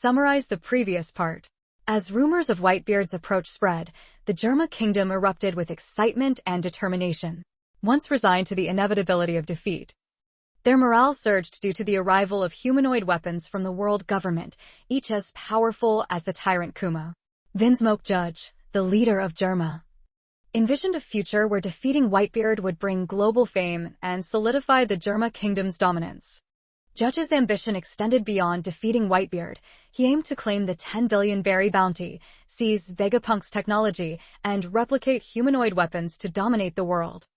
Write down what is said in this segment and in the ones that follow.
summarize the previous part. As rumors of Whitebeard's approach spread, the Jerma kingdom erupted with excitement and determination. Once resigned to the inevitability of defeat, their morale surged due to the arrival of humanoid weapons from the world government, each as powerful as the tyrant Kuma. Vinsmoke Judge, the leader of Jerma, envisioned a future where defeating Whitebeard would bring global fame and solidify the Jerma kingdom's dominance. Judge's ambition extended beyond defeating Whitebeard. He aimed to claim the 10 billion berry bounty, seize Vegapunk's technology, and replicate humanoid weapons to dominate the world.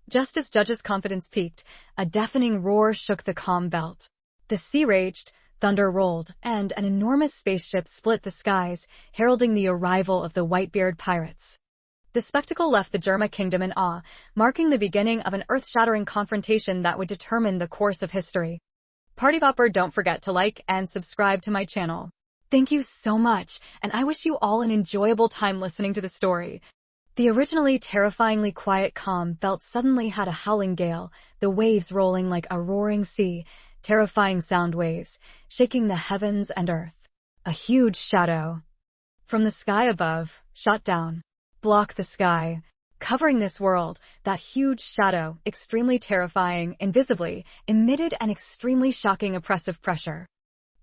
Just as Judge's confidence peaked, a deafening roar shook the calm belt. The sea raged, thunder rolled, and an enormous spaceship split the skies, heralding the arrival of the Whitebeard pirates. The spectacle left the Jerma kingdom in awe, marking the beginning of an earth-shattering confrontation that would determine the course of history. Party Popper, don't forget to like and subscribe to my channel. Thank you so much, and I wish you all an enjoyable time listening to the story. The originally terrifyingly quiet calm belt suddenly had a howling gale, the waves rolling like a roaring sea, terrifying sound waves, shaking the heavens and earth. A huge shadow from the sky above shot down, blocked the sky, covering this world. That huge shadow, extremely terrifying, invisibly, emitted an extremely shocking oppressive pressure.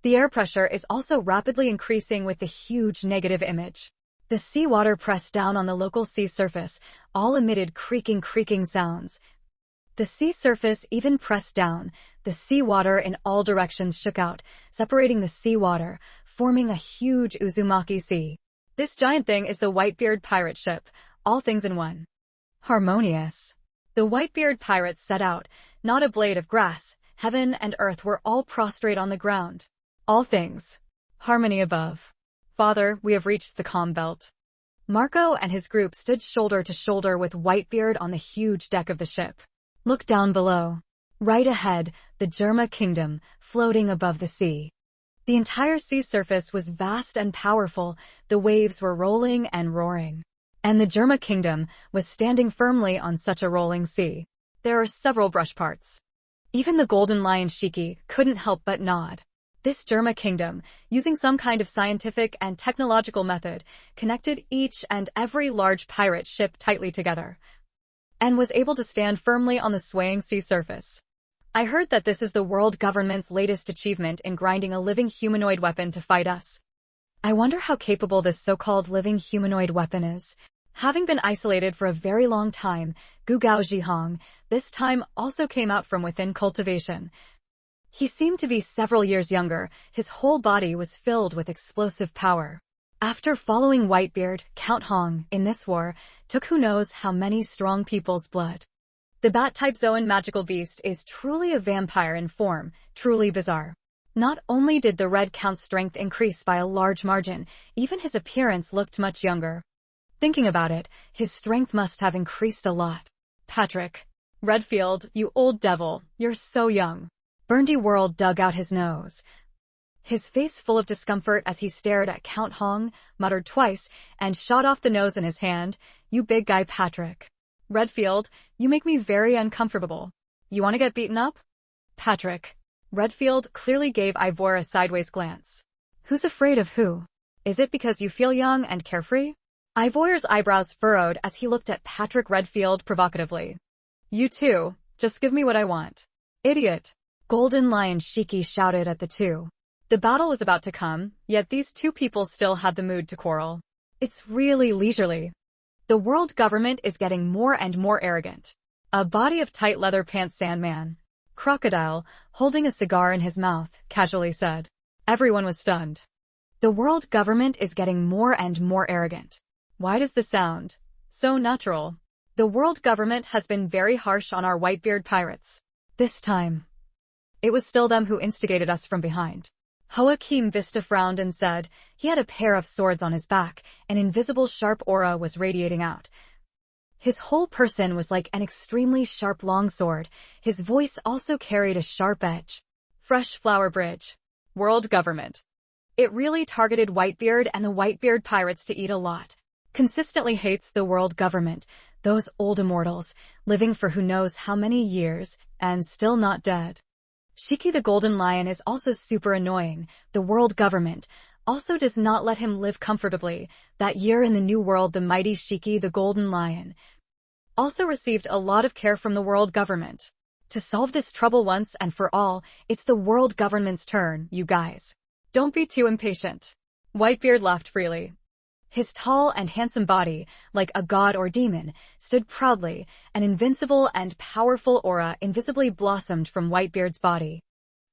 The air pressure is also rapidly increasing with the huge negative image. The seawater pressed down on the local sea surface, all emitted creaking sounds. The sea surface even pressed down. The seawater in all directions shook out, separating the seawater, forming a huge Uzumaki sea. This giant thing is the Whitebeard pirate ship, all things in one. Harmonious. The Whitebeard pirates set out, not a blade of grass, heaven and earth were all prostrate on the ground. All things. Harmony above. Father, we have reached the calm belt. Marco and his group stood shoulder to shoulder with Whitebeard on the huge deck of the ship. Look down below. Right ahead, the Jerma kingdom, floating above the sea. The entire sea surface was vast and powerful, the waves were rolling and roaring. And the Jerma kingdom was standing firmly on such a rolling sea. There are several brush parts. Even the golden lion Shiki couldn't help but nod. This Jerma kingdom, using some kind of scientific and technological method, connected each and every large pirate ship tightly together, and was able to stand firmly on the swaying sea surface. I heard that this is the world government's latest achievement in grinding a living humanoid weapon to fight us. I wonder how capable this so-called living humanoid weapon is. Having been isolated for a very long time, Gu Gao Zhihong this time also came out from within Cultivation. He seemed to be several years younger. His whole body was filled with explosive power. After following Whitebeard, Count Hong, in this war, took who knows how many strong people's blood. The bat-type Zoan magical beast is truly a vampire in form, truly bizarre. Not only did the Red Count's strength increase by a large margin, even his appearance looked much younger. Thinking about it, his strength must have increased a lot. Patrick. Redfield, you old devil, you're so young. Burndy World dug out his nose. His face full of discomfort as he stared at Count Hong, muttered twice, and shot off the nose in his hand. You big guy Patrick. Redfield, you make me very uncomfortable. You want to get beaten up? Patrick. Redfield clearly gave Ivor a sideways glance. Who's afraid of who? Is it because you feel young and carefree? Ivor's eyebrows furrowed as he looked at Patrick Redfield provocatively. You too, just give me what I want. Idiot. Golden Lion Shiki shouted at the two. The battle was about to come, yet these two people still had the mood to quarrel. It's really leisurely. The world government is getting more and more arrogant. A body of tight leather pants Sandman, Crocodile, holding a cigar in his mouth, casually said. Everyone was stunned. The world government is getting more and more arrogant. Why does this sound so natural? The world government has been very harsh on our Whitebeard pirates. This time, it was still them who instigated us from behind. Joachim Vista frowned and said, he had a pair of swords on his back, an invisible sharp aura was radiating out. His whole person was like an extremely sharp longsword. His voice also carried a sharp edge. Fresh Flower Bridge. World government. It really targeted Whitebeard and the Whitebeard pirates to eat a lot. Consistently hates the world government, those old immortals, living for who knows how many years, and still not dead. Shiki the Golden Lion is also super annoying. The world government, also does not let him live comfortably. That year in the New World, the mighty Shiki, the Golden Lion, also received a lot of care from the world government. To solve this trouble once and for all, it's the world government's turn, you guys. Don't be too impatient. Whitebeard laughed freely. His tall and handsome body, like a god or demon, stood proudly. An invincible and powerful aura invisibly blossomed from Whitebeard's body.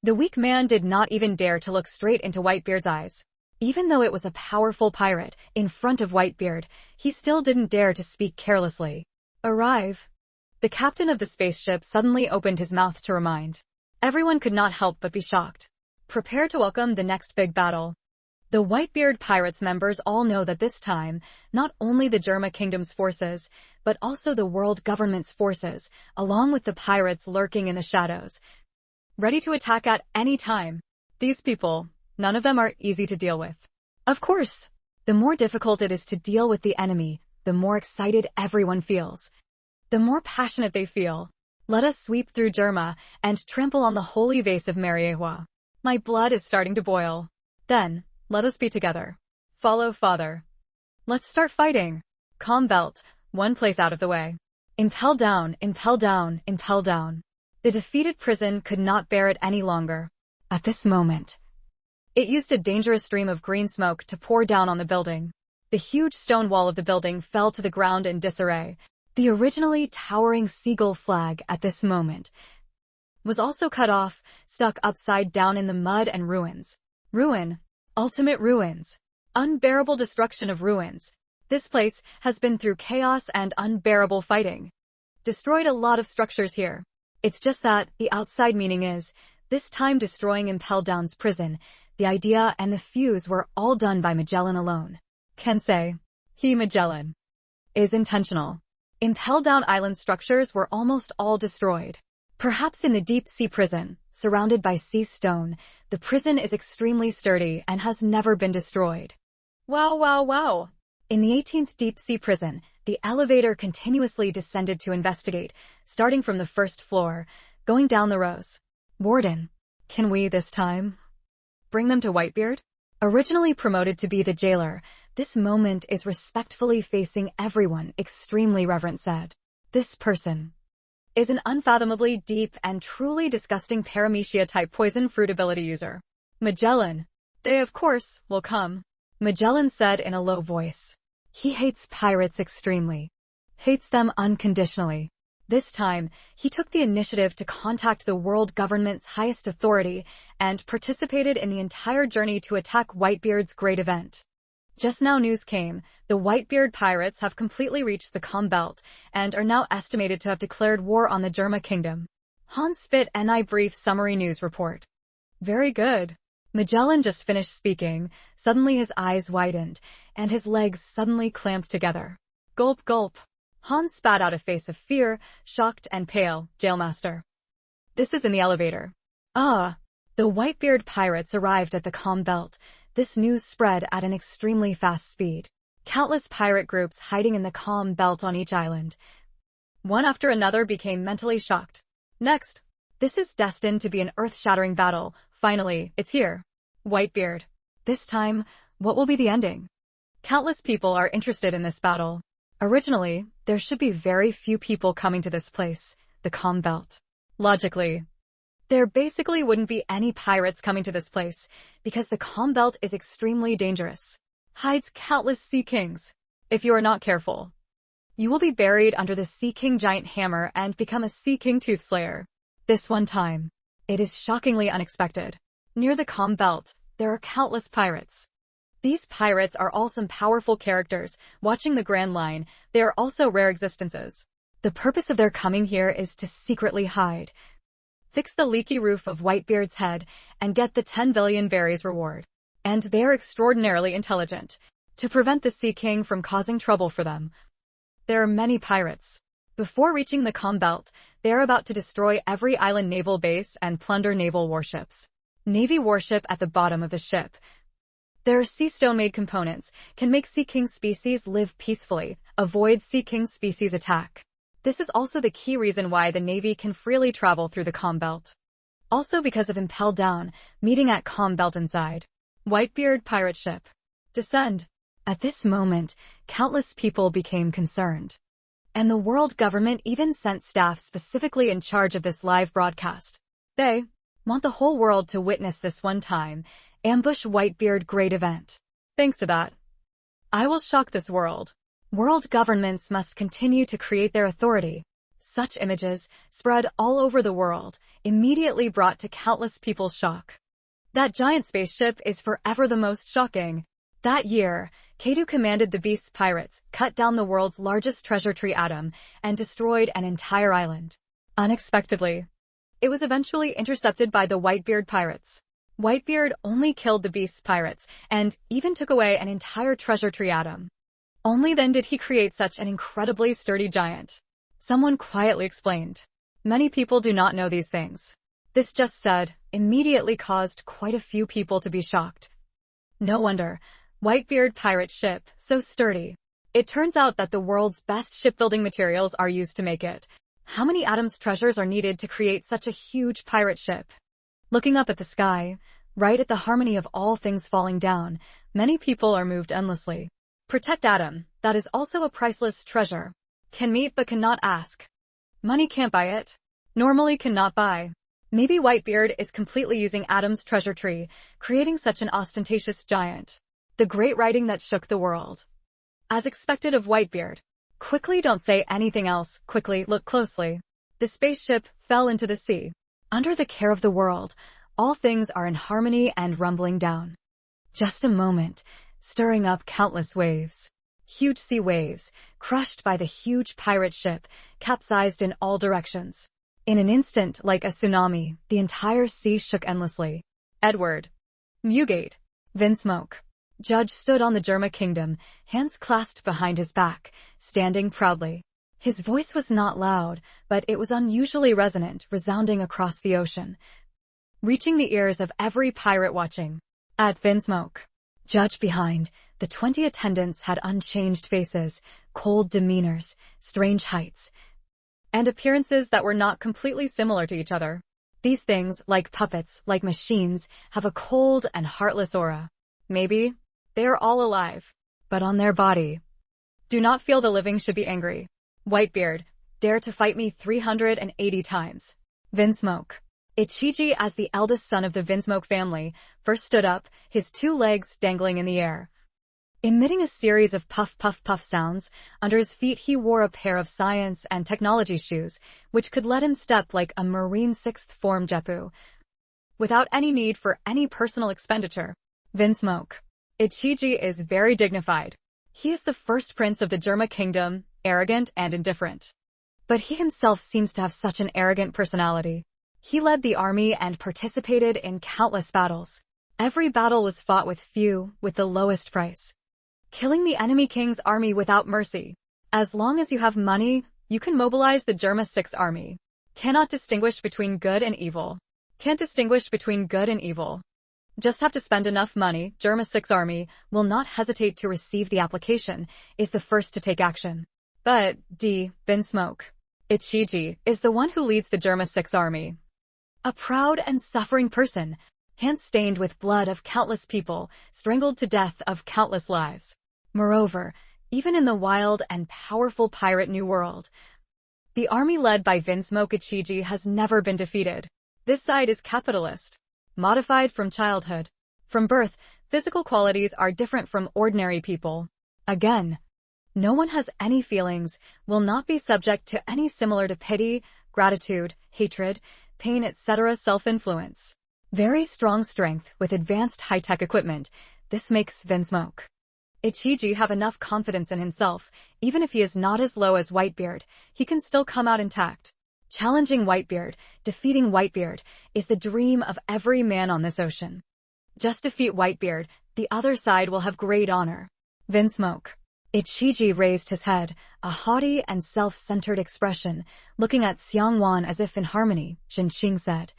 The weak man did not even dare to look straight into Whitebeard's eyes. Even though it was a powerful pirate in front of Whitebeard, he still didn't dare to speak carelessly. Arrive. The captain of the spaceship suddenly opened his mouth to remind. Everyone could not help but be shocked. Prepare to welcome the next big battle. The Whitebeard Pirates members all know that this time, not only the Germa Kingdom's forces, but also the world government's forces, along with the pirates lurking in the shadows, ready to attack at any time. These people, none of them are easy to deal with. Of course, the more difficult it is to deal with the enemy, the more excited everyone feels. The more passionate they feel. Let us sweep through Germa and trample on the holy vase of Mariehua. My blood is starting to boil. Then, let us be together. Follow father. Let's start fighting. Calm belt, one place out of the way. Impel down, impel down, impel down. The defeated prison could not bear it any longer. At this moment, it used a dangerous stream of green smoke to pour down on the building. The huge stone wall of the building fell to the ground in disarray. The originally towering seagull flag at this moment was also cut off, stuck upside down in the mud and ruins. Ruin. Ultimate ruins. Unbearable destruction of ruins. This place has been through chaos and unbearable fighting. Destroyed a lot of structures here. It's just that the outside meaning is, this time destroying Impel Down's prison, the idea and the fuse were all done by Magellan alone. Can say, he Magellan is intentional. Impel Down Island structures were almost all destroyed. Perhaps in the deep sea prison, surrounded by sea stone, the prison is extremely sturdy and has never been destroyed. Wow, wow, wow. In the 18th deep sea prison, the elevator continuously descended to investigate, starting from the first floor, going down the rows. Warden, can we this time bring them to Whitebeard? Originally promoted to be the jailer, this moment is respectfully facing everyone, extremely reverent said. This person is an unfathomably deep and truly disgusting paramecia-type poison fruit ability user. Magellan. They of course will come. Magellan said in a low voice. He hates pirates extremely. Hates them unconditionally. This time, he took the initiative to contact the world government's highest authority and participated in the entire journey to attack Whitebeard's great event. Just now news came, the Whitebeard pirates have completely reached the Calm Belt and are now estimated to have declared war on the Germa Kingdom. Hans spit and I brief summary news report. Very good. Magellan just finished speaking, suddenly his eyes widened, and his legs suddenly clamped together. Gulp gulp. Hans spat out a face of fear, shocked and pale, Jailmaster. This is in the elevator. Ah. The Whitebeard pirates arrived at the Calm Belt. This news spread at an extremely fast speed. Countless pirate groups hiding in the Calm Belt on each island. One after another became mentally shocked. Next. This is destined to be an earth-shattering battle. Finally, it's here. Whitebeard. This time, what will be the ending? Countless people are interested in this battle. Originally, there should be very few people coming to this place, the Calm Belt. Logically, there basically wouldn't be any pirates coming to this place, because the Calm Belt is extremely dangerous. Hides countless Sea Kings. If you are not careful, you will be buried under the Sea King giant hammer and become a Sea King tooth slayer. This one time, it is shockingly unexpected. Near the Calm Belt, there are countless pirates. These pirates are all some powerful characters. Watching the Grand Line, they are also rare existences. The purpose of their coming here is to secretly hide, fix the leaky roof of Whitebeard's head, and get the 10 billion berries reward. And they are extraordinarily intelligent. To prevent the Sea King from causing trouble for them, there are many pirates. Before reaching the Calm Belt, they are about to destroy every island naval base and plunder naval warships. Navy warship at the bottom of the ship. There are sea stone-made components, can make Sea King species live peacefully, avoid Sea King species attack. This is also the key reason why the Navy can freely travel through the Calm Belt. Also because of Impel Down, meeting at Calm Belt inside. Whitebeard pirate ship. Descend. At this moment, countless people became concerned. And the world government even sent staff specifically in charge of this live broadcast. They want the whole world to witness this one-time ambush Whitebeard great event. Thanks to that, I will shock this world. World governments must continue to create their authority. Such images, spread all over the world, immediately brought to countless people shock. That giant spaceship is forever the most shocking. That year, Kadu commanded the Beast's pirates, cut down the world's largest treasure tree atom, and destroyed an entire island. Unexpectedly, it was eventually intercepted by the Whitebeard pirates. Whitebeard only killed the Beast's pirates, and even took away an entire treasure tree atom. Only then did he create such an incredibly sturdy giant. Someone quietly explained. Many people do not know these things. This just said, immediately caused quite a few people to be shocked. No wonder. Whitebeard pirate ship, so sturdy. It turns out that the world's best shipbuilding materials are used to make it. How many atoms treasures are needed to create such a huge pirate ship? Looking up at the sky, right at the harmony of all things falling down, many people are moved endlessly. Protect atom, that is also a priceless treasure. Can meet but cannot ask. Money can't buy it. Normally cannot buy. Maybe Whitebeard is completely using Atom's treasure tree, creating such an ostentatious giant. The great writing that shook the world. As expected of Whitebeard. Quickly, don't say anything else. Quickly, look closely. The spaceship fell into the sea. Under the care of the world, all things are in harmony and rumbling down. Just a moment, stirring up countless waves. Huge sea waves, crushed by the huge pirate ship, capsized in all directions. In an instant, like a tsunami, the entire sea shook endlessly. Edward. Mugate. Vinsmoke. Judge stood on the Germa kingdom, hands clasped behind his back, standing proudly. His voice was not loud, but it was unusually resonant, resounding across the ocean, reaching the ears of every pirate watching. At Vinsmoke. Judge behind, the 20 attendants had unchanged faces, cold demeanors, strange heights, and appearances that were not completely similar to each other. These things, like puppets, like machines, have a cold and heartless aura. Maybe they are all alive, but on their body. Do not feel the living should be angry. Whitebeard, dare to fight me 380 times. Vinsmoke. Ichiji, as the eldest son of the Vinsmoke family, first stood up, his 2 legs dangling in the air. Emitting a series of puff puff puff sounds, under his feet he wore a pair of science and technology shoes, which could let him step like a marine 6th form Jeppu, without any need for any personal expenditure. Vinsmoke. Ichiji is very dignified. He is the first prince of the Germa kingdom, arrogant and indifferent. But he himself seems to have such an arrogant personality. He led the army and participated in countless battles. Every battle was fought with the lowest price, killing the enemy king's army without mercy. As long as you have money, you can mobilize the Germa 6 army. Cannot distinguish between good and evil. Can't distinguish between good and evil. Just have to spend enough money. Germa 6 army will not hesitate to receive the application, is the first to take action. But Vinsmoke. Ichiji is the one who leads the Germa 6 army. A proud and suffering person, hands stained with blood of countless people, strangled to death of countless lives. Moreover, even in the wild and powerful pirate New World, the army led by Vinsmoke Ichiji has never been defeated. This side is capitalist, modified from childhood. From birth, physical qualities are different from ordinary people. Again, no one has any feelings, will not be subject to any similar to pity, gratitude, hatred, pain, etc. self-influence. Very strong strength with advanced high-tech equipment. This makes Vinsmoke Ichiji have enough confidence in himself. Even if he is not as low as Whitebeard, he can still come out intact. Challenging Whitebeard, defeating Whitebeard, is the dream of every man on this ocean. Just defeat Whitebeard, the other side will have great honor. Vinsmoke Ichiji raised his head, a haughty and self-centered expression, looking at Xiangwan as if in harmony. Jinqing said,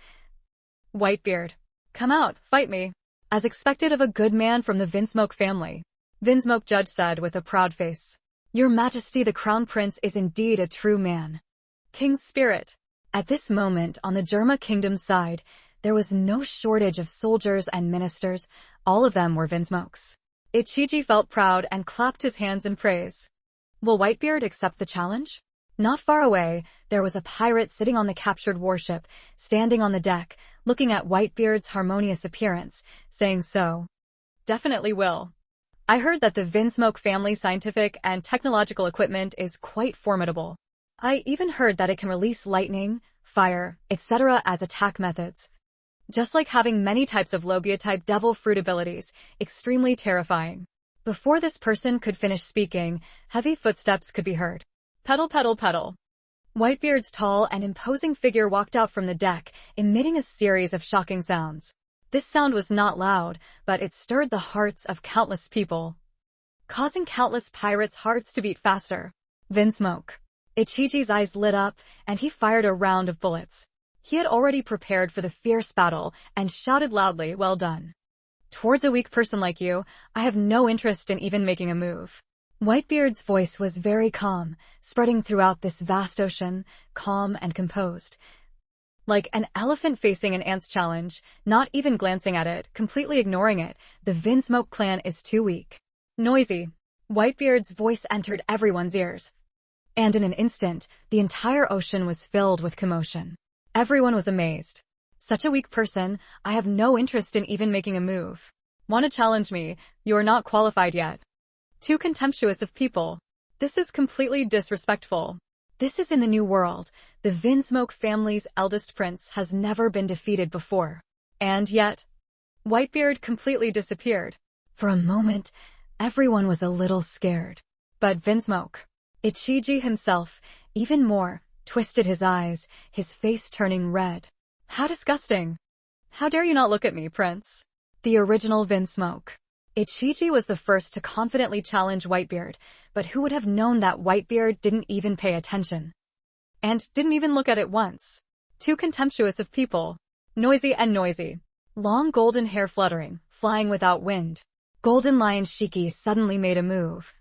Whitebeard, come out, fight me. As expected of a good man from the Vinsmoke family. Vinsmoke Judge said with a proud face, Your Majesty, the Crown Prince is indeed a true man. King's spirit. At this moment on the Germa Kingdom side, There was no shortage of soldiers and ministers. All of them were Vinsmoke's. Ichiji felt proud and clapped his hands in praise. Will Whitebeard accept the challenge? Not far away, there was a pirate sitting on the captured warship, standing on the deck, looking at Whitebeard's harmonious appearance, saying so. Definitely will. I heard that the Vinsmoke family scientific and technological equipment is quite formidable. I even heard that it can release lightning, fire, etc. as attack methods. Just like having many types of Logia-type devil fruit abilities, extremely terrifying. Before this person could finish speaking, heavy footsteps could be heard. Pedal, pedal, pedal. Whitebeard's tall and imposing figure walked out from the deck, emitting a series of shocking sounds. This sound was not loud, but it stirred the hearts of countless people, causing countless pirates' hearts to beat faster. Vinsmoke. Ichiji's eyes lit up, and he fired a round of bullets. He had already prepared for the fierce battle and shouted loudly, "Well done. Towards a weak person like you, I have no interest in even making a move." Whitebeard's voice was very calm, spreading throughout this vast ocean, calm and composed. Like an elephant facing an ant's challenge, not even glancing at it, completely ignoring it, the Vinsmoke clan is too weak. Noisy. Whitebeard's voice entered everyone's ears. And in an instant, the entire ocean was filled with commotion. Everyone was amazed. Such a weak person, I have no interest in even making a move. Want to challenge me? You're not qualified yet. Too contemptuous of people. This is completely disrespectful. This is in the New World. The Vinsmoke family's eldest prince has never been defeated before. And yet, Whitebeard completely disappeared. For a moment, everyone was a little scared. But Vinsmoke, Ichiji himself, even more, twisted his eyes, his face turning red. How disgusting! How dare you not look at me, Prince? The original Vinsmoke. Ichiji was the first to confidently challenge Whitebeard, but who would have known that Whitebeard didn't even pay attention? And didn't even look at it once. Too contemptuous of people. Noisy and noisy. Long golden hair fluttering, flying without wind. Golden Lion Shiki suddenly made a move.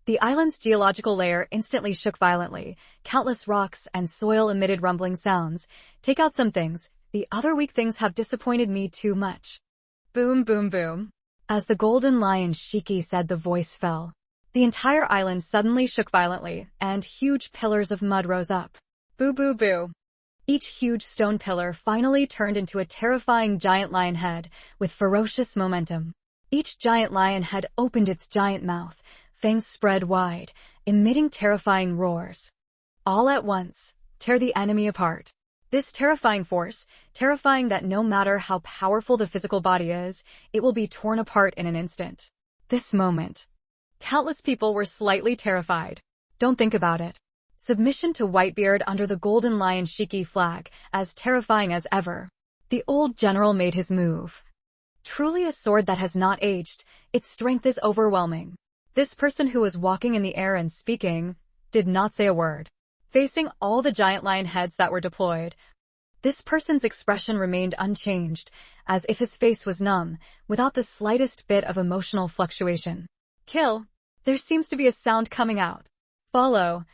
The island's geological layer instantly shook violently. Countless rocks and soil emitted rumbling sounds. Take out some things. The other weak things have disappointed me too much. Boom, boom, boom. As the Golden Lion Shiki said, the voice fell. The entire island suddenly shook violently, and huge pillars of mud rose up. Boo, boo, boo. Each huge stone pillar finally turned into a terrifying giant lion head, with ferocious momentum. Each giant lion head opened its giant mouth, fangs spread wide, emitting terrifying roars. All at once, tear the enemy apart. This terrifying force, terrifying that no matter how powerful the physical body is, it will be torn apart in an instant. This moment. Countless people were slightly terrified. Don't think about it. Submission to Whitebeard under the Golden Lion Shiki flag, as terrifying as ever. The old general made his move. Truly a sword that has not aged, its strength is overwhelming. This person who was walking in the air and speaking, did not say a word. Facing all the giant lion heads that were deployed, this person's expression remained unchanged, as if his face was numb, without the slightest bit of emotional fluctuation. Kill. There seems to be a sound coming out. Follow.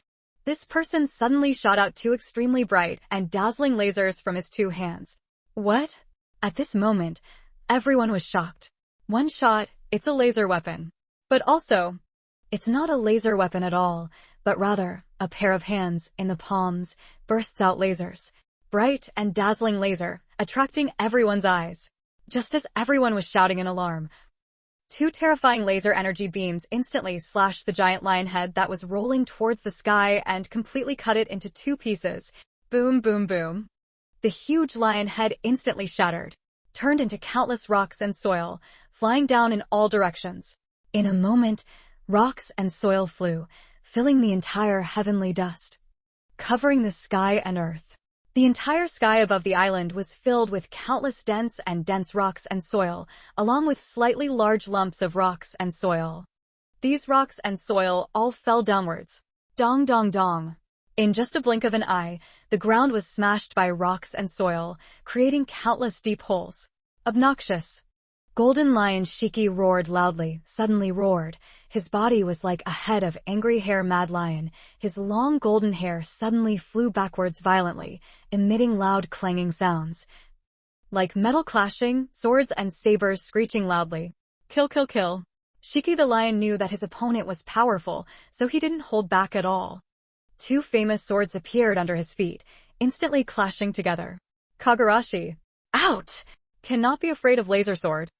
This person suddenly shot out two extremely bright and dazzling lasers from his two hands. What? At this moment, everyone was shocked. One shot, it's a laser weapon. But also, it's not a laser weapon at all, but rather, a pair of hands, in the palms, bursts out lasers. Bright and dazzling laser, attracting everyone's eyes. Just as everyone was shouting in alarm, two terrifying laser energy beams instantly slashed the giant lion head that was rolling towards the sky and completely cut it into two pieces. Boom, boom, boom. The huge lion head instantly shattered, turned into countless rocks and soil, flying down in all directions. In a moment, rocks and soil flew, filling the entire heavenly dust, covering the sky and earth. The entire sky above the island was filled with countless dense rocks and soil, along with slightly large lumps of rocks and soil. These rocks and soil all fell downwards. Dong, dong, dong. In just a blink of an eye, the ground was smashed by rocks and soil, creating countless deep holes. Obnoxious. Golden Lion Shiki roared loudly, suddenly roared. His body was like a head of angry hair mad lion. His long golden hair suddenly flew backwards violently, emitting loud clanging sounds. like metal clashing, swords and sabers screeching loudly. Kill, kill, kill. Shiki the lion knew that his opponent was powerful, so he didn't hold back at all. Two famous swords appeared under his feet, instantly clashing together. Kagurashi, out! Cannot be afraid of laser sword.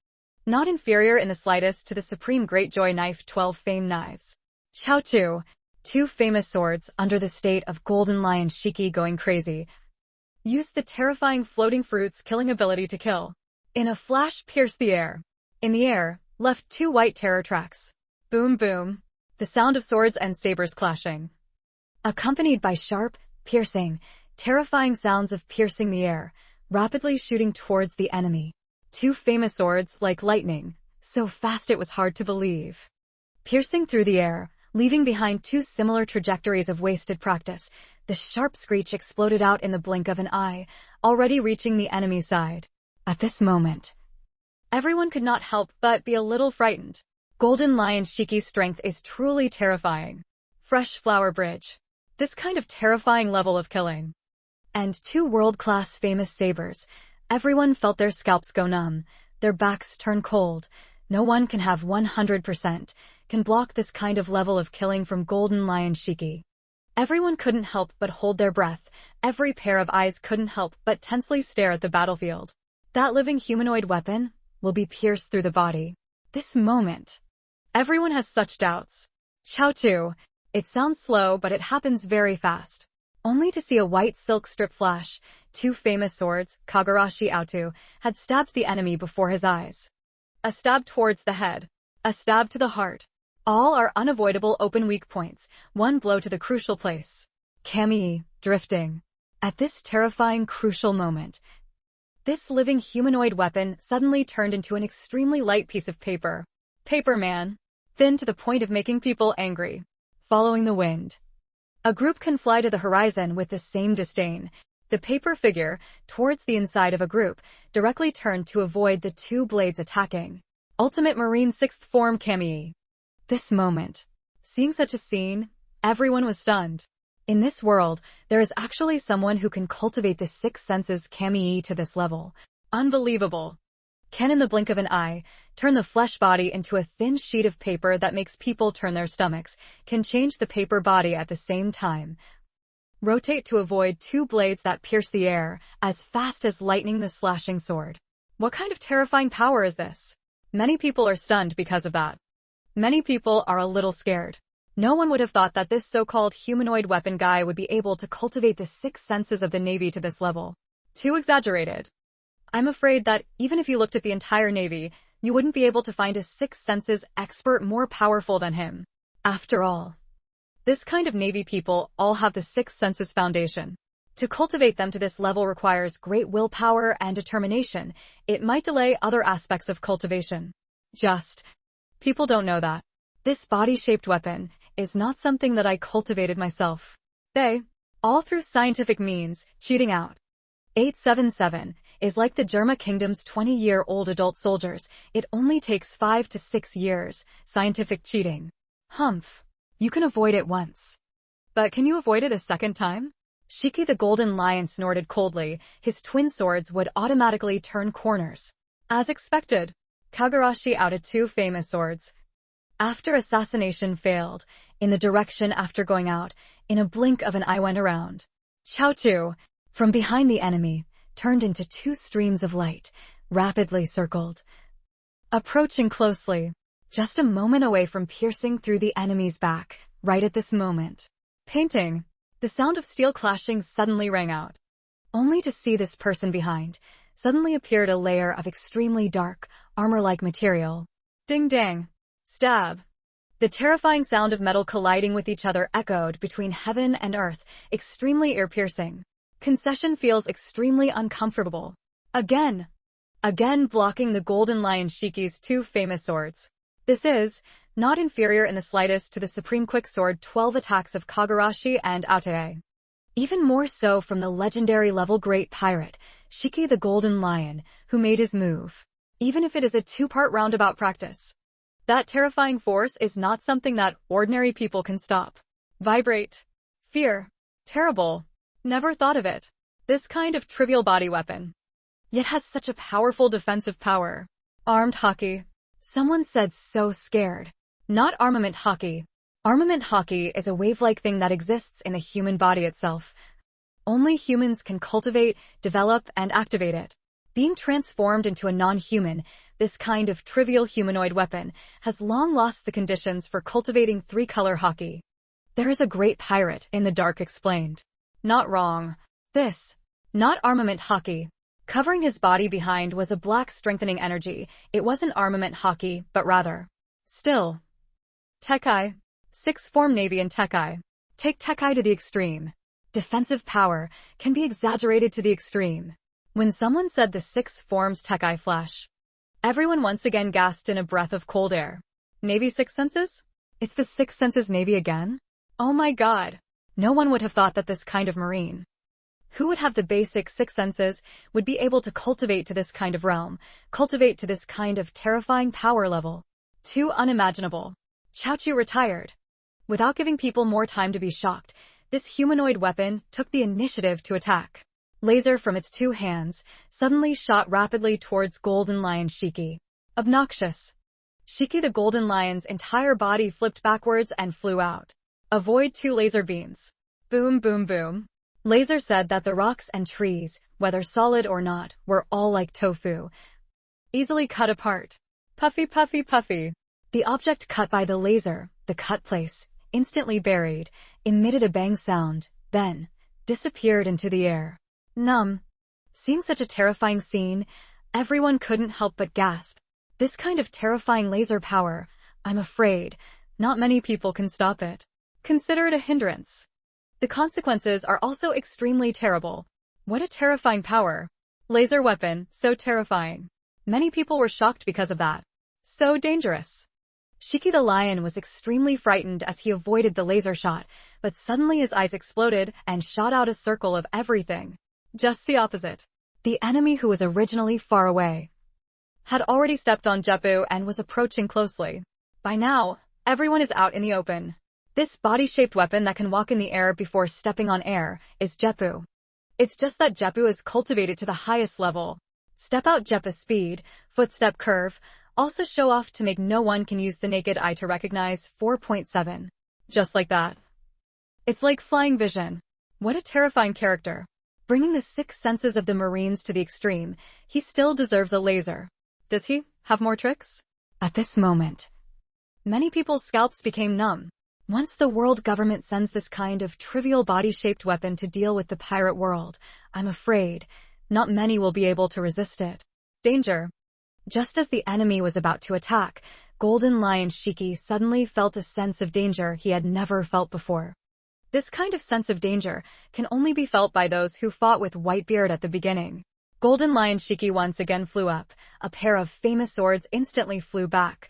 Not inferior in the slightest to the supreme great joy knife 12 famed knives. Chaotu, two famous swords under the state of golden lion Shiki going crazy, used the terrifying floating fruits killing ability to kill. In a flash pierced the air. In the air, left two white terror tracks. Boom boom. The sound of swords and sabers clashing, accompanied by sharp, piercing, terrifying sounds of piercing the air, rapidly shooting towards the enemy. Two famous swords like lightning, so fast it was hard to believe. Piercing through the air, leaving behind two similar trajectories of wasted practice, the sharp screech exploded out in the blink of an eye, already reaching the enemy side. At this moment, everyone could not help but be a little frightened. Golden Lion Shiki's strength is truly terrifying. Fresh Flower Bridge. This kind of terrifying level of killing. And two world-class famous sabers. Everyone felt their scalps go numb, their backs turn cold. No one can have 100%, can block this kind of level of killing from Golden Lion Shiki. Everyone couldn't help but hold their breath. Every pair of eyes couldn't help but tensely stare at the battlefield. That living humanoid weapon will be pierced through the body. This moment. Everyone has such doubts. Chaotu. It sounds slow, but it happens very fast. Only to see a white silk strip flash, two famous swords, Kagurashi Aotu, had stabbed the enemy before his eyes. A stab towards the head. A stab to the heart. All are unavoidable open weak points, one blow to the crucial place. Kami, drifting. At this terrifying crucial moment, this living humanoid weapon suddenly turned into an extremely light piece of paper. Paper man. Thin to the point of making people angry. Following the wind. A group can fly to the horizon with the same disdain. The paper figure, towards the inside of a group, directly turned to avoid the two blades attacking. Ultimate Marine Sixth Form Kami. This moment. Seeing such a scene, everyone was stunned. In this world, there is actually someone who can cultivate the six senses Kami to this level. Unbelievable. Can in the blink of an eye, turn the flesh body into a thin sheet of paper that makes people turn their stomachs, can change the paper body at the same time. Rotate to avoid two blades that pierce the air, as fast as lightning the slashing sword. What kind of terrifying power is this? Many people are stunned because of that. Many people are a little scared. No one would have thought that this so-called humanoid weapon guy would be able to cultivate the six senses of the Navy to this level. Too exaggerated. I'm afraid that even if you looked at the entire Navy, you wouldn't be able to find a six senses expert more powerful than him. After all, this kind of Navy people all have the six senses foundation. To cultivate them to this level requires great willpower and determination. It might delay other aspects of cultivation. People don't know that. This body-shaped weapon is not something that I cultivated myself. They, all through scientific means, cheating out. 877 is like the Germa Kingdom's 20-year-old adult soldiers. It only takes 5 to 6 years. Scientific cheating. Humph. You can avoid it once. But can you avoid it a second time? Shiki the Golden Lion snorted coldly. His twin swords would automatically turn corners. As expected, Kagurashi outed two famous swords. After assassination failed, in the direction after going out, in a blink of an eye went around. Chaotu, from behind the enemy, turned into two streams of light, rapidly circled. Approaching closely, just a moment away from piercing through the enemy's back, right at this moment. Painting. The sound of steel clashing suddenly rang out. Only to see this person behind, suddenly appeared a layer of extremely dark, armor-like material. Ding dang. Stab. The terrifying sound of metal colliding with each other echoed between heaven and earth, extremely ear-piercing. Concession feels extremely uncomfortable. Again blocking the Golden Lion Shiki's two famous swords. This is not inferior in the slightest to the Supreme Quick Sword 12 attacks of Kagurashi and Aote. Even more so from the legendary level Great Pirate, Shiki the Golden Lion, who made his move. Even if it is a two-part roundabout practice. That terrifying force is not something that ordinary people can stop. Vibrate. Fear. Terrible. Never thought of it. This kind of trivial body weapon. yet has such a powerful defensive power. Armed hockey. Someone said so scared. Not armament hockey. Armament hockey is a wave-like thing that exists in the human body itself. Only humans can cultivate, develop, and activate it. Being transformed into a non-human, this kind of trivial humanoid weapon has long lost the conditions for cultivating three-color hockey. There is a great pirate in the dark explained. Not wrong. This. Not armament hockey. Covering his body behind was a black strengthening energy. It wasn't armament hockey, but rather. Still. Tekai. Sixth form Navy and Tekai. Take Tekai to the extreme. Defensive power can be exaggerated to the extreme. When someone said the sixth form's Tekai flash, everyone once again gasped in a breath of cold air. Navy Sixth Senses? It's the Sixth Senses Navy again? Oh my god. No one would have thought that this kind of marine, who would have the basic six senses, would be able to cultivate to this kind of realm, cultivate to this kind of terrifying power level. Too unimaginable. Chaochu retired. Without giving people more time to be shocked, this humanoid weapon took the initiative to attack. Laser from its two hands suddenly shot rapidly towards Golden Lion Shiki. Obnoxious. Shiki the Golden Lion's entire body flipped backwards and flew out. Avoid two laser beams. Boom, boom, boom. Laser said that the rocks and trees, whether solid or not, were all like tofu. Easily cut apart. Puffy, puffy, puffy. The object cut by the laser, the cut place, instantly buried, emitted a bang sound, then disappeared into the air. Numb. Seeing such a terrifying scene, everyone couldn't help but gasp. This kind of terrifying laser power, I'm afraid, not many people can stop it. Consider it a hindrance. The consequences are also extremely terrible. What a terrifying power. Laser weapon, so terrifying. Many people were shocked because of that. So dangerous. Shiki the lion was extremely frightened as he avoided the laser shot, but suddenly his eyes exploded and shot out a circle of everything. Just the opposite. The enemy, who was originally far away, had already stepped on Jeppu and was approaching closely. By now, everyone is out in the open. This body-shaped weapon that can walk in the air before stepping on air is Jeppu. It's just that Jeppu is cultivated to the highest level. Step out Jeppu speed, footstep curve, also show off to make no one can use the naked eye to recognize 4.7. Just like that. It's like flying vision. What a terrifying character. Bringing the six senses of the Marines to the extreme, he still deserves a laser. Does he have more tricks? At this moment, many people's scalps became numb. Once the world government sends this kind of trivial body-shaped weapon to deal with the pirate world, I'm afraid not many will be able to resist it. Danger. Just as the enemy was about to attack, Golden Lion Shiki suddenly felt a sense of danger he had never felt before. This kind of sense of danger can only be felt by those who fought with Whitebeard at the beginning. Golden Lion Shiki once again flew up, a pair of famous swords instantly flew back,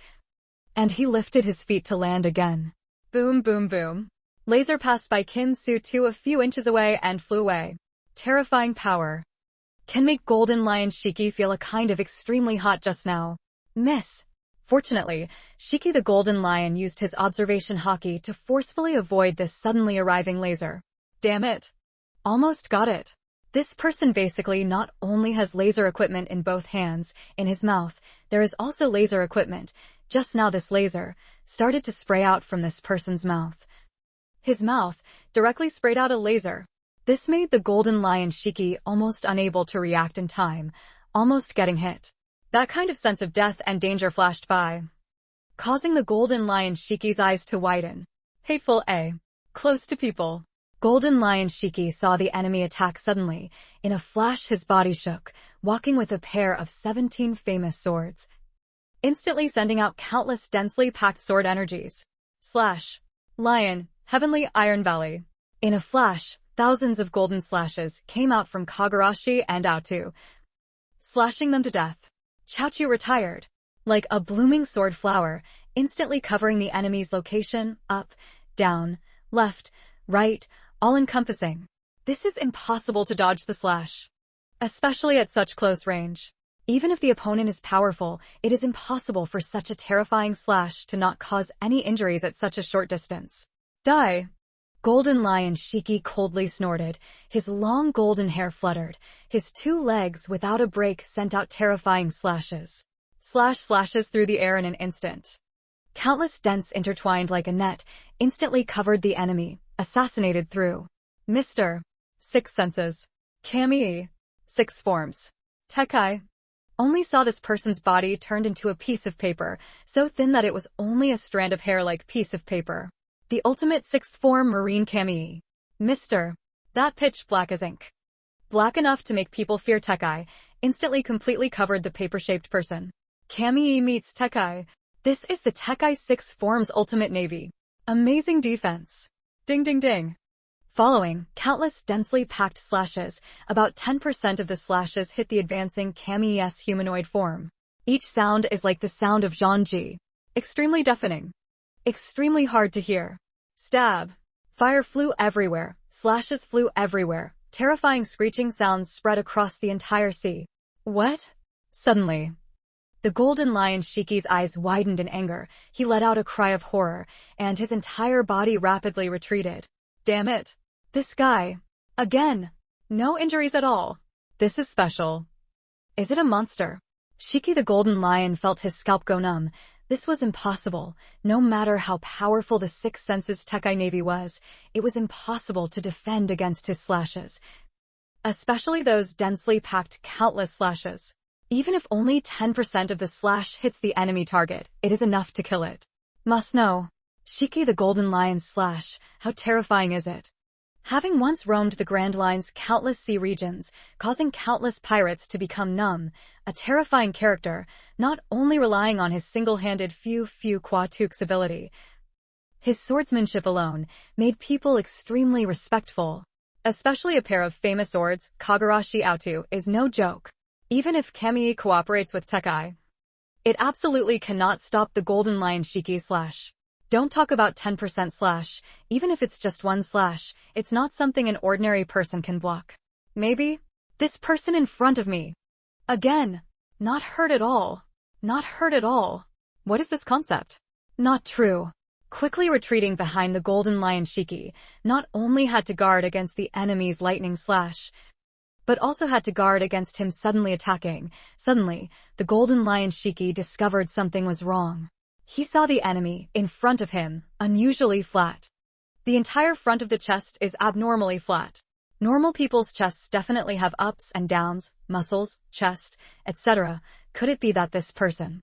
and he lifted his feet to land again. Boom, boom, boom. Laser passed by Kinsu 2 a few inches away and flew away. Terrifying power. Can make Golden Lion Shiki feel a kind of extremely hot just now. Miss. Fortunately, Shiki the Golden Lion used his observation hockey to forcefully avoid this suddenly arriving laser. Damn it. Almost got it. This person basically not only has laser equipment in both hands, in his mouth, there is also laser equipment. Just now this laser started to spray out from this person's mouth. His mouth directly sprayed out a laser. This made the Golden Lion Shiki almost unable to react in time, almost getting hit. That kind of sense of death and danger flashed by, causing the Golden Lion Shiki's eyes to widen. Hateful A. Close to people. Golden Lion Shiki saw the enemy attack suddenly. In a flash his body shook, walking with a pair of 17 famous swords, instantly sending out countless densely packed sword energies. Slash. Lion. Heavenly Iron Valley. In a flash, thousands of golden slashes came out from Kagurashi and Aotu, slashing them to death. Chaochu retired, like a blooming sword flower, instantly covering the enemy's location, up, down, left, right, all-encompassing. This is impossible to dodge the slash, especially at such close range. Even if the opponent is powerful, it is impossible for such a terrifying slash to not cause any injuries at such a short distance. Die. Golden Lion Shiki coldly snorted. His long golden hair fluttered. His 2 legs, without a break, sent out terrifying slashes. Slashes through the air in an instant. Countless dents intertwined like a net, instantly covered the enemy, assassinated through. Mr. 6 senses. Kami. 6 forms. Tekai. Only saw this person's body turned into a piece of paper, so thin that it was only a strand of hair like piece of paper. The ultimate 6th form Marine Kami. Mr. That pitch black as ink. Black enough to make people fear Tekai, instantly completely covered the paper-shaped person. Kami meets Tekai. This is the Tekai 6 form's ultimate navy. Amazing defense. Ding ding ding. Following, countless densely packed slashes, about 10% of the slashes hit the advancing Kami's humanoid form. Each sound is like the sound of Zhangji. Extremely deafening. Extremely hard to hear. Stab. Fire flew everywhere, slashes flew everywhere, terrifying screeching sounds spread across the entire sea. What? Suddenly, the Golden Lion Shiki's eyes widened in anger. He let out a cry of horror, and his entire body rapidly retreated. Damn it. This guy. Again. No injuries at all. This is special. Is it a monster? Shiki the Golden Lion felt his scalp go numb. This was impossible. No matter how powerful the 6 senses Tekai Navy was, it was impossible to defend against his slashes. Especially those densely packed countless slashes. Even if only 10% of the slash hits the enemy target, it is enough to kill it. Must know. Shiki the Golden Lion's slash, how terrifying is it? Having once roamed the Grand Line's countless sea regions, causing countless pirates to become numb, a terrifying character, not only relying on his single-handed few Quatuks ability. His swordsmanship alone made people extremely respectful. Especially a pair of famous swords, Kagurashi Autu, is no joke. Even if Kami cooperates with Tekai, it absolutely cannot stop the Golden Lion Shiki slash. Don't talk about 10% slash. Even if it's just 1 slash, it's not something an ordinary person can block. Maybe this person in front of me. Again. Not hurt at all. Not hurt at all. What is this concept? Not true. Quickly retreating behind the Golden Lion Shiki, not only had to guard against the enemy's lightning slash, but also had to guard against him suddenly attacking. Suddenly, the Golden Lion Shiki discovered something was wrong. He saw the enemy, in front of him, unusually flat. The entire front of the chest is abnormally flat. Normal people's chests definitely have ups and downs, muscles, chest, etc. Could it be that this person?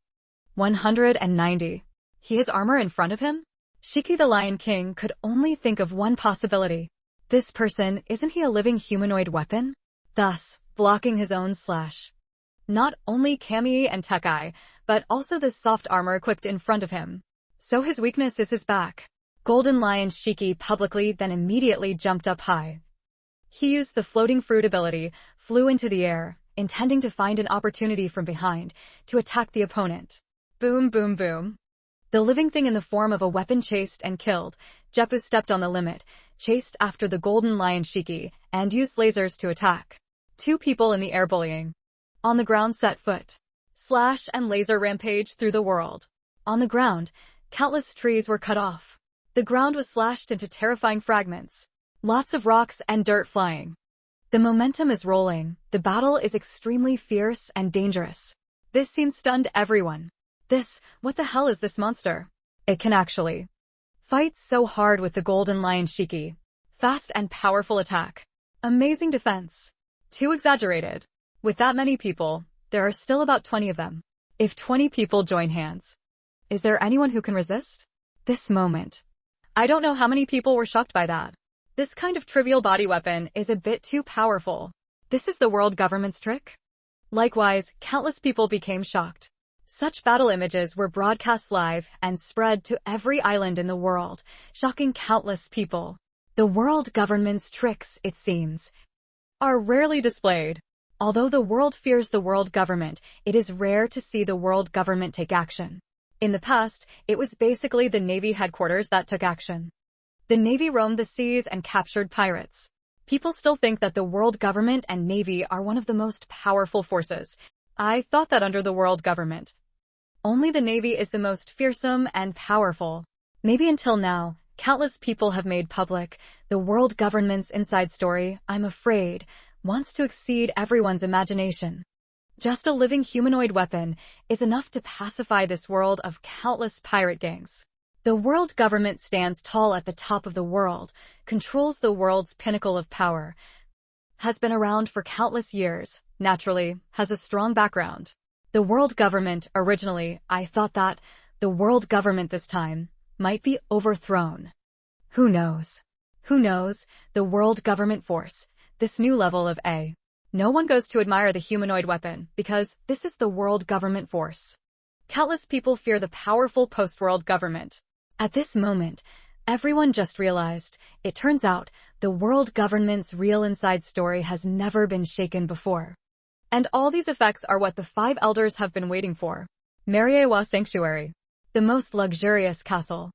190. He has armor in front of him? Shiki the Lion King could only think of one possibility. This person, isn't he a living humanoid weapon? Thus, blocking his own slash. Not only Kami and Tekai, but also the soft armor equipped in front of him. So his weakness is his back. Golden Lion Shiki publicly then immediately jumped up high. He used the floating fruit ability, flew into the air, intending to find an opportunity from behind, to attack the opponent. Boom boom boom. The living thing in the form of a weapon chased and killed. Jeppu stepped on the limit, chased after the Golden Lion Shiki, and used lasers to attack. 2 people in the air bullying. On the ground set foot. Slash and laser rampage through the world. On the ground, countless trees were cut off. The ground was slashed into terrifying fragments. Lots of rocks and dirt flying. The momentum is rolling. The battle is extremely fierce and dangerous. This scene stunned everyone. What the hell is this monster? It can actually fight so hard with the Golden Lion Shiki. Fast and powerful attack. Amazing defense. Too exaggerated. With that many people, there are still about 20 of them. If 20 people join hands, is there anyone who can resist? This moment. I don't know how many people were shocked by that. This kind of trivial body weapon is a bit too powerful. This is the world government's trick? Likewise, countless people became shocked. Such battle images were broadcast live and spread to every island in the world, shocking countless people. The world government's tricks, it seems, are rarely displayed. Although the world fears the world government, it is rare to see the world government take action. In the past, it was basically the Navy headquarters that took action. The Navy roamed the seas and captured pirates. People still think that the world government and Navy are one of the most powerful forces. I thought that under the world government, only the Navy is the most fearsome and powerful. Maybe until now, countless people have made public, the world government's inside story, I'm afraid, wants to exceed everyone's imagination. Just a living humanoid weapon is enough to pacify this world of countless pirate gangs. The world government stands tall at the top of the world, controls the world's pinnacle of power, has been around for countless years, naturally, has a strong background. The world government, originally, I thought that the world government this time might be overthrown. Who knows? Who knows? The world government force, this new level of A. No one goes to admire the humanoid weapon because this is the world government force. Countless people fear the powerful post-world government. At this moment, everyone just realized, it turns out, the world government's real inside story has never been shaken before. And all these effects are what the 5 elders have been waiting for. Mariewa Sanctuary. The most luxurious castle.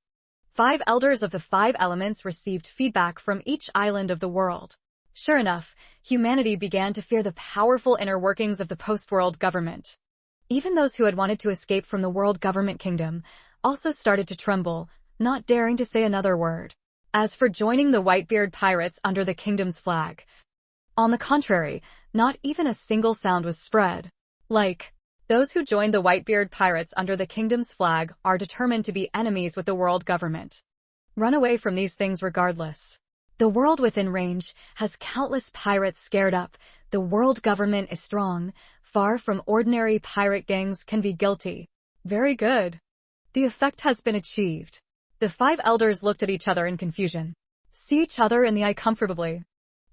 5 elders of the 5 elements received feedback from each island of the world. Sure enough, humanity began to fear the powerful inner workings of the post-world government. Even those who had wanted to escape from the world government kingdom also started to tremble, not daring to say another word. As for joining the Whitebeard pirates under the kingdom's flag, on the contrary, not even a single sound was spread. Like, those who joined the Whitebeard pirates under the kingdom's flag are determined to be enemies with the world government. Run away from these things regardless. The world within range has countless pirates scared up. The world government is strong. Far from ordinary pirate gangs can be guilty. Very good. The effect has been achieved. The 5 elders looked at each other in confusion. See each other in the eye comfortably.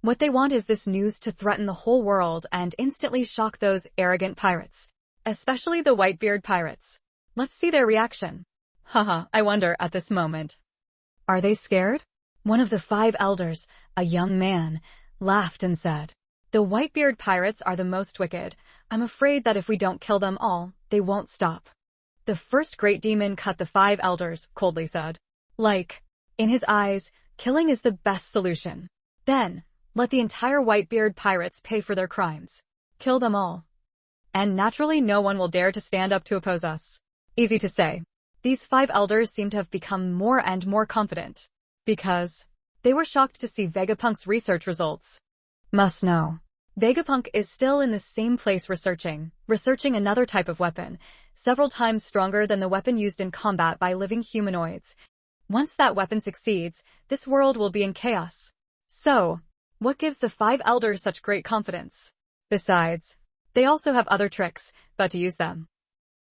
What they want is this news to threaten the whole world and instantly shock those arrogant pirates. Especially the Whitebeard pirates. Let's see their reaction. Haha, I wonder at this moment. Are they scared? One of the 5 elders, a young man, laughed and said, "The Whitebeard pirates are the most wicked. I'm afraid that if we don't kill them all, they won't stop." The first great demon cut the 5 elders, coldly said. Like, in his eyes, killing is the best solution. Then, let the entire Whitebeard pirates pay for their crimes. Kill them all. And naturally no one will dare to stand up to oppose us. Easy to say. These 5 elders seem to have become more and more confident. Because they were shocked to see Vegapunk's research results. Must know. Vegapunk is still in the same place researching another type of weapon, several times stronger than the weapon used in combat by living humanoids. Once that weapon succeeds, this world will be in chaos. So, what gives the 5 elders such great confidence? Besides, they also have other tricks, but to use them,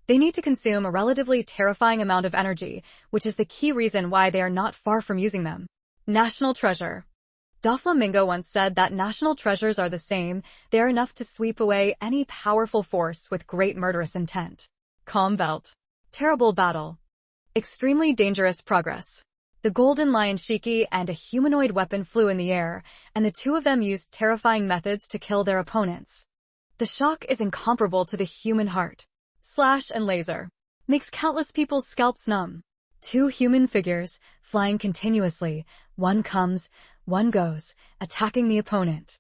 they need to consume a relatively terrifying amount of energy, which is the key reason why they are not far from using them. National treasure. Doflamingo once said that national treasures are the same, they are enough to sweep away any powerful force with great murderous intent. Calm belt. Terrible battle. Extremely dangerous progress. The golden lion Shiki and a humanoid weapon flew in the air, and the 2 of them used terrifying methods to kill their opponents. The shock is incomparable to the human heart. Slash and laser. Makes countless people's scalps numb. 2 human figures, flying continuously, one comes, one goes, attacking the opponent.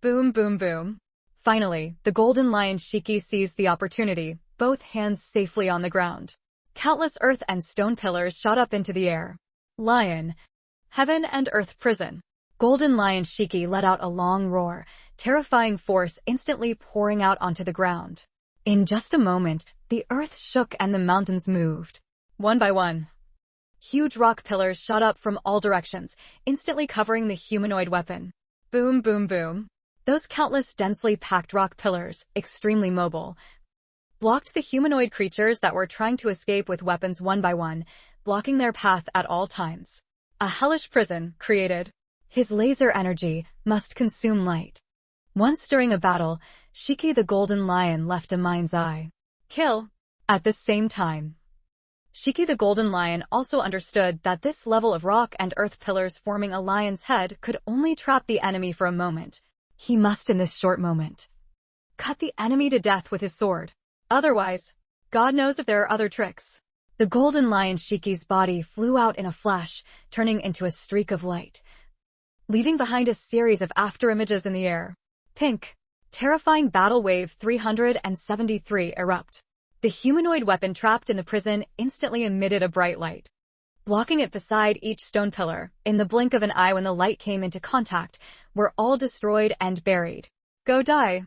Boom, boom, boom. Finally, the golden lion Shiki seized the opportunity, both hands safely on the ground. Countless earth and stone pillars shot up into the air. Lion. Heaven and earth prison. Golden lion Shiki let out a long roar, terrifying force instantly pouring out onto the ground. In just a moment, the earth shook and the mountains moved. One by one. Huge rock pillars shot up from all directions, instantly covering the humanoid weapon. Boom, boom, boom. Those countless densely packed rock pillars, extremely mobile, blocked the humanoid creatures that were trying to escape with weapons one by one, blocking their path at all times. A hellish prison created. His laser energy must consume light. Once during a battle, Shiki the golden lion left a mind's eye. Kill. At the same time, Shiki the golden lion also understood that this level of rock and earth pillars forming a lion's head could only trap the enemy for a moment. He must in this short moment cut the enemy to death with his sword. Otherwise, God knows if there are other tricks. The golden lion Shiki's body flew out in a flash, turning into a streak of light, leaving behind a series of afterimages in the air. Pink. Terrifying battle wave 373 erupt. The humanoid weapon trapped in the prison instantly emitted a bright light. blocking it beside each stone pillar. In the blink of an eye when the light came into contact, were all destroyed and buried. Go die.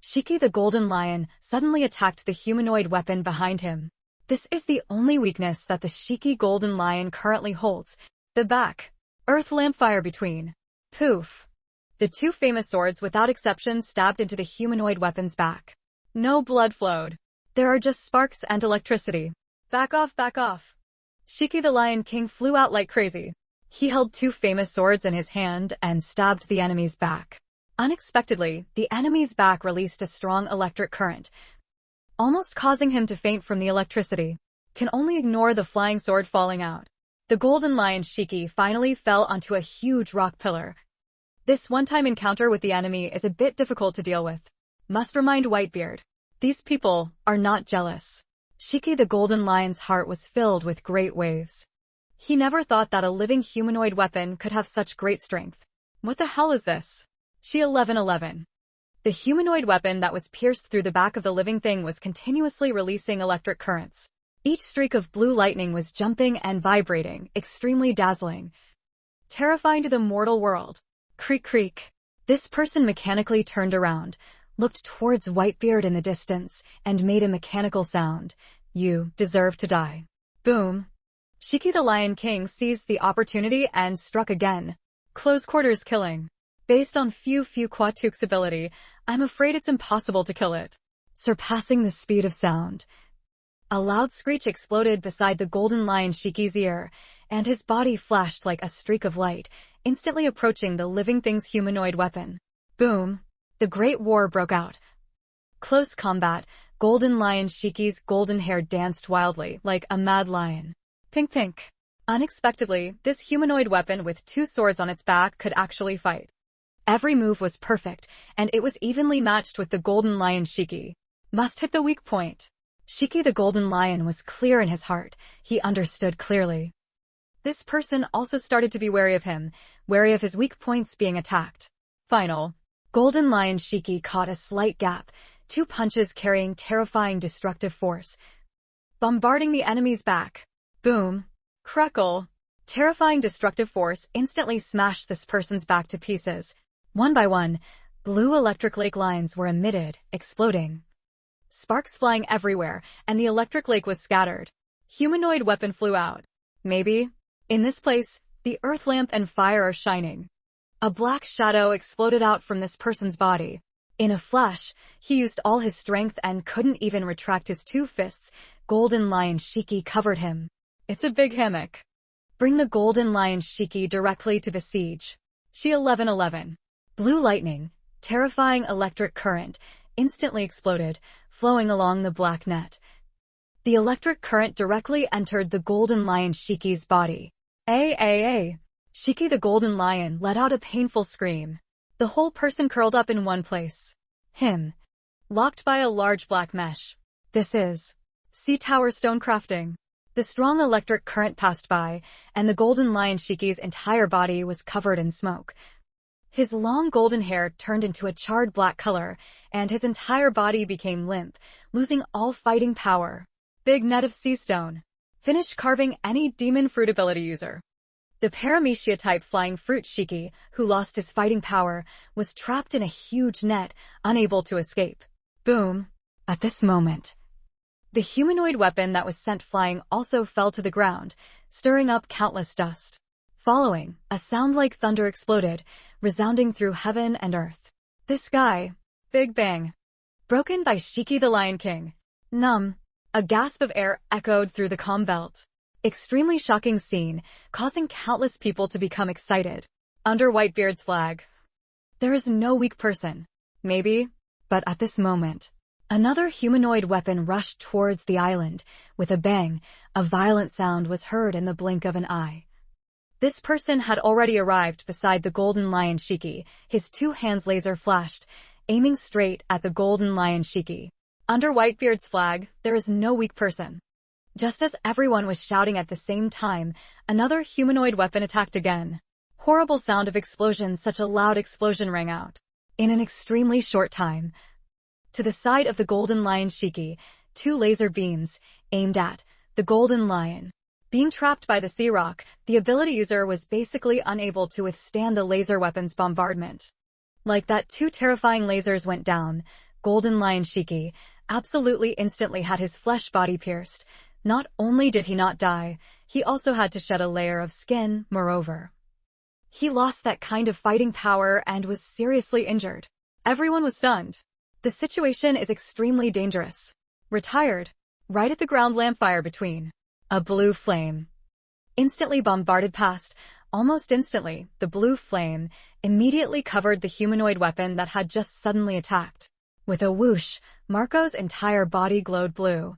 Shiki the golden lion suddenly attacked the humanoid weapon behind him. This is the only weakness that the Shiki golden lion currently holds. The back. Earth lampfire between. Poof. The two famous swords without exception stabbed into the humanoid weapon's back. No blood flowed. There are just sparks and electricity. Back off, back off. Shiki the Lion King flew out like crazy. He held two famous swords in his hand and stabbed the enemy's back. Unexpectedly, the enemy's back released a strong electric current, almost causing him to faint from the electricity. Can only ignore the flying sword falling out. The golden lion Shiki finally fell onto a huge rock pillar. This one-time encounter with the enemy is a bit difficult to deal with. Must remind Whitebeard. These people are not jealous. Shiki the golden lion's heart was filled with great waves. He never thought that a living humanoid weapon could have such great strength. What the hell is this? She 1111. The humanoid weapon that was pierced through the back of the living thing was continuously releasing electric currents. Each streak of blue lightning was jumping and vibrating, extremely dazzling, terrifying to the mortal world. Creak creak. This person mechanically turned around, looked towards Whitebeard in the distance, and made a mechanical sound. You deserve to die. Boom. Shiki the Lion King seized the opportunity and struck again. Close quarters killing. Based on Few Quatuk's ability, I'm afraid it's impossible to kill it. Surpassing the speed of sound. A loud screech exploded beside the golden lion Shiki's ear, and his body flashed like a streak of light, instantly approaching the living thing's humanoid weapon. Boom. The Great War broke out. Close combat, golden lion Shiki's golden hair danced wildly, like a mad lion. Pink pink. Unexpectedly, this humanoid weapon with two swords on its back could actually fight. Every move was perfect, and it was evenly matched with the golden lion Shiki. Must hit the weak point. Shiki the golden lion was clear in his heart. He understood clearly. This person also started to be wary of him, wary of his weak points being attacked. Final. Golden lion Shiki caught a slight gap, two punches carrying terrifying destructive force, bombarding the enemy's back. Boom. Crackle. Terrifying destructive force instantly smashed this person's back to pieces. One by one, blue electric lake lines were emitted, exploding. Sparks flying everywhere, and the electric lake was scattered. Humanoid weapon flew out. Maybe. In this place, the earth lamp and fire are shining. A black shadow exploded out from this person's body. In a flash, he used all his strength and couldn't even retract his two fists. Golden lion Shiki covered him. It's a big hammock. Bring the golden lion Shiki directly to the siege. She 1111. Blue lightning, terrifying electric current, instantly exploded, flowing along the black net. The electric current directly entered the golden lion Shiki's body. Shiki the golden lion let out a painful scream. The whole person curled up in one place. Him. Locked by a large black mesh. This is Sea Tower stone crafting. The strong electric current passed by, and the golden lion Shiki's entire body was covered in smoke. His long golden hair turned into a charred black color, and his entire body became limp, losing all fighting power. Big net of sea stone. Finish carving any demon fruit ability user. The Paramecia-type flying fruit Shiki, who lost his fighting power, was trapped in a huge net, unable to escape. Boom. At this moment, the humanoid weapon that was sent flying also fell to the ground, stirring up countless dust. Following, a sound like thunder exploded, resounding through heaven and earth. The sky. Big bang. Broken by Shiki the Lion King. Numb. A gasp of air echoed through the calm belt. Extremely shocking scene, causing countless people to become excited. Under Whitebeard's flag. There is no weak person. Maybe. But at this moment, another humanoid weapon rushed towards the island. With a bang, a violent sound was heard in the blink of an eye. This person had already arrived beside the golden lion Shiki. His two hands laser flashed, aiming straight at the golden lion Shiki. Under Whitebeard's flag, there is no weak person. Just as everyone was shouting at the same time, another humanoid weapon attacked again. Horrible sound of explosion. Such a loud explosion rang out. In an extremely short time, to the side of the golden lion Shiki, two laser beams, aimed at the golden lion. Being trapped by the sea rock, the ability user was basically unable to withstand the laser weapon's bombardment. Like that, 2 terrifying lasers went down. Golden Lion Shiki absolutely instantly had his flesh body pierced. Not only did he not die, he also had to shed a layer of skin, moreover. He lost that kind of fighting power and was seriously injured. Everyone was stunned. The situation is extremely dangerous. Retired. Right at the ground, lampfire between. A blue flame. Instantly bombarded past. Almost instantly, the blue flame immediately covered the humanoid weapon that had just suddenly attacked. With a whoosh, Marco's entire body glowed blue.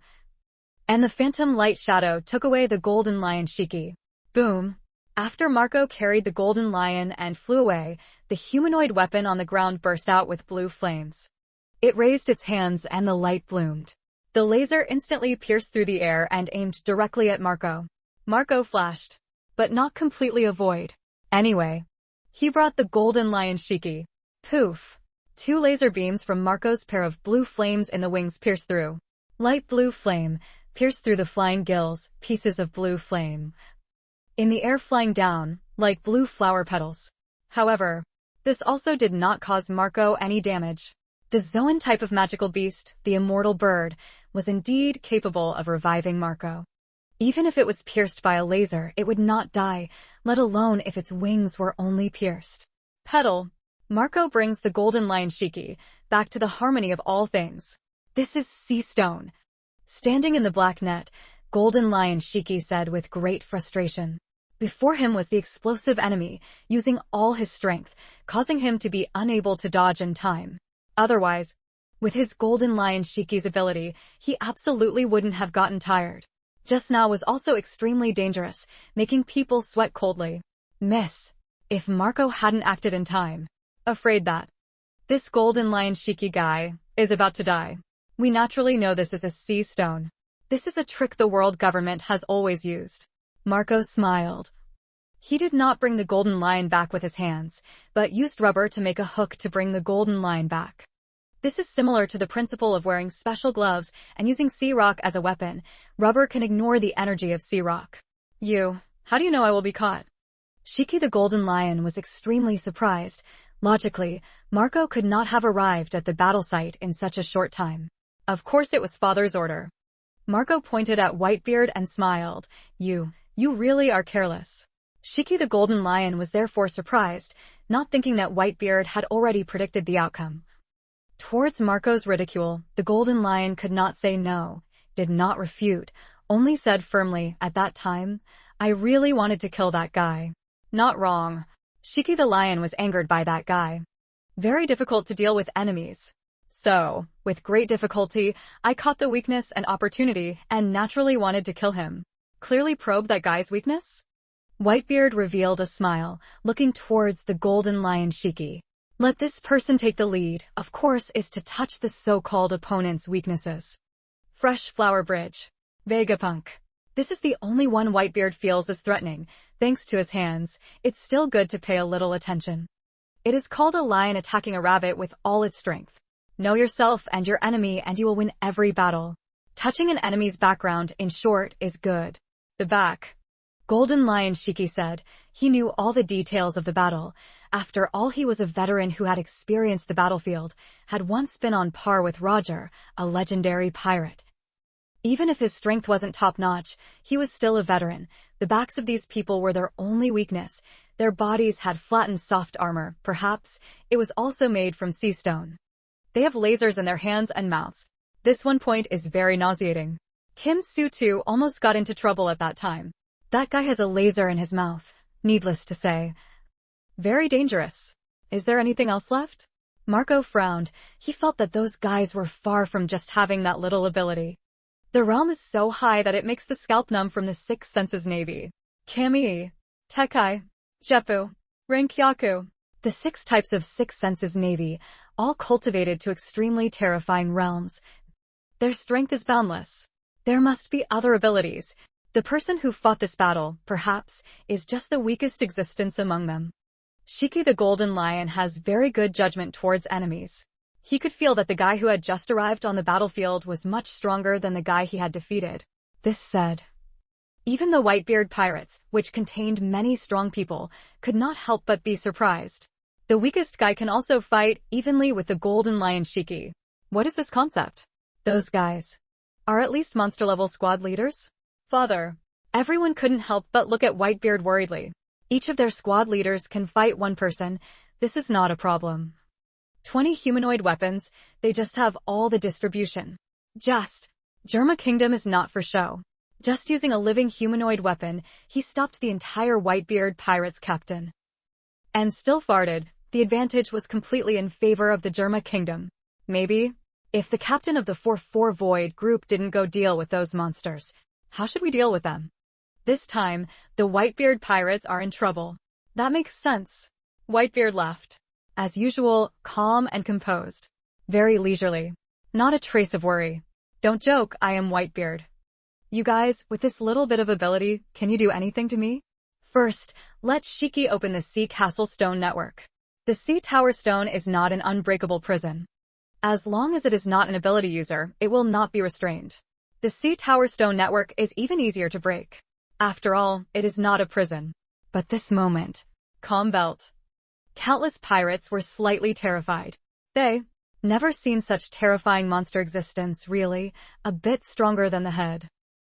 And the phantom light shadow took away the Golden Lion Shiki. Boom. After Marco carried the Golden Lion and flew away, the humanoid weapon on the ground burst out with blue flames. It raised its hands and the light bloomed. The laser instantly pierced through the air and aimed directly at Marco. Marco flashed, but not completely avoid. Anyway, he brought the Golden Lion Shiki. Poof! 2 laser beams from Marco's pair of blue flames in the wings pierced through. Light blue flame pierced through the flying gills, pieces of blue flame in the air flying down, like blue flower petals. However, this also did not cause Marco any damage. The Zoan type of magical beast, the immortal bird, was indeed capable of reviving Marco. Even if it was pierced by a laser, it would not die, let alone if its wings were only pierced. Petal. Marco brings the Golden Lion Shiki back to the harmony of all things. This is sea stone. Standing in the black net, Golden Lion Shiki said with great frustration. Before him was the explosive enemy, using all his strength, causing him to be unable to dodge in time. Otherwise, with his Golden Lion Shiki's ability, he absolutely wouldn't have gotten tired. Just now was also extremely dangerous, making people sweat coldly. Miss. If Marco hadn't acted in time. Afraid that this Golden Lion Shiki guy is about to die. We naturally know this is a sea stone. This is a trick the world government has always used. Marco smiled. He did not bring the Golden Lion back with his hands, but used rubber to make a hook to bring the Golden Lion back. This is similar to the principle of wearing special gloves and using sea rock as a weapon. Rubber can ignore the energy of sea rock. How do you know I will be caught? Shiki the Golden Lion was extremely surprised. Logically, Marco could not have arrived at the battle site in such a short time. Of course it was father's order. Marco pointed at Whitebeard and smiled. You really are careless. Shiki the Golden Lion was therefore surprised, not thinking that Whitebeard had already predicted the outcome. Towards Marco's ridicule, the Golden Lion could not say no, did not refute, only said firmly, at that time, I really wanted to kill that guy. Not wrong. Shiki the Lion was angered by that guy. Very difficult to deal with enemies. So, with great difficulty, I caught the weakness and opportunity and naturally wanted to kill him. Clearly probed that guy's weakness? Whitebeard revealed a smile, looking towards the Golden Lion Shiki. Let this person take the lead, of course, is to touch the so-called opponent's weaknesses. Fresh Flower Bridge. Vegapunk. This is the only one Whitebeard feels is threatening. Thanks to his hands, it's still good to pay a little attention. It is called a lion attacking a rabbit with all its strength. Know yourself and your enemy and you will win every battle. Touching an enemy's background, in short, is good. The back. Golden Lion Shiki said. He knew all the details of the battle. After all, he was a veteran who had experienced the battlefield, had once been on par with Roger, a legendary pirate. Even if his strength wasn't top-notch, he was still a veteran. The backs of these people were their only weakness. Their bodies had flattened soft armor. Perhaps it was also made from sea stone. They have lasers in their hands and mouths. This one point is very nauseating. Kim Soo-too almost got into trouble at that time. That guy has a laser in his mouth. Needless to say. Very dangerous. Is there anything else left? Marco frowned. He felt that those guys were far from just having that little ability. The realm is so high that it makes the scalp numb from the Six Senses Navy. Kami, Tekai, Jeppu, Renkyaku. The 6 types of Six Senses Navy, all cultivated to extremely terrifying realms. Their strength is boundless. There must be other abilities. The person who fought this battle, perhaps, is just the weakest existence among them. Shiki the Golden Lion has very good judgment towards enemies. He could feel that the guy who had just arrived on the battlefield was much stronger than the guy he had defeated. This said, Even the Whitebeard pirates, which contained many strong people, could not help but be surprised. The weakest guy can also fight evenly with the Golden Lion Shiki. What is this concept? Those guys are at least monster-level squad leaders? Father. Everyone couldn't help but look at Whitebeard worriedly. Each of their squad leaders can fight one person. This is not a problem. 20 humanoid weapons, they just have all the distribution. Germa Kingdom is not for show. Just using a living humanoid weapon, he stopped the entire Whitebeard pirates captain. And still farted, the advantage was completely in favor of the Germa Kingdom. Maybe, if the captain of the 4-4 Void group didn't go deal with those monsters, how should we deal with them? This time, the Whitebeard pirates are in trouble. That makes sense. Whitebeard left. As usual, calm and composed. Very leisurely. Not a trace of worry. Don't joke, I am Whitebeard. You guys, with this little bit of ability, can you do anything to me? First, let Shiki open the Sea Castle Stone network. The Sea Tower Stone is not an unbreakable prison. As long as it is not an ability user, it will not be restrained. The Sea Tower Stone network is even easier to break. After all, it is not a prison. But this moment. Calm belt. Countless pirates were slightly terrified. They never seen such terrifying monster existence, really, a bit stronger than the head.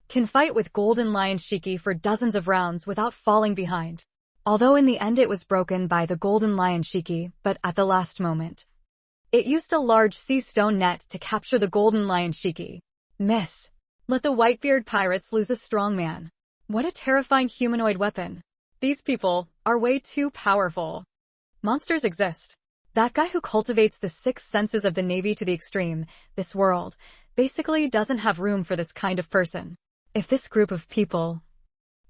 Can fight with Golden Lion Shiki for dozens of rounds without falling behind. Although in the end it was broken by the Golden Lion Shiki, but at the last moment. It used a large sea stone net to capture the Golden Lion Shiki. Miss. Let the Whitebeard pirates lose a strong man. What a terrifying humanoid weapon. These people are way too powerful. Monsters exist. That guy who cultivates the 6 senses of the Navy to the extreme, this world, basically doesn't have room for this kind of person. If this group of people,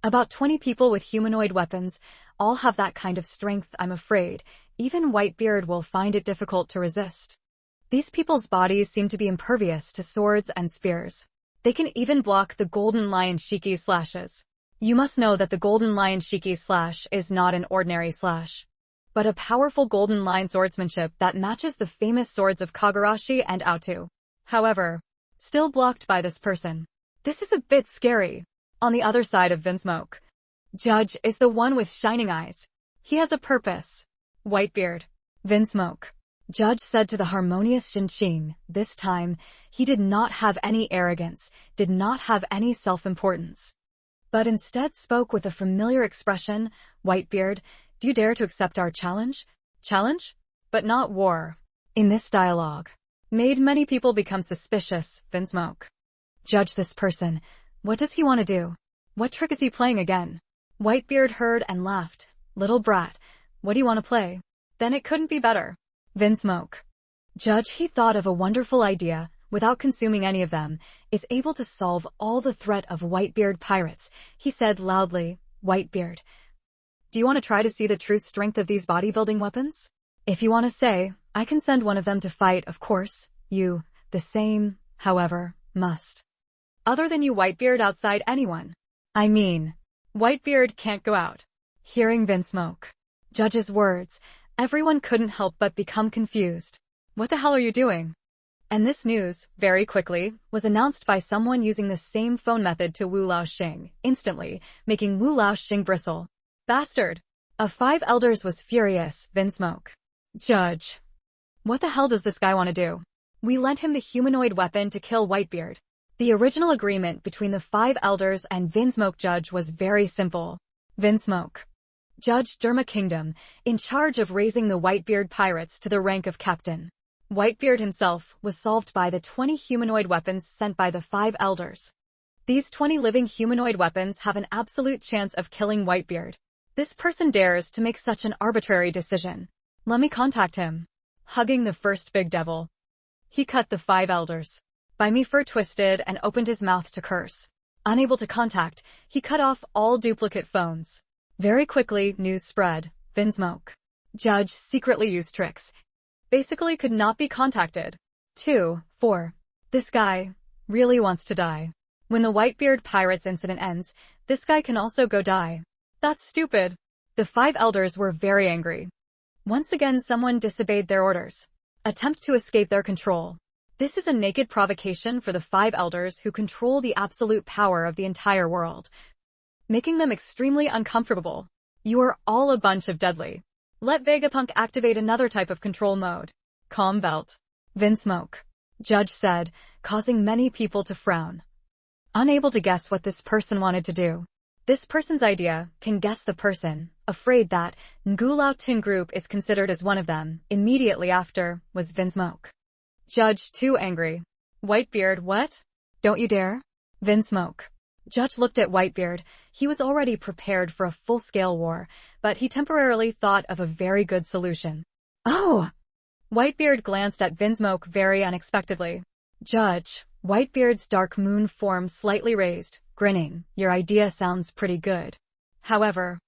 about 20 people with humanoid weapons, all have that kind of strength, I'm afraid, even Whitebeard will find it difficult to resist. These people's bodies seem to be impervious to swords and spears. They can even block the Golden Lion Shiki's slashes. You must know that the Golden Lion Shiki's slash is not an ordinary slash, but a powerful Golden Lion swordsmanship that matches the famous swords of Kagurashi and Aotu. However, still blocked by this person. This is a bit scary. On the other side of Vinsmoke, Judge is the one with shining eyes. He has a purpose. Whitebeard. Vinsmoke. Judge said to the harmonious Shinching, this time, he did not have any arrogance, did not have any self-importance, but instead spoke with a familiar expression. Whitebeard, do you dare to accept our challenge? Challenge? But not war. In this dialogue, made many people become suspicious. Vinsmoke. Judge this person. What does he want to do? What trick is he playing again? Whitebeard heard and laughed. Little brat, what do you want to play? Then it couldn't be better. Vinsmoke. Judge, he thought of a wonderful idea, without consuming any of them, is able to solve all the threat of Whitebeard pirates. He said loudly, Whitebeard, do you want to try to see the true strength of these bodybuilding weapons? If you want to say, I can send one of them to fight, of course. You, the same, however, must. Other than you, Whitebeard, outside anyone. I mean, Whitebeard can't go out. Hearing Vinsmoke. Judge's words, everyone couldn't help but become confused. What the hell are you doing? And this news, very quickly, was announced by someone using the same phone method to Wu Laoxing, instantly, making Wu Laoxing bristle. Bastard. A 5 elders was furious. Vinsmoke. Judge. What the hell does this guy want to do? We lent him the humanoid weapon to kill Whitebeard. The original agreement between the 5 elders and Vinsmoke. Judge was very simple. Vinsmoke. Judge Germa Kingdom, in charge of raising the Whitebeard pirates to the rank of captain. Whitebeard himself was solved by the 20 humanoid weapons sent by the 5 elders. These 20 living humanoid weapons have an absolute chance of killing Whitebeard. This person dares to make such an arbitrary decision. Let me contact him. Hugging the first big devil. He cut the 5 elders. By me fur twisted and opened his mouth to curse. Unable to contact, he cut off all duplicate phones. Very quickly, news spread. Vinsmoke. Judge secretly used tricks. Basically could not be contacted. 2, 4. This guy really wants to die. When the Whitebeard pirates incident ends, this guy can also go die. That's stupid. The 5 elders were very angry. Once again, someone disobeyed their orders. Attempt to escape their control. This is a naked provocation for the 5 elders who control the absolute power of the entire world. making them extremely uncomfortable. You are all a bunch of deadly. Let Vegapunk activate another type of control mode. Calm belt. Vinsmoke. Judge said, causing many people to frown. Unable to guess what this person wanted to do. This person's idea can guess the person, afraid that Ngulao Tin group is considered as one of them, immediately after, was Vinsmoke. Judge too angry. Whitebeard, what? Don't you dare? Vinsmoke. Judge looked at Whitebeard. He was already prepared for a full-scale war, but he temporarily thought of a very good solution. Oh! Whitebeard glanced at Vinsmoke very unexpectedly. Judge, Whitebeard's dark moon form slightly raised, grinning. Your idea sounds pretty good. However,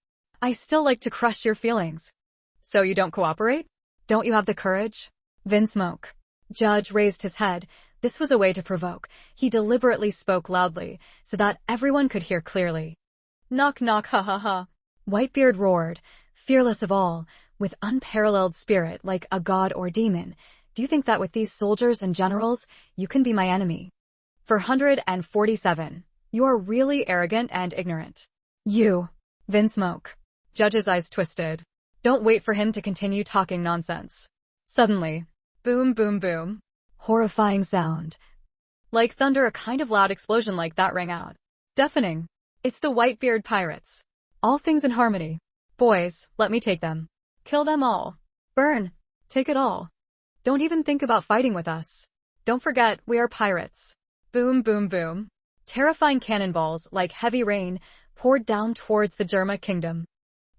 I still like to crush your feelings. So you don't cooperate? Don't you have the courage? Vinsmoke. Judge raised his head. This was a way to provoke. He deliberately spoke loudly, so that everyone could hear clearly. Knock knock ha ha ha. Whitebeard roared, fearless of all, with unparalleled spirit like a god or demon. Do you think that with these soldiers and generals, you can be my enemy? 447. You are really arrogant and ignorant. You. Vinsmoke. Judge's eyes twisted. Don't wait for him to continue talking nonsense. Suddenly. Boom boom boom. Horrifying sound. Like thunder, a kind of loud explosion like that rang out. Deafening. It's the Whitebeard pirates. All things in harmony. Boys, let me take them. Kill them all. Burn. Take it all. Don't even think about fighting with us. Don't forget, we are pirates. Boom boom boom. Terrifying cannonballs, like heavy rain, poured down towards the Germa kingdom.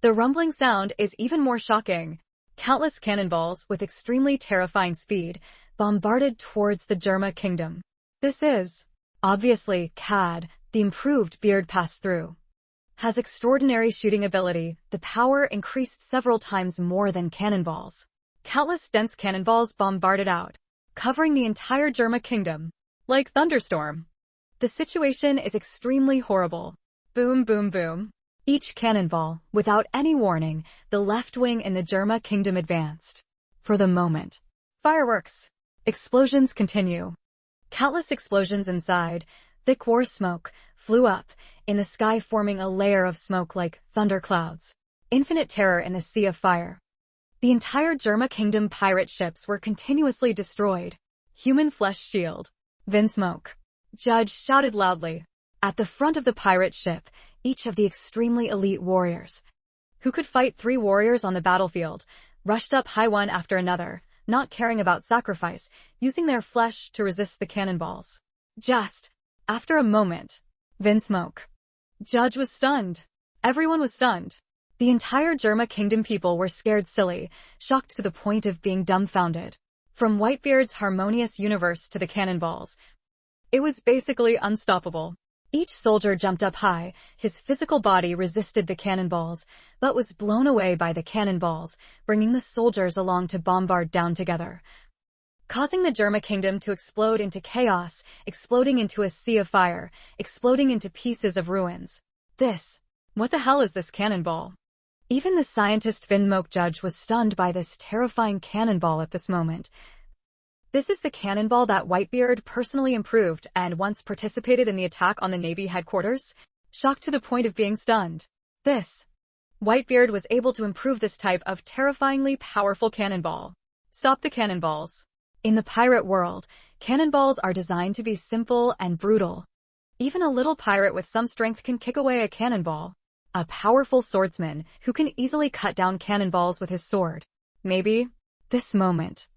The rumbling sound is even more shocking. Countless cannonballs with extremely terrifying speed bombarded towards the Germa kingdom. This is, obviously, Cad, the improved beard passed through. Has extraordinary shooting ability, the power increased several times more than cannonballs. Countless dense cannonballs bombarded out, covering the entire Germa kingdom. Like thunderstorm. The situation is extremely horrible. Boom boom boom. Each cannonball, without any warning, the left wing in the Germa kingdom advanced. For the moment. Fireworks. Explosions continue. Countless explosions inside, thick war smoke, flew up, in the sky forming a layer of smoke like thunderclouds. Infinite terror in the sea of fire. The entire Germa kingdom pirate ships were continuously destroyed. Human flesh shield. Vinsmoke. Judge shouted loudly. At the front of the pirate ship, each of the extremely elite warriors, who could fight 3 warriors on the battlefield, rushed up high one after another, not caring about sacrifice, using their flesh to resist the cannonballs. Just after a moment, Vinsmoke. Judge was stunned. Everyone was stunned. The entire Germa kingdom people were scared silly, shocked to the point of being dumbfounded. From Whitebeard's harmonious universe to the cannonballs, it was basically unstoppable. Each soldier jumped up high, his physical body resisted the cannonballs, but was blown away by the cannonballs, bringing the soldiers along to bombard down together, causing the Germa kingdom to explode into chaos, exploding into a sea of fire, exploding into pieces of ruins. What the hell is this cannonball? Even the scientist Vinsmoke Judge was stunned by this terrifying cannonball at this moment. This is the cannonball that Whitebeard personally improved and once participated in the attack on the Navy headquarters, shocked to the point of being stunned. Whitebeard was able to improve this type of terrifyingly powerful cannonball. Stop the cannonballs. In the pirate world, cannonballs are designed to be simple and brutal. Even a little pirate with some strength can kick away a cannonball. A powerful swordsman who can easily cut down cannonballs with his sword. Maybe this moment.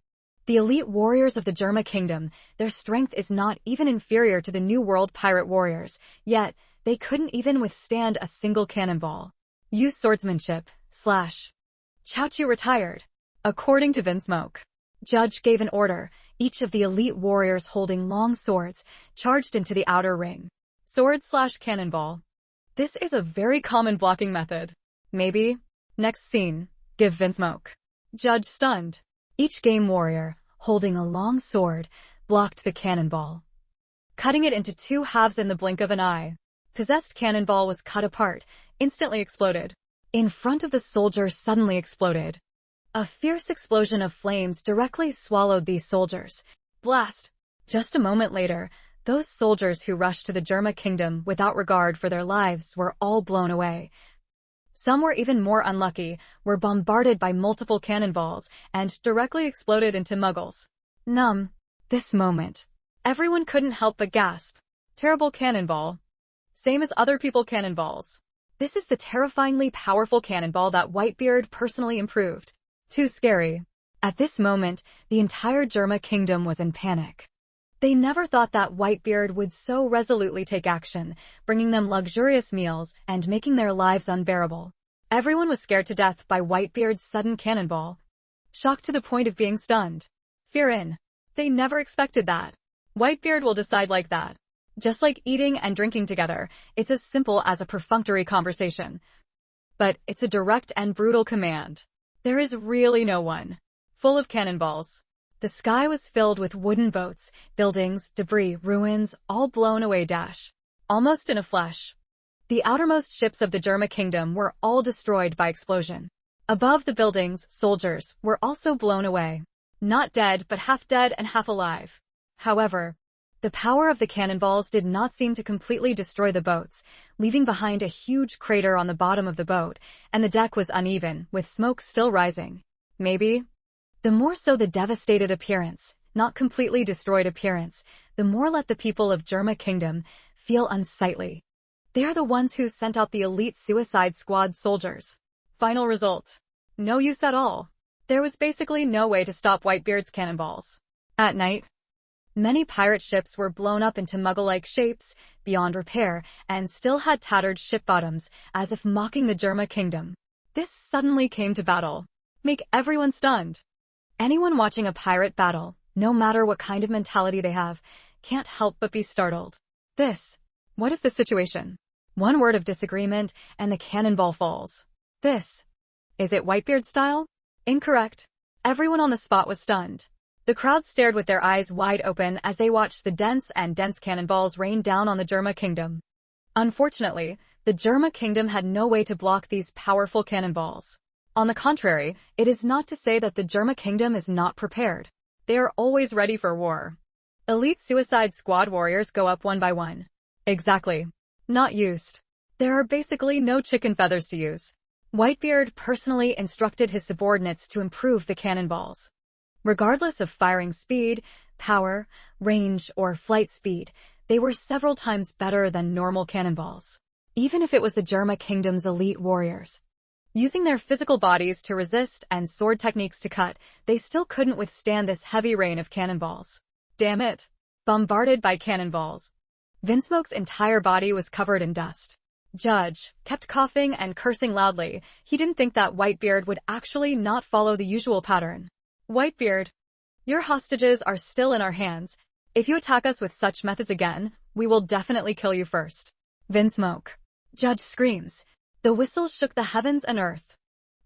The elite warriors of the Germa kingdom, their strength is not even inferior to the New World pirate warriors, yet they couldn't even withstand a single cannonball. Use swordsmanship, / Chaochu retired. According to Vinsmoke. Judge gave an order. Each of the elite warriors holding long swords charged into the outer ring. Sword / cannonball. This is a very common blocking method. Maybe. Next scene. Give Vinsmoke. Judge stunned. Each game warrior, holding a long sword, blocked the cannonball, cutting it into 2 halves in the blink of an eye. Possessed cannonball was cut apart, instantly exploded. In front of the soldier suddenly exploded. A fierce explosion of flames directly swallowed these soldiers. Blast! Just a moment later, Those soldiers who rushed to the Germa kingdom without regard for their lives were all blown away. Some were even more unlucky, were bombarded by multiple cannonballs and directly exploded into muggles. Numb. This moment. Everyone couldn't help but gasp. Terrible cannonball. Same as other people cannonballs. This is the terrifyingly powerful cannonball that Whitebeard personally improved. Too scary. At this moment, the entire Germa kingdom was in panic. They never thought that Whitebeard would so resolutely take action, bringing them luxurious meals and making their lives unbearable. Everyone was scared to death by Whitebeard's sudden cannonball. Shocked to the point of being stunned. Fear in. They never expected that. Whitebeard will decide like that. Just like eating and drinking together, it's as simple as a perfunctory conversation. But it's a direct and brutal command. There is really no one. Full of cannonballs. The sky was filled with wooden boats, buildings, debris, ruins, all blown away almost in a flash. The outermost ships of the Germa kingdom were all destroyed by explosion. Above the buildings, soldiers were also blown away. Not dead, but half dead and half alive. However, the power of the cannonballs did not seem to completely destroy the boats, leaving behind a huge crater on the bottom of the boat, and the deck was uneven, with smoke still rising. Maybe? The more so the devastated appearance, not completely destroyed appearance, the more let the people of Germa kingdom feel unsightly. They are the ones who sent out the elite suicide squad soldiers. Final result. No use at all. There was basically no way to stop Whitebeard's cannonballs. At night, many pirate ships were blown up into muggle-like shapes, beyond repair, and still had tattered ship bottoms, as if mocking the Germa kingdom. This suddenly came to battle. Make everyone stunned. Anyone watching a pirate battle, no matter what kind of mentality they have, can't help but be startled. What is the situation? One word of disagreement, and the cannonball falls. Is it Whitebeard style? Incorrect. Everyone on the spot was stunned. The crowd stared with their eyes wide open as they watched the dense cannonballs rain down on the Germa kingdom. Unfortunately, the Germa kingdom had no way to block these powerful cannonballs. On the contrary, it is not to say that the Germa kingdom is not prepared. They are always ready for war. Elite suicide squad warriors go up one by one. Exactly. Not used. There are basically no chicken feathers to use. Whitebeard personally instructed his subordinates to improve the cannonballs. Regardless of firing speed, power, range, or flight speed, they were several times better than normal cannonballs. Even if it was the Germa kingdom's elite warriors. Using their physical bodies to resist and sword techniques to cut, they still couldn't withstand this heavy rain of cannonballs. Damn it. Bombarded by cannonballs. Vinsmoke's entire body was covered in dust. Judge kept coughing and cursing loudly. He didn't think that Whitebeard would actually not follow the usual pattern. Whitebeard, your hostages are still in our hands. If you attack us with such methods again, we will definitely kill you first. Vinsmoke. Judge screams. The whistles shook the heavens and earth.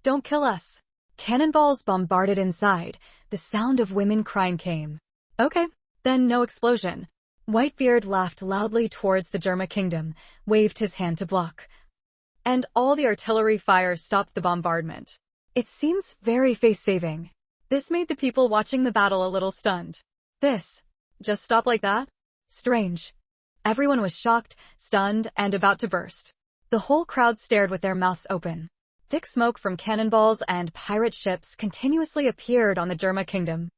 Don't kill us. Cannonballs bombarded inside. The sound of women crying came. Okay, then no explosion. Whitebeard laughed loudly towards the Germa kingdom, waved his hand to block. And all the artillery fire stopped the bombardment. It seems very face-saving. This made the people watching the battle a little stunned. Just stop like that? Strange. Everyone was shocked, stunned, and about to burst. The whole crowd stared with their mouths open. Thick smoke from cannonballs and pirate ships continuously appeared on the Germa kingdom.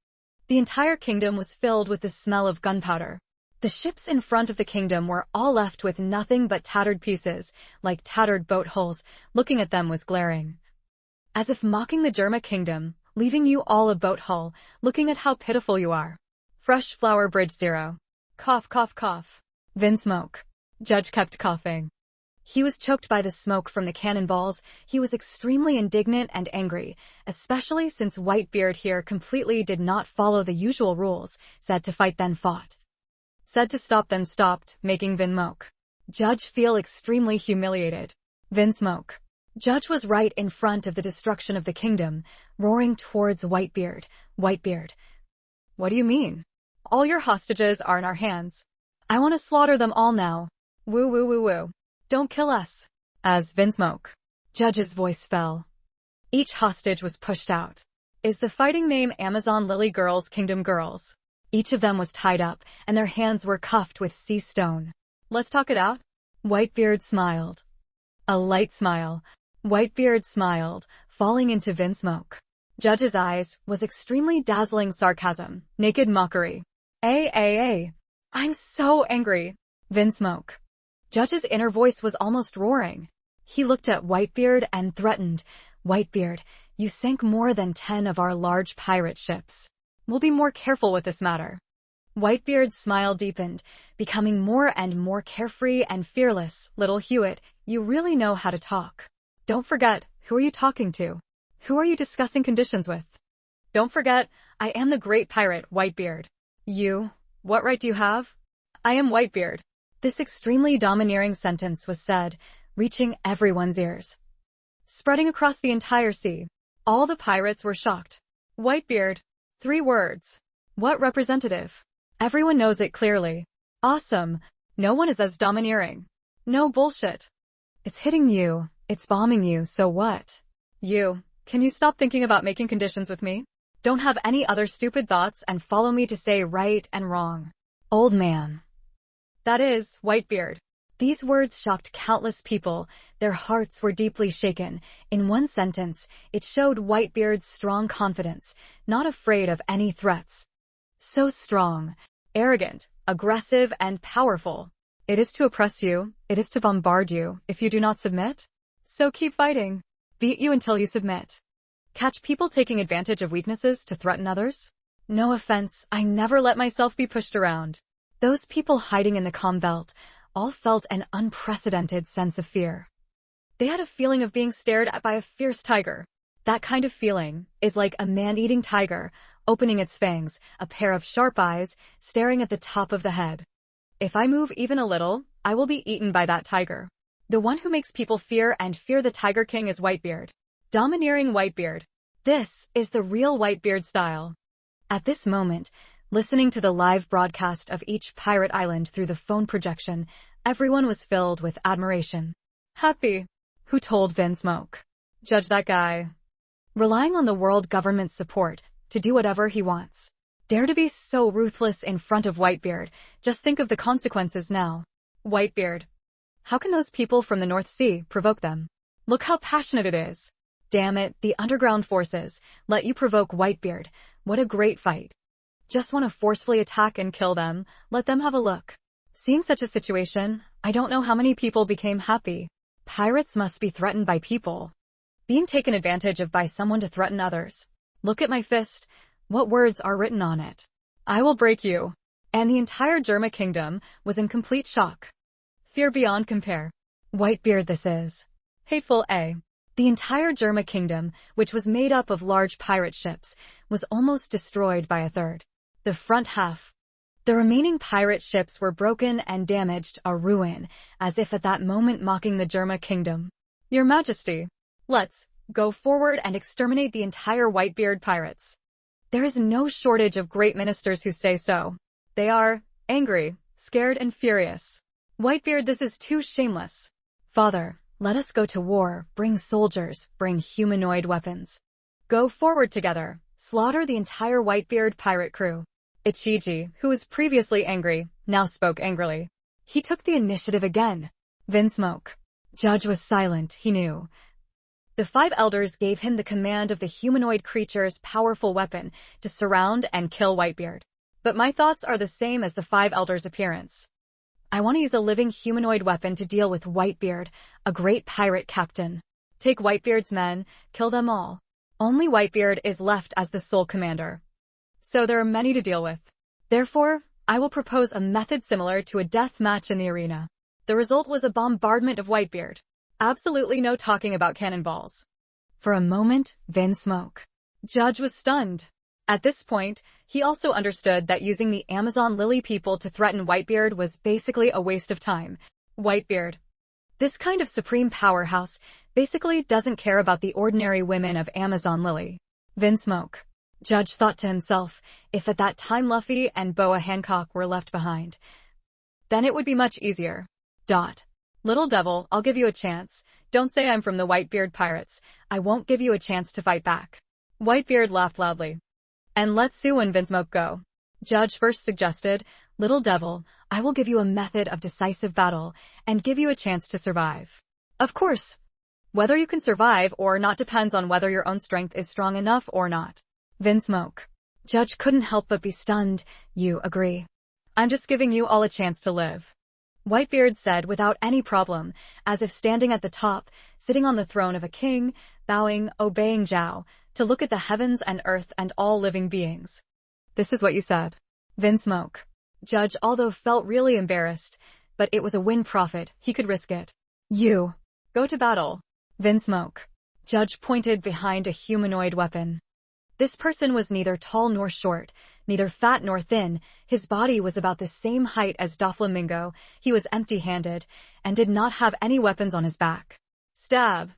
The entire kingdom was filled with the smell of gunpowder. The ships in front of the kingdom were all left with nothing but tattered pieces, like tattered boat hulls. Looking at them was glaring. As if mocking the Germa kingdom, leaving you all a boat hull, looking at how pitiful you are. Fresh flower bridge 0. Cough, cough, cough. Vinsmoke. Judge kept coughing. He was choked by the smoke from the cannonballs. He was extremely indignant and angry, especially since Whitebeard here completely did not follow the usual rules, said to fight then fought. Said to stop then stopped, making Vinsmoke. Judge feel extremely humiliated. Vinsmoke. Judge was right in front of the destruction of the kingdom, roaring towards Whitebeard. Whitebeard. What do you mean? All your hostages are in our hands. I want to slaughter them all now. Woo woo woo woo. Don't kill us. As Vinsmoke. Judge's voice fell. Each hostage was pushed out. Is the fighting name Amazon Lily Girls Kingdom Girls? Each of them was tied up, and their hands were cuffed with sea stone. Let's talk it out? Whitebeard smiled. A light smile. Whitebeard smiled, falling into Vinsmoke. Judge's eyes was extremely dazzling sarcasm, naked mockery. I'm so angry. Vinsmoke. Judge's inner voice was almost roaring. He looked at Whitebeard and threatened, Whitebeard, you sank more than 10 of our large pirate ships. We'll be more careful with this matter. Whitebeard's smile deepened, becoming more and more carefree and fearless. Little Hewitt, you really know how to talk. Don't forget, who are you talking to? Who are you discussing conditions with? Don't forget, I am the great pirate, Whitebeard. You, what right do you have? I am Whitebeard. This extremely domineering sentence was said, reaching everyone's ears. Spreading across the entire sea, all the pirates were shocked. Whitebeard. 3 words. What representative? Everyone knows it clearly. Awesome. No one is as domineering. No bullshit. It's hitting you. It's bombing you, so what? You, can you stop thinking about making conditions with me? Don't have any other stupid thoughts and follow me to say right and wrong. Old man. That is, Whitebeard. These words shocked countless people. Their hearts were deeply shaken. In one sentence, it showed Whitebeard's strong confidence, not afraid of any threats. So strong, arrogant, aggressive, and powerful. It is to oppress you, it is to bombard you, if you do not submit. So keep fighting. Beat you until you submit. Catch people taking advantage of weaknesses to threaten others? No offense, I never let myself be pushed around. Those people hiding in the calm belt all felt an unprecedented sense of fear. They had a feeling of being stared at by a fierce tiger. That kind of feeling is like a man-eating tiger, opening its fangs, a pair of sharp eyes, staring at the top of the head. If I move even a little, I will be eaten by that tiger. The one who makes people fear the Tiger King is Whitebeard. Domineering Whitebeard. This is the real Whitebeard style. At this moment, listening to the live broadcast of each pirate island through the phone projection, everyone was filled with admiration. Happy. Who told Vinsmoke? Judge that guy. Relying on the world government's support to do whatever he wants. Dare to be so ruthless in front of Whitebeard. Just think of the consequences now. Whitebeard. How can those people from the North Sea provoke them? Look how passionate it is. Damn it, the underground forces let you provoke Whitebeard. What a great fight. Just want to forcefully attack and kill them, let them have a look. Seeing such a situation, I don't know how many people became happy. Pirates must be threatened by people. Being taken advantage of by someone to threaten others. Look at my fist. What words are written on it? I will break you. And the entire Germa kingdom was in complete shock. Fear beyond compare. Whitebeard this is. Hateful A. The entire Germa kingdom, which was made up of large pirate ships, was almost destroyed by a third. The front half. The remaining pirate ships were broken and damaged, a ruin, as if at that moment mocking the Germa kingdom. Your Majesty, let's go forward and exterminate the entire Whitebeard pirates. There is no shortage of great ministers who say so. They are angry, scared, and furious. Whitebeard, this is too shameless. Father, let us go to war, bring soldiers, bring humanoid weapons. Go forward together, slaughter the entire Whitebeard pirate crew. Ichiji, who was previously angry, now spoke angrily. He took the initiative again. Vinsmoke. Judge was silent, he knew. The 5 elders gave him the command of the humanoid creature's powerful weapon to surround and kill Whitebeard. But my thoughts are the same as the 5 elders' appearance. I want to use a living humanoid weapon to deal with Whitebeard, a great pirate captain. Take Whitebeard's men, kill them all. Only Whitebeard is left as the sole commander. So there are many to deal with. Therefore, I will propose a method similar to a death match in the arena. The result was a bombardment of Whitebeard. Absolutely no talking about cannonballs. For a moment, Vinsmoke. Judge was stunned. At this point, he also understood that using the Amazon Lily people to threaten Whitebeard was basically a waste of time. Whitebeard. This kind of supreme powerhouse basically doesn't care about the ordinary women of Amazon Lily. Vinsmoke. Judge thought to himself, if at that time Luffy and Boa Hancock were left behind, then it would be much easier. Little devil, I'll give you a chance. Don't say I'm from the Whitebeard pirates. I won't give you a chance to fight back. Whitebeard laughed loudly. And let Sue and Vinsmoke go. Judge first suggested, "Little devil, I will give you a method of decisive battle and give you a chance to survive. Of course, whether you can survive or not depends on whether your own strength is strong enough or not." Vinsmoke. Judge couldn't help but be stunned. "You agree? I'm just giving you all a chance to live," Whitebeard said without any problem, as if standing at the top, sitting on the throne of a king, bowing, obeying Zhao, to look at the heavens and earth and all living beings. "This is what you said." Vinsmoke. Judge although felt really embarrassed, but it was a win-profit, he could risk it. "You. Go to battle." Vinsmoke. Judge pointed behind a humanoid weapon. This person was neither tall nor short, neither fat nor thin. His body was about the same height as Doflamingo. He was empty-handed, and did not have any weapons on his back. Stab.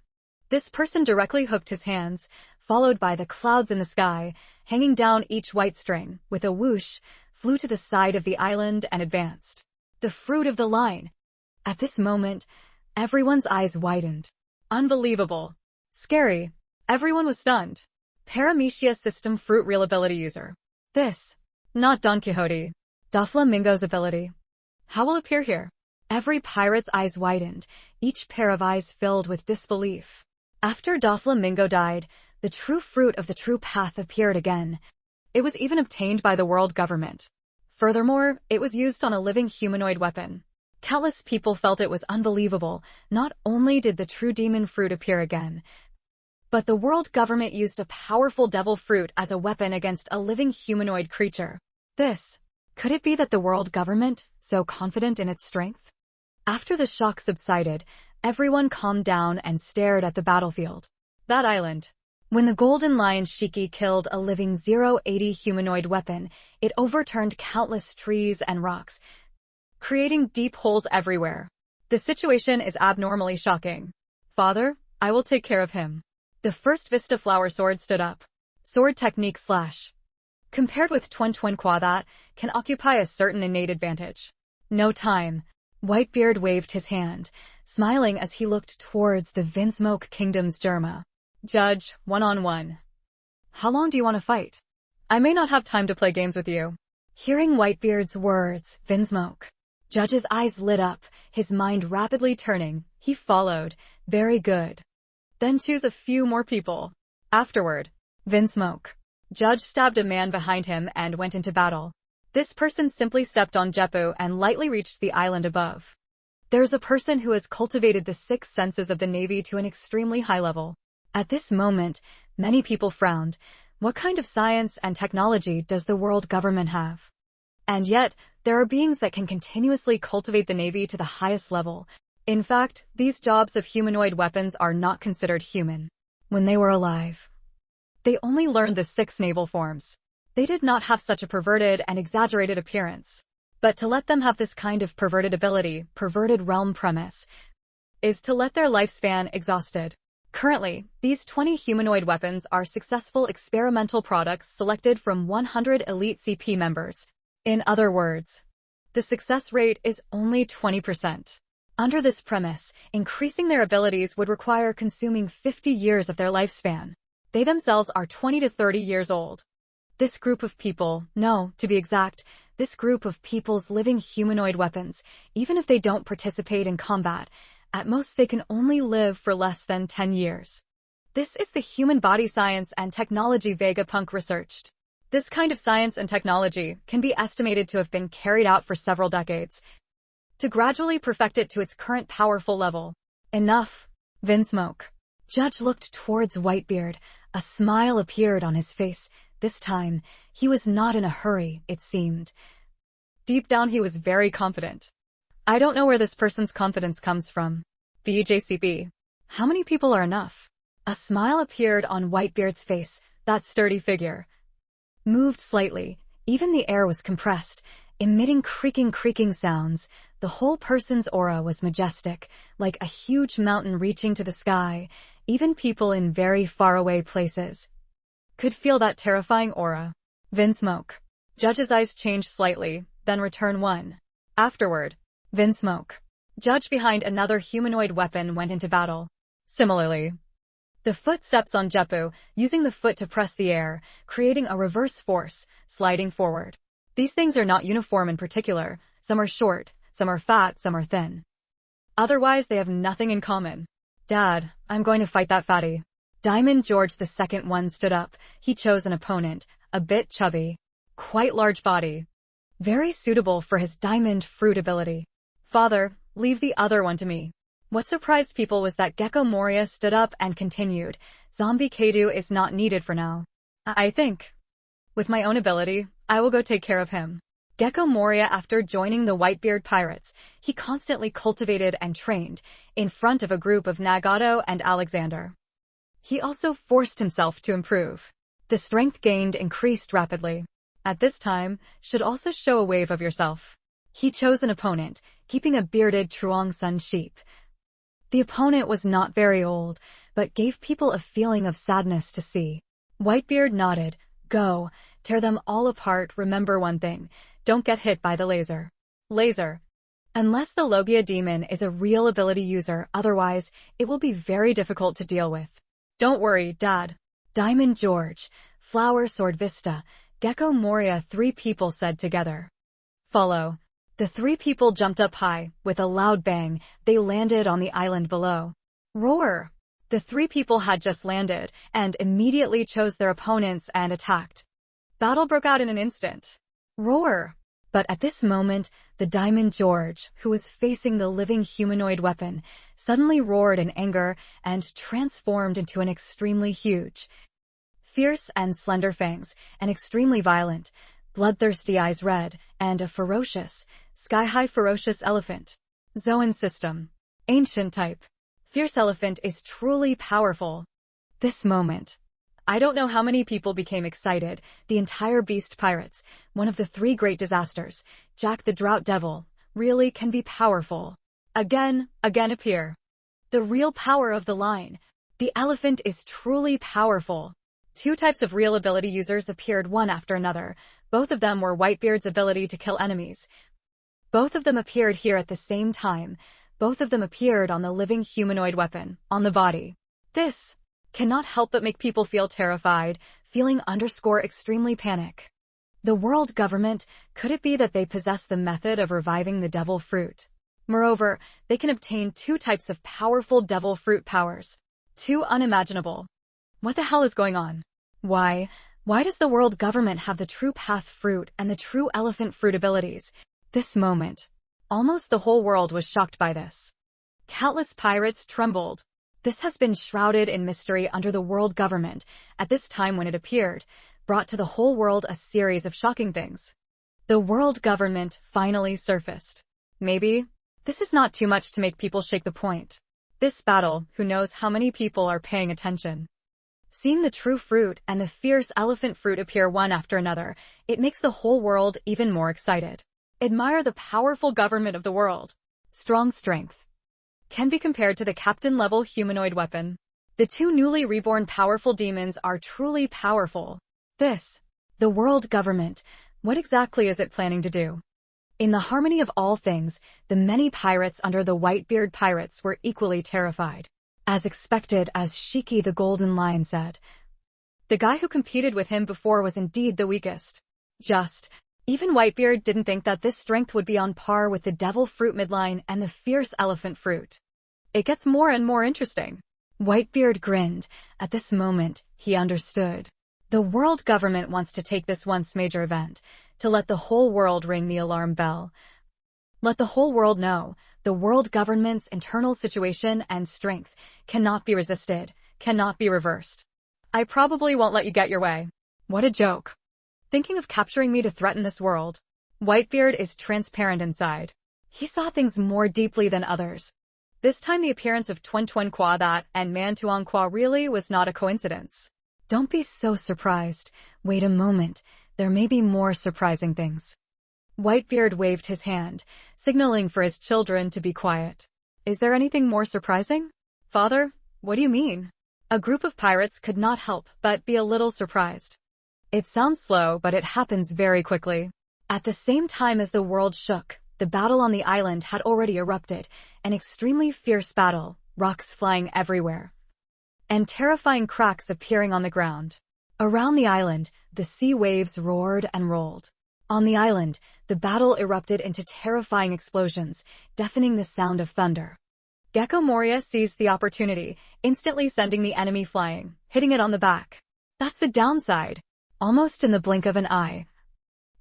This person directly hooked his hands, followed by the clouds in the sky, hanging down each white string, with a whoosh, flew to the side of the island and advanced. The fruit of the line. At this moment, everyone's eyes widened. Unbelievable. Scary. Everyone was stunned. Paramecia system fruit real ability user. This. Not Don Quixote. Doflamingo's ability. How will appear here? Every pirate's eyes widened, each pair of eyes filled with disbelief. After Doflamingo died, the true fruit of the true path appeared again. It was even obtained by the world government. Furthermore, it was used on a living humanoid weapon. Countless people felt it was unbelievable. Not only did the true demon fruit appear again, but the world government used a powerful devil fruit as a weapon against a living humanoid creature. Could it be that the world government, so confident in its strength? After the shock subsided, everyone calmed down and stared at the battlefield. That island. When the Golden Lion Shiki killed a living 080 humanoid weapon, it overturned countless trees and rocks, creating deep holes everywhere. The situation is abnormally shocking. "Father, I will take care of him." The first Vista Flower Sword stood up. Sword technique slash. Compared with Twin Qua that can occupy a certain innate advantage. No time. Whitebeard waved his hand, smiling as he looked towards the Vinsmoke Kingdom's Germa. "Judge, one-on-one. How long do you want to fight? I may not have time to play games with you." Hearing Whitebeard's words, Vinsmoke. Judge's eyes lit up, his mind rapidly turning. He followed. "Very good. Then choose a few more people. Afterward." Vinsmoke. Judge stabbed a man behind him and went into battle. This person simply stepped on Jeppu and lightly reached the island above. There's a person who has cultivated the 6 senses of the Navy to an extremely high level. At this moment, many people frowned. What kind of science and technology does the world government have? And yet, there are beings that can continuously cultivate the Navy to the highest level. In fact, these jobs of humanoid weapons are not considered human. When they were alive, they only learned the 6 naval forms. They did not have such a perverted and exaggerated appearance. But to let them have this kind of perverted ability, perverted realm premise, is to let their lifespan exhausted. Currently, these 20 humanoid weapons are successful experimental products selected from 100 elite CP members. In other words, the success rate is only 20%. Under this premise, increasing their abilities would require consuming 50 years of their lifespan. They themselves are 20 to 30 years old. This group of people, no, to be exact, this group of people's living humanoid weapons, even if they don't participate in combat, at most they can only live for less than 10 years. This is the human body science and technology Vegapunk researched. This kind of science and technology can be estimated to have been carried out for several decades, to gradually perfect it to its current powerful level. Enough. Vinsmoke. Judge looked towards Whitebeard. A smile appeared on his face. This time, he was not in a hurry, it seemed. Deep down he was very confident. "I don't know where this person's confidence comes from. BJCP. How many people are enough?" A smile appeared on Whitebeard's face. That sturdy figure moved slightly. Even the air was compressed, emitting creaking sounds. The whole person's aura was majestic, like a huge mountain reaching to the sky. Even people in very faraway places could feel that terrifying aura. Vinsmoke. Judge's eyes changed slightly, then return one. Afterward, Vinsmoke. Judge behind another humanoid weapon went into battle. Similarly, the foot steps on Jeppu, using the foot to press the air, creating a reverse force, sliding forward. These things are not uniform in particular. Some are short, some are fat, some are thin. Otherwise, they have nothing in common. Dad, I'm going to fight that fatty. Diamond George the second one stood up. He chose an opponent, a bit chubby, quite large body, very suitable for his diamond fruit ability. Father, leave the other one to me. What surprised people was that Gecko Moria stood up and continued. Zombie Kadu is not needed for now. I think, with my own ability, I will go take care of him. Gecko Moria, after joining the Whitebeard pirates, he constantly cultivated and trained in front of a group of Nagato and Alexander. He also forced himself to improve. The strength gained increased rapidly. At this time, should also show a wave of yourself. He chose an opponent, keeping a bearded Truong Sun sheep. The opponent was not very old, but gave people a feeling of sadness to see. Whitebeard nodded. Go, tear them all apart. Remember one thing, don't get hit by the laser. Laser. Unless the Logia demon is a real ability user, otherwise, it will be very difficult to deal with. Don't worry, Dad. Diamond George, Flower Sword Vista, Gecko Moria, 3 people said together. Follow. The 3 people jumped up high. With a loud bang, they landed on the island below. Roar! The 3 people had just landed, and immediately chose their opponents and attacked. Battle broke out in an instant. Roar! But at this moment, the Diamond George, who was facing the living humanoid weapon, suddenly roared in anger and transformed into an extremely huge, fierce and slender fangs, and extremely violent, bloodthirsty eyes red, and a ferocious, sky-high ferocious elephant. Zoan system. Ancient type. Fierce elephant is truly powerful. This moment. I don't know how many people became excited. The entire beast pirates, one of the 3 great disasters, Jack the Drought Devil, really can be powerful. Again appear. The real power of the line. The elephant is truly powerful. 2 types of real ability users appeared one after another. Both of them were Whitebeard's ability to kill enemies. Both of them appeared here at the same time. Both of them appeared on the living humanoid weapon, on the body. This cannot help but make people feel terrified, feeling extremely panic. The world government, could it be that they possess the method of reviving the devil fruit? Moreover, they can obtain 2 types of powerful devil fruit powers. 2 unimaginable. What the hell is going on? Why does the world government have the true path fruit and the true elephant fruit abilities? This moment. Almost the whole world was shocked by this. Countless pirates trembled. This has been shrouded in mystery under the world government. At this time when it appeared, brought to the whole world a series of shocking things. The world government finally surfaced. Maybe this is not too much to make people shake the point. This battle, who knows how many people are paying attention. Seeing the true fruit and the fierce elephant fruit appear one after another, it makes the whole world even more excited. Admire the powerful government of the world. Strong strength. Can be compared to the captain-level humanoid weapon. The 2 newly reborn powerful demons are truly powerful. The world government, what exactly is it planning to do? In the harmony of all things, the many pirates under the Whitebeard pirates were equally terrified. As expected, as Shiki the Golden Lion said. The guy who competed with him before was indeed the weakest. Even Whitebeard didn't think that this strength would be on par with the devil fruit midline and the fierce elephant fruit. It gets more and more interesting. Whitebeard grinned. At this moment, he understood. The world government wants to take this once major event, to let the whole world ring the alarm bell. Let the whole world know, the world government's internal situation and strength cannot be resisted, cannot be reversed. I probably won't let you get your way. What a joke. Thinking of capturing me to threaten this world. Whitebeard is transparent inside. He saw things more deeply than others. This time the appearance of Tuen Tuen Kwa that and Man Tuong Kwa really was not a coincidence. Don't be so surprised. Wait a moment. There may be more surprising things. Whitebeard waved his hand, signaling for his children to be quiet. Is there anything more surprising? Father, what do you mean? A group of pirates could not help but be a little surprised. It sounds slow, but it happens very quickly. At the same time as the world shook, the battle on the island had already erupted, an extremely fierce battle, rocks flying everywhere, and terrifying cracks appearing on the ground. Around the island, the sea waves roared and rolled. On the island, the battle erupted into terrifying explosions, deafening the sound of thunder. Gecko Moria seized the opportunity, instantly sending the enemy flying, hitting it on the back. That's the downside. Almost in the blink of an eye.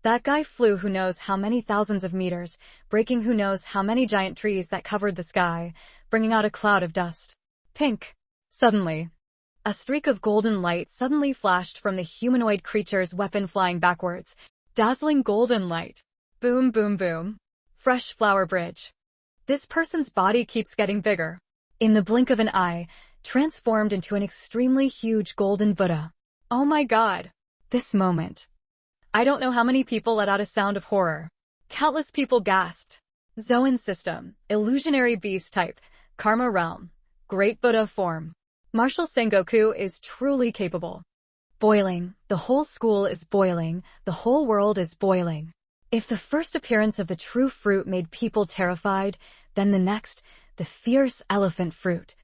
That guy flew who knows how many thousands of meters, breaking who knows how many giant trees that covered the sky, bringing out a cloud of dust. Pink. Suddenly, a streak of golden light suddenly flashed from the humanoid creature's weapon flying backwards. Dazzling golden light. Boom, boom, boom. Fresh flower bridge. This person's body keeps getting bigger. In the blink of an eye, transformed into an extremely huge golden Buddha. Oh my god. This moment. I don't know how many people let out a sound of horror. Countless people gasped. Zoan system, illusionary beast type, karma realm, great Buddha form. Martial Sengoku is truly capable. Boiling, the whole school is boiling, the whole world is boiling. If the first appearance of the true fruit made people terrified, then the next, the fierce elephant fruit.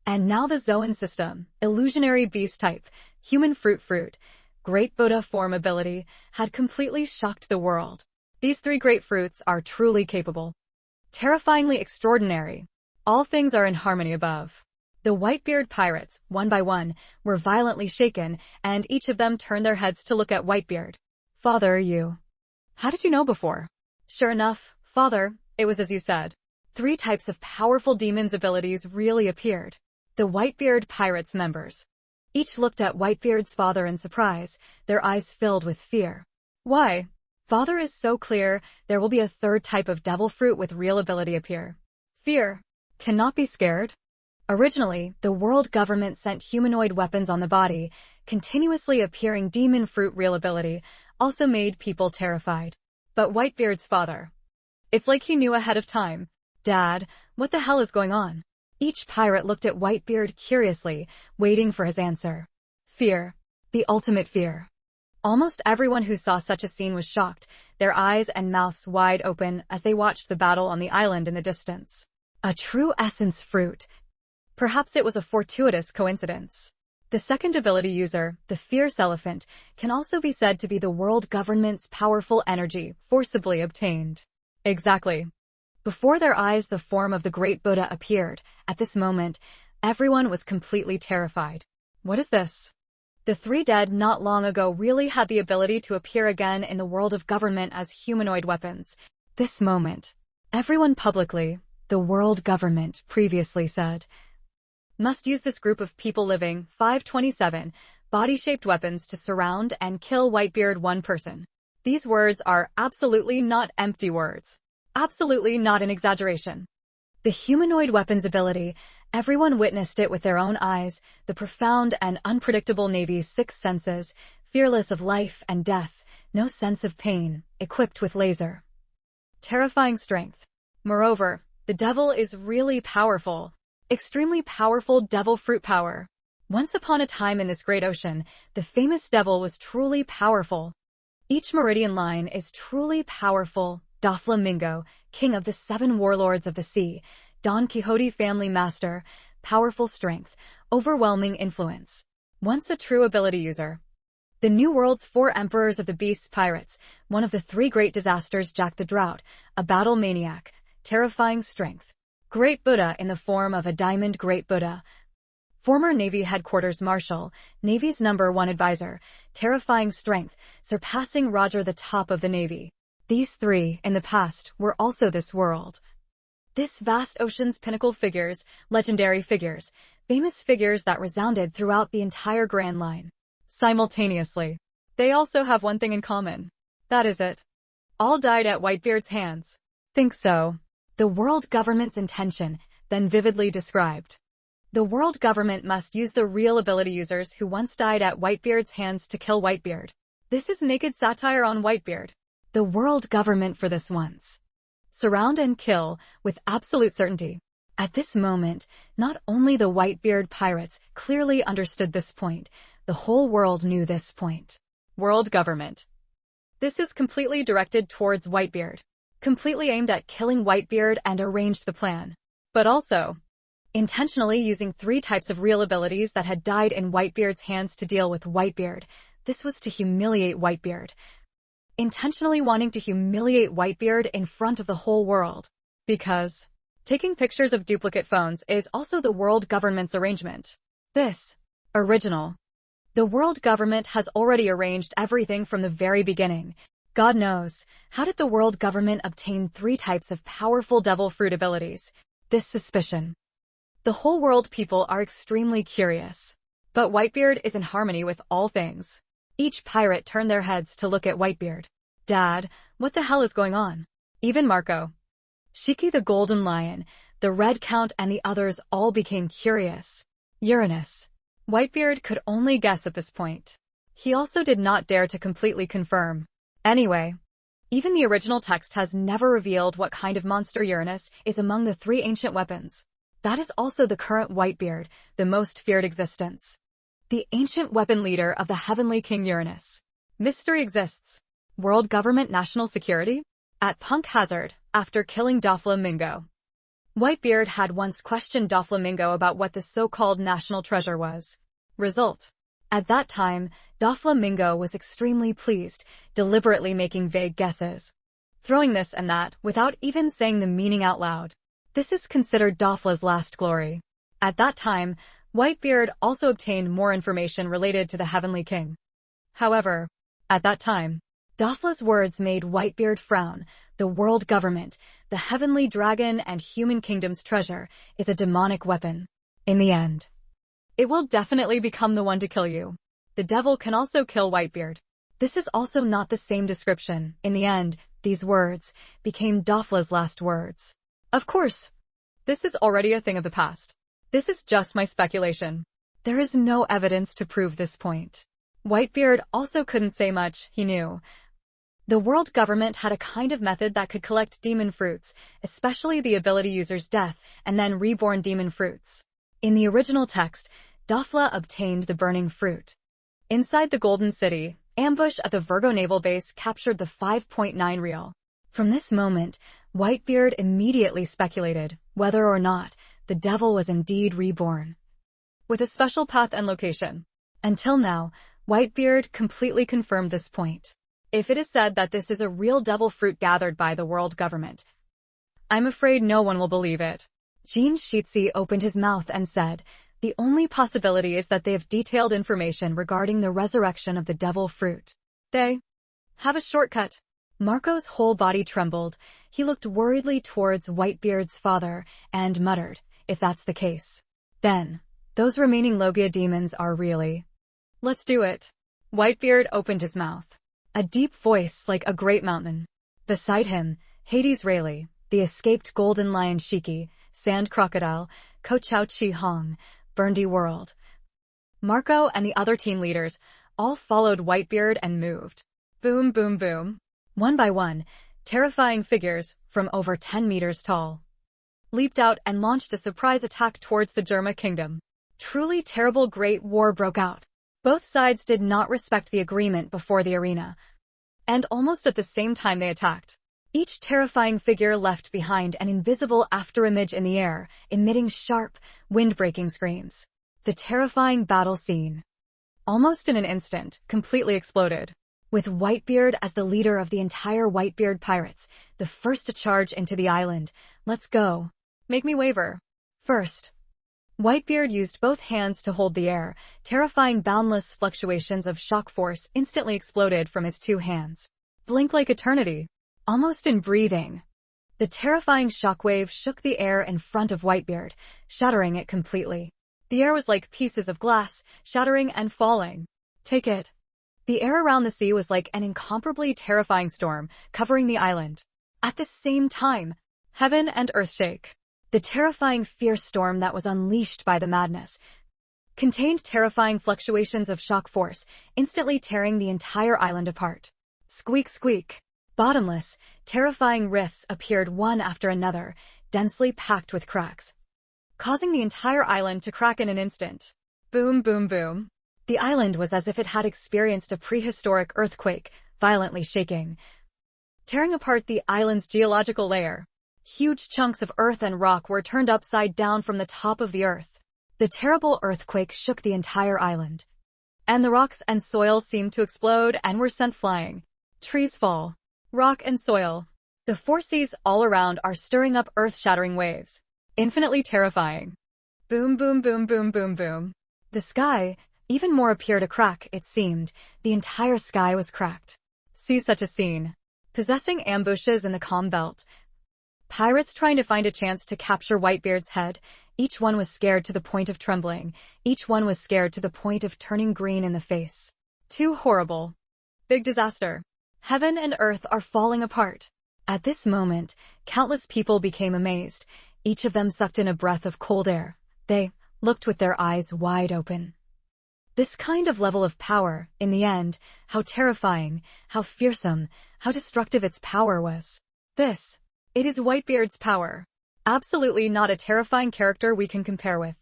And now the Zoan system, illusionary beast type, human fruit, great Buddha form ability, had completely shocked the world. These three great fruits are truly capable. Terrifyingly extraordinary. All things are in harmony above. The Whitebeard pirates, one by one, were violently shaken, and each of them turned their heads to look at Whitebeard. Father, you. How did you know before? Sure enough, Father, it was as you said. 3 types of powerful demons' abilities really appeared. The Whitebeard pirates members. Each looked at Whitebeard's father in surprise, their eyes filled with fear. Why? Father is so clear, there will be a 3rd type of devil fruit with real ability appear. Fear. Cannot be scared. Originally, the world government sent humanoid weapons on the body, continuously appearing demon fruit real ability, also made people terrified. But Whitebeard's father. It's like he knew ahead of time. Dad, what the hell is going on? Each pirate looked at Whitebeard curiously, waiting for his answer. Fear. The ultimate fear. Almost everyone who saw such a scene was shocked, their eyes and mouths wide open as they watched the battle on the island in the distance. A true essence fruit. Perhaps it was a fortuitous coincidence. The second ability user, the fierce elephant, can also be said to be the world government's powerful energy, forcibly obtained. Exactly. Before their eyes the form of the great Buddha appeared. At this moment, everyone was completely terrified. What is this? The 3 dead not long ago really had the ability to appear again in the world of government as humanoid weapons. This moment, everyone publicly, the world government previously said, must use this group of people living, 527, body-shaped weapons to surround and kill Whitebeard one person. These words are absolutely not empty words. Absolutely not an exaggeration. The humanoid weapons ability, everyone witnessed it with their own eyes, the profound and unpredictable Navy's 6 senses, fearless of life and death, no sense of pain, equipped with laser. Terrifying strength. Moreover, the devil is really powerful. Extremely powerful devil fruit power. Once upon a time in this great ocean, the famous devil was truly powerful. Each meridian line is truly powerful. Doflamingo, king of the 7 warlords of the sea, Don Quixote family master, powerful strength, overwhelming influence. Once a true ability user. The New World's 4 emperors of the beasts pirates, one of the 3 great disasters Jack the Drought, a battle maniac, terrifying strength. Great Buddha in the form of a diamond Great Buddha. Former Navy Headquarters Marshal, Navy's #1 advisor, terrifying strength, surpassing Roger the top of the Navy. These 3, in the past, were also this world. This vast ocean's pinnacle figures, legendary figures, famous figures that resounded throughout the entire Grand Line. Simultaneously. They also have one thing in common. That is it. All died at Whitebeard's hands. Think so. The world government's intention, then vividly described. The world government must use the real ability users who once died at Whitebeard's hands to kill Whitebeard. This is naked satire on Whitebeard. The world government for this once. Surround and kill, with absolute certainty. At this moment, not only the Whitebeard pirates clearly understood this point, the whole world knew this point. World government. This is completely directed towards Whitebeard. Completely aimed at killing Whitebeard and arranged the plan. But also, intentionally using 3 types of real abilities that had died in Whitebeard's hands to deal with Whitebeard. This was to humiliate Whitebeard. intentionally wanting to humiliate Whitebeard in front of the whole world. Because taking pictures of duplicate phones is also the world government's arrangement. This original. The world government has already arranged everything from the very beginning. God knows, how did the world government obtain 3 types of powerful devil fruit abilities? This suspicion. The whole world people are extremely curious. But Whitebeard is in harmony with all things. Each pirate turned their heads to look at Whitebeard. Dad, what the hell is going on? Even Marco, Shiki the Golden Lion, the Red Count and the others all became curious. Uranus. Whitebeard could only guess at this point. He also did not dare to completely confirm. Anyway, even the original text has never revealed what kind of monster Uranus is among the 3 ancient weapons. That is also the current Whitebeard, the most feared existence. The ancient weapon leader of the Heavenly King Uranus. Mystery exists. World government national security? At Punk Hazard, after killing Doflamingo. Whitebeard had once questioned Doflamingo about what the so-called national treasure was. Result. At that time, Doflamingo was extremely pleased, deliberately making vague guesses. Throwing this and that without even saying the meaning out loud. This is considered Dofla's last glory. At that time, Whitebeard also obtained more information related to the Heavenly King. However, at that time, Dofla's words made Whitebeard frown. The world government, the Heavenly Dragon and Human Kingdom's treasure, is a demonic weapon. In the end, it will definitely become the one to kill you. The devil can also kill Whitebeard. This is also not the same description. In the end, these words became Dofla's last words. Of course, this is already a thing of the past. This is just my speculation. There is no evidence to prove this point. Whitebeard also couldn't say much, he knew. The world government had a kind of method that could collect demon fruits, especially the ability user's death, and then reborn demon fruits. In the original text, Dofla obtained the burning fruit. Inside the Golden City, ambush at the Virgo naval base captured the 5.9 reel. From this moment, Whitebeard immediately speculated whether or not the devil was indeed reborn. With a special path and location. Until now, Whitebeard completely confirmed this point. If it is said that this is a real devil fruit gathered by the world government, I'm afraid no one will believe it. Jean Sheetsy opened his mouth and said, the only possibility is that they have detailed information regarding the resurrection of the devil fruit. They have a shortcut. Marco's whole body trembled. He looked worriedly towards Whitebeard's father and muttered, if that's the case, then those remaining Logia demons are really. Let's do it. Whitebeard opened his mouth. A deep voice like a great mountain. Beside him, Hades Rayleigh, the escaped golden lion Shiki, Sand Crocodile, Ko Chao Chi Hong, Burndy World. Marco and the other team leaders all followed Whitebeard and moved. Boom, boom, boom. One by one, terrifying figures from over 10 meters tall leaped out and launched a surprise attack towards the Germa kingdom. Truly terrible great war broke out. Both sides did not respect the agreement before the arena, and almost at the same time they attacked. Each terrifying figure left behind an invisible afterimage in the air, emitting sharp, wind-breaking screams. The terrifying battle scene, almost in an instant, completely exploded. With Whitebeard as the leader of the entire Whitebeard pirates, the first to charge into the island. Let's go. Make me waver. First. Whitebeard used both hands to hold the air. Terrifying boundless fluctuations of shock force instantly exploded from his 2 hands. Blink like eternity. Almost in breathing. The terrifying shockwave shook the air in front of Whitebeard, shattering it completely. The air was like pieces of glass, shattering and falling. Take it. The air around the sea was like an incomparably terrifying storm, covering the island. At the same time, heaven and earth shake. The terrifying fierce storm that was unleashed by the madness contained terrifying fluctuations of shock force, instantly tearing the entire island apart. Squeak, squeak. Bottomless, terrifying rifts appeared one after another, densely packed with cracks, causing the entire island to crack in an instant. Boom, boom, boom. The island was as if it had experienced a prehistoric earthquake, violently shaking, tearing apart the island's geological layer. Huge chunks of earth and rock were turned upside down from the top of the earth. The terrible earthquake shook the entire island, and the rocks and soil seemed to explode and were sent flying. Trees fall. Rock and soil. The four seas all around are stirring up earth-shattering waves. Infinitely terrifying. Boom, boom, boom, boom, boom, boom. The sky, even more appeared a crack, it seemed. The entire sky was cracked. See such a scene. Possessing ambushes in the calm belt. Pirates trying to find a chance to capture Whitebeard's head. Each one was scared to the point of trembling. Each one was scared to the point of turning green in the face. Too horrible. Big disaster. Heaven and earth are falling apart. At this moment, countless people became amazed. Each of them sucked in a breath of cold air. They looked with their eyes wide open. This kind of level of power, in the end, how terrifying, how fearsome, how destructive its power was. It is Whitebeard's power. Absolutely not a terrifying character we can compare with.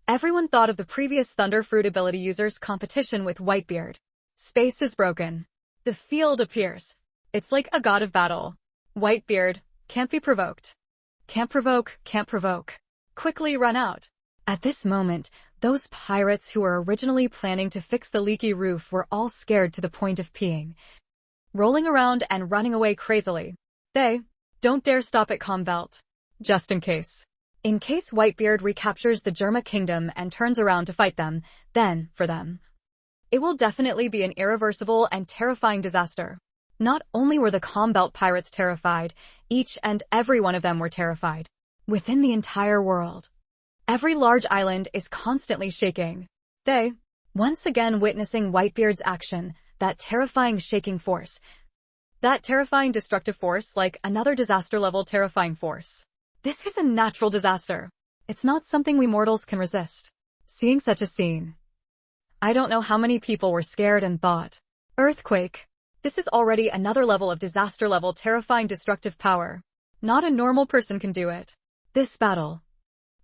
Everyone thought of the previous Thunderfruit ability user's competition with Whitebeard. Space is broken. The field appears. It's like a god of battle. Whitebeard, can't be provoked. Can't provoke, can't provoke. Quickly run out. At this moment, those pirates who were originally planning to fix the leaky roof were all scared to the point of peeing. Rolling around and running away crazily. They don't dare stop at Calm Belt. Just in case. In case Whitebeard recaptures the Germa Kingdom and turns around to fight them, then, for them, it will definitely be an irreversible and terrifying disaster. Not only were the Calm Belt pirates terrified, each and every one of them were terrified. Within the entire world, every large island is constantly shaking. They, once again witnessing Whitebeard's action, that terrifying shaking force. That terrifying destructive force like another disaster-level terrifying force. This is a natural disaster. It's not something we mortals can resist. Seeing such a scene, I don't know how many people were scared and thought, earthquake. This is already another level of disaster-level terrifying destructive power. Not a normal person can do it. This battle.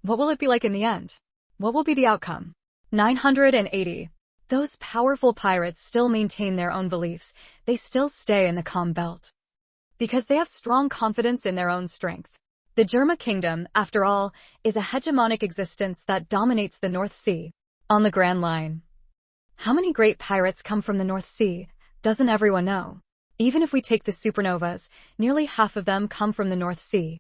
What will it be like in the end? What will be the outcome? 980. Those powerful pirates still maintain their own beliefs. They still stay in the Calm Belt. Because they have strong confidence in their own strength. The Germa Kingdom, after all, is a hegemonic existence that dominates the North Sea. On the Grand Line. How many great pirates come from the North Sea? Doesn't everyone know? Even if we take the supernovas, nearly half of them come from the North Sea.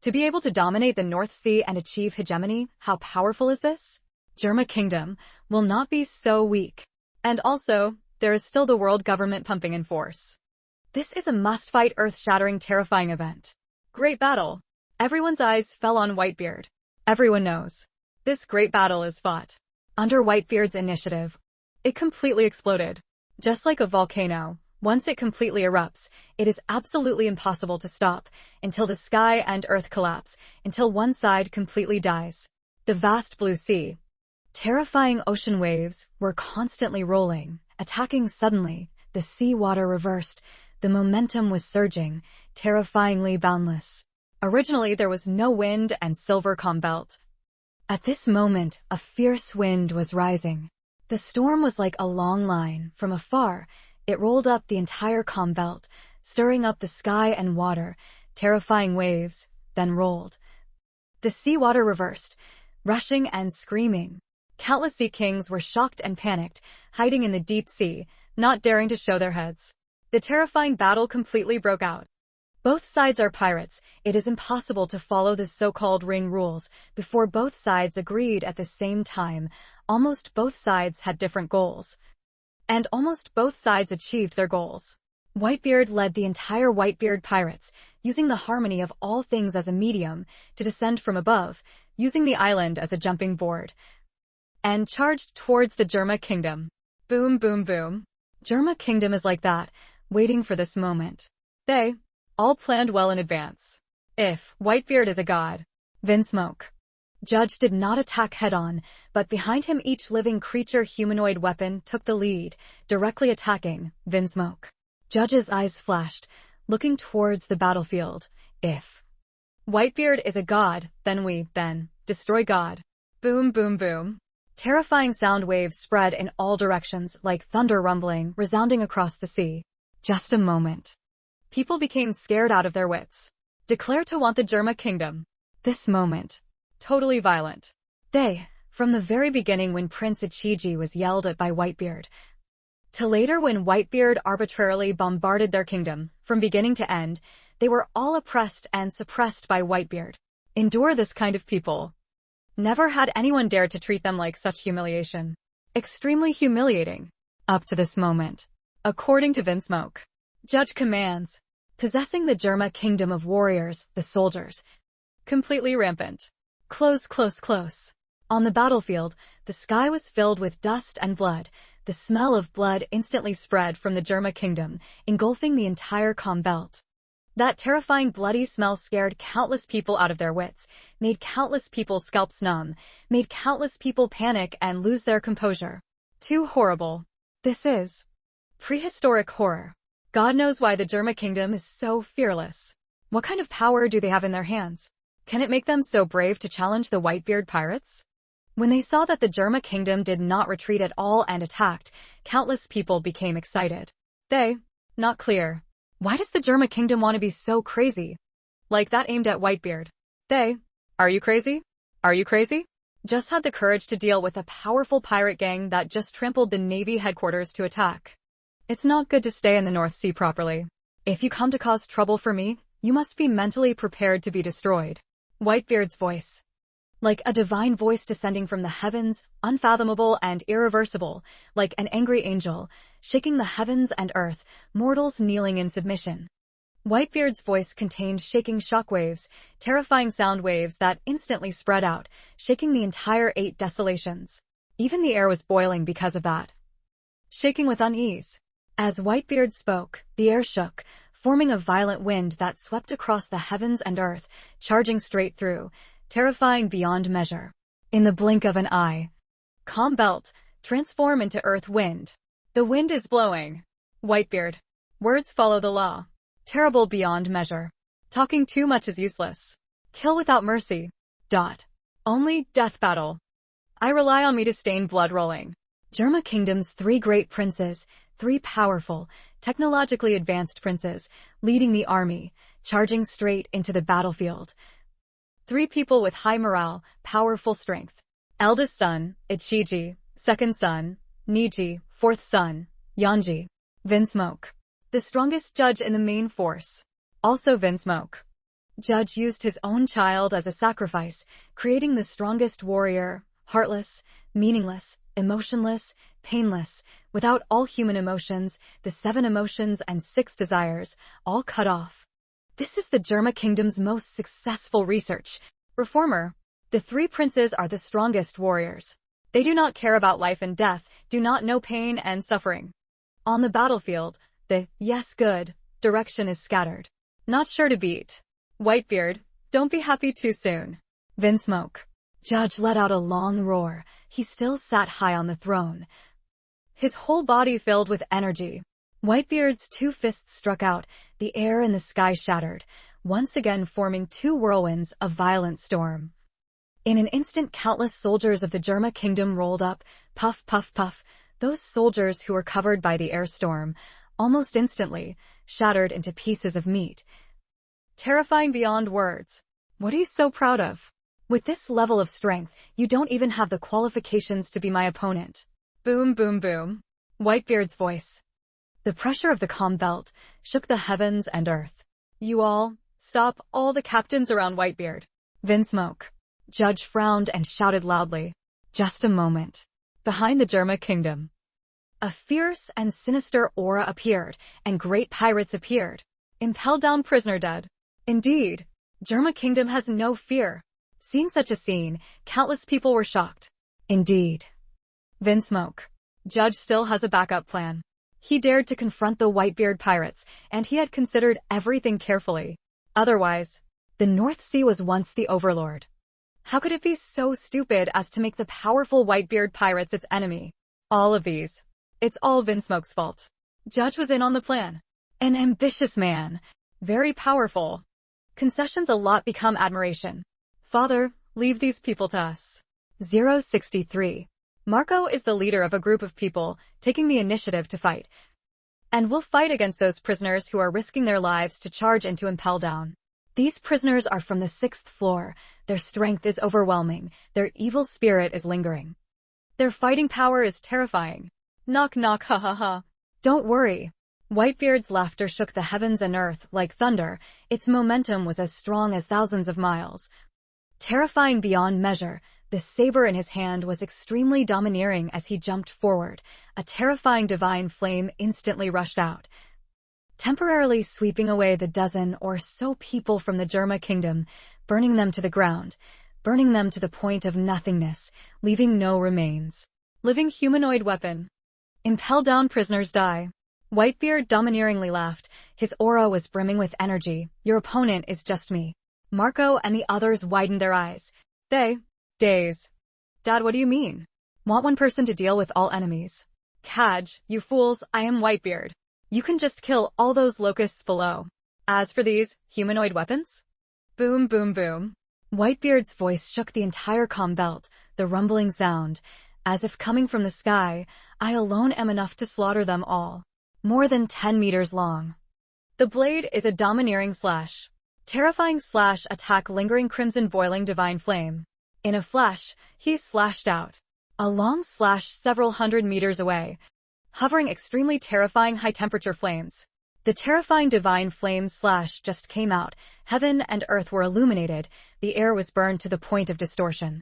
To be able to dominate the North Sea and achieve hegemony, how powerful is this? Germa Kingdom will not be so weak. And also, there is still the world government pumping in force. This is a must-fight, earth-shattering, terrifying event. Great battle. Everyone's eyes fell on Whitebeard. Everyone knows. This great battle is fought. Under Whitebeard's initiative, it completely exploded. Just like a volcano, once it completely erupts, it is absolutely impossible to stop, until the sky and earth collapse, until one side completely dies. The vast blue sea. Terrifying ocean waves were constantly rolling, attacking suddenly. The sea water reversed. The momentum was surging, terrifyingly boundless. Originally there was no wind and silver calm belt. At this moment, a fierce wind was rising. The storm was like a long line. From afar, it rolled up the entire calm belt, stirring up the sky and water, terrifying waves, then rolled. The seawater reversed, rushing and screaming. Countless sea kings were shocked and panicked, hiding in the deep sea, not daring to show their heads. The terrifying battle completely broke out. Both sides are pirates. It is impossible to follow the so-called ring rules. Before both sides agreed at the same time, almost both sides had different goals. And almost both sides achieved their goals. Whitebeard led the entire Whitebeard pirates, using the harmony of all things as a medium, to descend from above, using the island as a jumping board, and charged towards the Germa Kingdom. Boom, boom, boom. Germa Kingdom is like that, waiting for this moment. They all planned well in advance. If Whitebeard is a god, Vinsmoke. Judge did not attack head-on, but behind him each living creature humanoid weapon took the lead, directly attacking Vinsmoke. Judge's eyes flashed, looking towards the battlefield. If Whitebeard is a god, then destroy god. Boom, boom, boom. Terrifying sound waves spread in all directions like thunder rumbling, resounding across the sea. Just a moment. People became scared out of their wits. Declare to want the Germa Kingdom. This moment. Totally violent. They, from the very beginning when Prince Ichiji was yelled at by Whitebeard, To later when Whitebeard arbitrarily bombarded their kingdom, from beginning to end, they were all oppressed and suppressed by Whitebeard. Endure this kind of people. Never had anyone dared to treat them like such humiliation. Extremely humiliating. Up to this moment. According to Vinsmoke. Judge commands. Possessing the Jerma kingdom of warriors, the soldiers. Completely rampant. Close. On the battlefield, the sky was filled with dust and blood. The smell of blood instantly spread from the Jerma kingdom, engulfing the entire calm belt. That terrifying bloody smell scared countless people out of their wits, made countless people's scalps numb, made countless people panic and lose their composure. Too horrible. This is prehistoric horror. God knows why the Jerma kingdom is so fearless. What kind of power do they have in their hands? Can it make them so brave to challenge the Whitebeard pirates? When they saw that the Jerma kingdom did not retreat at all and attacked, countless people became excited. Not clear. Why does the Jerma kingdom want to be so crazy? Like that aimed at Whitebeard. Are you crazy? Are you crazy? Just had the courage to deal with a powerful pirate gang that just trampled the Navy headquarters to attack. It's not good to stay in the North Sea properly. If you come to cause trouble for me, you must be mentally prepared to be destroyed. Whitebeard's voice. Like a divine voice descending from the heavens, unfathomable and irreversible, like an angry angel, shaking the heavens and earth, mortals kneeling in submission. Whitebeard's voice contained shaking shockwaves, terrifying sound waves that instantly spread out, shaking the entire 8 desolations. Even the air was boiling because of that. Shaking with unease. As Whitebeard spoke, the air shook, forming a violent wind that swept across the heavens and earth, charging straight through, terrifying beyond measure. In the blink of an eye. Calm belt, transform into earth wind. The wind is blowing. Whitebeard. Words follow the law. Terrible beyond measure. Talking too much is useless. Kill without mercy. Only death battle. I rely on me to stain blood rolling. Jerma Kingdom's 3 great princes, 3 powerful, technologically advanced princes, leading the army, charging straight into the battlefield. 3 people with high morale, powerful strength. Eldest son, Ichiji. Second son, Niji. Fourth son, Yanji. Vinsmoke. The strongest judge in the main force. Also Vinsmoke. Judge used his own child as a sacrifice, creating the strongest warrior, heartless, meaningless, emotionless, painless, without all human emotions, the 7 emotions and 6 desires, all cut off. This is the Jerma Kingdom's most successful research. Reformer. The 3 princes are the strongest warriors. They do not care about life and death, do not know pain and suffering. On the battlefield, the yes good direction is scattered. Not sure to beat. Whitebeard, don't be happy too soon. Vinsmoke. Judge let out a long roar. He still sat high on the throne. His whole body filled with energy. Whitebeard's 2 fists struck out, the air and the sky shattered, once again forming 2 whirlwinds of violent storm. In an instant countless soldiers of the Jerma Kingdom rolled up, puff puff puff, those soldiers who were covered by the air storm, almost instantly, shattered into pieces of meat. Terrifying beyond words. What are you so proud of? With this level of strength, you don't even have the qualifications to be my opponent. Boom boom boom. Whitebeard's voice. The pressure of the calm belt shook the heavens and earth. You all, stop all the captains around Whitebeard. Vinsmoke. Judge frowned and shouted loudly. Just a moment. Behind the Jerma Kingdom. A fierce and sinister aura appeared, and great pirates appeared. Impelled down prisoner dead. Indeed, Jerma Kingdom has no fear. Seeing such a scene, countless people were shocked. Indeed. Vinsmoke. Judge still has a backup plan. He dared to confront the Whitebeard pirates, and he had considered everything carefully. Otherwise, the North Sea was once the overlord. How could it be so stupid as to make the powerful Whitebeard pirates its enemy? All of these. It's all Vinsmoke's fault. Judge was in on the plan. An ambitious man. Very powerful. Concessions a lot become admiration. Father, leave these people to us. 063. Marco is the leader of a group of people, taking the initiative to fight. And will fight against those prisoners who are risking their lives to charge and to impel down. These prisoners are from the 6th floor. Their strength is overwhelming. Their evil spirit is lingering. Their fighting power is terrifying. Knock knock ha ha ha. Don't worry. Whitebeard's laughter shook the heavens and earth like thunder. Its momentum was as strong as thousands of miles. Terrifying beyond measure, the saber in his hand was extremely domineering as he jumped forward. A terrifying divine flame instantly rushed out, temporarily sweeping away the dozen or so people from the Germa kingdom, burning them to the ground, burning them to the point of nothingness, leaving no remains. Living humanoid weapon. Impel down, prisoners die. Whitebeard domineeringly laughed. His aura was brimming with energy. Your opponent is just me. Marco and the others widened their eyes. Days. Dad, what do you mean? Want one person to deal with all enemies? Cadge, you fools, I am Whitebeard. You can just kill all those locusts below. As for these humanoid weapons? Boom, boom, boom. Whitebeard's voice shook the entire comm belt, the rumbling sound, as if coming from the sky. I alone am enough to slaughter them all. More than 10 meters long. The blade is a domineering slash. Terrifying slash attack, lingering crimson, boiling divine flame. In a flash, he slashed out. A long slash several hundred meters away, hovering extremely terrifying high-temperature flames. The terrifying divine flame slash just came out. Heaven and earth were illuminated. The air was burned to the point of distortion.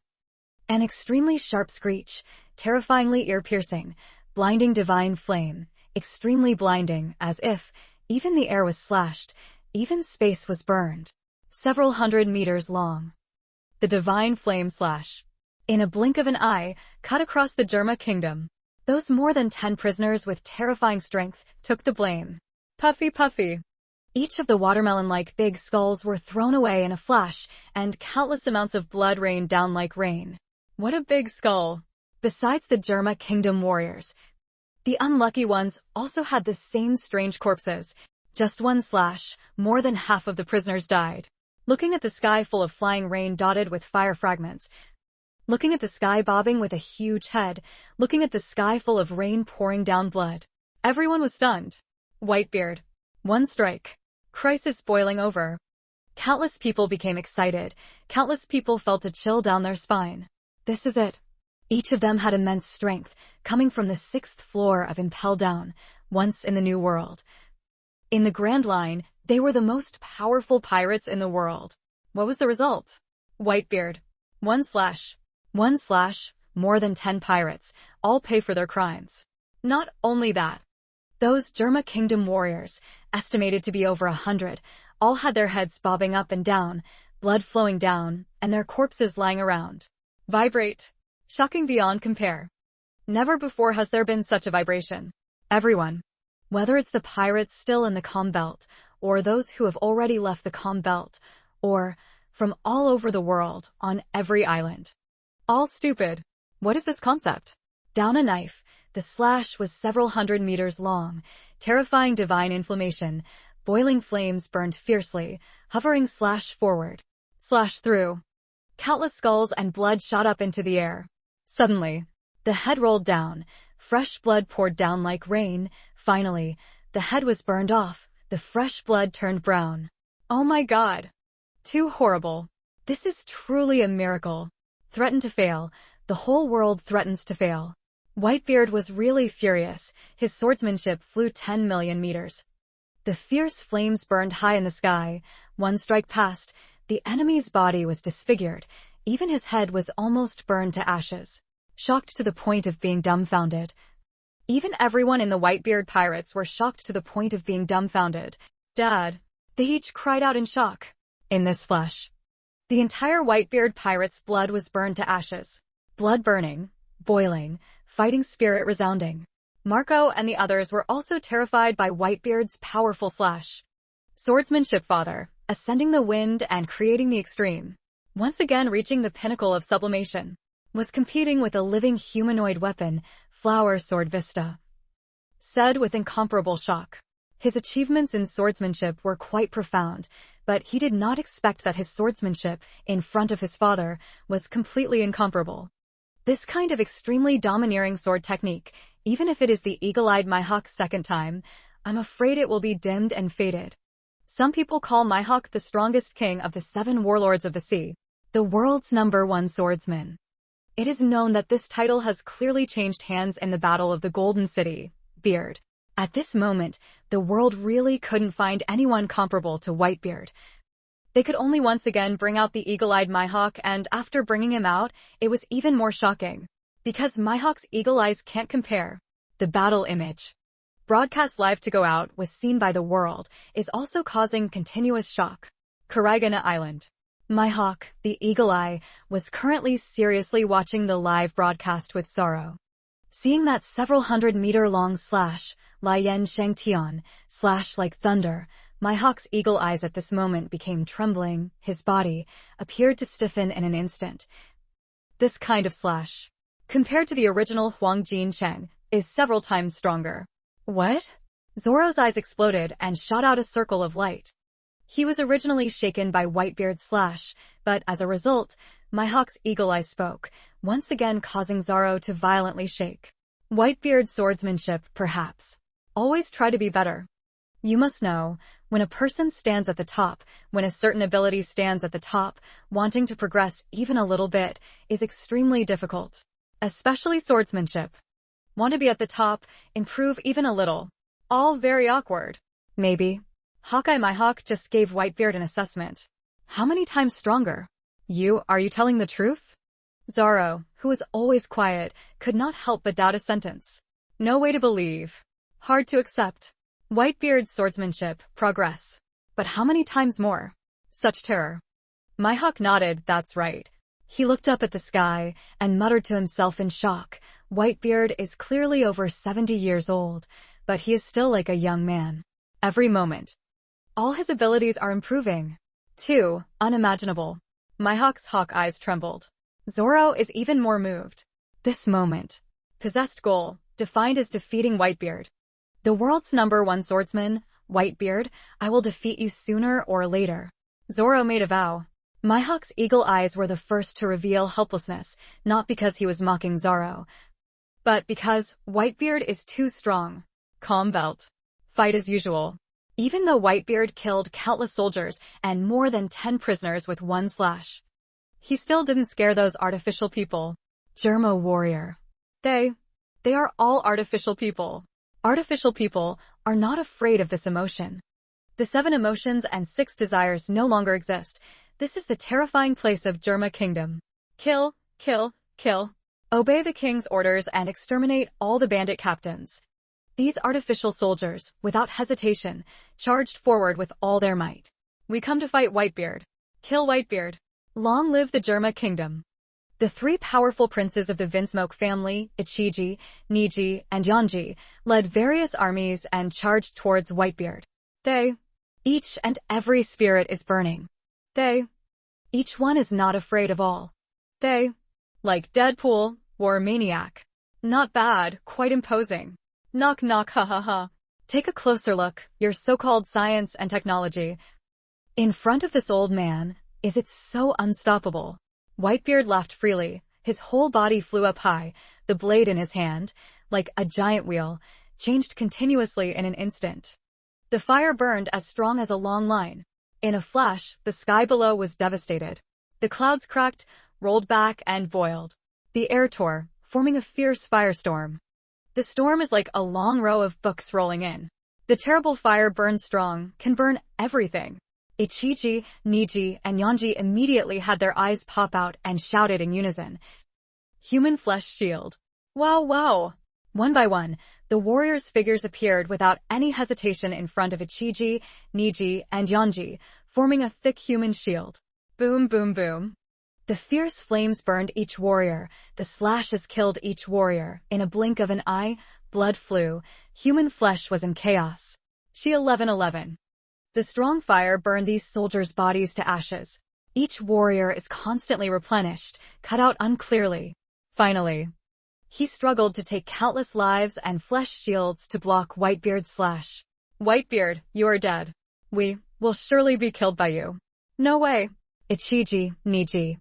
An extremely sharp screech, terrifyingly ear-piercing, blinding divine flame, extremely blinding, as if even the air was slashed, even space was burned. Several hundred meters long. The divine flame slash, in a blink of an eye, cut across the Germa kingdom. Those more than 10 prisoners with terrifying strength took the blame. Puffy puffy. Each of the watermelon-like big skulls were thrown away in a flash, and countless amounts of blood rained down like rain. What a big skull. Besides the Germa kingdom warriors, the unlucky ones also had the same strange corpses. Just one slash, more than half of the prisoners died. Looking at the sky full of flying rain dotted with fire fragments. Looking at the sky bobbing with a huge head. Looking at the sky full of rain pouring down blood. Everyone was stunned. Whitebeard. One strike. Crisis boiling over. Countless people became excited. Countless people felt a chill down their spine. This is it. Each of them had immense strength, coming from the 6th floor of Impel Down, once in the New World. In the Grand Line, they were the most powerful pirates in the world. What was the result? Whitebeard. One slash, more than 10 pirates, all pay for their crimes. Not only that, those Germa Kingdom warriors, estimated to be over 100, all had their heads bobbing up and down, blood flowing down, and their corpses lying around. Vibrate. Shocking beyond compare. Never before has there been such a vibration. Everyone, whether it's the pirates still in the comm belt, or those who have already left the comm belt, or from all over the world, on every island. All stupid. What is this concept? Down a knife, the slash was several hundred meters long, terrifying divine inflammation, boiling flames burned fiercely, hovering slash forward, slash through. Countless skulls and blood shot up into the air. Suddenly, the head rolled down, fresh blood poured down like rain. Finally, the head was burned off, the fresh blood turned brown. Oh my God! Too horrible. This is truly a miracle. Threatened to fail. The whole world threatens to fail. Whitebeard was really furious. His swordsmanship flew 10 million meters. The fierce flames burned high in the sky. One strike passed. The enemy's body was disfigured. Even his head was almost burned to ashes. Shocked to the point of being dumbfounded. Even everyone in the Whitebeard pirates were shocked to the point of being dumbfounded. Dad! They each cried out in shock. In this flash, the entire Whitebeard pirates' blood was burned to ashes. Blood burning, boiling, fighting spirit resounding. Marco and the others were also terrified by Whitebeard's powerful slash. Swordsmanship father, ascending the wind and creating the extreme. Once again reaching the pinnacle of sublimation. Was competing with a living humanoid weapon, Flower Sword Vista. Said with incomparable shock. His achievements in swordsmanship were quite profound, but he did not expect that his swordsmanship, in front of his father, was completely incomparable. This kind of extremely domineering sword technique, even if it is the eagle-eyed Mihawk's second time, I'm afraid it will be dimmed and faded. Some people call Mihawk the strongest king of the 7 warlords of the sea, the world's #1 swordsman. It is known that this title has clearly changed hands in the Battle of the Golden City, Beard. At this moment, the world really couldn't find anyone comparable to Whitebeard. They could only once again bring out the eagle-eyed Mihawk, and after bringing him out, it was even more shocking. Because Mihawk's eagle eyes can't compare. The battle image, broadcast live to go out, was seen by the world, is also causing continuous shock. Karigana Island. Mihawk, the Eagle Eye, was currently seriously watching the live broadcast with sorrow. Seeing that several hundred-meter-long slash, Lian Shangtian, slash like thunder, Mihawk's eagle eyes at this moment became trembling, his body appeared to stiffen in an instant. This kind of slash, compared to the original Huang Jin Cheng, is several times stronger. What? Zoro's eyes exploded and shot out a circle of light. He was originally shaken by Whitebeard's slash, but as a result, Mihawk's eagle eye spoke, once again causing Zoro to violently shake. Whitebeard's swordsmanship, perhaps. Always try to be better. You must know, when a person stands at the top, when a certain ability stands at the top, wanting to progress even a little bit is extremely difficult. Especially swordsmanship. Want to be at the top, improve even a little. All very awkward. Maybe. Hawkeye Mihawk just gave Whitebeard an assessment. How many times stronger? Are you telling the truth? Zoro, who was always quiet, could not help but doubt a sentence. No way to believe. Hard to accept. Whitebeard's swordsmanship, progress. But how many times more? Such terror. Mihawk nodded, that's right. He looked up at the sky and muttered to himself in shock. Whitebeard is clearly over 70 years old, but he is still like a young man. Every moment. All his abilities are improving. Too unimaginable. Mihawk's hawk eyes trembled. Zoro is even more moved. This moment. Possessed goal, defined as defeating Whitebeard. The world's #1 swordsman, Whitebeard, I will defeat you sooner or later. Zoro made a vow. Mihawk's eagle eyes were the first to reveal helplessness, not because he was mocking Zoro, but because Whitebeard is too strong. Calm belt. Fight as usual. Even though Whitebeard killed countless soldiers and more than 10 prisoners with one slash, he still didn't scare those artificial people. Germa warrior. They are all artificial people. Artificial people are not afraid of this emotion. The 7 emotions and 6 desires no longer exist. This is the terrifying place of Germa Kingdom. Kill, kill, kill. Obey the king's orders and exterminate all the bandit captains. These artificial soldiers, without hesitation, charged forward with all their might. We come to fight Whitebeard. Kill Whitebeard. Long live the Germa Kingdom. The 3 powerful princes of the Vinsmoke family, Ichiji, Niji, and Yonji, led various armies and charged towards Whitebeard. Each and every spirit is burning. Each one is not afraid of all. Like Deadpool, war maniac. Not bad, quite imposing. Knock knock ha ha ha. Take a closer look, your so-called science and technology. In front of this old man, is it so unstoppable? Whitebeard laughed freely, his whole body flew up high, the blade in his hand, like a giant wheel, changed continuously in an instant. The fire burned as strong as a long line. In a flash, the sky below was devastated. The clouds cracked, rolled back, and boiled. The air tore, forming a fierce firestorm. The storm is like a long row of books rolling in. The terrible fire burns strong, can burn everything. Ichiji, Niji, and Yonji immediately had their eyes pop out and shouted in unison. Human flesh shield. Wow, wow. One by one, the warriors' figures appeared without any hesitation in front of Ichiji, Niji, and Yonji, forming a thick human shield. Boom, boom, boom. The fierce flames burned each warrior, the slashes killed each warrior. In a blink of an eye, blood flew, human flesh was in chaos. She 1111. The strong fire burned these soldiers' bodies to ashes. Each warrior is constantly replenished, cut out unclearly. Finally, he struggled to take countless lives and flesh shields to block Whitebeard's slash. Whitebeard, you are dead. We will surely be killed by you. No way. Ichiji, Niji,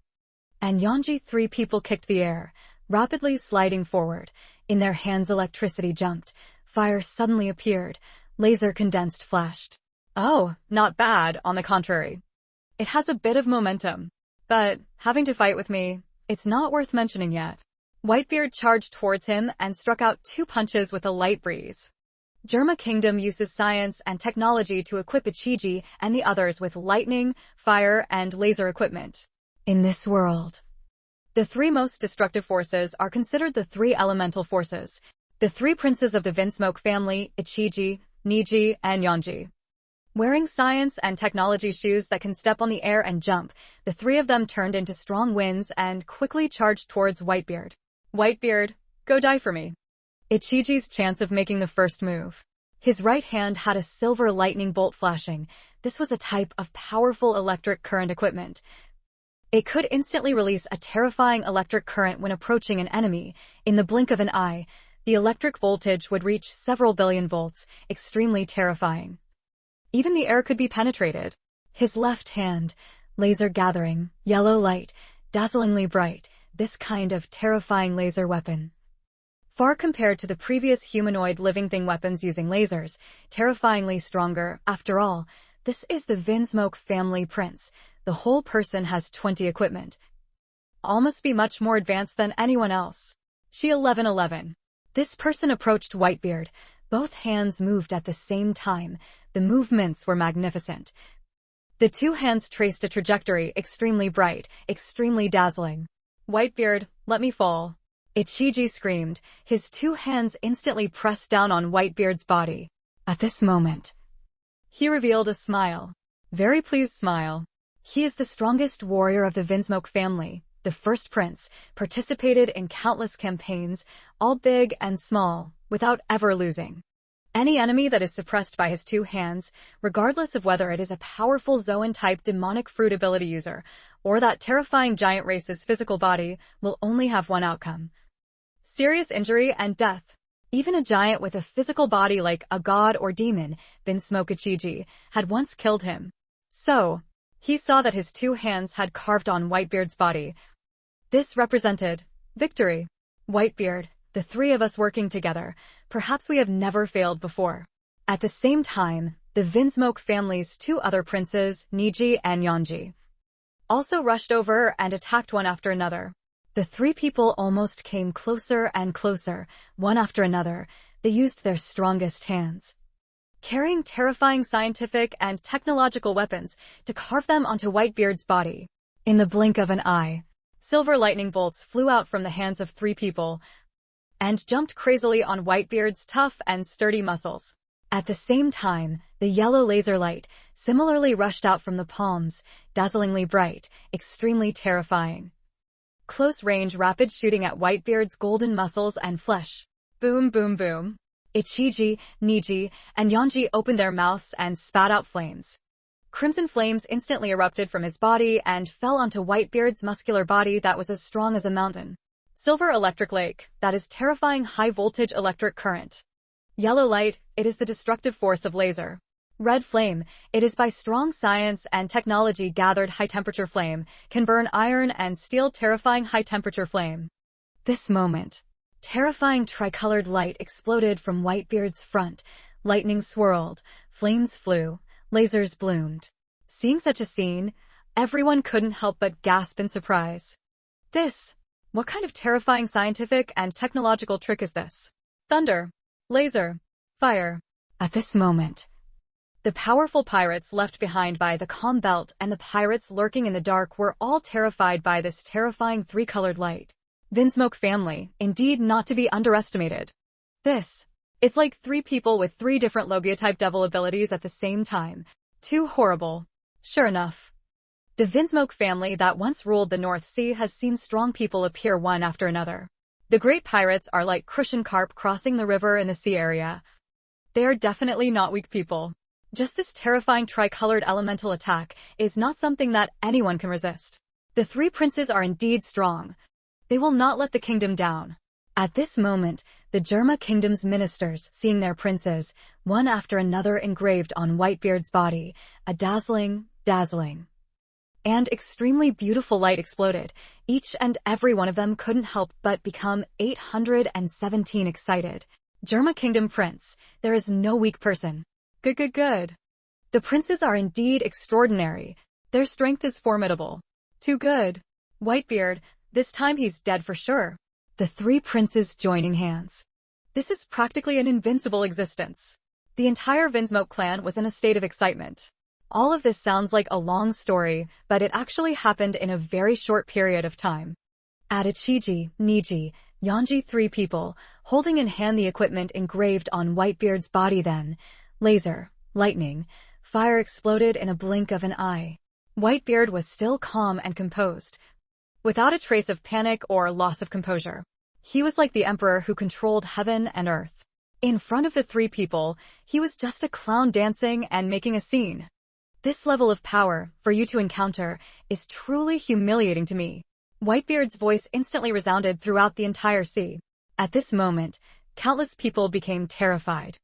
and Yonji, 3 people kicked the air, rapidly sliding forward. In their hands electricity jumped. Fire suddenly appeared. Laser condensed flashed. Oh, not bad, on the contrary. It has a bit of momentum. But having to fight with me, It's not worth mentioning yet. Whitebeard charged towards him and struck out 2 punches with a light breeze. Germa Kingdom uses science and technology to equip Ichiji and the others with lightning, fire, and laser equipment. In this world, the 3 most destructive forces are considered the 3 elemental forces. The 3 princes of the Vinsmoke family, Ichiji, Niji, and Yonji. Wearing science and technology shoes that can step on the air and jump, the 3 of them turned into strong winds and quickly charged towards Whitebeard. Whitebeard, go die for me. Ichiji's chance of making the first move. His right hand had a silver lightning bolt flashing. This was a type of powerful electric current equipment. It could instantly release a terrifying electric current when approaching an enemy. In the blink of an eye, the electric voltage would reach several billion volts, extremely terrifying. Even the air could be penetrated. His left hand, laser gathering, yellow light, dazzlingly bright, this kind of terrifying laser weapon. Far compared to the previous humanoid living thing weapons using lasers, terrifyingly stronger. After all, this is the Vinsmoke family prince. The whole person has 20 equipment. All must be much more advanced than anyone else. She 1111. This person approached Whitebeard. Both hands moved at the same time. The movements were magnificent. The 2 hands traced a trajectory extremely bright, extremely dazzling. Whitebeard, let me fall. Ichiji screamed. His 2 hands instantly pressed down on Whitebeard's body. At this moment, he revealed a smile. Very pleased smile. He is the strongest warrior of the Vinsmoke family, the first prince, participated in countless campaigns, all big and small, without ever losing. Any enemy that is suppressed by his 2 hands, regardless of whether it is a powerful Zoan-type demonic fruit ability user, or that terrifying giant race's physical body, will only have one outcome. Serious injury and death. Even a giant with a physical body like a god or demon, Vinsmoke Ichiji, had once killed him. So, he saw that his 2 hands had carved on Whitebeard's body. This represented victory. Whitebeard, the 3 of us working together, perhaps we have never failed before. At the same time, the Vinsmoke family's 2 other princes, Niji and Yonji, also rushed over and attacked one after another. The 3 people almost came closer and closer, one after another. They used their strongest hands, carrying terrifying scientific and technological weapons to carve them onto Whitebeard's body. In the blink of an eye, silver lightning bolts flew out from the hands of 3 people and jumped crazily on Whitebeard's tough and sturdy muscles. At the same time, the yellow laser light similarly rushed out from the palms, dazzlingly bright, extremely terrifying. Close-range rapid shooting at Whitebeard's golden muscles and flesh. Boom, boom, boom. Ichiji, Niji, and Yonji opened their mouths and spat out flames. Crimson flames instantly erupted from his body and fell onto Whitebeard's muscular body that was as strong as a mountain. Silver electric lake, that is terrifying high-voltage electric current. Yellow light, it is the destructive force of laser. Red flame, it is by strong science and technology gathered high-temperature flame, can burn iron and steel terrifying high-temperature flame. This moment, terrifying tricolored light exploded from Whitebeard's front, lightning swirled, flames flew, lasers bloomed. Seeing such a scene, everyone couldn't help but gasp in surprise. What kind of terrifying scientific and technological trick is this? Thunder, laser, fire. At this moment, the powerful pirates left behind by the calm belt and the pirates lurking in the dark were all terrified by this terrifying 3-colored light. Vinsmoke family, indeed not to be underestimated. It's like 3 people with 3 different Logia-type devil abilities at the same time. Too horrible. Sure enough, the Vinsmoke family that once ruled the North Sea has seen strong people appear one after another. The great pirates are like crucian carp crossing the river in the sea area. They are definitely not weak people. Just this terrifying tricolored elemental attack is not something that anyone can resist. The 3 princes are indeed strong. They will not let the kingdom down. At this moment, the Germa kingdom's ministers, seeing their princes, one after another engraved on Whitebeard's body, a dazzling, and extremely beautiful light exploded. Each and every one of them couldn't help but become 817 excited. Germa kingdom prince, there is no weak person. Good. The princes are indeed extraordinary. Their strength is formidable. Too good. Whitebeard, This time he's dead for sure. The three princes joining hands. This is practically an invincible existence. The entire Vinsmoke clan was in a state of excitement. All of this sounds like a long story, but it actually happened in a very short period of time. At Ichiji, Niji, Yanji, three people, holding in hand the equipment engraved on Whitebeard's body then. Laser, lightning, fire exploded in a blink of an eye. Whitebeard was still calm and composed, without a trace of panic or loss of composure. He was like the emperor who controlled heaven and earth. In front of the three people, he was just a clown dancing and making a scene. This level of power, for you to encounter, is truly humiliating to me. Whitebeard's voice instantly resounded throughout the entire sea. At this moment, countless people became terrified.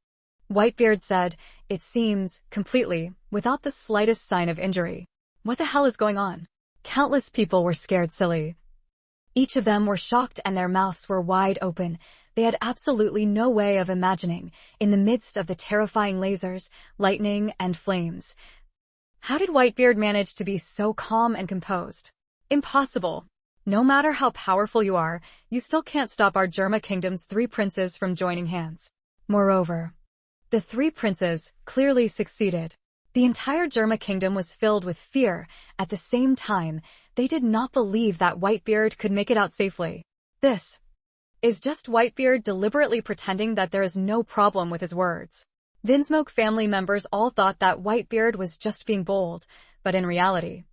Whitebeard said, "It seems, completely, without the slightest sign of injury. What the hell is going on?" Countless people were scared silly. Each of them were shocked and their mouths were wide open. They had absolutely no way of imagining, in the midst of the terrifying lasers, lightning, and flames. How did Whitebeard manage to be so calm and composed? Impossible. No matter how powerful you are, you still can't stop our Germa Kingdom's three princes from joining hands. Moreover, the three princes clearly succeeded. The entire Germa Kingdom was filled with fear. At the same time, they did not believe that Whitebeard could make it out safely. This is just Whitebeard deliberately pretending that there is no problem with his words. Vinsmoke family members all thought that Whitebeard was just being bold, but in reality,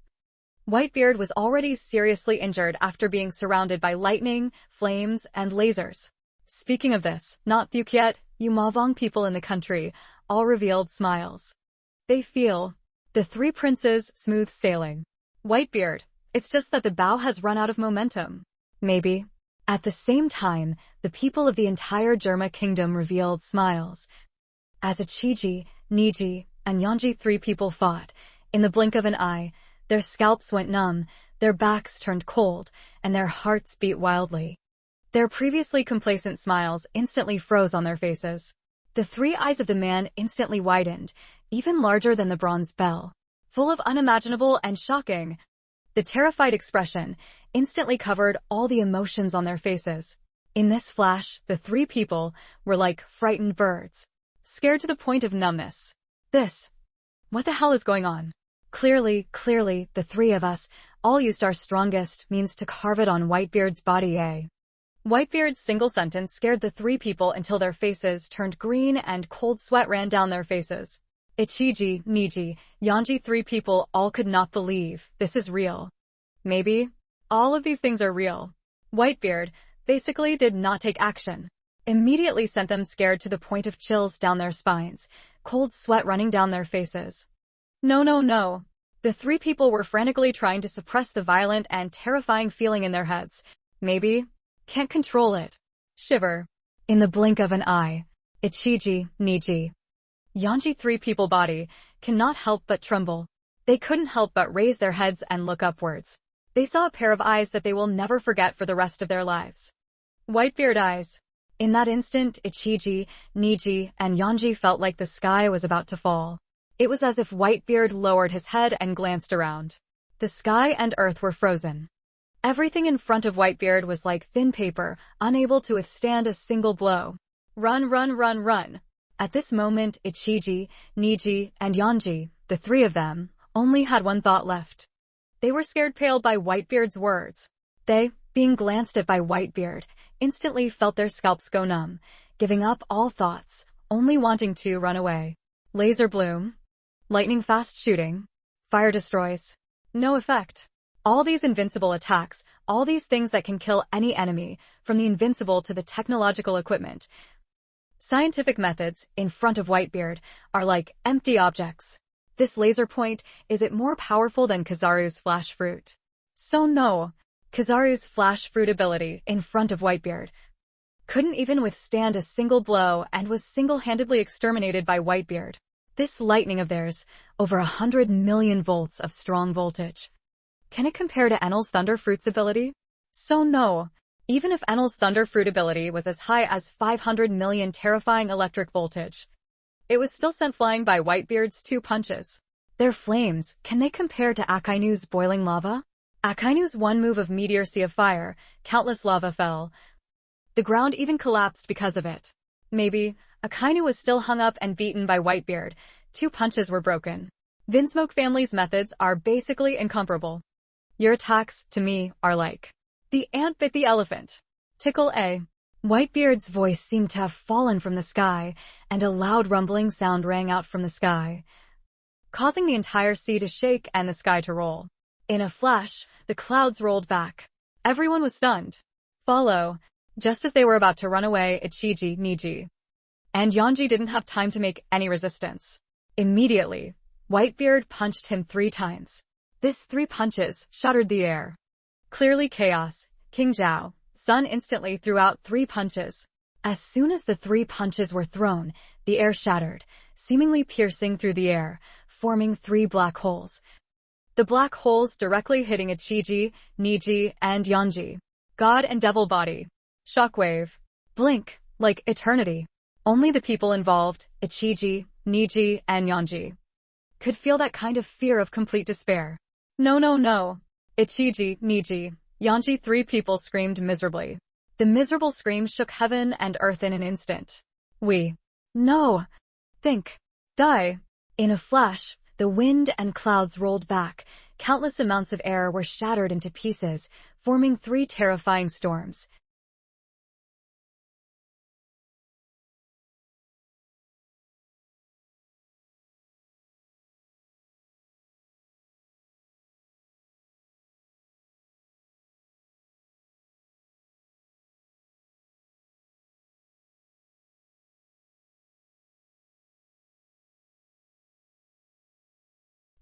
Whitebeard was already seriously injured after being surrounded by lightning, flames, and lasers. Speaking of this, not Thukyet, you Mavong people in the country, all revealed smiles. They feel the three princes smooth sailing. Whitebeard, it's just that the bow has run out of momentum. Maybe. At the same time, the people of the entire Germa Kingdom revealed smiles. As Ichiji, Niji, and Yanji three people fought, in the blink of an eye, their scalps went numb, their backs turned cold, and their hearts beat wildly. Their previously complacent smiles instantly froze on their faces. The three eyes of the man instantly widened, even larger than the bronze bell, full of unimaginable and shocking. The terrified expression instantly covered all the emotions on their faces. In this flash, the three people were like frightened birds, scared to the point of numbness. What the hell is going on? Clearly, the three of us all used our strongest means to carve it on Whitebeard's body, eh? Whitebeard's single sentence scared the three people until their faces turned green and cold sweat ran down their faces. Ichiji, Niji, Yanji three people all could not believe this is real. Maybe all of these things are real. Whitebeard basically did not take action. Immediately sent them scared to the point of chills down their spines, cold sweat running down their faces. No. The three people were frantically trying to suppress the violent and terrifying feeling in their heads. Maybe can't control it. Shiver. In the blink of an eye, Ichiji, Niji, Yanji three people body cannot help but tremble. They couldn't help but raise their heads and look upwards. They saw a pair of eyes that they will never forget for the rest of their lives. Whitebeard eyes. In that instant, Ichiji, Niji, and Yanji felt like the sky was about to fall. It was as if Whitebeard lowered his head and glanced around. The sky and earth were frozen. Everything in front of Whitebeard was like thin paper, unable to withstand a single blow. Run. At this moment, Ichiji, Niji, and Yanji, the three of them, only had one thought left. They were scared pale by Whitebeard's words. They, being glanced at by Whitebeard, instantly felt their scalps go numb, giving up all thoughts, only wanting to run away. Laser bloom. Lightning fast shooting. Fire destroys. No effect. All these invincible attacks, all these things that can kill any enemy, from the invincible to the technological equipment, scientific methods, in front of Whitebeard, are like empty objects. This laser point, is it more powerful than Kizaru's flash fruit? So no. Kizaru's flash fruit ability, in front of Whitebeard, couldn't even withstand a single blow and was single-handedly exterminated by Whitebeard. This lightning of theirs, over 100 million volts of strong voltage. Can it compare to Enel's Thunder Fruit's ability? So no. Even if Enel's Thunder Fruit ability was as high as 500 million terrifying electric voltage, it was still sent flying by Whitebeard's two punches. Their flames, can they compare to Akainu's boiling lava? Akainu's one move of meteor sea of fire, countless lava fell. The ground even collapsed because of it. Maybe, Akainu was still hung up and beaten by Whitebeard. 2 punches were broken. Vinsmoke family's methods are basically incomparable. Your attacks, to me, are like the ant bit the elephant. Tickle A. Whitebeard's voice seemed to have fallen from the sky, and a loud rumbling sound rang out from the sky, causing the entire sea to shake and the sky to roll. In a flash, the clouds rolled back. Everyone was stunned. Follow. Just as they were about to run away, Ichiji, Niji, and Yanji didn't have time to make any resistance. Immediately, Whitebeard punched him 3 times. This 3 punches shattered the air. Clearly chaos. King Zhao, Sun instantly threw out 3 punches. As soon as the 3 punches were thrown, the air shattered, seemingly piercing through the air, forming 3 black holes. The black holes directly hitting Ichiji, Niji, and Yanji. God and devil body. Shockwave. Blink, like eternity. Only the people involved, Ichiji, Niji, and Yanji, could feel that kind of fear of complete despair. No, no, no. Ichiji, Niji, Yanji, 3 people screamed miserably. The miserable scream shook heaven and earth in an instant. No. Think. Die. In a flash, the wind and clouds rolled back. Countless amounts of air were shattered into pieces, forming 3 terrifying storms.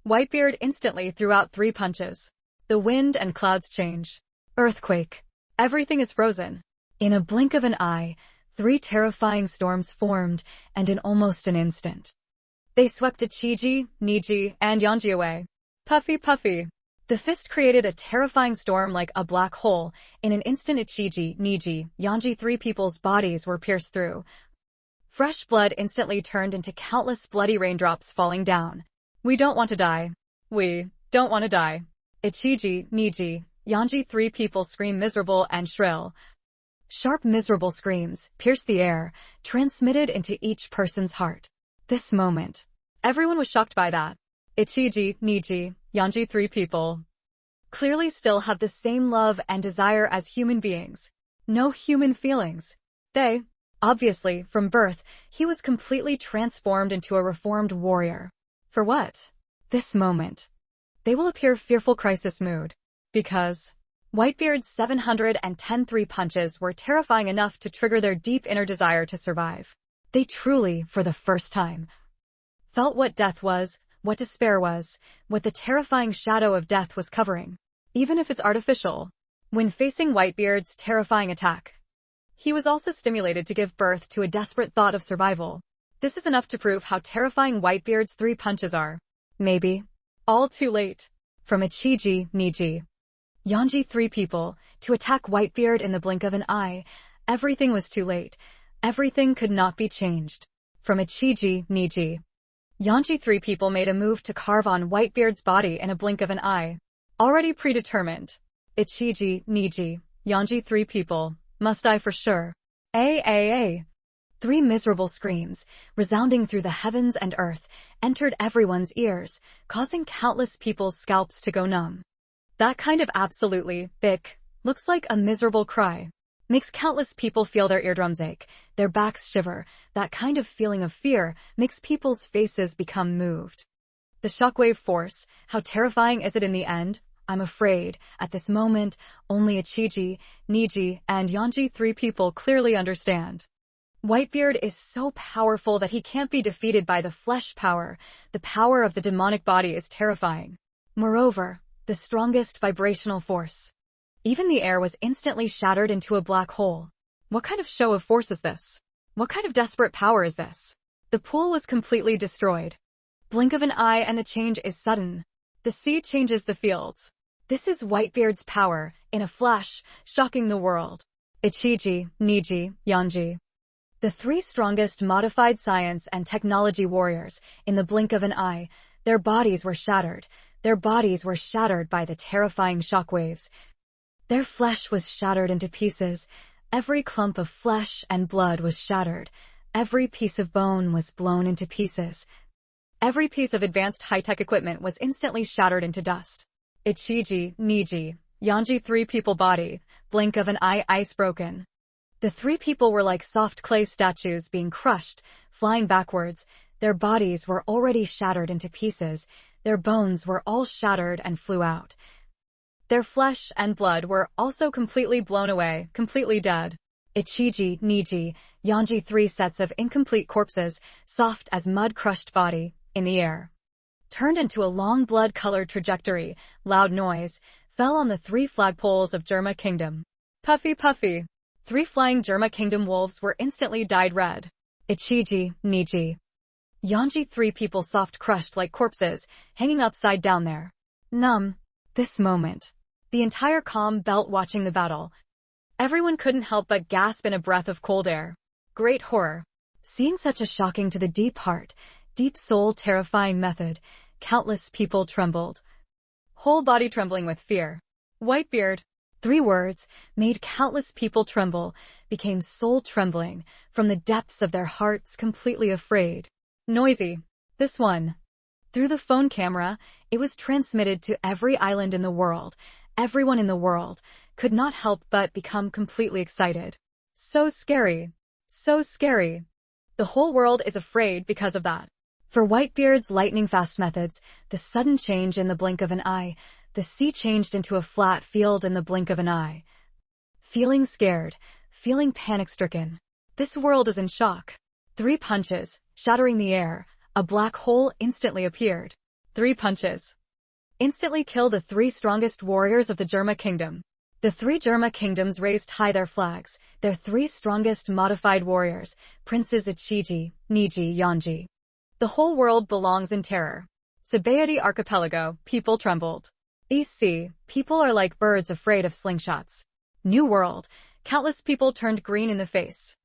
Whitebeard instantly threw out 3 punches. The wind and clouds change. Earthquake. Everything is frozen. In a blink of an eye, 3 terrifying storms formed, and in almost an instant, they swept Ichiji, Niji, and Yanji away. Puffy, puffy. The fist created a terrifying storm like a black hole. In an instant, Ichiji, Niji, Yanji, 3 people's bodies were pierced through. Fresh blood instantly turned into countless bloody raindrops falling down. We don't want to die. We don't want to die. Ichiji, Niji, Yanji, 3 people scream miserable and shrill. Sharp miserable screams pierced the air, transmitted into each person's heart. This moment, everyone was shocked by that. Ichiji, Niji, Yanji, 3 people clearly still have the same love and desire as human beings. No human feelings. They, obviously, from birth, he was completely transformed into a reformed warrior. For what? This moment. They will appear fearful crisis mood. Because Whitebeard's 710 3 punches were terrifying enough to trigger their deep inner desire to survive. They truly, for the first time, felt what death was, what despair was, what the terrifying shadow of death was covering. Even if it's artificial. When facing Whitebeard's terrifying attack, he was also stimulated to give birth to a desperate thought of survival. This is enough to prove how terrifying Whitebeard's 3 punches are. Maybe. All too late. From Ichiji, Niji, Yanji, 3 people, to attack Whitebeard in the blink of an eye. Everything was too late. Everything could not be changed. From Ichiji, Niji, Yanji, 3 people made a move to carve on Whitebeard's body in a blink of an eye. Already predetermined. Ichiji, Niji, Yanji, 3 people, must die for sure. 3 miserable screams, resounding through the heavens and earth, entered everyone's ears, causing countless people's scalps to go numb. That kind of absolutely thick, looks like a miserable cry. Makes countless people feel their eardrums ache, their backs shiver. That kind of feeling of fear makes people's faces become moved. The shockwave force, how terrifying is it in the end? I'm afraid, at this moment, only Ichiji, Niji, and Yanji, 3 people clearly understand. Whitebeard is so powerful that he can't be defeated by the flesh power. The power of the demonic body is terrifying. Moreover, the strongest vibrational force. Even the air was instantly shattered into a black hole. What kind of show of force is this? What kind of desperate power is this? The pool was completely destroyed. Blink of an eye and the change is sudden. The sea changes the fields. This is Whitebeard's power, in a flash, shocking the world. Ichiji, Niji, Yanji. The 3 strongest modified science and technology warriors, in the blink of an eye, their bodies were shattered. Their bodies were shattered by the terrifying shockwaves. Their flesh was shattered into pieces. Every clump of flesh and blood was shattered. Every piece of bone was blown into pieces. Every piece of advanced high-tech equipment was instantly shattered into dust. Ichiji, Niji, Yanji, 3 people body, blink of an eye, ice broken. The 3 people were like soft clay statues being crushed, flying backwards. Their bodies were already shattered into pieces. Their bones were all shattered and flew out. Their flesh and blood were also completely blown away, completely dead. Ichiji, Niji, Yanji, 3 sets of incomplete corpses, soft as mud-crushed body, in the air. Turned into a long blood-colored trajectory, loud noise, fell on the 3 flagpoles of Germa Kingdom. Puffy, puffy. 3 flying Germa Kingdom wolves were instantly dyed red. Ichiji, Niji, Yanji, 3 people soft crushed like corpses, hanging upside down there. Numb. This moment. The entire calm belt watching the battle. Everyone couldn't help but gasp in a breath of cold air. Great horror. Seeing such a shocking to the deep heart, deep soul terrifying method, countless people trembled. Whole body trembling with fear. Whitebeard. 3 words made countless people tremble, became soul trembling, from the depths of their hearts completely afraid. Noisy. This one. Through the phone camera, it was transmitted to every island in the world. Everyone in the world could not help but become completely excited. So scary. So scary. The whole world is afraid because of that. For Whitebeard's lightning-fast methods, the sudden change in the blink of an eye, the sea changed into a flat field in the blink of an eye. Feeling scared, feeling panic-stricken. This world is in shock. 3 punches, shattering the air, a black hole instantly appeared. 3 punches. Instantly kill the 3 strongest warriors of the Germa Kingdom. The 3 Germa Kingdoms raised high their flags, their 3 strongest modified warriors, Princes Ichiji, Niji, Yanji. The whole world belongs in terror. Sabayati Archipelago, people trembled. EC, people are like birds afraid of slingshots. New World, countless people turned green in the face.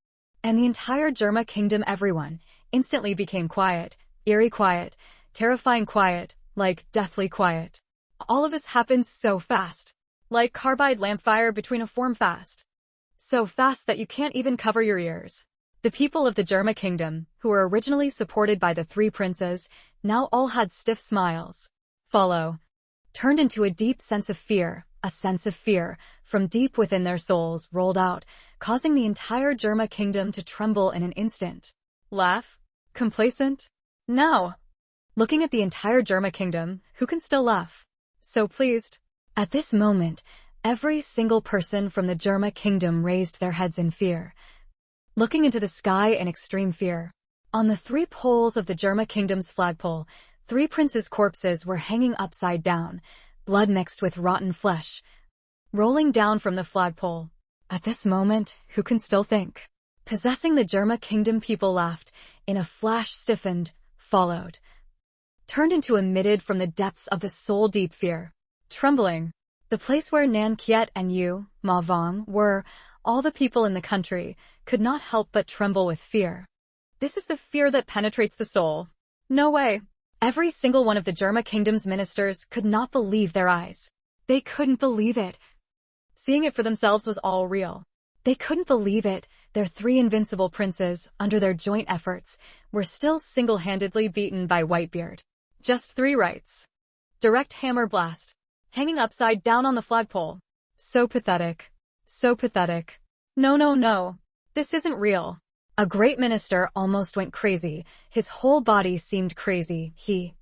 And the entire Germa Kingdom, everyone, instantly became quiet, eerie quiet, terrifying quiet, like deathly quiet. All of this happened so fast. Like carbide lampfire between a form fast. So fast that you can't even cover your ears. The people of the Germa Kingdom, who were originally supported by the 3 princes, now all had stiff smiles. Follow. Turned into a deep sense of fear, a sense of fear, from deep within their souls, rolled out, causing the entire Germa Kingdom to tremble in an instant. Laugh? Complacent? No. Looking at the entire Germa Kingdom, who can still laugh? So pleased. At this moment, every single person from the Germa Kingdom raised their heads in fear, looking into the sky in extreme fear. On the 3 poles of the Germa Kingdom's flagpole, 3 princes' corpses were hanging upside down, blood mixed with rotten flesh, rolling down from the flagpole. At this moment, who can still think? Possessing the Germa Kingdom, people laughed, in a flash stiffened, followed. Turned into emitted from the depths of the soul deep fear. Trembling. The place where Nan Kiet and Yu, Ma Vong, were, all the people in the country, could not help but tremble with fear. This is the fear that penetrates the soul. No way. Every single one of the Germa Kingdom's ministers could not believe their eyes. They couldn't believe it. Seeing it for themselves was all real. They couldn't believe it. Their 3 invincible princes, under their joint efforts, were still single-handedly beaten by Whitebeard. Just 3 rights. Direct hammer blast. Hanging upside down on the flagpole. So pathetic. So pathetic. No, no, no. This isn't real. A great minister almost went crazy. His whole body seemed crazy. He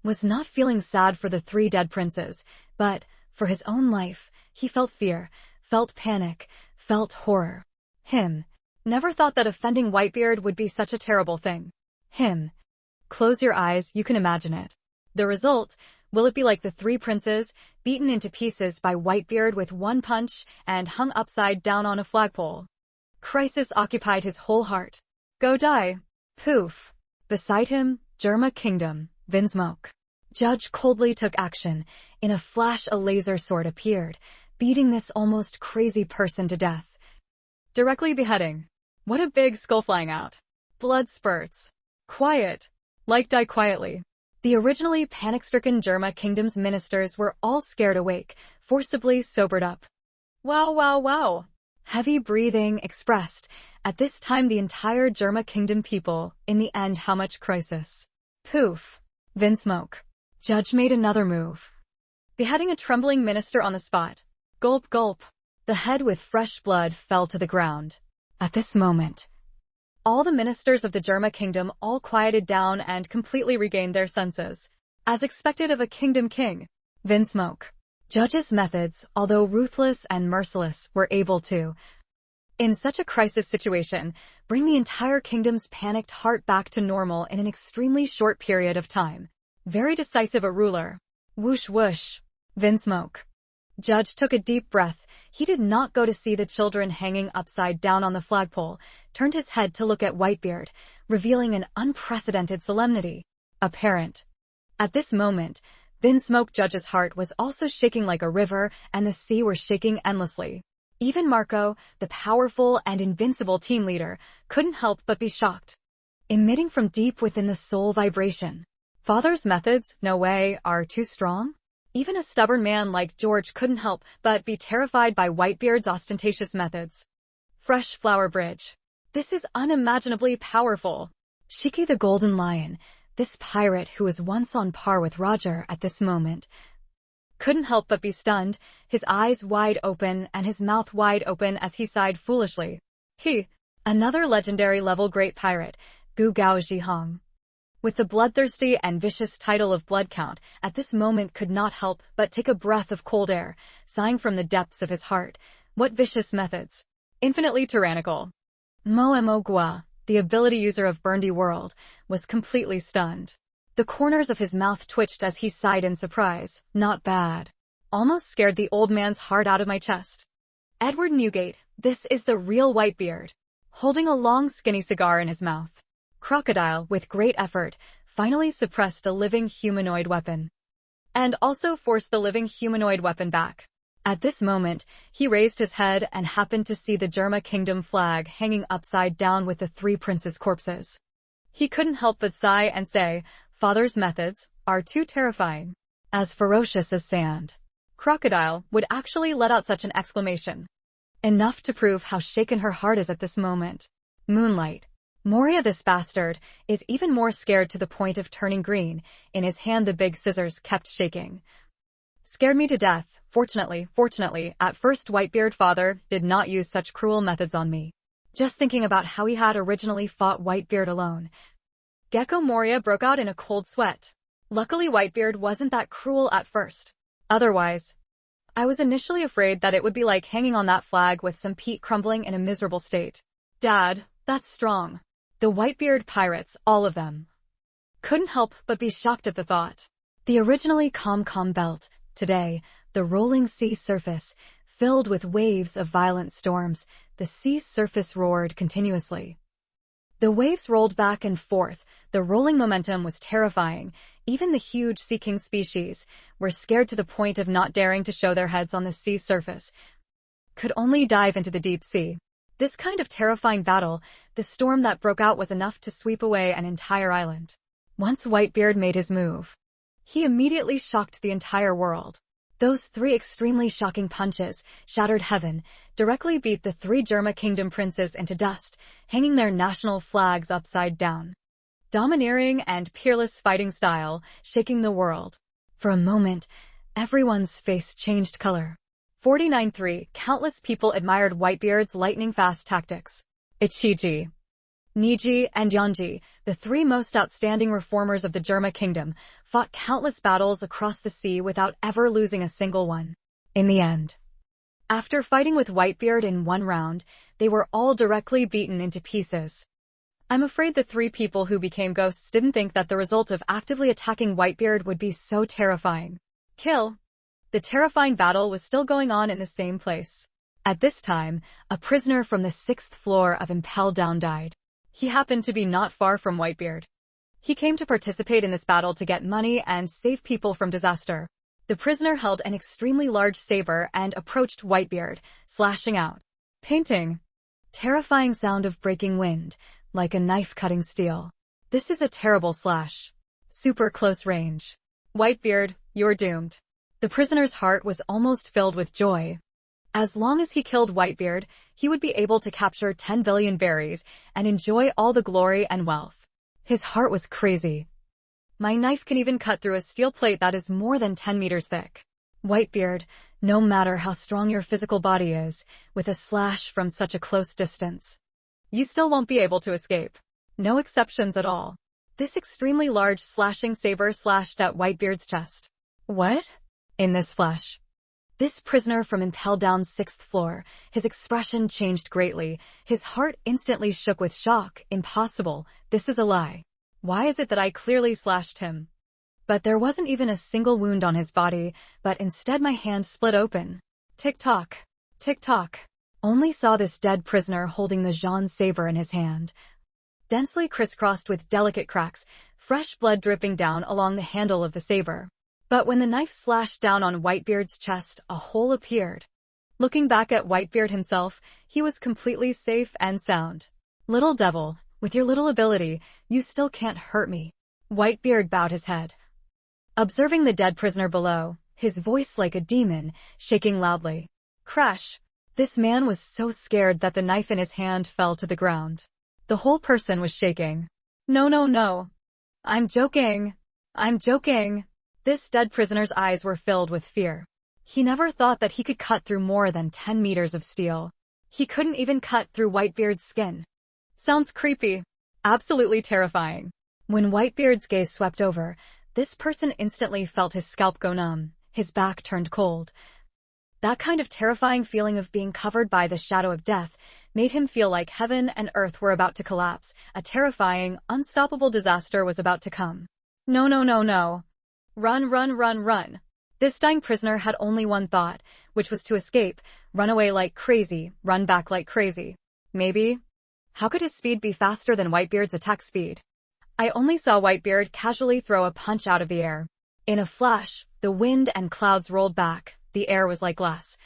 was not feeling sad for the 3 dead princes, but, for his own life, he felt fear, felt panic, felt horror. Him. Never thought that offending Whitebeard would be such a terrible thing. Him. Close your eyes, you can imagine it. The result, will it be like the 3 princes, beaten into pieces by Whitebeard with 1 punch and hung upside down on a flagpole? Crisis occupied his whole heart. Go die. Poof. Beside him, Germa Kingdom, Vinsmoke. Judge coldly took action. In a flash a laser sword appeared, beating this almost crazy person to death. Directly beheading. What a big skull flying out. Blood spurts. Quiet. Like die quietly. The originally panic-stricken Germa kingdom's ministers were all scared awake, forcibly sobered up. Wow, wow, wow. Heavy breathing expressed, at this time the entire Germa kingdom people, in the end how much crisis. Poof. Vinsmoke. Judge made another move. Beheading a trembling minister on the spot. Gulp, gulp. The head with fresh blood fell to the ground. At this moment, all the ministers of the Germa kingdom all quieted down and completely regained their senses. As expected of a kingdom king. Vinsmoke. Judge's methods, although ruthless and merciless, were able to, in such a crisis situation, bring the entire kingdom's panicked heart back to normal in an extremely short period of time. Very decisive a ruler. Whoosh whoosh. Vinsmoke. Judge took a deep breath. He did not go to see the children hanging upside down on the flagpole, turned his head to look at Whitebeard, revealing an unprecedented solemnity. Apparent. At this moment, Vinsmoke Judge's heart was also shaking like a river, and the sea were shaking endlessly. Even Marco, the powerful and invincible team leader, couldn't help but be shocked. Emitting from deep within the soul vibration. Father's methods, no way, are too strong? Even a stubborn man like George couldn't help but be terrified by Whitebeard's ostentatious methods. Fresh Flower Bridge. This is unimaginably powerful. Shiki the Golden Lion, this pirate who was once on par with Roger at this moment, couldn't help but be stunned, his eyes wide open and his mouth wide open as he sighed foolishly. Another legendary level great pirate, Gu Gao Zhihong, with the bloodthirsty and vicious title of Blood Count, at this moment could not help but take a breath of cold air, sighing from the depths of his heart. What vicious methods! Infinitely tyrannical. Mo Gua, the ability user of Burndy World, was completely stunned. The corners of his mouth twitched as he sighed in surprise. Not bad. Almost scared the old man's heart out of my chest. Edward Newgate, this is the real Whitebeard. Holding a long skinny cigar in his mouth. Crocodile, with great effort, finally suppressed a living humanoid weapon. And also forced the living humanoid weapon back. At this moment, he raised his head and happened to see the Germa Kingdom flag hanging upside down with the three princes' corpses. He couldn't help but sigh and say, Father's methods are too terrifying. As ferocious as sand. Crocodile would actually let out such an exclamation. Enough to prove how shaken her heart is at this moment. Moonlight. Moria this bastard is even more scared to the point of turning green. In his hand the big scissors kept shaking. Scared me to death. Fortunately, at first Whitebeard father did not use such cruel methods on me. Just thinking about how he had originally fought Whitebeard alone. Gecko Moria broke out in a cold sweat. Luckily Whitebeard wasn't that cruel at first. Otherwise, I was initially afraid that it would be like hanging on that flag with some peat crumbling in a miserable state. Dad, that's strong. The Whitebeard pirates, all of them, couldn't help but be shocked at the thought. The originally calm belt, today, the rolling sea surface, filled with waves of violent storms, the sea surface roared continuously. The waves rolled back and forth, the rolling momentum was terrifying. Even the huge sea king species were scared to the point of not daring to show their heads on the sea surface, could only dive into the deep sea. This kind of terrifying battle, the storm that broke out was enough to sweep away an entire island. Once Whitebeard made his move, he immediately shocked the entire world. Those three extremely shocking punches shattered heaven, directly beat the three Germa Kingdom princes into dust, hanging their national flags upside down. Domineering and peerless fighting style, shaking the world. For a moment, everyone's face changed color. 49-3, countless people admired Whitebeard's lightning-fast tactics. Ichiji, Niji, and Yonji, the three most outstanding reformers of the Germa Kingdom, fought countless battles across the sea without ever losing a single one. In the end, after fighting with Whitebeard in one round, they were all directly beaten into pieces. I'm afraid the three people who became ghosts didn't think that the result of actively attacking Whitebeard would be so terrifying. Kill. The terrifying battle was still going on in the same place. At this time, a prisoner from the 6th floor of Impel Down died. He happened to be not far from Whitebeard. He came to participate in this battle to get money and save people from disaster. The prisoner held an extremely large saber and approached Whitebeard, slashing out. Painting. Terrifying sound of breaking wind, like a knife cutting steel. This is a terrible slash. Super close range. Whitebeard, you're doomed. The prisoner's heart was almost filled with joy. As long as he killed Whitebeard, he would be able to capture 10 billion berries and enjoy all the glory and wealth. His heart was crazy. My knife can even cut through a steel plate that is more than 10 meters thick. Whitebeard, no matter how strong your physical body is, with a slash from such a close distance, you still won't be able to escape. No exceptions at all. This extremely large slashing saber slashed at Whitebeard's chest. What? In this flash, this prisoner from Impel Down's 6th floor, his expression changed greatly. His heart instantly shook with shock. Impossible. This is a lie. Why is it that I clearly slashed him? But there wasn't even a single wound on his body, but instead my hand split open. Tick-tock. Tick-tock. Only saw this dead prisoner holding the Jean saber in his hand, densely crisscrossed with delicate cracks, fresh blood dripping down along the handle of the saber. But when the knife slashed down on Whitebeard's chest, a hole appeared. Looking back at Whitebeard himself, he was completely safe and sound. Little devil, with your little ability, you still can't hurt me. Whitebeard bowed his head, observing the dead prisoner below, his voice like a demon, shaking loudly. Crash! This man was so scared that the knife in his hand fell to the ground. The whole person was shaking. No, no, no. I'm joking. I'm joking. This dead prisoner's eyes were filled with fear. He never thought that he could cut through more than 10 meters of steel. He couldn't even cut through Whitebeard's skin. Sounds creepy. Absolutely terrifying. When Whitebeard's gaze swept over, this person instantly felt his scalp go numb, his back turned cold. That kind of terrifying feeling of being covered by the shadow of death made him feel like heaven and earth were about to collapse. A terrifying, unstoppable disaster was about to come. No, no, no, no. Run, run, run, run. This dying prisoner had only one thought, which was to escape, run away like crazy, run back like crazy. Maybe? How could his speed be faster than Whitebeard's attack speed? I only saw Whitebeard casually throw a punch out of the air. In a flash, the wind and clouds rolled back. The air was like glass.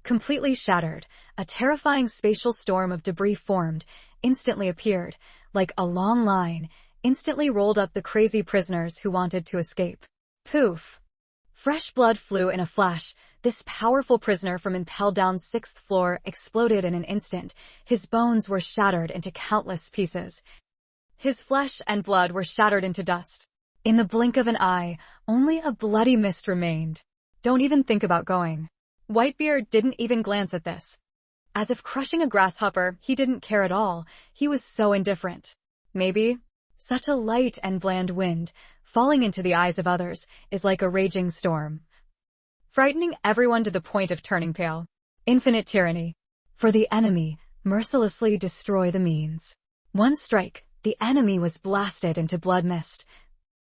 Completely shattered, a terrifying spatial storm of debris formed, instantly appeared, like a long line, instantly rolled up the crazy prisoners who wanted to escape. Poof! Fresh blood flew in a flash. This powerful prisoner from Impel Down's 6th floor exploded in an instant. His bones were shattered into countless pieces. His flesh and blood were shattered into dust. In the blink of an eye, only a bloody mist remained. Don't even think about going. Whitebeard didn't even glance at this. As if crushing a grasshopper, he didn't care at all. He was so indifferent. Maybe such a light and bland wind, falling into the eyes of others, is like a raging storm, frightening everyone to the point of turning pale. Infinite tyranny. For the enemy, mercilessly destroy the means. One strike, the enemy was blasted into blood mist.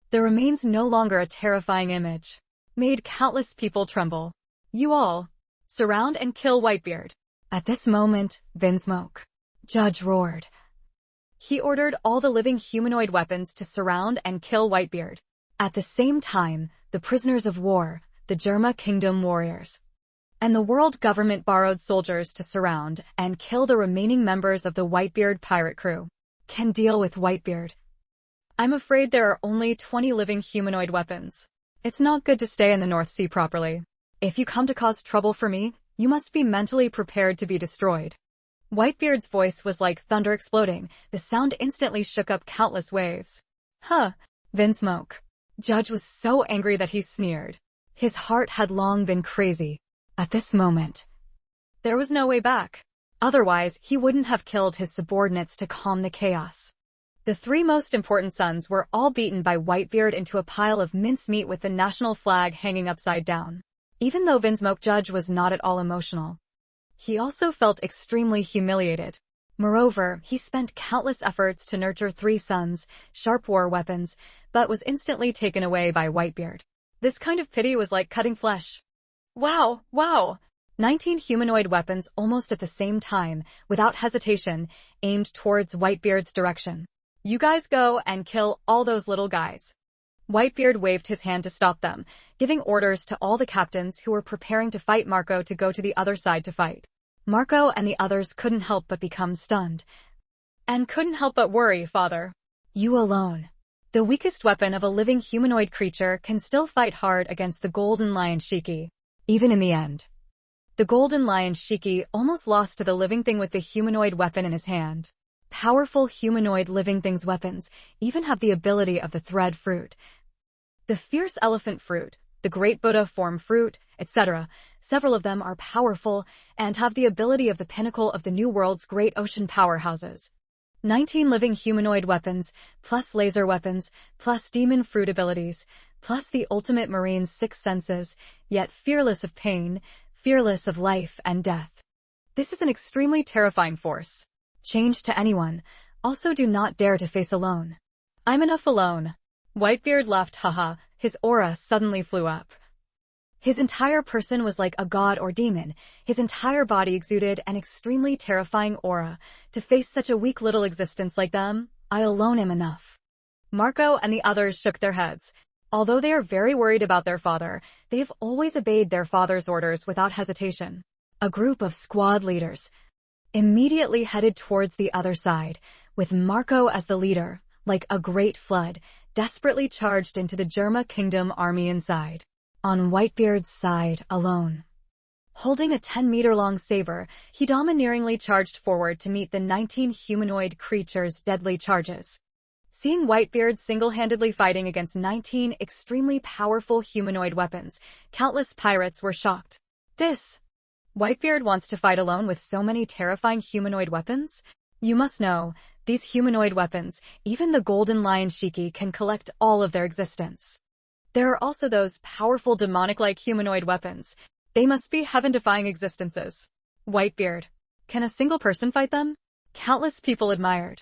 There remains no longer a terrifying image. Made countless people tremble. You all, surround and kill Whitebeard. At this moment, Vinsmoke. Judge roared. He ordered all the living humanoid weapons to surround and kill Whitebeard. At the same time, the prisoners of war, the Germa Kingdom warriors, and the world government borrowed soldiers to surround and kill the remaining members of the Whitebeard pirate crew. Can deal with Whitebeard. I'm afraid there are only 20 living humanoid weapons. It's not good to stay in the North Sea properly. If you come to cause trouble for me, you must be mentally prepared to be destroyed. Whitebeard's voice was like thunder exploding. The sound instantly shook up countless waves. Huh, Vinsmoke. Judge was so angry that he sneered. His heart had long been crazy. At this moment, there was no way back. Otherwise, he wouldn't have killed his subordinates to calm the chaos. The 3 most important sons were all beaten by Whitebeard into a pile of mincemeat with the national flag hanging upside down. Even though Vinsmoke Judge was not at all emotional, he also felt extremely humiliated. Moreover, he spent countless efforts to nurture 3 sons, sharp war weapons, but was instantly taken away by Whitebeard. This kind of pity was like cutting flesh. Wow, wow! 19 humanoid weapons almost at the same time, without hesitation, aimed towards Whitebeard's direction. You guys go and kill all those little guys. Whitebeard waved his hand to stop them, giving orders to all the captains who were preparing to fight Marco to go to the other side to fight. Marco and the others couldn't help but become stunned. And couldn't help but worry, father. You alone. The weakest weapon of a living humanoid creature can still fight hard against the golden lion Shiki. Even in the end, the golden lion Shiki almost lost to the living thing with the humanoid weapon in his hand. Powerful humanoid living things' weapons even have the ability of the thread fruit, the fierce elephant fruit, the great Buddha form fruit, etc. Several of them are powerful and have the ability of the pinnacle of the New World's great ocean powerhouses. 19 living humanoid weapons, plus laser weapons, plus demon fruit abilities, plus the ultimate marine's 6 senses, yet fearless of pain, fearless of life and death. This is an extremely terrifying force. Change to anyone. Also do not dare to face alone. I'm enough alone. Whitebeard laughed, haha. His aura suddenly flew up. His entire person was like a god or demon. His entire body exuded an extremely terrifying aura. To face such a weak little existence like them, I alone am enough. Marco and the others shook their heads. Although they are very worried about their father, they have always obeyed their father's orders without hesitation. A group of squad leaders immediately headed towards the other side, with Marco as the leader, like a great flood, desperately charged into the Germa Kingdom army inside. On Whitebeard's side, alone, holding a 10-meter-long saber, he domineeringly charged forward to meet the 19 humanoid creatures' deadly charges. Seeing Whitebeard single-handedly fighting against 19 extremely powerful humanoid weapons, countless pirates were shocked. Whitebeard wants to fight alone with so many terrifying humanoid weapons? You must know, these humanoid weapons, even the golden lion Shiki can collect all of their existence. There are also those powerful demonic-like humanoid weapons. They must be heaven-defying existences. Whitebeard. Can a single person fight them? Countless people admired.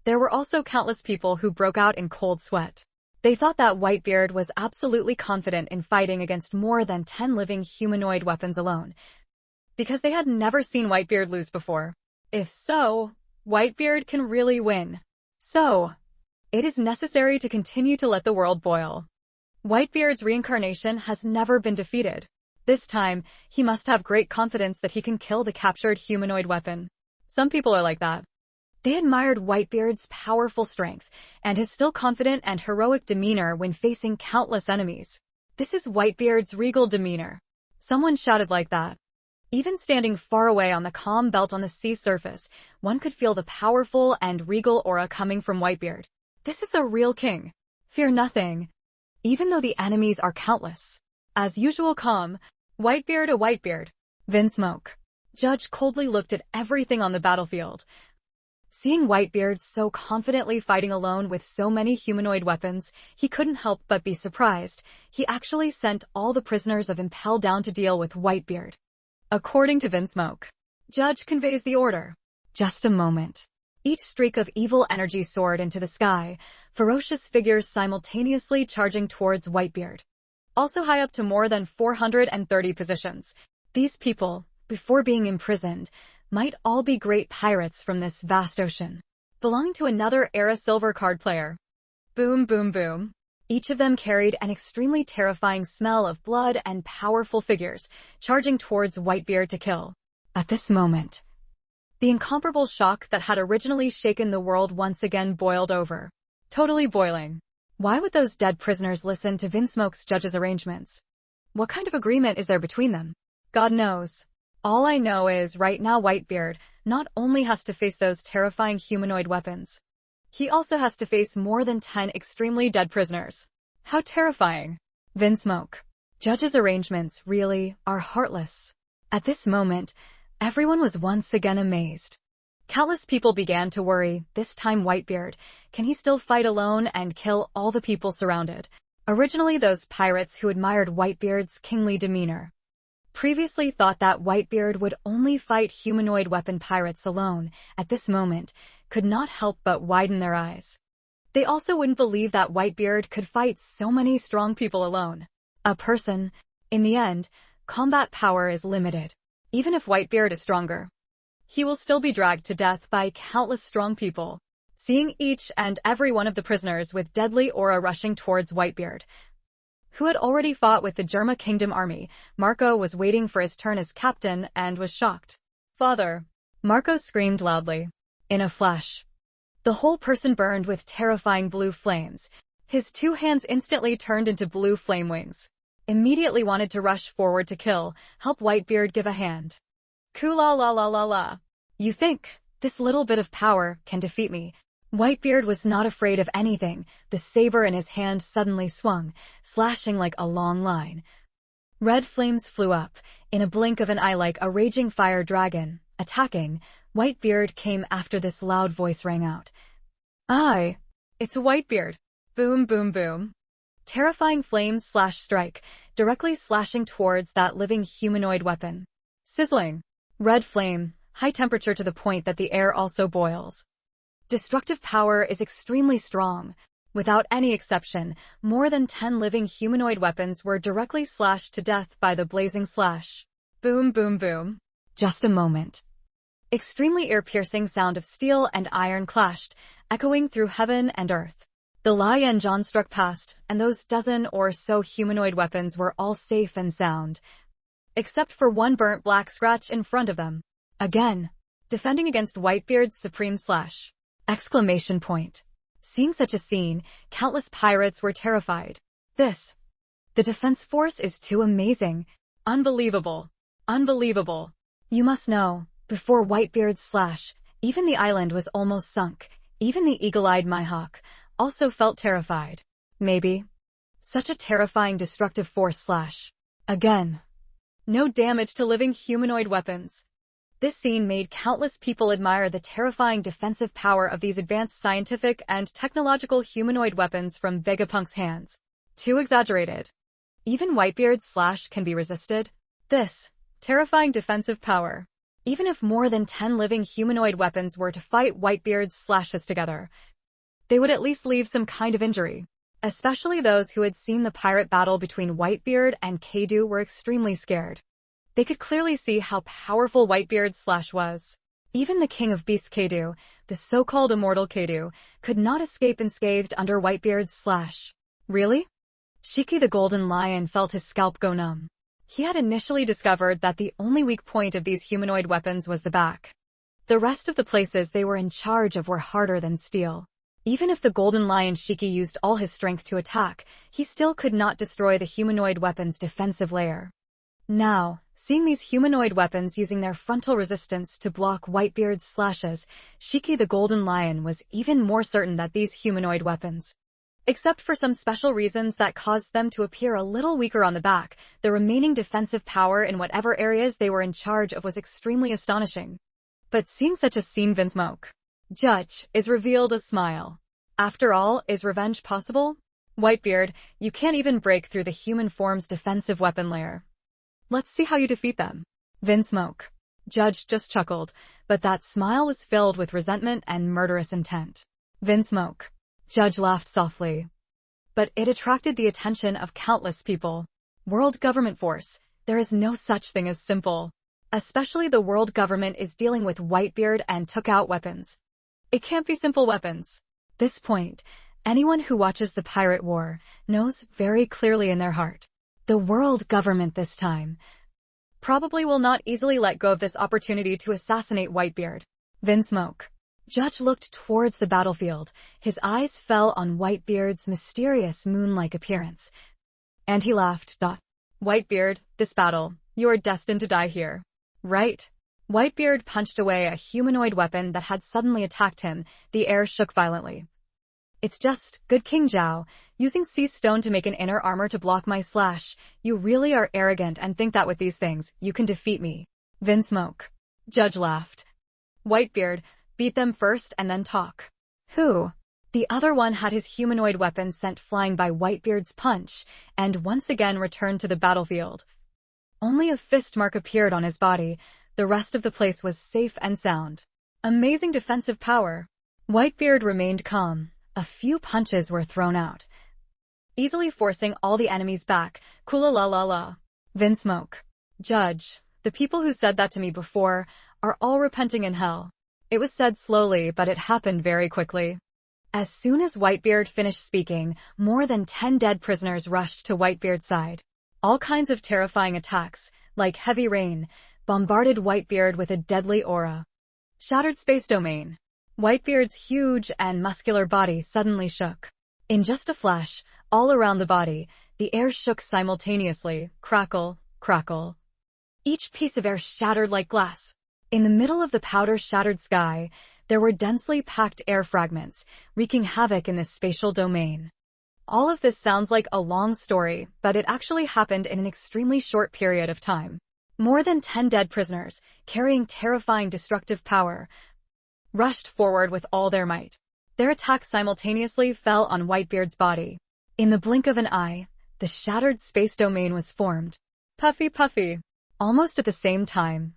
There were also countless people who broke out in cold sweat. They thought that Whitebeard was absolutely confident in fighting against more than 10 living humanoid weapons alone, because they had never seen Whitebeard lose before. If so, Whitebeard can really win. So, it is necessary to continue to let the world boil. Whitebeard's reincarnation has never been defeated. This time, he must have great confidence that he can kill the captured humanoid weapon. Some people are like that. They admired Whitebeard's powerful strength and his still confident and heroic demeanor when facing countless enemies. This is Whitebeard's regal demeanor. Someone shouted like that. Even standing far away on the calm belt on the sea surface, one could feel the powerful and regal aura coming from Whitebeard. This is the real king. Fear nothing. Even though the enemies are countless. As usual, calm. Whitebeard a Whitebeard. Vinsmoke. Judge coldly looked at everything on the battlefield. Seeing Whitebeard so confidently fighting alone with so many humanoid weapons, he couldn't help but be surprised. He actually sent all the prisoners of Impel down to deal with Whitebeard. According to Vinsmoke, Judge conveys the order. Just a moment. Each streak of evil energy soared into the sky, ferocious figures simultaneously charging towards Whitebeard. Also high up to more than 430 positions. These people, before being imprisoned, might all be great pirates from this vast ocean, belonging to another era silver card player. Boom, boom, boom. Each of them carried an extremely terrifying smell of blood and powerful figures, charging towards Whitebeard to kill. At this moment, the incomparable shock that had originally shaken the world once again boiled over. Totally boiling. Why would those dead prisoners listen to Vinsmoke's Judge's arrangements? What kind of agreement is there between them? God knows. All I know is right now Whitebeard not only has to face those terrifying humanoid weapons, he also has to face more than 10 extremely dead prisoners. How terrifying. Vinsmoke. Judge's arrangements really are heartless. At this moment, everyone was once again amazed. Countless people began to worry, this time Whitebeard, can he still fight alone and kill all the people surrounded? Originally those pirates who admired Whitebeard's kingly demeanor previously thought that Whitebeard would only fight humanoid weapon pirates alone, at this moment, could not help but widen their eyes. They also wouldn't believe that Whitebeard could fight so many strong people alone. A person, in the end, combat power is limited. Even if Whitebeard is stronger, he will still be dragged to death by countless strong people. Seeing each and every one of the prisoners with deadly aura rushing towards Whitebeard, who had already fought with the Germa Kingdom army, Marco was waiting for his turn as captain and was shocked. Father! Marco screamed loudly. In a flash, the whole person burned with terrifying blue flames. His two hands instantly turned into blue flame wings. Immediately wanted to rush forward to kill, help Whitebeard give a hand. Kula la la la la. You think this little bit of power can defeat me? Whitebeard was not afraid of anything. The saber in his hand suddenly swung, slashing like a long line. Red flames flew up, in a blink of an eye like a raging fire dragon. Attacking, Whitebeard came after this loud voice rang out. It's a Whitebeard. Boom boom boom. Terrifying flames strike, directly slashing towards that living humanoid weapon. Sizzling. Red flame, high temperature to the point that the air also boils. Destructive power is extremely strong. Without any exception, more than 10 living humanoid weapons were directly slashed to death by the blazing slash. Boom boom boom. Just a moment. Extremely ear-piercing sound of steel and iron clashed, echoing through heaven and earth. The Lion John struck past, and those dozen or so humanoid weapons were all safe and sound, except for one burnt black scratch in front of them. Again, defending against Whitebeard's supreme slash. Exclamation point. Seeing such a scene, countless pirates were terrified. The defense force is too amazing. Unbelievable. Unbelievable. You must know, before Whitebeard's slash, even the island was almost sunk. Even the eagle-eyed Mihawk also felt terrified. Maybe. Such a terrifying destructive force slash. Again. No damage to living humanoid weapons. This scene made countless people admire the terrifying defensive power of these advanced scientific and technological humanoid weapons from Vegapunk's hands. Too exaggerated. Even Whitebeard's slash can be resisted. This terrifying defensive power. Even if more than 10 living humanoid weapons were to fight Whitebeard's slashes together, they would at least leave some kind of injury. Especially those who had seen the pirate battle between Whitebeard and Kadu were extremely scared. They could clearly see how powerful Whitebeard's slash was. Even the king of beasts Kadu, the so-called immortal Kadu, could not escape unscathed under Whitebeard's slash. Really? Shiki the golden lion felt his scalp go numb. He had initially discovered that the only weak point of these humanoid weapons was the back. The rest of the places they were in charge of were harder than steel. Even if the golden lion Shiki used all his strength to attack, he still could not destroy the humanoid weapon's defensive layer. Now, seeing these humanoid weapons using their frontal resistance to block Whitebeard's slashes, Shiki the golden lion was even more certain that these humanoid weapons, except for some special reasons that caused them to appear a little weaker on the back, the remaining defensive power in whatever areas they were in charge of was extremely astonishing. But seeing such a scene, Vinsmoke Judge is revealed a smile. After all, is revenge possible? Whitebeard, you can't even break through the human form's defensive weapon layer. Let's see how you defeat them. Vinsmoke Judge just chuckled, but that smile was filled with resentment and murderous intent. Vinsmoke Judge laughed softly. But it attracted the attention of countless people. World government force. There is no such thing as simple. Especially the world government is dealing with Whitebeard and took out weapons. It can't be simple weapons. This point, anyone who watches the pirate war knows very clearly in their heart. The world government this time probably will not easily let go of this opportunity to assassinate Whitebeard. Vinsmoke Judge looked towards the battlefield. His eyes fell on Whitebeard's mysterious moon-like appearance. And he laughed. Whitebeard, this battle, you are destined to die here. Right? Whitebeard punched away a humanoid weapon that had suddenly attacked him. The air shook violently. It's just, good King Zhao, using sea stone to make an inner armor to block my slash. You really are arrogant and think that with these things, you can defeat me. Vinsmoke Judge laughed. Whitebeard, beat them first and then talk. Who? The other one had his humanoid weapon sent flying by Whitebeard's punch, and once again returned to the battlefield. Only a fist mark appeared on his body. The rest of the place was safe and sound. Amazing defensive power. Whitebeard remained calm. A few punches were thrown out, easily forcing all the enemies back. Kula la la la. Vinsmoke Judge, the people who said that to me before are all repenting in hell. It was said slowly, but it happened very quickly. As soon as Whitebeard finished speaking, more than 10 dead prisoners rushed to Whitebeard's side. All kinds of terrifying attacks, like heavy rain, bombarded Whitebeard with a deadly aura. Shattered space domain. Whitebeard's huge and muscular body suddenly shook. In just a flash, all around the body, the air shook simultaneously, crackle, crackle. Each piece of air shattered like glass. In the middle of the powder-shattered sky, there were densely packed air fragments, wreaking havoc in this spatial domain. All of this sounds like a long story, but it actually happened in an extremely short period of time. More than 10 dead prisoners, carrying terrifying destructive power, rushed forward with all their might. Their attacks simultaneously fell on Whitebeard's body. In the blink of an eye, the shattered space domain was formed. Puffy puffy. Almost at the same time,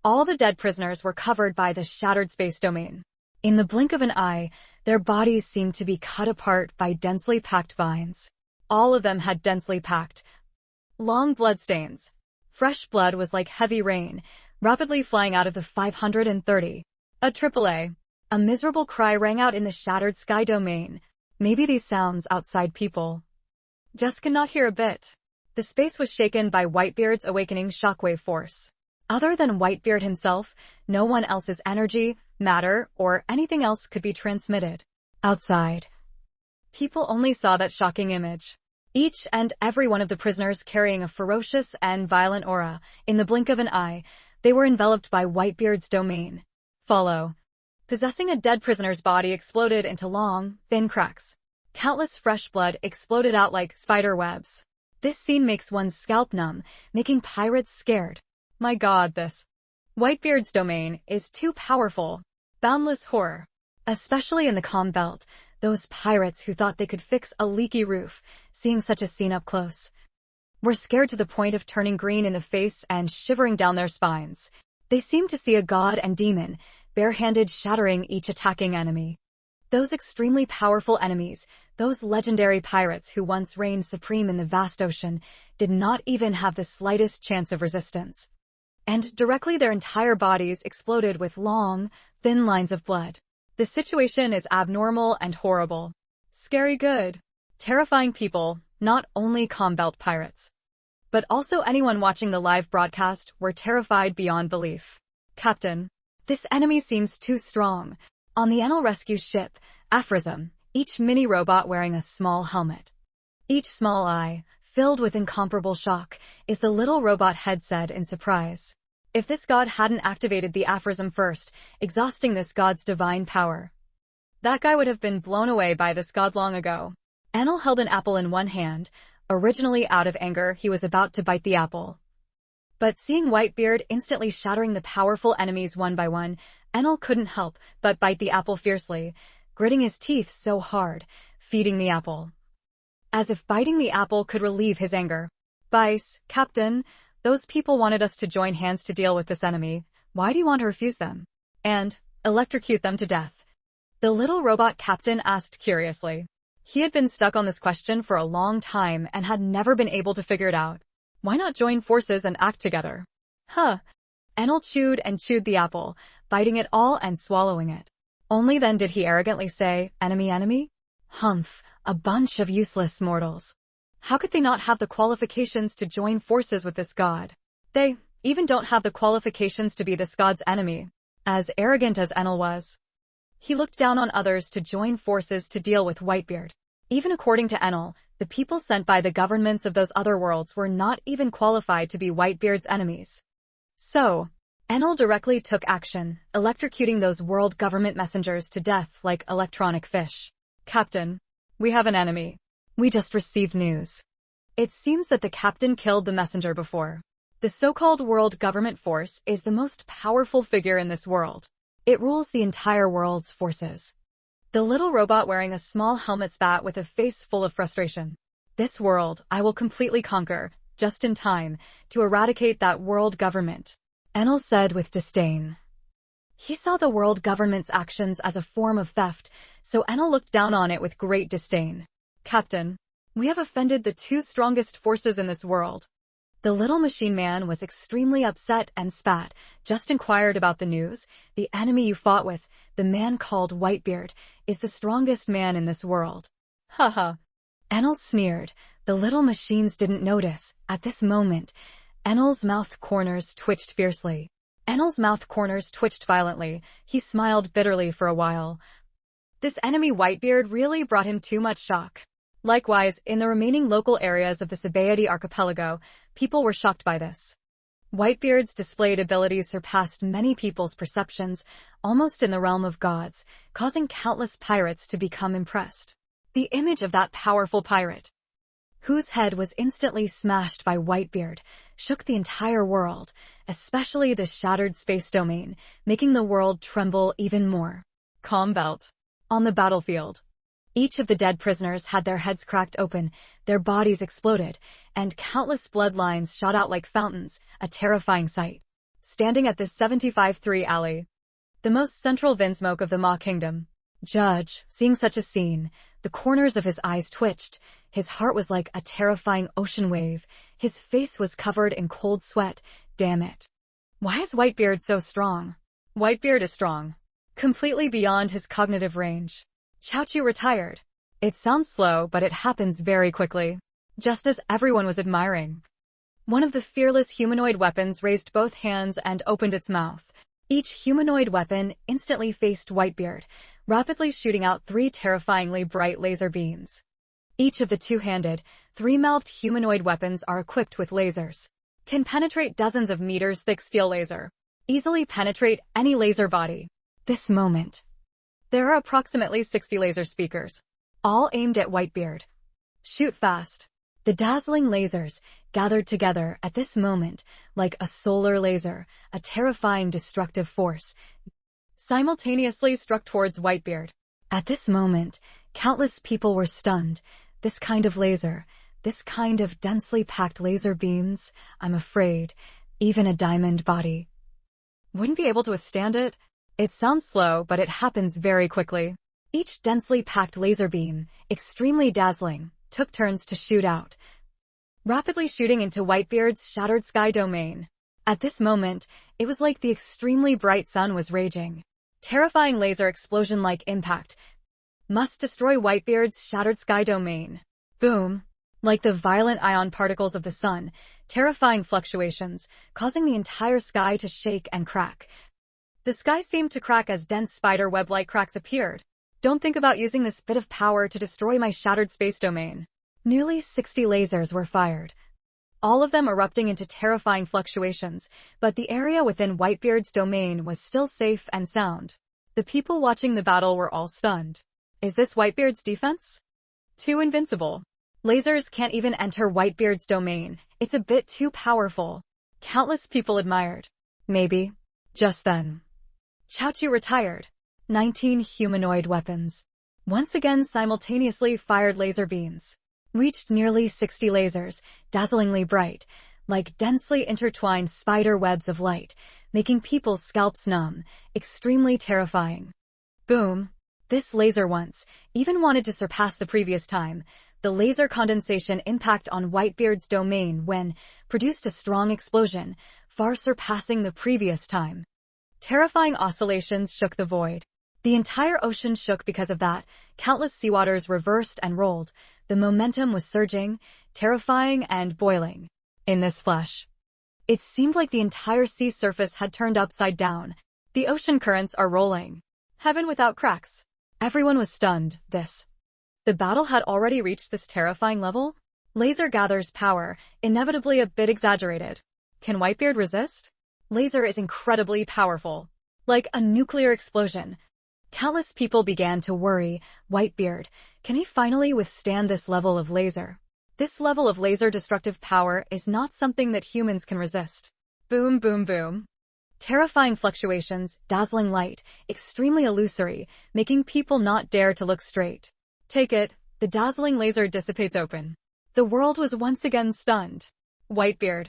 all the dead prisoners were covered by the shattered space domain. In the blink of an eye, their bodies seemed to be cut apart by densely packed vines. All of them had densely packed, long bloodstains. Fresh blood was like heavy rain, rapidly flying out of the 530. A AAA. A miserable cry rang out in the shattered sky domain. Maybe these sounds outside people just cannot hear a bit. The space was shaken by Whitebeard's awakening shockwave force. Other than Whitebeard himself, no one else's energy, matter, or anything else could be transmitted. Outside, people only saw that shocking image. Each and every one of the prisoners carrying a ferocious and violent aura. In the blink of an eye, they were enveloped by Whitebeard's domain. Follow. Possessing a dead prisoner's body exploded into long, thin cracks. Countless fresh blood exploded out like spider webs. This scene makes one's scalp numb, making pirates scared. My God, this Whitebeard's domain is too powerful. Boundless horror. Especially in the calm belt, those pirates who thought they could fix a leaky roof, seeing such a scene up close, were scared to the point of turning green in the face and shivering down their spines. They seemed to see a god and demon, barehanded shattering each attacking enemy. Those extremely powerful enemies, those legendary pirates who once reigned supreme in the vast ocean, did not even have the slightest chance of resistance. And directly their entire bodies exploded with long, thin lines of blood. The situation is abnormal and horrible. Scary good. Terrifying people, not only Combelt pirates, but also anyone watching the live broadcast, were terrified beyond belief. Captain, this enemy seems too strong. On the Enel rescue ship, Aphorism, each mini-robot wearing a small helmet, each small eye, filled with incomparable shock, is the little robot head said in surprise. If this god hadn't activated the aphorism first, exhausting this god's divine power, that guy would have been blown away by this god long ago. Enel held an apple in one hand. Originally out of anger, he was about to bite the apple. But seeing Whitebeard instantly shattering the powerful enemies one by one, Enel couldn't help but bite the apple fiercely, gritting his teeth so hard, feeding the apple, as if biting the apple could relieve his anger. Vice, Captain, those people wanted us to join hands to deal with this enemy. Why do you want to refuse them? And electrocute them to death? The little robot captain asked curiously. He had been stuck on this question for a long time and had never been able to figure it out. Why not join forces and act together? Huh. Enel chewed and chewed the apple, biting it all and swallowing it. Only then did he arrogantly say, "Enemy, enemy? Humph, a bunch of useless mortals. How could they not have the qualifications to join forces with this god? They even don't have the qualifications to be this god's enemy." As arrogant as Enel was, he looked down on others to join forces to deal with Whitebeard. Even according to Enel, the people sent by the governments of those other worlds were not even qualified to be Whitebeard's enemies. So, Enel directly took action, electrocuting those world government messengers to death like electronic fish. Captain, we have an enemy. We just received news. It seems that the captain killed the messenger before. The so-called world government force is the most powerful figure in this world. It rules the entire world's forces. The little robot wearing a small helmet spat with a face full of frustration. This world I will completely conquer, just in time, to eradicate that world government, Enel said with disdain. He saw the world government's actions as a form of theft, so Enel looked down on it with great disdain. Captain, we have offended the two strongest forces in this world. The little machine man was extremely upset and spat, just inquired about the news. The enemy you fought with, the man called Whitebeard, is the strongest man in this world. Haha. Enel sneered. The little machines didn't notice. At this moment, Enel's mouth corners twitched fiercely. Enel's mouth corners twitched violently. He smiled bitterly for a while. This enemy Whitebeard really brought him too much shock. Likewise, in the remaining local areas of the Sabaeity archipelago, people were shocked by this. Whitebeard's displayed abilities surpassed many people's perceptions, almost in the realm of gods, causing countless pirates to become impressed. The image of that powerful pirate, whose head was instantly smashed by Whitebeard, shook the entire world, especially the shattered space domain, making the world tremble even more. Calm Belt. On the battlefield, each of the dead prisoners had their heads cracked open, their bodies exploded, and countless bloodlines shot out like fountains, a terrifying sight. Standing at this 75-3 alley, the most central Vinsmoke of the Ma Kingdom, Judge, seeing such a scene, the corners of his eyes twitched, his heart was like a terrifying ocean wave, his face was covered in cold sweat. Damn it. Why is Whitebeard so strong? Whitebeard is strong, completely beyond his cognitive range. Chaochu retired. It sounds slow, but it happens very quickly. Just as everyone was admiring. One of the fearless humanoid weapons raised both hands and opened its mouth. Each humanoid weapon instantly faced Whitebeard, rapidly shooting out 3 terrifyingly bright laser beams. Each of the two-handed, 3-mouthed humanoid weapons are equipped with lasers. Can penetrate dozens of meters thick steel laser. Easily penetrate any laser body. This moment, there are approximately 60 laser speakers, all aimed at Whitebeard. Shoot fast. The dazzling lasers gathered together at this moment like a solar laser, a terrifying destructive force, simultaneously struck towards Whitebeard. At this moment, countless people were stunned. This kind of laser, this kind of densely packed laser beams, I'm afraid, even a diamond body wouldn't be able to withstand it. It sounds slow, but it happens very quickly. Each densely packed laser beam, extremely dazzling, took turns to shoot out, rapidly shooting into Whitebeard's shattered sky domain. At this moment, it was like the extremely bright sun was raging. Terrifying laser explosion-like impact must destroy Whitebeard's shattered sky domain. Boom. Like the violent ion particles of the sun, terrifying fluctuations, causing the entire sky to shake and crack. The sky seemed to crack as dense spider web-like cracks appeared. Don't think about using this bit of power to destroy my shattered space domain. Nearly 60 lasers were fired, all of them erupting into terrifying fluctuations, but the area within Whitebeard's domain was still safe and sound. The people watching the battle were all stunned. Is this Whitebeard's defense? Too invincible. Lasers can't even enter Whitebeard's domain. It's a bit too powerful. Countless people admired. Maybe. Just then, Chaochu retired. 19 humanoid weapons, once again simultaneously fired laser beams, reached nearly 60 lasers, dazzlingly bright, like densely intertwined spider webs of light, making people's scalps numb, extremely terrifying. Boom. This laser once even wanted to surpass the previous time. The laser condensation impact on Whitebeard's domain when produced a strong explosion, far surpassing the previous time. Terrifying oscillations shook the void. The entire ocean shook because of that. Countless seawaters reversed and rolled. The momentum was surging, terrifying and boiling. In this flash, it seemed like the entire sea surface had turned upside down. The ocean currents are rolling. Heaven without cracks. Everyone was stunned. The battle had already reached this terrifying level? Laser gathers power, inevitably a bit exaggerated. Can Whitebeard resist? Laser is incredibly powerful. Like a nuclear explosion. Countless people began to worry. Whitebeard, can he finally withstand this level of laser? This level of laser destructive power is not something that humans can resist. Boom, boom, boom. Terrifying fluctuations, dazzling light, extremely illusory, making people not dare to look straight. Take it, the dazzling laser dissipates open. The world was once again stunned. Whitebeard,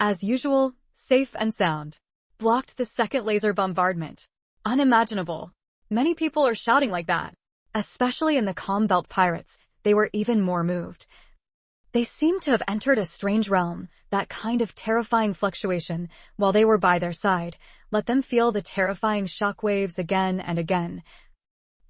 as usual, safe and sound, blocked the second laser bombardment. Unimaginable. Many people are shouting like that. Especially in the Calm Belt pirates, they were even more moved. They seemed to have entered a strange realm. That kind of terrifying fluctuation, while they were by their side, let them feel the terrifying shockwaves again and again.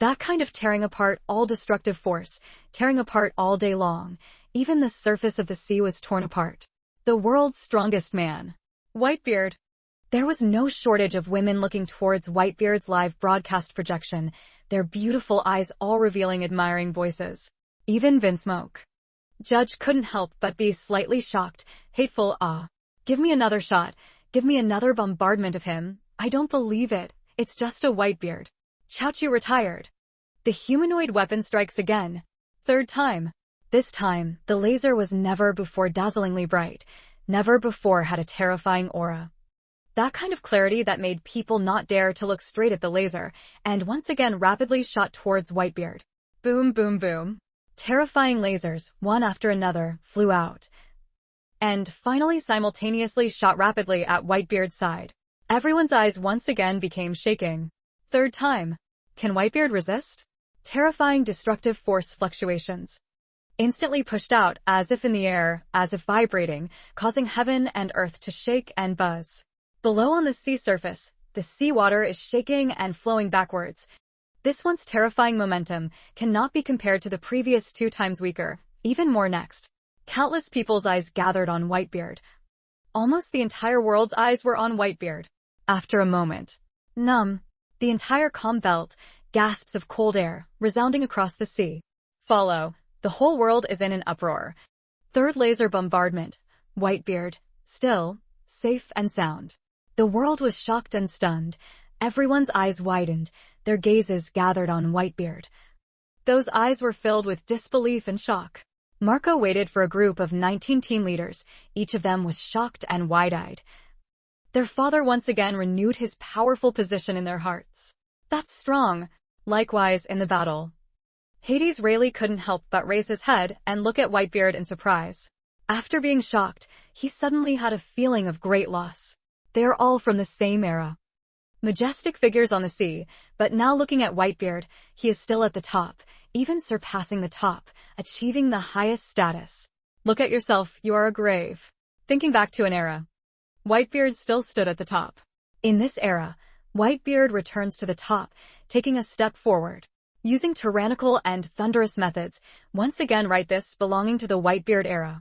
That kind of tearing apart all destructive force, tearing apart all day long. Even the surface of the sea was torn apart. The world's strongest man. Whitebeard. There was no shortage of women looking towards Whitebeard's live broadcast projection. their beautiful eyes all revealing admiring voices. Even Vinsmoke. Judge couldn't help but be slightly shocked, hateful. Give me another shot. Give me another bombardment of him. I don't believe it. It's just a Whitebeard. Chaochu retired. The humanoid weapon strikes again. Third time. This time, the laser was never before dazzlingly bright. Never before had a terrifying aura. That kind of clarity that made people not dare to look straight at the laser, and once again rapidly shot towards Whitebeard. Boom, boom, boom. Terrifying lasers, one after another, flew out, and finally simultaneously shot rapidly at Whitebeard's side. Everyone's eyes once again became shaking. Third time. Can Whitebeard resist? Terrifying destructive force fluctuations. Instantly pushed out, as if in the air, as if vibrating, causing heaven and earth to shake and buzz. Below on the sea surface, the seawater is shaking and flowing backwards. This once terrifying momentum cannot be compared to the previous 2 times weaker, even more next. Countless people's eyes gathered on Whitebeard. Almost the entire world's eyes were on Whitebeard. After a moment, numb, the entire calm belt, gasps of cold air, resounding across the sea. Follow, the whole world is in an uproar. Third laser bombardment, Whitebeard, still, safe and sound. The world was shocked and stunned. Everyone's eyes widened, their gazes gathered on Whitebeard. Those eyes were filled with disbelief and shock. Marco waited for a group of 19 teen leaders. Each of them was shocked and wide-eyed. Their father once again renewed his powerful position in their hearts. That's strong. Likewise in the battle. Hades really couldn't help but raise his head and look at Whitebeard in surprise. After being shocked, he suddenly had a feeling of great loss. They are all from the same era. Majestic figures on the sea, but now looking at Whitebeard, he is still at the top, even surpassing the top, achieving the highest status. Look at yourself, you are a grave. Thinking back to an era. Whitebeard still stood at the top. In this era, Whitebeard returns to the top, taking a step forward. Using tyrannical and thunderous methods, once again write this belonging to the Whitebeard era.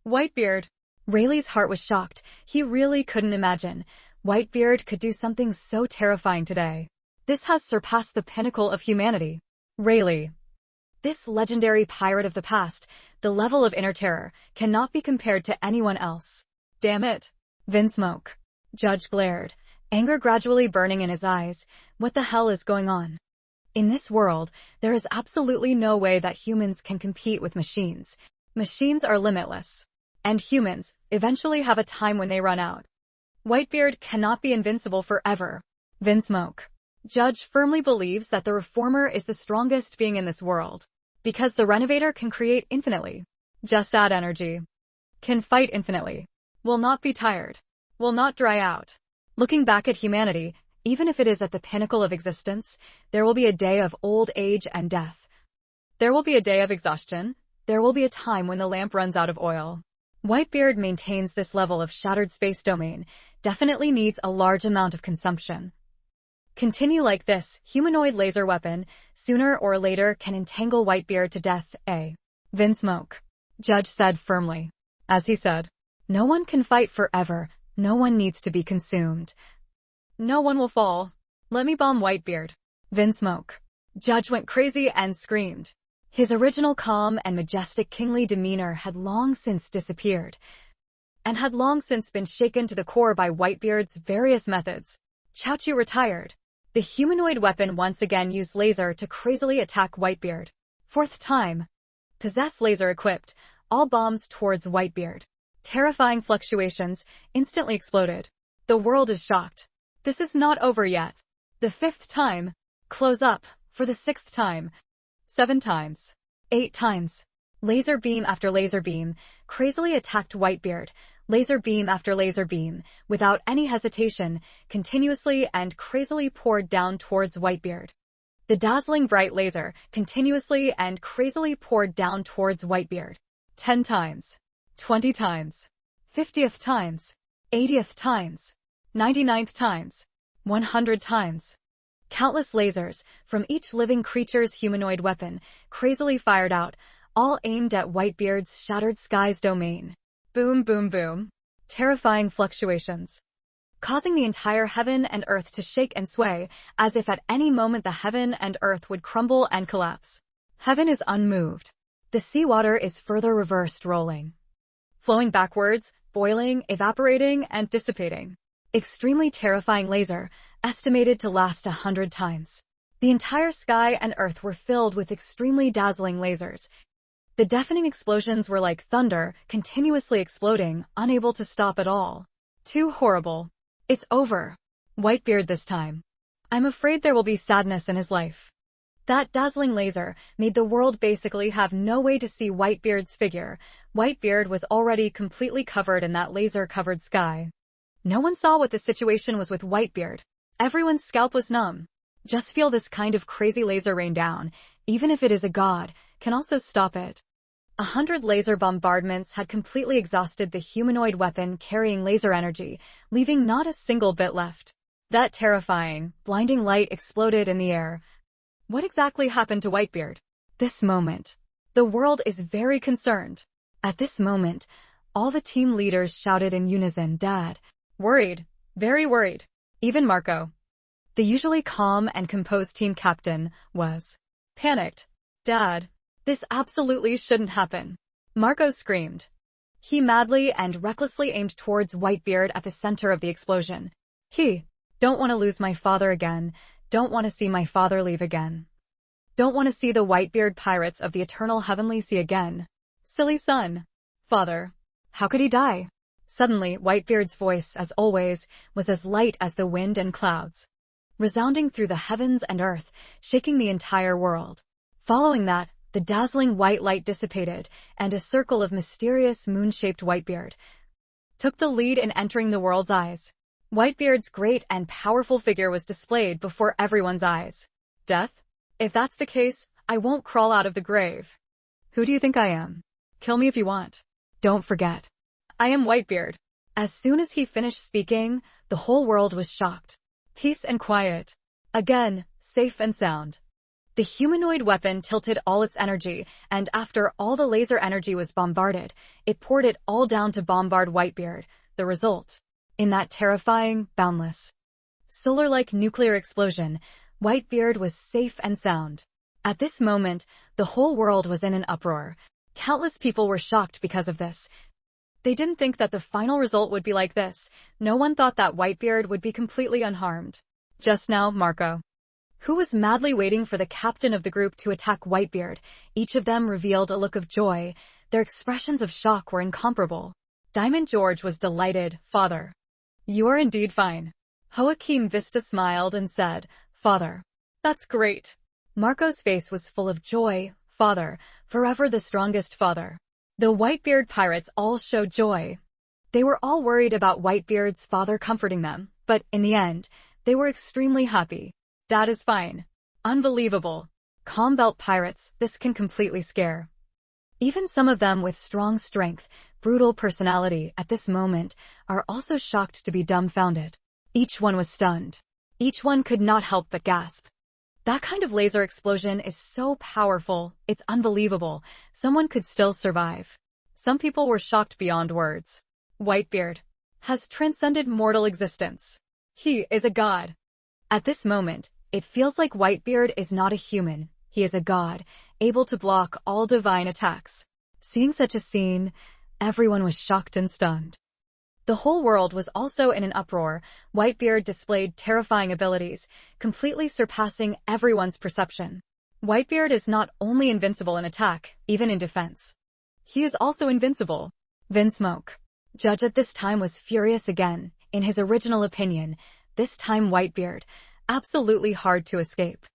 Whitebeard. Rayleigh's heart was shocked. He really couldn't imagine Whitebeard could do something so terrifying today. This has surpassed the pinnacle of humanity. Rayleigh. This legendary pirate of the past, the level of inner terror, cannot be compared to anyone else. Damn it. Vinsmoke. Judge glared, anger gradually burning in his eyes. What the hell is going on? In this world, there is absolutely no way that humans can compete with machines. Machines are limitless. And humans eventually have a time when they run out. Whitebeard cannot be invincible forever. Vinsmoke. Judge firmly believes that the Reformer is the strongest being in this world. Because the Renovator can create infinitely. Just add energy. Can fight infinitely. Will not be tired. Will not dry out. Looking back at humanity, even if it is at the pinnacle of existence, there will be a day of old age and death. There will be a day of exhaustion. There will be a time when the lamp runs out of oil. Whitebeard maintains this level of shattered space domain, definitely needs a large amount of consumption. Continue like this, humanoid laser weapon, sooner or later can entangle Whitebeard to death. Vinsmoke. Judge said firmly. As he said, no one can fight forever, no one needs to be consumed. No one will fall. Let me bomb Whitebeard. Vinsmoke. Judge went crazy and screamed. His original calm and majestic kingly demeanor had long since disappeared, and had long since been shaken to the core by Whitebeard's various methods. Chaochu retired. The humanoid weapon once again used laser to crazily attack Whitebeard. Fourth time. Possess laser equipped, all bombs towards Whitebeard. Terrifying fluctuations instantly exploded. The world is shocked. This is not over yet. The fifth time. Close up, for the sixth time. 7 times. 8 times. Laser beam after laser beam crazily attacked Whitebeard. Laser beam after laser beam, without any hesitation, continuously and crazily poured down towards Whitebeard. The dazzling bright laser continuously and crazily poured down towards Whitebeard. 10 times. 20 times. 50th times. 80th times. 99th times. 100 times. Countless lasers, from each living creature's humanoid weapon, crazily fired out, all aimed at Whitebeard's shattered skies domain. Boom, boom, boom. Terrifying fluctuations. causing the entire heaven and earth to shake and sway, as if at any moment the heaven and earth would crumble and collapse. Heaven is unmoved. The seawater is further reversed, rolling, flowing backwards, boiling, evaporating, and dissipating. Extremely terrifying laser, estimated to last 100 times. The entire sky and earth were filled with extremely dazzling lasers. The deafening explosions were like thunder, continuously exploding, unable to stop at all. Too horrible. It's over. Whitebeard this time. I'm afraid there will be sadness in his life. That dazzling laser made the world basically have no way to see Whitebeard's figure. Whitebeard was already completely covered in that laser-covered sky. No one saw what the situation was with Whitebeard. Everyone's scalp was numb. Just feel this kind of crazy laser rain down, even if it is a god, can also stop it. 100 laser bombardments had completely exhausted the humanoid weapon carrying laser energy, leaving not a single bit left. That terrifying, blinding light exploded in the air. What exactly happened to Whitebeard? This moment. The world is very concerned. At this moment, all the team leaders shouted in unison, "Dad." Worried. Very worried. Even Marco, the usually calm and composed team captain, was panicked. "Dad, this absolutely shouldn't happen." Marco screamed. He madly and recklessly aimed towards Whitebeard at the center of the explosion. Don't want to lose my father again. Don't want to see my father leave again. Don't want to see the Whitebeard pirates of the eternal heavenly sea again. Silly son. Father. How could he die? Suddenly, Whitebeard's voice, as always, was as light as the wind and clouds, resounding through the heavens and earth, shaking the entire world. Following that, the dazzling white light dissipated, and a circle of mysterious moon-shaped Whitebeard took the lead in entering the world's eyes. Whitebeard's great and powerful figure was displayed before everyone's eyes. Death? If that's the case, I won't crawl out of the grave. Who do you think I am? Kill me if you want. Don't forget. I am Whitebeard. As soon as he finished speaking, the whole world was shocked. Peace and quiet. Again, safe and sound. The humanoid weapon tilted all its energy, and after all the laser energy was bombarded, it poured it all down to bombard Whitebeard. The result, in that terrifying, boundless, solar-like nuclear explosion, Whitebeard was safe and sound. At this moment, the whole world was in an uproar. Countless people were shocked because of this. They didn't think that the final result would be like this. No one thought that Whitebeard would be completely unharmed. Just now, Marco, who was madly waiting for the captain of the group to attack Whitebeard, each of them revealed a look of joy. Their expressions of shock were incomparable. Diamond George was delighted. "Father, you are indeed fine." Joaquim Vista smiled and said, "Father, that's great." Marco's face was full of joy. "Father, forever the strongest father." The Whitebeard pirates all showed joy. They were all worried about Whitebeard's father comforting them, but in the end, they were extremely happy. Dad is fine. Unbelievable. Calm belt pirates, this can completely scare. Even some of them with strong strength, brutal personality at this moment, are also shocked to be dumbfounded. Each one was stunned. Each one could not help but gasp. That kind of laser explosion is so powerful, it's unbelievable. Someone could still survive. Some people were shocked beyond words. Whitebeard has transcended mortal existence. He is a god. At this moment, it feels like Whitebeard is not a human. He is a god, able to block all divine attacks. Seeing such a scene, everyone was shocked and stunned. The whole world was also in an uproar. Whitebeard displayed terrifying abilities, completely surpassing everyone's perception. Whitebeard is not only invincible in attack, even in defense. He is also invincible. Vinsmoke. Judge at this time was furious again. In his original opinion, this time Whitebeard, absolutely hard to escape.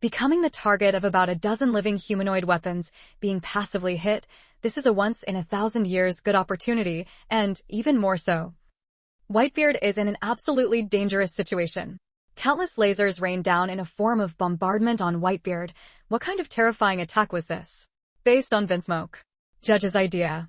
Becoming the target of about a dozen living humanoid weapons, being passively hit, this is a once-in-a-thousand-years good opportunity, and even more so. Whitebeard is in an absolutely dangerous situation. Countless lasers rained down in a form of bombardment on Whitebeard. What kind of terrifying attack was this? Based on Vinsmoke, Judge's idea.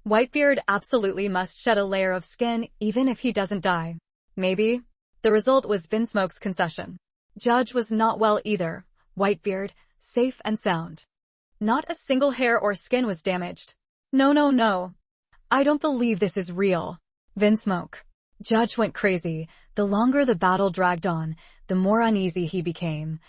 Whitebeard absolutely must shed a layer of skin even if he doesn't die. Maybe. The result was Vinsmoke's concession. Judge was not well either. Whitebeard, safe and sound. Not a single hair or skin was damaged. No. I don't believe this is real. Vinsmoke. Judge went crazy. The longer the battle dragged on, the more uneasy he became.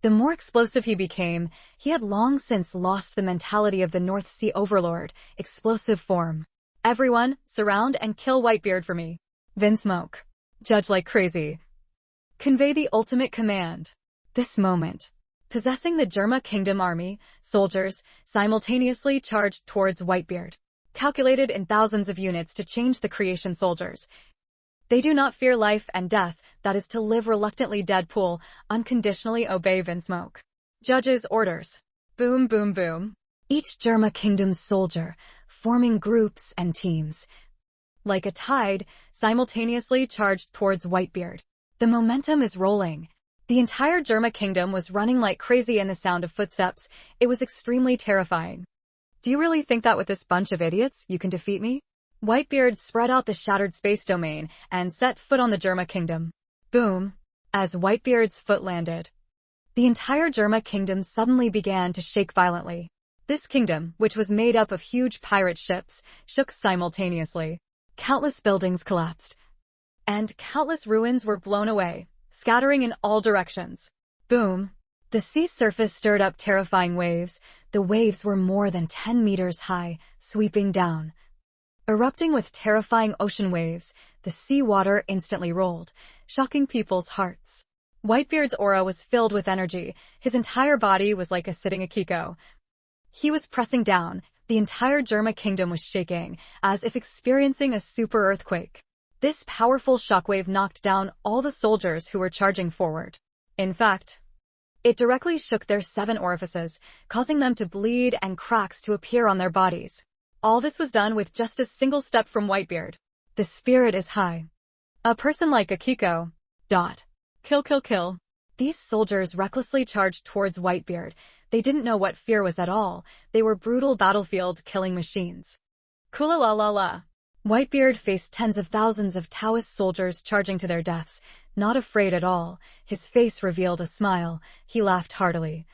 The more explosive he became, he had long since lost the mentality of the North Sea overlord, explosive form. Everyone, surround and kill Whitebeard for me. Vinsmoke. Judge like crazy. Convey the ultimate command. This moment. Possessing the Jerma Kingdom army, soldiers, simultaneously charged towards Whitebeard. Calculated in thousands of units to change the creation soldiers. They do not fear life and death, that is to live reluctantly. Deadpool, unconditionally obey Vinsmoke. Judge's orders. Boom boom boom. Each Jerma Kingdom soldier, forming groups and teams. Like a tide, simultaneously charged towards Whitebeard. The momentum is rolling. The entire Jerma Kingdom was running like crazy in the sound of footsteps. It was extremely terrifying. Do you really think that with this bunch of idiots, you can defeat me? Whitebeard spread out the shattered space domain and set foot on the Jerma Kingdom. Boom. As Whitebeard's foot landed, the entire Jerma Kingdom suddenly began to shake violently. This kingdom, which was made up of huge pirate ships, shook simultaneously. Countless buildings collapsed, and countless ruins were blown away, scattering in all directions. Boom. The sea surface stirred up terrifying waves. The waves were more than 10 meters high, sweeping down. Erupting with terrifying ocean waves, the sea water instantly rolled, shocking people's hearts. Whitebeard's aura was filled with energy. His entire body was like a sitting Akiko. He was pressing down. The entire Jerma Kingdom was shaking, as if experiencing a super earthquake. This powerful shockwave knocked down all the soldiers who were charging forward. In fact, it directly shook their 7 orifices, causing them to bleed and cracks to appear on their bodies. All this was done with just a single step from Whitebeard. The spirit is high. A person like Akiko. Kill kill kill. These soldiers recklessly charged towards Whitebeard. They didn't know what fear was at all. They were brutal battlefield-killing machines. Kula la la la. Whitebeard faced tens of thousands of Taoist soldiers charging to their deaths, not afraid at all. His face revealed a smile. He laughed heartily.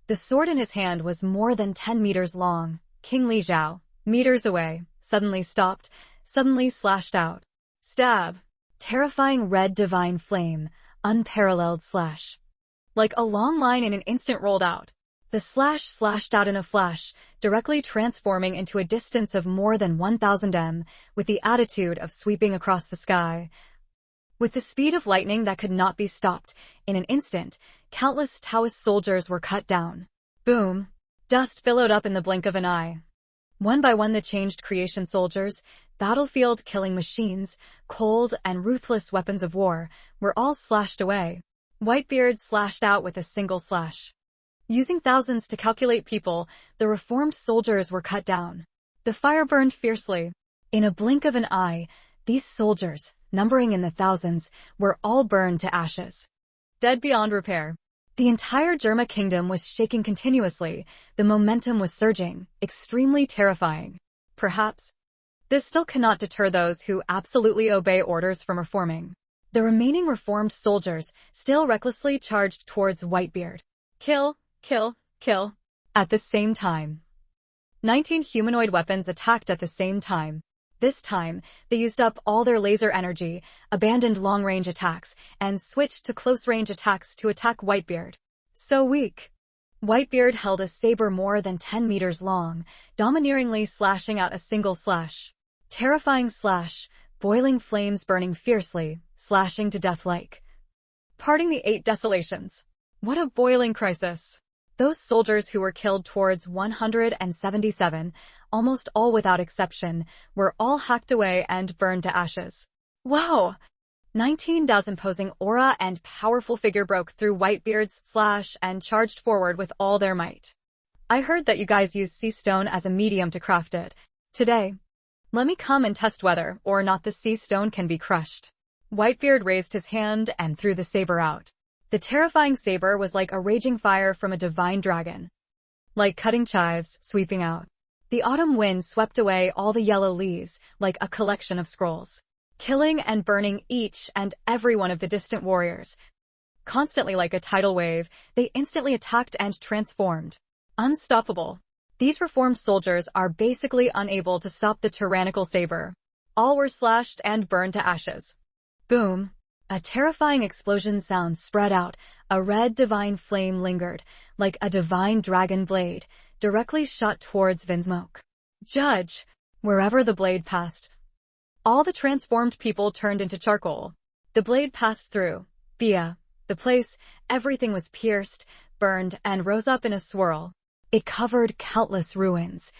The sword in his hand was more than 10 meters long. King Li Zhao, meters away, suddenly stopped, suddenly slashed out. Stab. Terrifying red divine flame, unparalleled slash. Like a long line in an instant rolled out. The slash slashed out in a flash, directly transforming into a distance of more than 1,000 m, with the attitude of sweeping across the sky. With the speed of lightning that could not be stopped, in an instant, countless Taoist soldiers were cut down. Boom. Dust billowed up in the blink of an eye. One by one the changed creation soldiers, battlefield-killing machines, cold and ruthless weapons of war, were all slashed away. Whitebeard slashed out with a single slash. Using thousands to calculate people, the reformed soldiers were cut down. The fire burned fiercely. In a blink of an eye, these soldiers, numbering in the thousands, were all burned to ashes. Dead beyond repair. The entire Jerma Kingdom was shaking continuously. The momentum was surging, extremely terrifying. Perhaps this still cannot deter those who absolutely obey orders from reforming. The remaining reformed soldiers still recklessly charged towards Whitebeard. Kill, kill, kill. At the same time, 19 humanoid weapons attacked at the same time. This time, they used up all their laser energy, abandoned long-range attacks, and switched to close-range attacks to attack Whitebeard. So weak. Whitebeard held a saber more than 10 meters long, domineeringly slashing out a single slash. Terrifying slash, boiling flames burning fiercely, slashing to death like. Parting the 8 desolations. What a boiling crisis. Those soldiers who were killed towards 177, almost all without exception, were all hacked away and burned to ashes. Wow! 19 Dao's imposing aura and powerful figure broke through Whitebeard's slash and charged forward with all their might. I heard that you guys use sea stone as a medium to craft it. Today, let me come and test whether or not the sea stone can be crushed. Whitebeard raised his hand and threw the saber out. The terrifying saber was like a raging fire from a divine dragon. Like cutting chives, sweeping out. The autumn wind swept away all the yellow leaves, like a collection of scrolls. Killing and burning each and every one of the distant warriors. Constantly like a tidal wave, they instantly attacked and transformed. Unstoppable. These reformed soldiers are basically unable to stop the tyrannical saber. All were slashed and burned to ashes. Boom! A terrifying explosion sound spread out. A red divine flame lingered, like a divine dragon blade, directly shot towards Vinsmoke. Judge! Wherever the blade passed, all the transformed people turned into charcoal. The blade passed through, via the place, everything was pierced, burned, and rose up in a swirl. It covered countless ruins,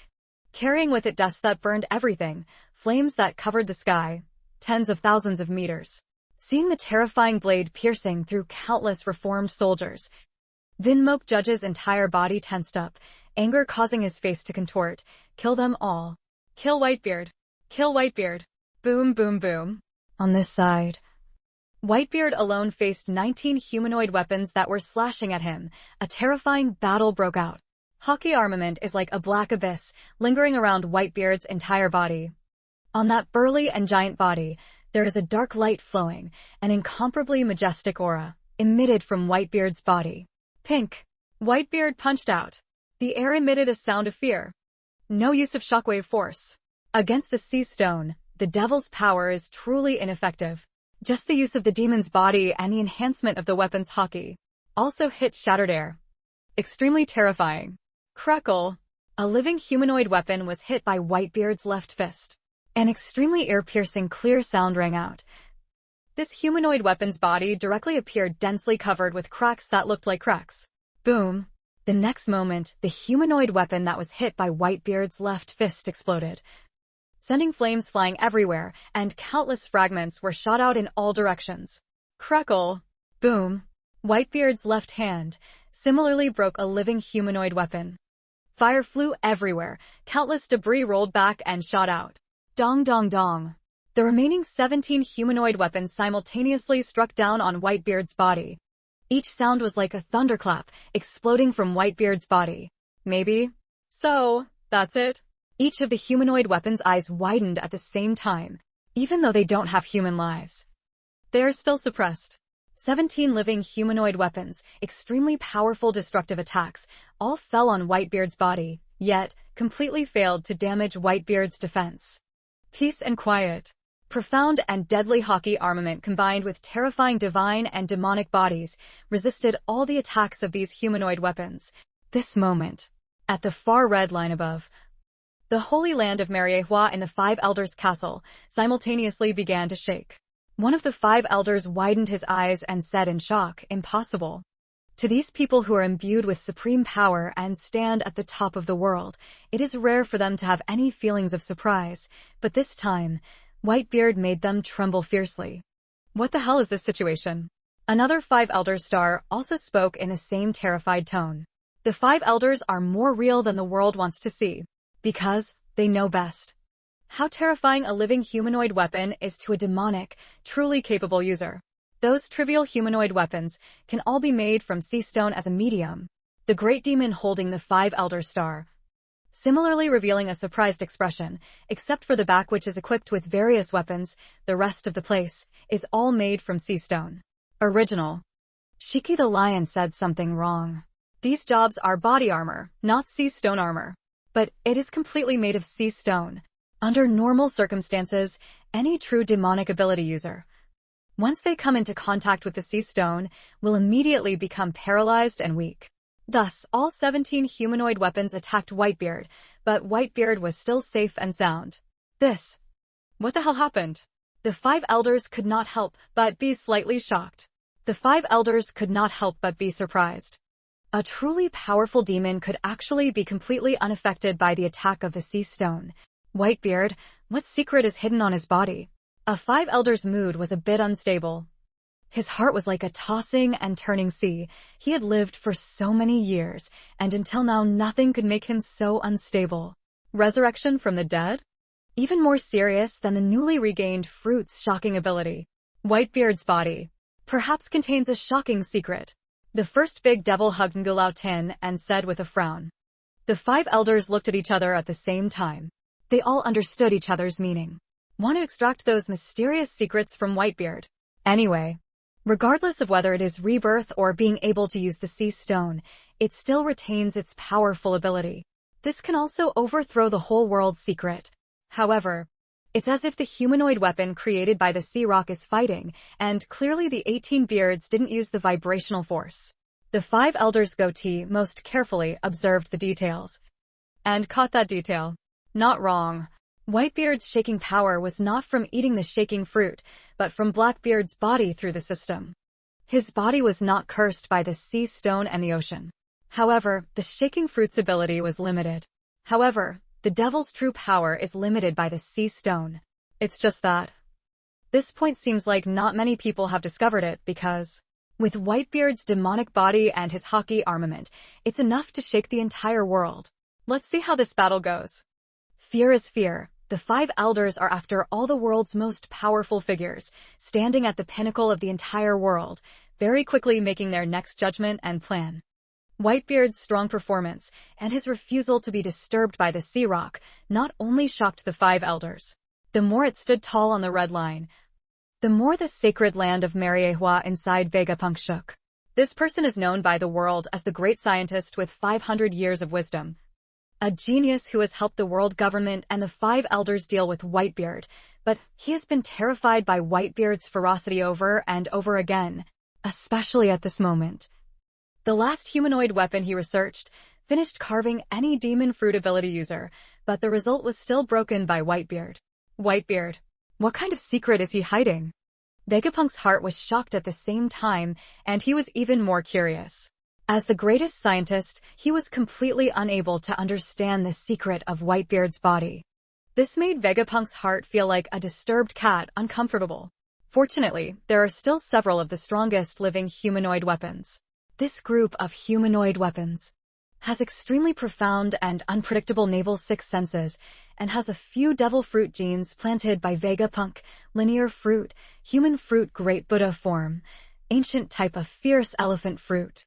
carrying with it dust that burned everything, flames that covered the sky, tens of thousands of meters. Seeing the terrifying blade piercing through countless reformed soldiers, Vinsmoke Judge's entire body tensed up, anger causing his face to contort. Kill them all. Kill Whitebeard. Kill Whitebeard. Boom, boom, boom. On this side, Whitebeard alone faced 19 humanoid weapons that were slashing at him. A terrifying battle broke out. Hockey armament is like a black abyss, lingering around Whitebeard's entire body. On that burly and giant body, there is a dark light flowing, an incomparably majestic aura, emitted from Whitebeard's body. Pink. Whitebeard punched out. The air emitted a sound of fear. No use of shockwave force. Against the sea stone, the devil's power is truly ineffective. Just the use of the demon's body and the enhancement of the weapon's hockey also hit shattered air. Extremely terrifying. Crackle. A living humanoid weapon was hit by Whitebeard's left fist. An extremely ear-piercing clear sound rang out. This humanoid weapon's body directly appeared densely covered with cracks that looked like cracks. Boom. The next moment, the humanoid weapon that was hit by Whitebeard's left fist exploded, sending flames flying everywhere, and countless fragments were shot out in all directions. Crackle. Boom. Whitebeard's left hand similarly broke a living humanoid weapon. Fire flew everywhere, countless debris rolled back and shot out. Dong dong dong. The remaining 17 humanoid weapons simultaneously struck down on Whitebeard's body. Each sound was like a thunderclap, exploding from Whitebeard's body. Maybe. So, that's it. Each of the humanoid weapons' eyes widened at the same time, even though they don't have human lives. They are still suppressed. 17 living humanoid weapons, extremely powerful destructive attacks, all fell on Whitebeard's body, yet completely failed to damage Whitebeard's defense. Peace and quiet. Profound and deadly hockey armament combined with terrifying divine and demonic bodies resisted all the attacks of these humanoid weapons. This moment, at the far red line above, the Holy Land of Mariehua in the Five Elders' castle simultaneously began to shake. One of the 5 elders widened his eyes and said in shock, "Impossible." To these people who are imbued with supreme power and stand at the top of the world, it is rare for them to have any feelings of surprise, but this time, Whitebeard made them tremble fiercely. What the hell is this situation? Another 5 Elders star also spoke in the same terrified tone. The 5 Elders are more real than the world wants to see, because they know best. How terrifying a living humanoid weapon is to a demonic, truly capable user. Those trivial humanoid weapons can all be made from sea stone as a medium. The great demon holding the 5 Elder Star, similarly revealing a surprised expression, except for the back which is equipped with various weapons, the rest of the place is all made from sea stone. Original. Shiki the lion said something wrong. These jobs are body armor, not sea stone armor. But it is completely made of sea stone. Under normal circumstances, any true demonic ability user, once they come into contact with the sea stone, will immediately become paralyzed and weak. Thus, all 17 humanoid weapons attacked Whitebeard, but Whitebeard was still safe and sound. What the hell happened? The 5 elders could not help but be slightly shocked. The 5 elders could not help but be surprised. A truly powerful demon could actually be completely unaffected by the attack of the sea stone. Whitebeard, what secret is hidden on his body? A 5 elders' mood was a bit unstable. His heart was like a tossing and turning sea. He had lived for so many years, and until now nothing could make him so unstable. Resurrection from the dead? Even more serious than the newly regained fruit's shocking ability. Whitebeard's body perhaps contains a shocking secret. The first big devil hugged Ngulao Tin and said with a frown. The 5 elders looked at each other at the same time. They all understood each other's meaning. Want to extract those mysterious secrets from Whitebeard. Anyway, regardless of whether it is rebirth or being able to use the sea stone, it still retains its powerful ability. This can also overthrow the whole world's secret. However, It's as if the humanoid weapon created by the sea rock is fighting, and clearly the 18 beards didn't use the vibrational force. The 5 elders' goatee most carefully observed the details. And caught that detail. Not wrong. Whitebeard's shaking power was not from eating the shaking fruit, but from Blackbeard's body through the system. His body was not cursed by the sea stone and the ocean. However, the shaking fruit's ability was limited. However, the devil's true power is limited by the sea stone. It's just that. This point seems like not many people have discovered it because, with Whitebeard's demonic body and his hockey armament, it's enough to shake the entire world. Let's see how this battle goes. Fear is fear. The 5 elders are after all the world's most powerful figures, standing at the pinnacle of the entire world, very quickly making their next judgment and plan. Whitebeard's strong performance and his refusal to be disturbed by the sea rock not only shocked the 5 elders. The more it stood tall on the red line, the more the sacred land of Mariehua inside Vegapunk shook. This person is known by the world as the great scientist with 500 years of wisdom. A genius who has helped the world government and the 5 elders deal with Whitebeard, but he has been terrified by Whitebeard's ferocity over and over again, especially at this moment. The last humanoid weapon he researched finished carving any demon fruit ability user, but the result was still broken by Whitebeard. Whitebeard. What kind of secret is he hiding? Vegapunk's heart was shocked at the same time, and he was even more curious. As the greatest scientist, he was completely unable to understand the secret of Whitebeard's body. This made Vegapunk's heart feel like a disturbed cat, uncomfortable. Fortunately, there are still several of the strongest living humanoid weapons. This group of humanoid weapons has extremely profound and unpredictable naval sixth senses and has a few devil fruit genes planted by Vegapunk, linear fruit, human fruit great Buddha form, ancient type of fierce elephant fruit.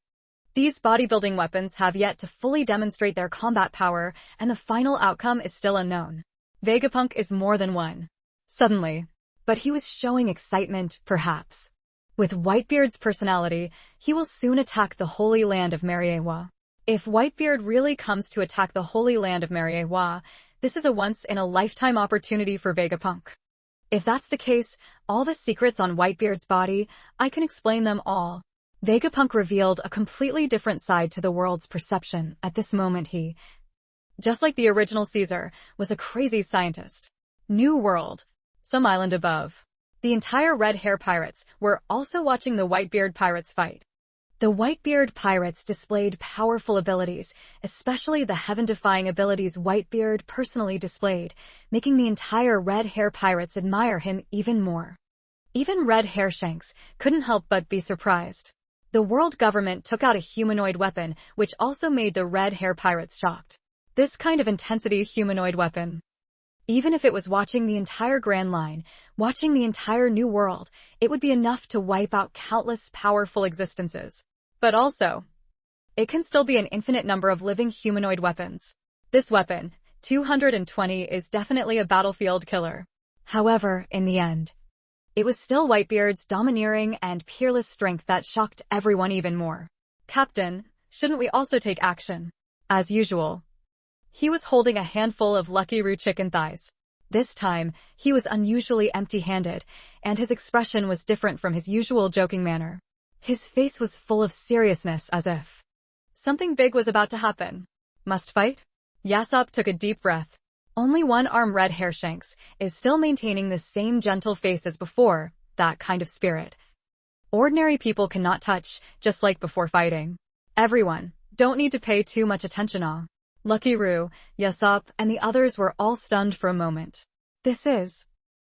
These bodybuilding weapons have yet to fully demonstrate their combat power, and the final outcome is still unknown. Vegapunk is more than one. Suddenly. But he was showing excitement, perhaps. With Whitebeard's personality, he will soon attack the Holy Land of Mariehua. If Whitebeard really comes to attack the Holy Land of Mariehua, this is a once-in-a-lifetime opportunity for Vegapunk. If that's the case, all the secrets on Whitebeard's body, I can explain them all. Vegapunk revealed a completely different side to the world's perception. At this moment he, just like the original Caesar, was a crazy scientist. New world. Some island above. The entire Red Hair Pirates were also watching the Whitebeard pirates fight. The Whitebeard pirates displayed powerful abilities, especially the heaven-defying abilities Whitebeard personally displayed, making the entire Red Hair Pirates admire him even more. Even Red Hairshanks couldn't help but be surprised. The world government took out a humanoid weapon, which also made the Red Hair Pirates shocked. This kind of intensity humanoid weapon. Even if it was watching the entire Grand Line, watching the entire New World, it would be enough to wipe out countless powerful existences. But also, it can still be an infinite number of living humanoid weapons. This weapon, 220, is definitely a battlefield killer. However, in the end, it was still Whitebeard's domineering and peerless strength that shocked everyone even more. Captain, shouldn't we also take action? As usual. He was holding a handful of Lucky Roux chicken thighs. This time, he was unusually empty-handed, and his expression was different from his usual joking manner. His face was full of seriousness, as if something big was about to happen. Must fight? Yasopp took a deep breath. Only one arm Red Hairshanks is still maintaining the same gentle face as before, that kind of spirit. Ordinary people cannot touch, just like before fighting. Everyone, don't need to pay too much attention. Lucky Roux, Yasopp, and the others were all stunned for a moment. This is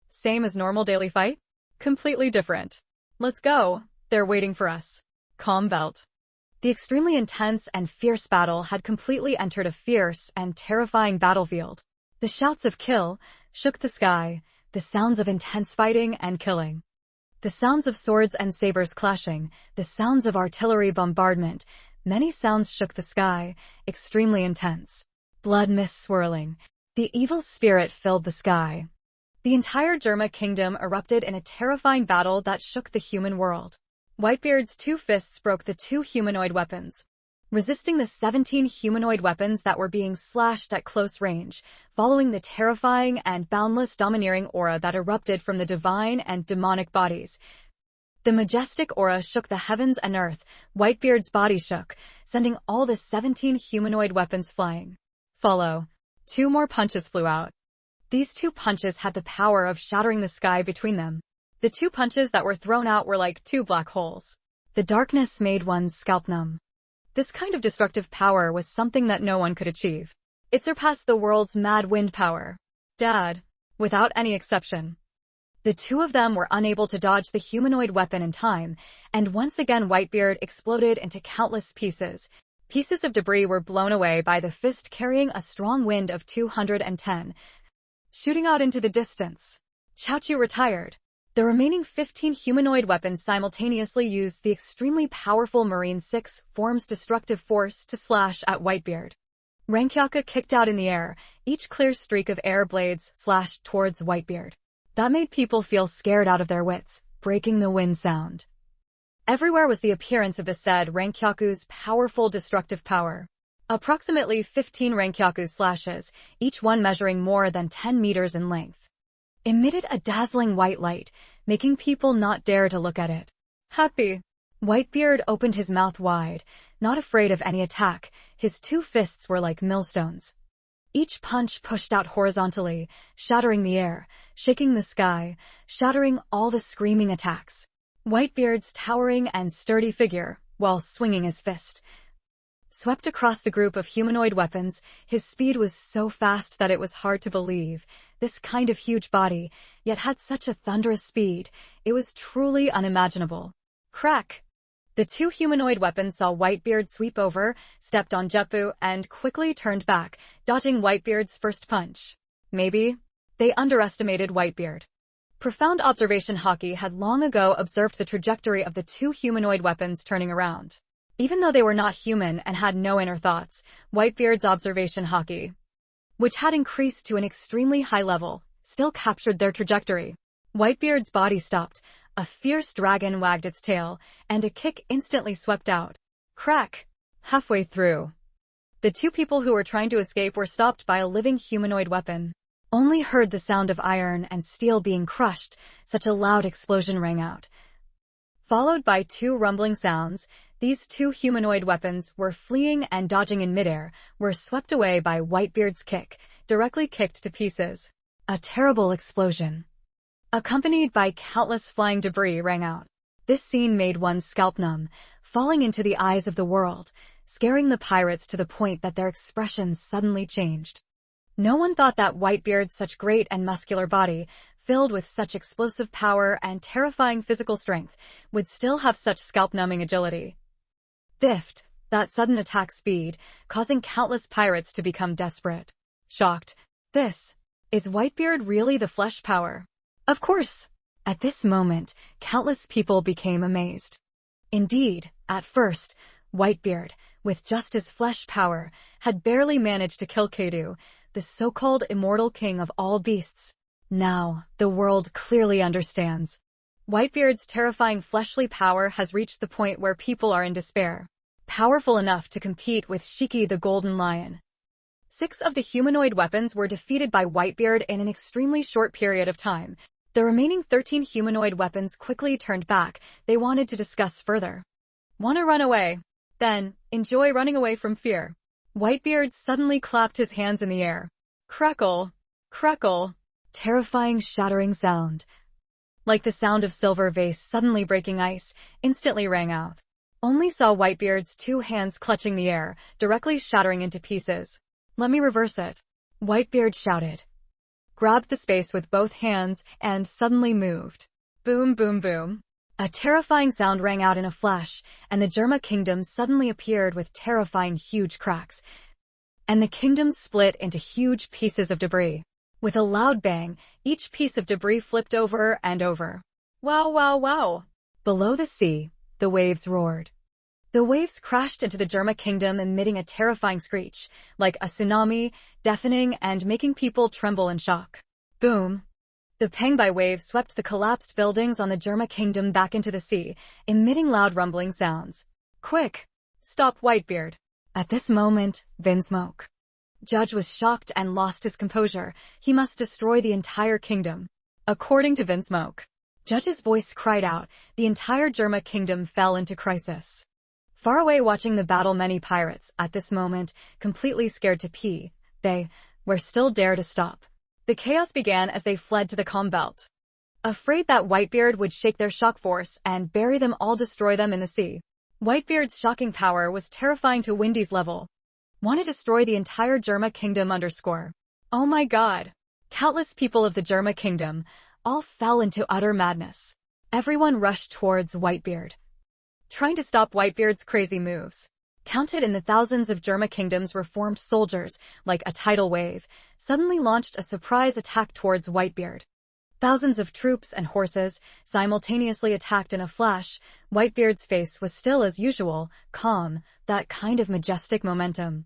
same as normal daily fight? Completely different. Let's go. They're waiting for us. Calm belt. The extremely intense and fierce battle had completely entered a fierce and terrifying battlefield. The shouts of kill shook the sky, the sounds of intense fighting and killing. The sounds of swords and sabers clashing, the sounds of artillery bombardment, many sounds shook the sky, extremely intense. Blood mists swirling. The evil spirit filled the sky. The entire Germa kingdom erupted in a terrifying battle that shook the human world. Whitebeard's 2 fists broke the 2 humanoid weapons. resisting the 17 humanoid weapons that were being slashed at close range, following the terrifying and boundless domineering aura that erupted from the divine and demonic bodies. The majestic aura shook the heavens and earth. Whitebeard's body shook, sending all the 17 humanoid weapons flying. Follow. 2 more punches flew out. These 2 punches had the power of shattering the sky between them. The 2 punches that were thrown out were like 2 black holes. The darkness made one's scalp numb. This kind of destructive power was something that no one could achieve. It surpassed the world's mad wind power. Dad. Without any exception. The 2 of them were unable to dodge the humanoid weapon in time, and once again Whitebeard exploded into countless pieces. Pieces of debris were blown away by the fist carrying a strong wind of 210, shooting out into the distance. Chaochu retired. The remaining 15 humanoid weapons simultaneously used the extremely powerful Marine 6 Form's destructive force to slash at Whitebeard. Rankyaka kicked out in the air, each clear streak of air blades slashed towards Whitebeard. That made people feel scared out of their wits, breaking the wind sound. Everywhere was the appearance of the said Rankyaku's powerful destructive power. Approximately 15 Rankyaku slashes, each one measuring more than 10 meters in length, emitted a dazzling white light, making people not dare to look at it. Happy. Whitebeard opened his mouth wide, not afraid of any attack. His 2 fists were like millstones. Each punch pushed out horizontally, shattering the air, shaking the sky, shattering all the screaming attacks. Whitebeard's towering and sturdy figure, while swinging his fist, swept across the group of humanoid weapons. His speed was so fast that it was hard to believe. This kind of huge body, yet had such a thunderous speed. It was truly unimaginable. Crack! The 2 humanoid weapons saw Whitebeard sweep over, stepped on Jeppu, and quickly turned back, dodging Whitebeard's first punch. Maybe they underestimated Whitebeard. Profound observation Haki had long ago observed the trajectory of the 2 humanoid weapons turning around. Even though they were not human and had no inner thoughts, Whitebeard's observation Haki, which had increased to an extremely high level, still captured their trajectory. Whitebeard's body stopped. A fierce dragon wagged its tail, and a kick instantly swept out. Crack! Halfway through, the 2 people who were trying to escape were stopped by a living humanoid weapon. Only heard the sound of iron and steel being crushed. Such a loud explosion rang out, followed by 2 rumbling sounds. These 2 humanoid weapons were fleeing and dodging in midair, were swept away by Whitebeard's kick, directly kicked to pieces. A terrible explosion, accompanied by countless flying debris, rang out. This scene made one's scalp numb, falling into the eyes of the world, scaring the pirates to the point that their expressions suddenly changed. No one thought that Whitebeard's such great and muscular body, filled with such explosive power and terrifying physical strength, would still have such scalp-numbing agility. Biffed, that sudden attack speed, causing countless pirates to become desperate. Shocked. This. Is Whitebeard really the flesh power? Of course. At this moment, countless people became amazed. Indeed, at first, Whitebeard, with just his flesh power, had barely managed to kill Kadu, the so-called immortal king of all beasts. Now, the world clearly understands. Whitebeard's terrifying fleshly power has reached the point where people are in despair. Powerful enough to compete with Shiki the Golden Lion. 6 of the humanoid weapons were defeated by Whitebeard in an extremely short period of time. The remaining 13 humanoid weapons quickly turned back. They wanted to discuss further. Wanna run away? Then, enjoy running away from fear. Whitebeard suddenly clapped his hands in the air. Crackle! Crackle! Terrifying shattering sound, like the sound of silver vase suddenly breaking ice, instantly rang out. Only saw Whitebeard's 2 hands clutching the air, directly shattering into pieces. Let me reverse it. Whitebeard shouted, grabbed the space with both hands, and suddenly moved. Boom, boom, boom. A terrifying sound rang out in a flash, and the Germa kingdom suddenly appeared with terrifying huge cracks, and the kingdom split into huge pieces of debris. With a loud bang, each piece of debris flipped over and over. Wow, wow, wow. Below the sea, the waves roared. The waves crashed into the Germa kingdom, emitting a terrifying screech, like a tsunami, deafening and making people tremble in shock. Boom. The Pengbai wave swept the collapsed buildings on the Germa kingdom back into the sea, emitting loud rumbling sounds. Quick! Stop Whitebeard. At this moment, Vinsmoke. Judge was shocked and lost his composure. He must destroy the entire kingdom. According to Vinsmoke, Judge's voice cried out. The entire Germa kingdom fell into crisis. Far away watching the battle, many pirates, at this moment, completely scared to pee, they were still dare to stop. The chaos began as they fled to the calm belt, afraid that Whitebeard would shake their shock force and bury them all, destroy them in the sea. Whitebeard's shocking power was terrifying to Windy's level. Want to destroy the entire Germa kingdom underscore. Oh my god. Countless people of the Germa kingdom all fell into utter madness. Everyone rushed towards Whitebeard, trying to stop Whitebeard's crazy moves. Counted in the thousands of Germa kingdom's reformed soldiers, like a tidal wave, suddenly launched a surprise attack towards Whitebeard. Thousands of troops and horses simultaneously attacked in a flash. Whitebeard's face was still as usual, calm. That kind of majestic momentum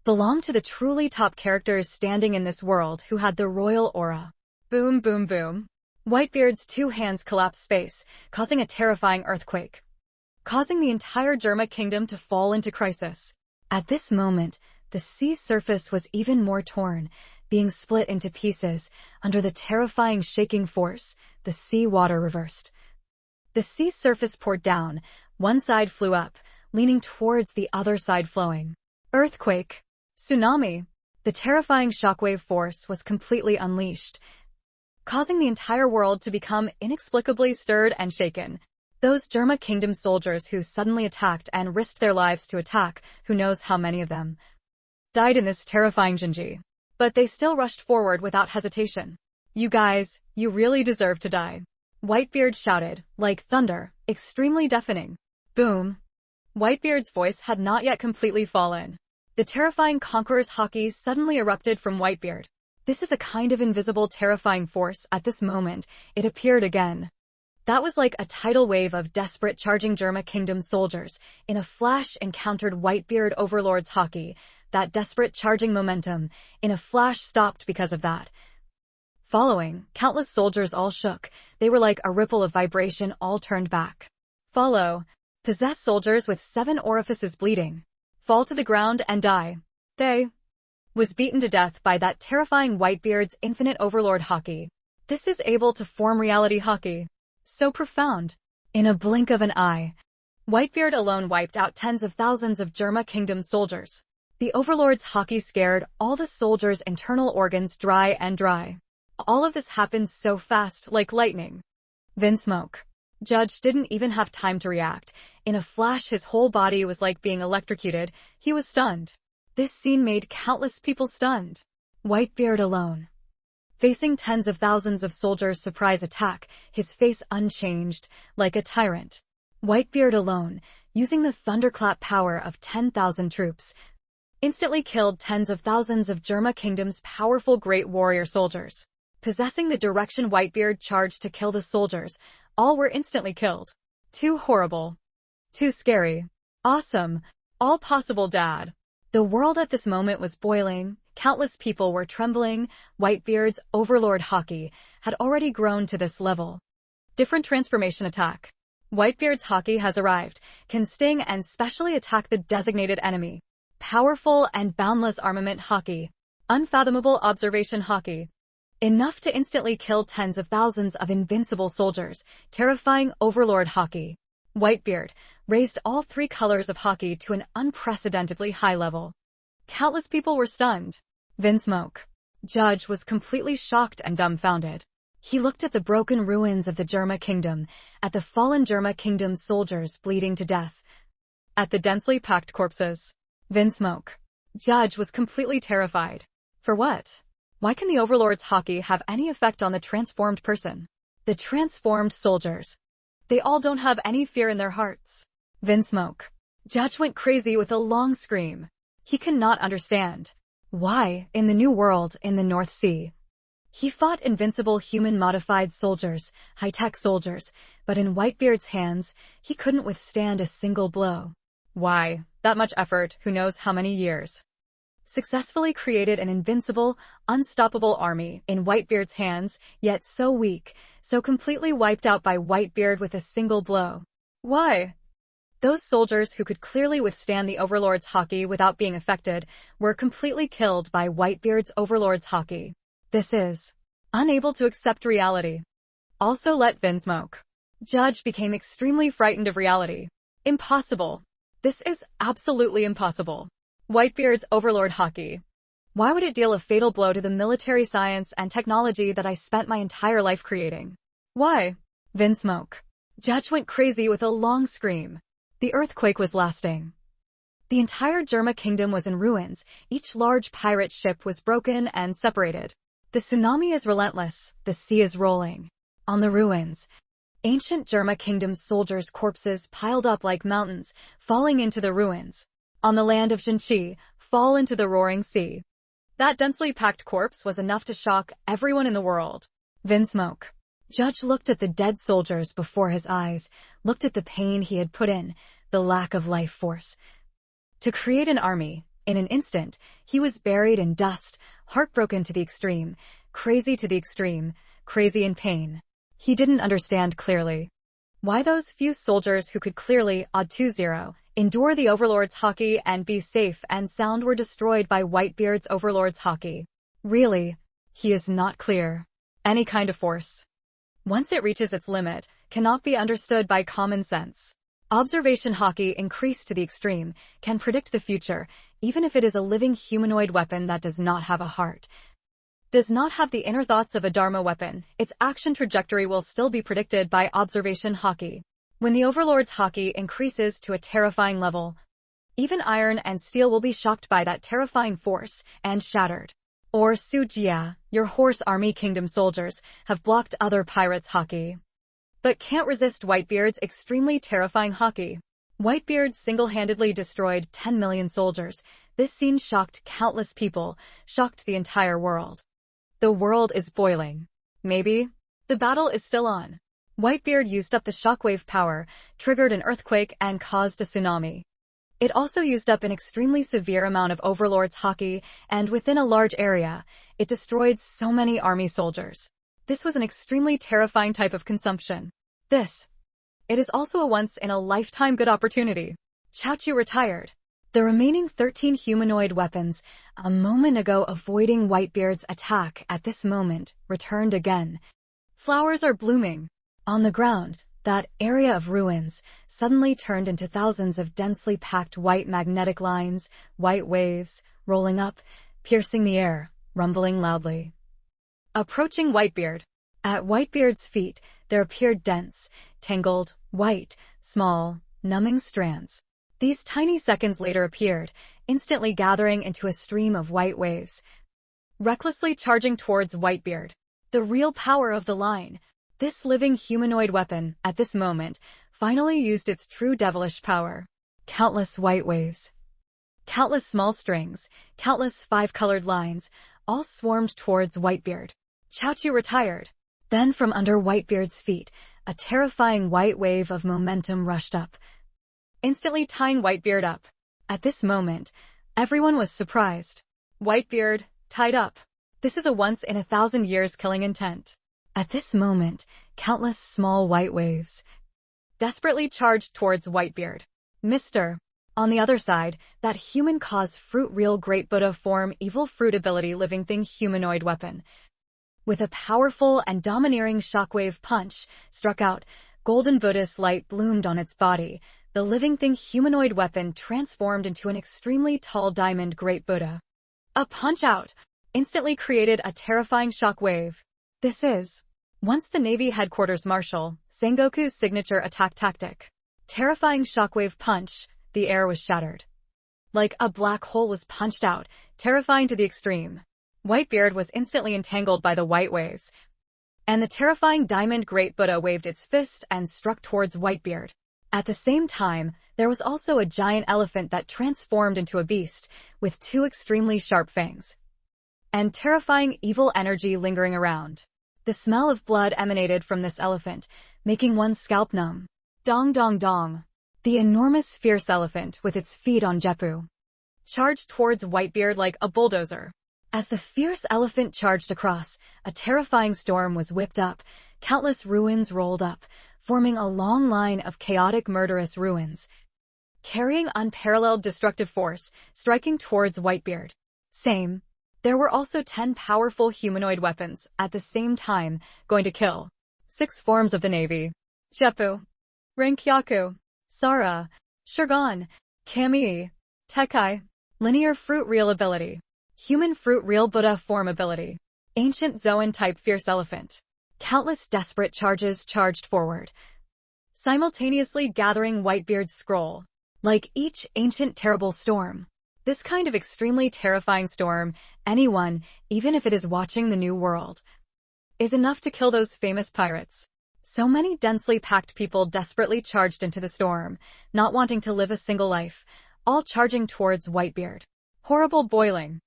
belonged to the truly top characters standing in this world who had the royal aura. Boom, boom, boom. Whitebeard's two hands collapsed space, causing a terrifying earthquake, causing the entire Germa kingdom to fall into crisis. At this moment, the sea surface was even more torn, being split into pieces. Under the terrifying shaking force, the sea water reversed. The sea surface poured down. One side flew up, leaning towards the other side, flowing. Earthquake. Tsunami. The terrifying shockwave force was completely unleashed, causing the entire world to become inexplicably stirred and shaken. Those Germa kingdom soldiers who suddenly attacked and risked their lives to attack, who knows how many of them died in this terrifying Jinji. But they still rushed forward without hesitation. You guys, you really deserve to die. Whitebeard shouted, like thunder, extremely deafening. Boom. Whitebeard's voice had not yet completely fallen. The terrifying conqueror's haki suddenly erupted from Whitebeard. This is a kind of invisible terrifying force. At this moment, it appeared again. That was like a tidal wave of desperate charging Germa kingdom soldiers. In a flash encountered Whitebeard overlord's haki. That desperate charging momentum, in a flash, stopped because of that. Following, countless soldiers all shook. They were like a ripple of vibration, all turned back. Follow. Possessed soldiers with 7 orifices bleeding fall to the ground and die. They was beaten to death by that terrifying Whitebeard's infinite overlord haki. This is able to form reality haki. So profound. In a blink of an eye, Whitebeard alone wiped out tens of thousands of Germa kingdom soldiers. The overlord's haki scared all the soldiers' internal organs dry and dry. All of this happened so fast, like lightning. Vinsmoke. Judge didn't even have time to react. In a flash, his whole body was like being electrocuted. He was stunned. This scene made countless people stunned. Whitebeard alone, facing tens of thousands of soldiers' surprise attack, his face unchanged, like a tyrant. Whitebeard alone, using the thunderclap power of 10,000 troops, instantly killed tens of thousands of Germa kingdom's powerful great warrior soldiers. Possessing the direction Whitebeard charged to kill the soldiers, all were instantly killed. Too horrible. Too scary. Awesome. All possible, Dad. The world at this moment was boiling. Countless people were trembling. Whitebeard's overlord haki had already grown to this level. Different transformation attack. Whitebeard's haki has arrived, can sting and specially attack the designated enemy. Powerful and boundless armament haki. Unfathomable observation haki. Enough to instantly kill tens of thousands of invincible soldiers. Terrifying overlord haki. Whitebeard raised all 3 colors of haki to an unprecedentedly high level. Countless people were stunned. Vinsmoke. Judge was completely shocked and dumbfounded. He looked at the broken ruins of the Germa kingdom, at the fallen Germa kingdom's soldiers bleeding to death, at the densely packed corpses. Vinsmoke. Judge was completely terrified. For what? Why can the overlord's haki have any effect on the transformed person? The transformed soldiers. They all don't have any fear in their hearts. Vinsmoke. Judge went crazy with a long scream. He cannot understand why, in the New World in the North Sea, he fought invincible human-modified soldiers, high-tech soldiers, but in Whitebeard's hands, he couldn't withstand a single blow. Why? That much effort, who knows how many years. Successfully created an invincible, unstoppable army in Whitebeard's hands, yet so weak, so completely wiped out by Whitebeard with a single blow. Why? Those soldiers who could clearly withstand the Overlord's haki without being affected were completely killed by Whitebeard's Overlord's haki. This is unable to accept reality. Also let Vinsmoke. Judge became extremely frightened of reality. Impossible. This is absolutely impossible. Whitebeard's Overlord haki. Why would it deal a fatal blow to the military science and technology that I spent my entire life creating? Why? Vinsmoke. Judge went crazy with a long scream. The earthquake was lasting. The entire Germa kingdom was in ruins. Each large pirate ship was broken and separated. The tsunami is relentless. The sea is rolling. On the ruins, ancient Germa kingdom soldiers' corpses piled up like mountains, falling into the ruins. On the land of Jinchi, fall into the roaring sea. That densely packed corpse was enough to shock everyone in the world. Vinsmoke. Judge looked at the dead soldiers before his eyes, looked at the pain he had put in, the lack of life force. To create an army, in an instant, he was buried in dust, heartbroken to the extreme, crazy to the extreme, crazy in pain. He didn't understand clearly why those few soldiers who could clearly, odd 2-0, endure the Overlord's haki and be safe and sound were destroyed by Whitebeard's Overlord's haki. Really, he is not clear. Any kind of force, once it reaches its limit, cannot be understood by common sense. Observation haki increased to the extreme, can predict the future, even if it is a living humanoid weapon that does not have a heart. Does not have the inner thoughts of a Dharma weapon, its action trajectory will still be predicted by observation haki. When the Overlord's haki increases to a terrifying level, even iron and steel will be shocked by that terrifying force and shattered. Or Sujia, your horse army kingdom soldiers, have blocked other pirates' haki, but can't resist Whitebeard's extremely terrifying haki. Whitebeard single-handedly destroyed 10 million soldiers. This scene shocked countless people, shocked the entire world. The world is boiling. Maybe the battle is still on. Whitebeard used up the shockwave power, triggered an earthquake and caused a tsunami. It also used up an extremely severe amount of Overlord's haki, and within a large area, it destroyed so many army soldiers. This was an extremely terrifying type of consumption. It is also a once-in-a-lifetime good opportunity. Chaochu retired. The remaining 13 humanoid weapons, a moment ago avoiding Whitebeard's attack at this moment, returned again. Flowers are blooming. On the ground, that area of ruins suddenly turned into thousands of densely packed white magnetic lines, white waves, rolling up, piercing the air, rumbling loudly. Approaching Whitebeard. At Whitebeard's feet, there appeared dense, tangled, white, small, numbing strands. These tiny seconds later appeared, instantly gathering into a stream of white waves, recklessly charging towards Whitebeard. The real power of the line. This living humanoid weapon, at this moment, finally used its true devilish power. Countless white waves, countless small strings, countless five-colored lines, all swarmed towards Whitebeard. Chaochu retired. Then from under Whitebeard's feet, a terrifying white wave of momentum rushed up, instantly tying Whitebeard up. At this moment, everyone was surprised. Whitebeard, tied up. This is a once-in-a-thousand-years killing intent. At this moment, countless small white waves desperately charged towards Whitebeard. Mr. On the other side, that human cause fruit real great Buddha form evil fruit ability living thing humanoid weapon. With a powerful and domineering shockwave punch, struck out, golden Buddhist light bloomed on its body. The living thing humanoid weapon transformed into an extremely tall diamond great Buddha. A punch out instantly created a terrifying shockwave. This is once the Navy Headquarters Marshal, Sengoku's signature attack tactic. Terrifying shockwave punch, the air was shattered. Like a black hole was punched out, terrifying to the extreme. Whitebeard was instantly entangled by the white waves, and the terrifying diamond great Buddha waved its fist and struck towards Whitebeard. At the same time, there was also a giant elephant that transformed into a beast, with two extremely sharp fangs, and terrifying evil energy lingering around. The smell of blood emanated from this elephant, making one's scalp numb. Dong dong dong. The enormous fierce elephant, with its feet on Jeppu, charged towards Whitebeard like a bulldozer. As the fierce elephant charged across, a terrifying storm was whipped up, countless ruins rolled up, forming a long line of chaotic murderous ruins. carrying unparalleled destructive force, striking towards Whitebeard. Same. There were also 10 powerful humanoid weapons at the same time, going to kill. 6 forms of the Navy. Jeppu, Rinkyaku, Sara, Shurgon, Kami, Tekai. Linear fruit reel ability. Human fruit reel Buddha form ability. Ancient Zoan-type fierce elephant. Countless desperate charges charged forward, simultaneously gathering Whitebeard's scroll. Like each ancient terrible storm. This kind of extremely terrifying storm, anyone, even if it is watching the New World, is enough to kill those famous pirates. So many densely packed people desperately charged into the storm, not wanting to live a single life, all charging towards Whitebeard. Horrible boiling.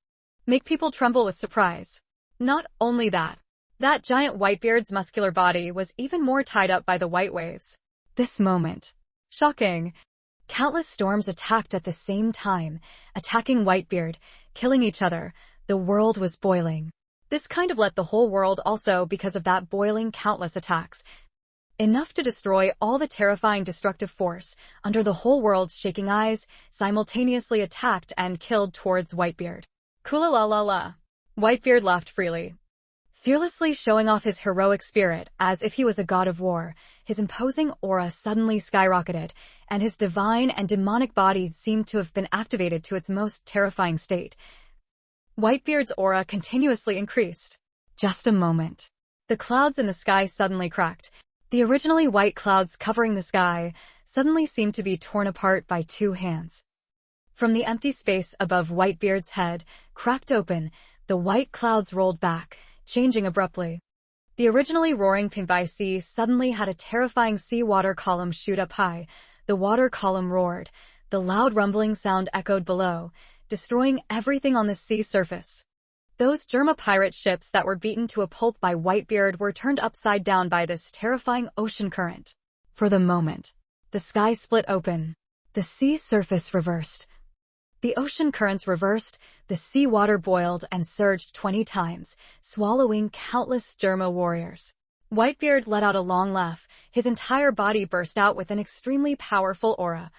Make people tremble with surprise. Not only that, that giant Whitebeard's muscular body was even more tied up by the white waves. This moment. Shocking. Countless storms attacked at the same time, attacking Whitebeard, killing each other. The world was boiling. This kind of let the whole world also because of that boiling countless attacks. Enough to destroy all the terrifying destructive force under the whole world's shaking eyes, simultaneously attacked and killed towards Whitebeard. Kula la la la. Whitebeard laughed freely, fearlessly showing off his heroic spirit as if he was a god of war. His imposing aura suddenly skyrocketed, and his divine and demonic body seemed to have been activated to its most terrifying state. Whitebeard's aura continuously increased. Just a moment. The clouds in the sky suddenly cracked. The originally white clouds covering the sky suddenly seemed to be torn apart by 2 hands. From the empty space above Whitebeard's head, cracked open, the white clouds rolled back, changing abruptly. The originally roaring Pingbai Sea suddenly had a terrifying seawater column shoot up high. The water column roared. The loud rumbling sound echoed below, destroying everything on the sea surface. Those Germa pirate ships that were beaten to a pulp by Whitebeard were turned upside down by this terrifying ocean current. For the moment, the sky split open. The sea surface reversed. The ocean currents reversed, the sea water boiled and surged 20 times, swallowing countless Germa warriors. Whitebeard let out a long laugh. His entire body burst out with an extremely powerful aura.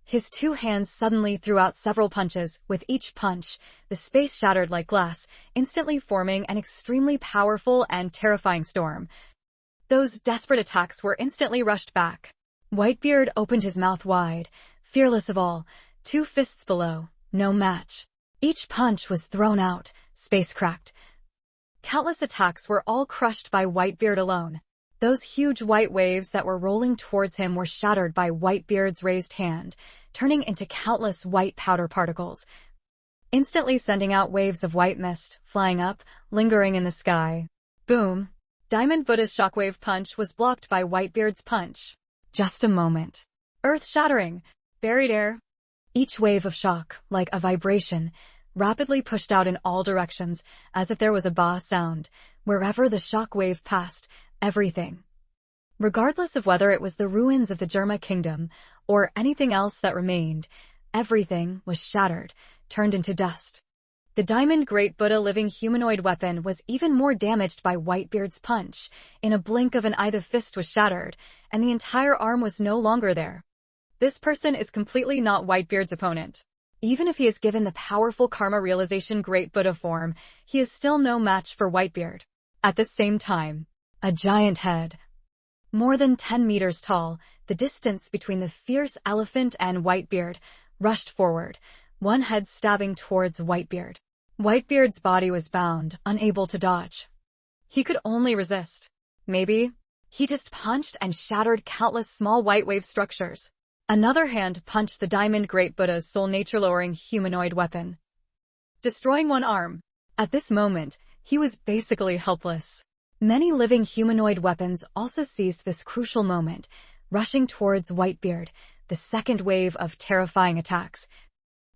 His 2 hands suddenly threw out several punches. With each punch, the space shattered like glass, instantly forming an extremely powerful and terrifying storm. Those desperate attacks were instantly rushed back. Whitebeard opened his mouth wide, fearless of all. 2 fists below, no match. Each punch was thrown out, space cracked. Countless attacks were all crushed by Whitebeard alone. Those huge white waves that were rolling towards him were shattered by Whitebeard's raised hand, turning into countless white powder particles, instantly sending out waves of white mist, flying up, lingering in the sky. Boom! Diamond Buddha's shockwave punch was blocked by Whitebeard's punch. Just a moment. Earth-shattering, buried air. Each wave of shock, like a vibration, rapidly pushed out in all directions, as if there was a ba sound. Wherever the shock wave passed, everything, regardless of whether it was the ruins of the Germa kingdom or anything else that remained, everything was shattered, turned into dust. The Diamond Great Buddha living humanoid weapon was even more damaged by Whitebeard's punch. In a blink of an eye the fist was shattered, and the entire arm was no longer there. This person is completely not Whitebeard's opponent. Even if he is given the powerful karma realization Great Buddha form, he is still no match for Whitebeard. At the same time, a giant head, more than 10 meters tall, the distance between the fierce elephant and Whitebeard, rushed forward, one head stabbing towards Whitebeard. Whitebeard's body was bound, unable to dodge. He could only resist. Maybe he just punched and shattered countless small white wave structures. Another hand punched the Diamond Great Buddha's soul nature-lowering humanoid weapon, destroying one arm. At this moment, he was basically helpless. Many living humanoid weapons also seized this crucial moment, rushing towards Whitebeard, the second wave of terrifying attacks,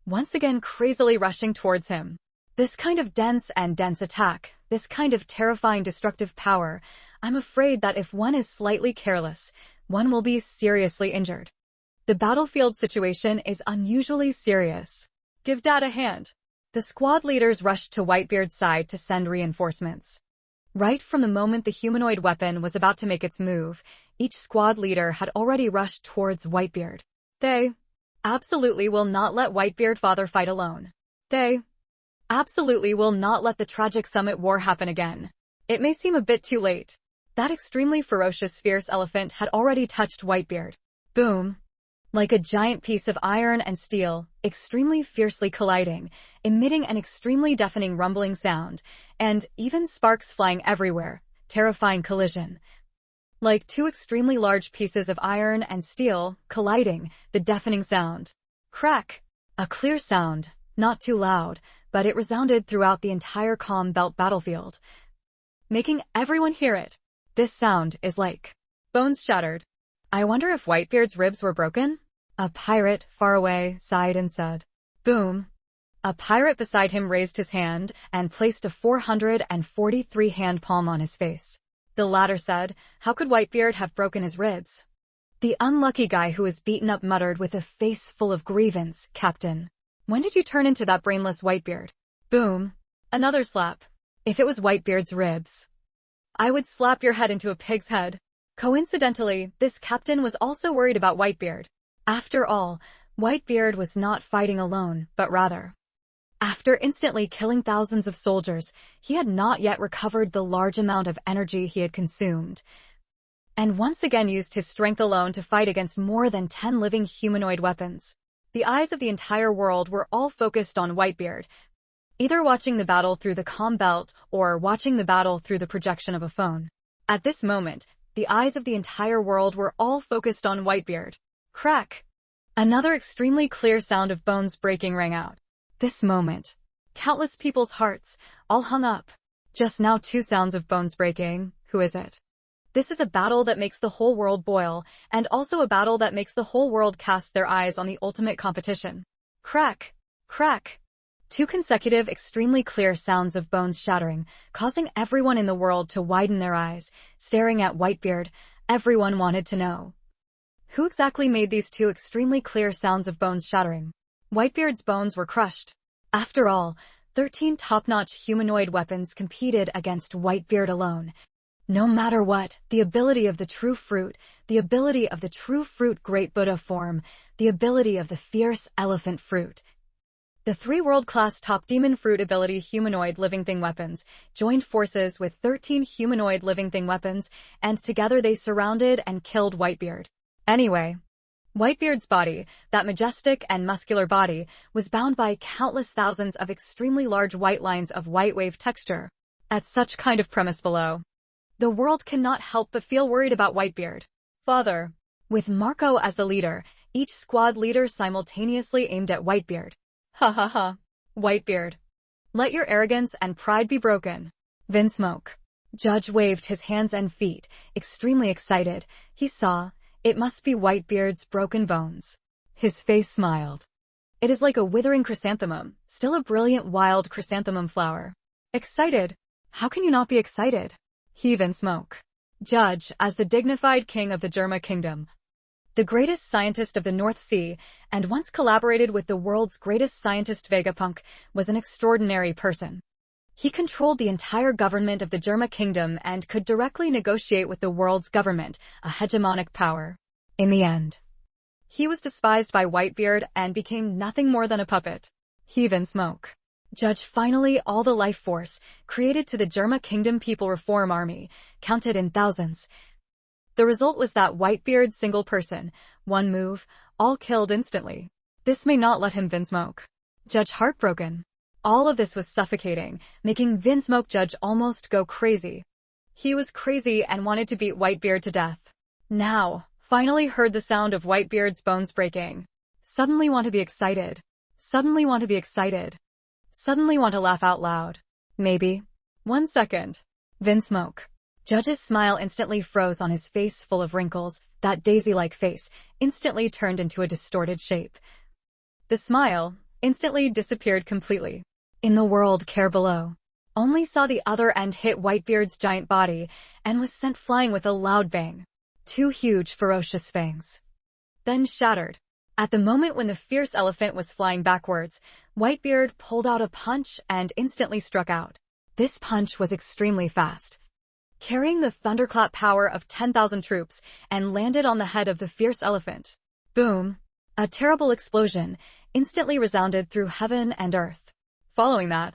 once again crazily rushing towards him. This kind of dense attack, this kind of terrifying destructive power, I'm afraid that if one is slightly careless, one will be seriously injured. The battlefield situation is unusually serious. Give Dad a hand. The squad leaders rushed to Whitebeard's side to send reinforcements. Right from the moment the humanoid weapon was about to make its move, each squad leader had already rushed towards Whitebeard. They absolutely will not let Whitebeard father fight alone. They absolutely will not let the tragic summit war happen again. It may seem a bit too late. That extremely ferocious fierce elephant had already touched Whitebeard. Boom. Like a giant piece of iron and steel, extremely fiercely colliding, emitting an extremely deafening rumbling sound, and even sparks flying everywhere, terrifying collision. Like two extremely large pieces of iron and steel, colliding, the deafening sound. Crack! A clear sound, not too loud, but it resounded throughout the entire Calm Belt battlefield, making everyone hear it. This sound is like bones shattered. I wonder if Whitebeard's ribs were broken? A pirate, far away, sighed and said, boom. A pirate beside him raised his hand and placed a 443 hand palm on his face. The latter said, how could Whitebeard have broken his ribs? The unlucky guy who was beaten up muttered with a face full of grievance, Captain. When did you turn into that brainless Whitebeard? Boom. Another slap. If it was Whitebeard's ribs, I would slap your head into a pig's head. Coincidentally, this captain was also worried about Whitebeard. After all, Whitebeard was not fighting alone, but rather, after instantly killing thousands of soldiers, he had not yet recovered the large amount of energy he had consumed, and once again used his strength alone to fight against more than 10 living humanoid weapons. The eyes of the entire world were all focused on Whitebeard, either watching the battle through the comm belt or watching the battle through the projection of a phone. At this moment, the eyes of the entire world were all focused on Whitebeard. Crack! Another extremely clear sound of bones breaking rang out. This moment, countless people's hearts, all hung up. Just now 2 sounds of bones breaking. Who is it? This is a battle that makes the whole world boil, and also a battle that makes the whole world cast their eyes on the ultimate competition. Crack! Crack! 2 consecutive extremely clear sounds of bones shattering, causing everyone in the world to widen their eyes, staring at Whitebeard. Everyone wanted to know, who exactly made these 2 extremely clear sounds of bones shattering? Whitebeard's bones were crushed. After all, 13 top-notch humanoid weapons competed against Whitebeard alone. No matter what, the ability of the true fruit, the ability of the true fruit Great Buddha form, the ability of the fierce elephant fruit, the 3 world-class top demon fruit ability humanoid living thing weapons joined forces with 13 humanoid living thing weapons, and together they surrounded and killed Whitebeard. Anyway, Whitebeard's body, that majestic and muscular body, was bound by countless thousands of extremely large white lines of white wave texture. At such kind of premise below, the world cannot help but feel worried about Whitebeard. Father. With Marco as the leader, each squad leader simultaneously aimed at Whitebeard. Ha ha ha. Whitebeard. Let your arrogance and pride be broken. Vinsmoke. Judge waved his hands and feet, extremely excited. He saw, it must be Whitebeard's broken bones. His face smiled. It is like a withering chrysanthemum, still a brilliant wild chrysanthemum flower. Excited? How can you not be excited? Heave in smoke. Judge, as the dignified king of the Germa kingdom, the greatest scientist of the North Sea, and once collaborated with the world's greatest scientist Vegapunk, was an extraordinary person. He controlled the entire government of the Germa kingdom and could directly negotiate with the world's government, a hegemonic power. In the end, he was despised by Whitebeard and became nothing more than a puppet. Heave in smoke. Judge finally all the life force, created to the Germa Kingdom People Reform Army, counted in thousands. The result was that Whitebeard's single person, one move, all killed instantly. This may not let him Vinsmoke. Judge heartbroken. All of this was suffocating, making Vinsmoke Judge almost go crazy. He was crazy and wanted to beat Whitebeard to death. Now, finally heard the sound of Whitebeard's bones breaking. Suddenly want to be excited. Suddenly want to be excited. Suddenly want to laugh out loud. Maybe. 1 second. Vinsmoke. Judge's smile instantly froze on his face full of wrinkles. That daisy-like face instantly turned into a distorted shape. The smile instantly disappeared completely. In the world care below, only saw the other end hit Whitebeard's giant body and was sent flying with a loud bang. 2 huge ferocious fangs. Then shattered. At the moment when the fierce elephant was flying backwards, Whitebeard pulled out a punch and instantly struck out. This punch was extremely fast, carrying the thunderclap power of 10,000 troops, and landed on the head of the fierce elephant. Boom! A terrible explosion instantly resounded through heaven and earth. Following that,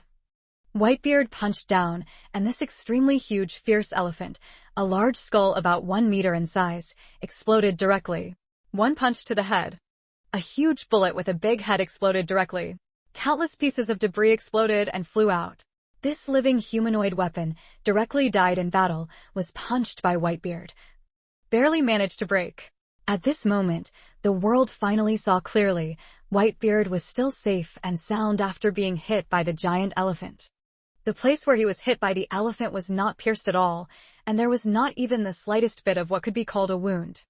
Whitebeard punched down, and this extremely huge, fierce elephant, a large skull about 1 meter in size, exploded directly. One punch to the head. A huge bullet with a big head exploded directly. Countless pieces of debris exploded and flew out. This living humanoid weapon, directly died in battle, was punched by Whitebeard. Barely managed to break. At this moment, the world finally saw clearly. Whitebeard was still safe and sound after being hit by the giant elephant. The place where he was hit by the elephant was not pierced at all, and there was not even the slightest bit of what could be called a wound.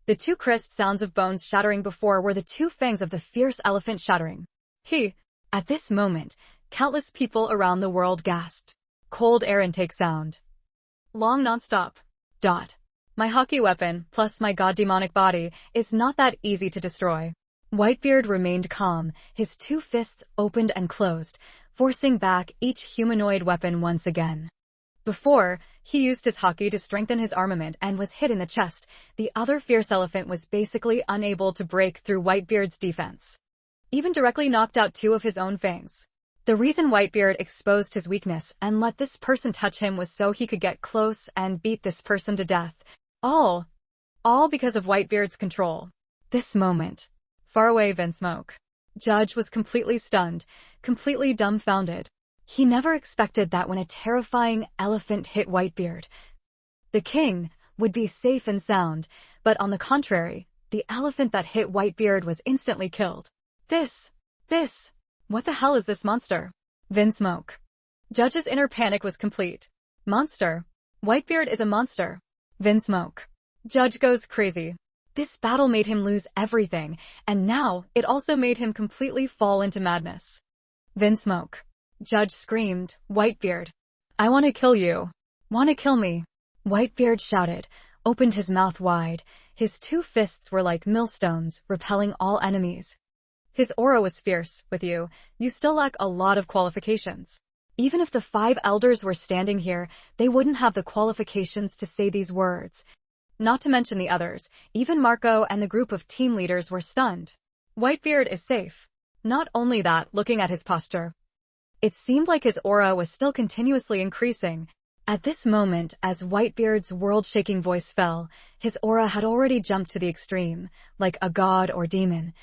The two crisp sounds of bones shattering before were the two fangs of the fierce elephant shattering. At this moment, countless people around the world gasped. Cold air intake sound. Long nonstop. My hockey weapon, plus my god demonic body, is not that easy to destroy. Whitebeard remained calm, his two fists opened and closed, forcing back each humanoid weapon once again. Before, he used his hockey to strengthen his armament and was hit in the chest. The other fierce elephant was basically unable to break through Whitebeard's defense. Even directly knocked out 2 of his own fangs. The reason Whitebeard exposed his weakness and let this person touch him was so he could get close and beat this person to death. All because of Whitebeard's control. This moment. Far away Vinsmoke. Judge was completely stunned, completely dumbfounded. He never expected that when a terrifying elephant hit Whitebeard, the king would be safe and sound, but on the contrary, the elephant that hit Whitebeard was instantly killed. What the hell is this monster? Vinsmoke. Judge's inner panic was complete. Monster. Whitebeard is a monster. Vinsmoke. Judge goes crazy. This battle made him lose everything, and now it also made him completely fall into madness. Vinsmoke. Judge screamed, Whitebeard. I want to kill you. Want to kill me? Whitebeard shouted, opened his mouth wide. His 2 fists were like millstones, repelling all enemies. His aura was fierce. With you still lack a lot of qualifications. Even if the 5 elders were standing here, they wouldn't have the qualifications to say these words. Not to mention the others, even Marco and the group of team leaders were stunned. Whitebeard is safe. Not only that, looking at his posture, it seemed like his aura was still continuously increasing. At this moment, as Whitebeard's world-shaking voice fell, his aura had already jumped to the extreme, like a god or demon.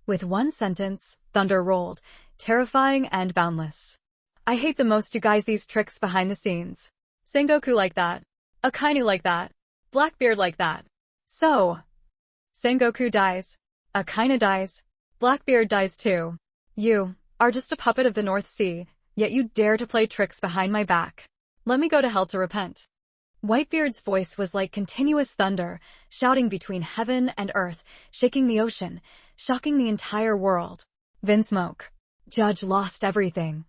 With one sentence, thunder rolled, terrifying and boundless. I hate the most you guys these tricks behind the scenes. Sengoku like that. Akainu like that. Blackbeard like that. So, Sengoku dies. Akainu dies. Blackbeard dies too. You are just a puppet of the North Sea, yet you dare to play tricks behind my back. Let me go to hell to repent. Whitebeard's voice was like continuous thunder, shouting between heaven and earth, shaking the ocean, shocking the entire world. Vinsmoke. Judge lost everything.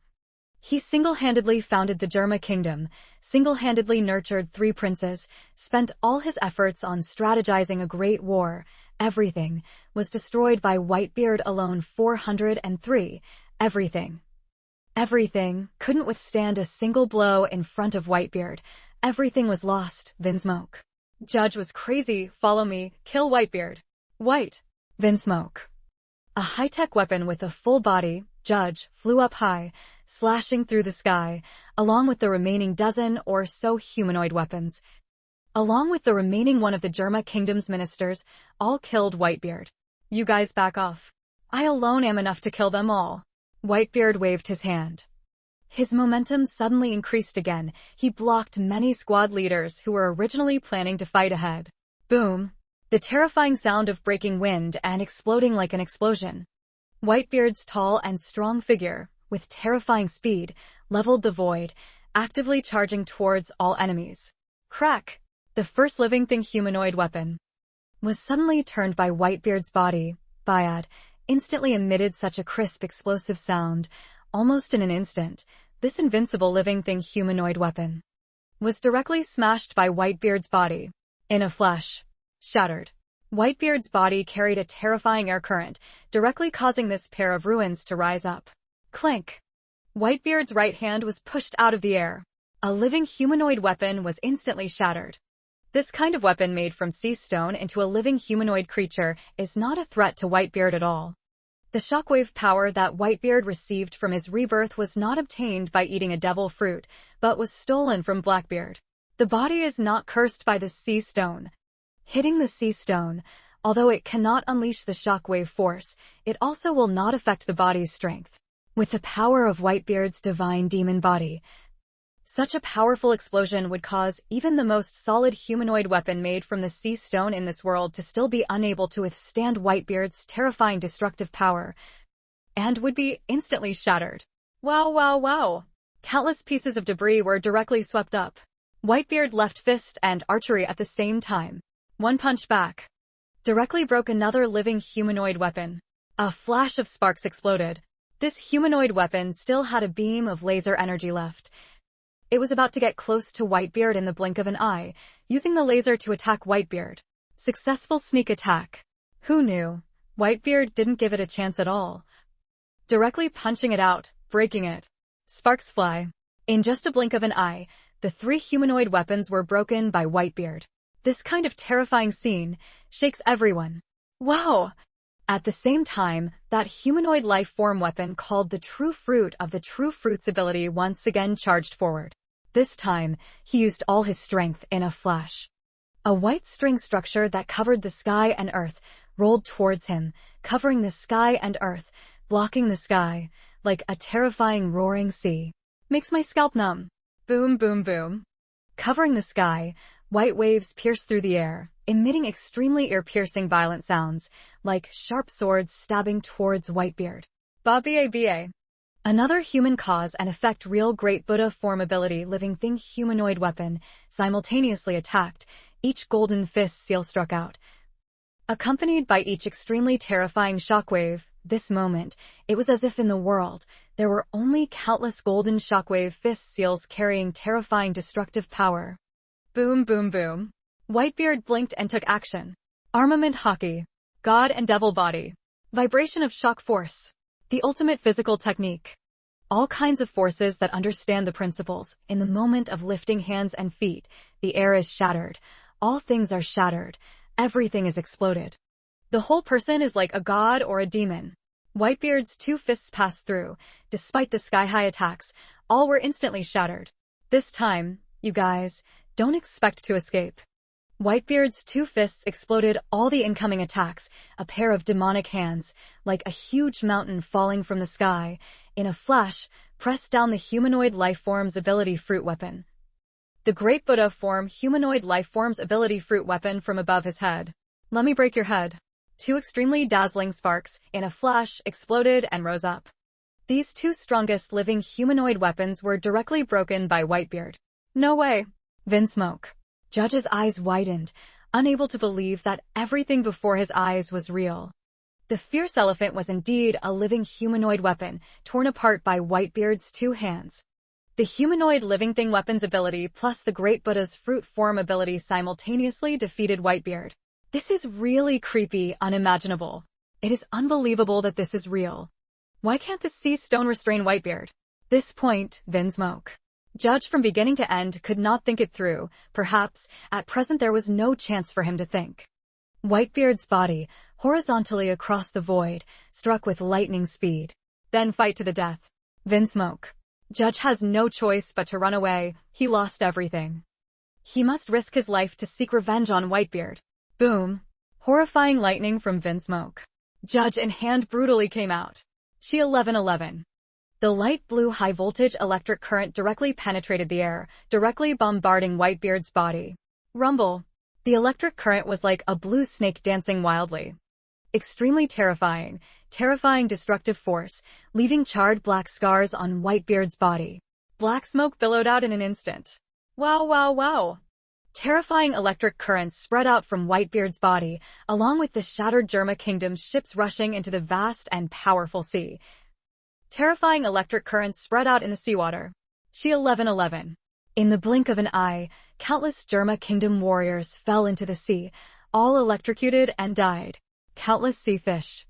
He single-handedly founded the Germa kingdom, single-handedly nurtured 3 princes, spent all his efforts on strategizing a great war. Everything was destroyed by Whitebeard alone. 403. Everything couldn't withstand a single blow in front of Whitebeard. Everything was lost. Vinsmoke. Judge was crazy. Follow me. Kill Whitebeard. Vinsmoke. A high-tech weapon with a full body, Judge, flew up high, slashing through the sky, along with the remaining dozen or so humanoid weapons. Along with the remaining one of the Germa Kingdom's ministers, all killed Whitebeard. You guys back off. I alone am enough to kill them all. Whitebeard waved his hand. His momentum suddenly increased again. He blocked many squad leaders who were originally planning to fight ahead. Boom. The terrifying sound of breaking wind and exploding like an explosion. Whitebeard's tall and strong figure, with terrifying speed, leveled the void, actively charging towards all enemies. Crack! The first living thing humanoid weapon was suddenly turned by Whitebeard's body. Biad instantly emitted such a crisp, explosive sound. Almost in an instant, this invincible living thing humanoid weapon was directly smashed by Whitebeard's body. In a flash. Shattered. Whitebeard's body carried a terrifying air current, directly causing this pair of ruins to rise up. Clink. Whitebeard's right hand was pushed out of the air. A living humanoid weapon was instantly shattered. This kind of weapon made from sea stone into a living humanoid creature is not a threat to Whitebeard at all. The shockwave power that Whitebeard received from his rebirth was not obtained by eating a devil fruit, but was stolen from Blackbeard. The body is not cursed by the sea stone. Hitting the sea stone, although it cannot unleash the shockwave force, it also will not affect the body's strength. With the power of Whitebeard's divine demon body, such a powerful explosion would cause even the most solid humanoid weapon made from the sea stone in this world to still be unable to withstand Whitebeard's terrifying destructive power, and would be instantly shattered. Wow, wow, wow. Countless pieces of debris were directly swept up. Whitebeard left fist and archery at the same time. One punch back directly broke another living humanoid weapon. A flash of sparks exploded. This humanoid weapon still had a beam of laser energy left. It was about to get close to Whitebeard in the blink of an eye, using the laser to attack Whitebeard. Successful sneak attack. Who knew? Whitebeard didn't give it a chance at all. Directly punching it out, breaking it. Sparks fly. In just a blink of an eye, the three humanoid weapons were broken by Whitebeard. This kind of terrifying scene shakes everyone. Wow! At the same time, that humanoid life-form weapon called the True Fruit of the True Fruit's ability once again charged forward. This time, he used all his strength in a flash. A white string structure that covered the sky and earth rolled towards him, covering the sky and earth, blocking the sky, like a terrifying roaring sea. Makes my scalp numb. Boom, boom, boom. Covering the sky, white waves pierced through the air, emitting extremely ear-piercing violent sounds, like sharp swords stabbing towards Whitebeard. Ba-ba-ba. Another human cause and effect real Great Buddha form ability living thing humanoid weapon, simultaneously attacked, each golden fist seal struck out. Accompanied by each extremely terrifying shockwave, this moment, it was as if in the world, there were only countless golden shockwave fist seals carrying terrifying destructive power. Boom, boom, boom. Whitebeard blinked and took action. Armament hockey. God and devil body. Vibration of shock force. The ultimate physical technique. All kinds of forces that understand the principles. In the moment of lifting hands and feet, the air is shattered. All things are shattered. Everything is exploded. The whole person is like a god or a demon. Whitebeard's two fists passed through. Despite the sky-high attacks, all were instantly shattered. This time, you guys, don't expect to escape. Whitebeard's two fists exploded all the incoming attacks, a pair of demonic hands, like a huge mountain falling from the sky, in a flash, pressed down the humanoid lifeform's ability fruit weapon. The Great Buddha form humanoid lifeform's ability fruit weapon from above his head. Let me break your head. Two extremely dazzling sparks, in a flash, exploded and rose up. These two strongest living humanoid weapons were directly broken by Whitebeard. No way. Vinsmoke. Judge's eyes widened, unable to believe that everything before his eyes was real. The fierce elephant was indeed a living humanoid weapon, torn apart by Whitebeard's two hands. The humanoid living thing weapon's ability plus the Great Buddha's fruit form ability simultaneously defeated Whitebeard. This is really creepy, unimaginable. It is unbelievable that this is real. Why can't the sea stone restrain Whitebeard? This point, Vinsmoke. Judge from beginning to end could not think it through. Perhaps, at present there was no chance for him to think. Whitebeard's body, horizontally across the void, struck with lightning speed. Then fight to the death. Vinsmoke. Judge has no choice but to run away. He lost everything. He must risk his life to seek revenge on Whitebeard. Boom. Horrifying lightning from Vinsmoke. Judge in hand brutally came out. She 1111. The light blue high-voltage electric current directly penetrated the air, directly bombarding Whitebeard's body. Rumble. The electric current was like a blue snake dancing wildly. Extremely terrifying destructive force, leaving charred black scars on Whitebeard's body. Black smoke billowed out in an instant. Wow, wow, wow. Terrifying electric currents spread out from Whitebeard's body, along with the shattered Germa Kingdom's ships rushing into the vast and powerful sea. Terrifying electric currents spread out in the seawater. She 1111. In the blink of an eye, countless Germa Kingdom warriors fell into the sea, all electrocuted and died. Countless sea fish,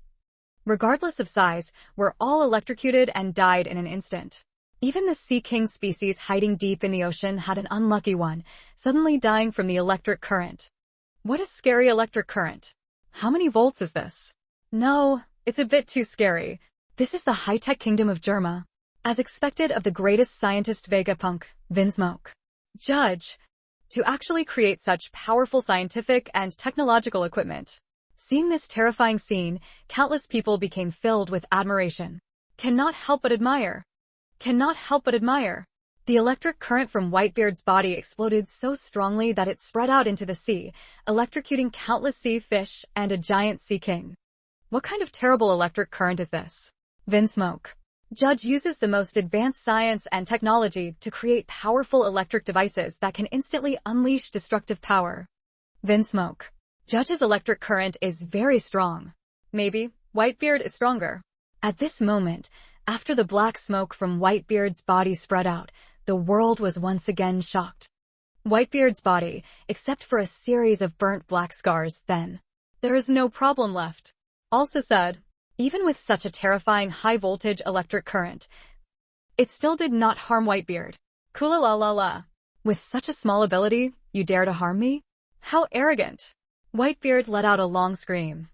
regardless of size, were all electrocuted and died in an instant. Even the sea king species hiding deep in the ocean had an unlucky one, suddenly dying from the electric current. What a scary electric current. How many volts is this? No, it's a bit too scary. This is the high-tech kingdom of Germa. As expected of the greatest scientist Vegapunk, Vinsmoke. Judge. To actually create such powerful scientific and technological equipment. Seeing this terrifying scene, countless people became filled with admiration. Cannot help but admire. Cannot help but admire. The electric current from Whitebeard's body exploded so strongly that it spread out into the sea, electrocuting countless sea fish and a giant sea king. What kind of terrible electric current is this? Vinsmoke. Judge uses the most advanced science and technology to create powerful electric devices that can instantly unleash destructive power. Vinsmoke. Judge's electric current is very strong. Maybe Whitebeard is stronger. At this moment, after the black smoke from Whitebeard's body spread out, the world was once again shocked. Whitebeard's body, except for a series of burnt black scars, then. There is no problem left. Also said, even with such a terrifying high-voltage electric current, it still did not harm Whitebeard. Kula la la la. With such a small ability, you dare to harm me? How arrogant. Whitebeard let out a long scream.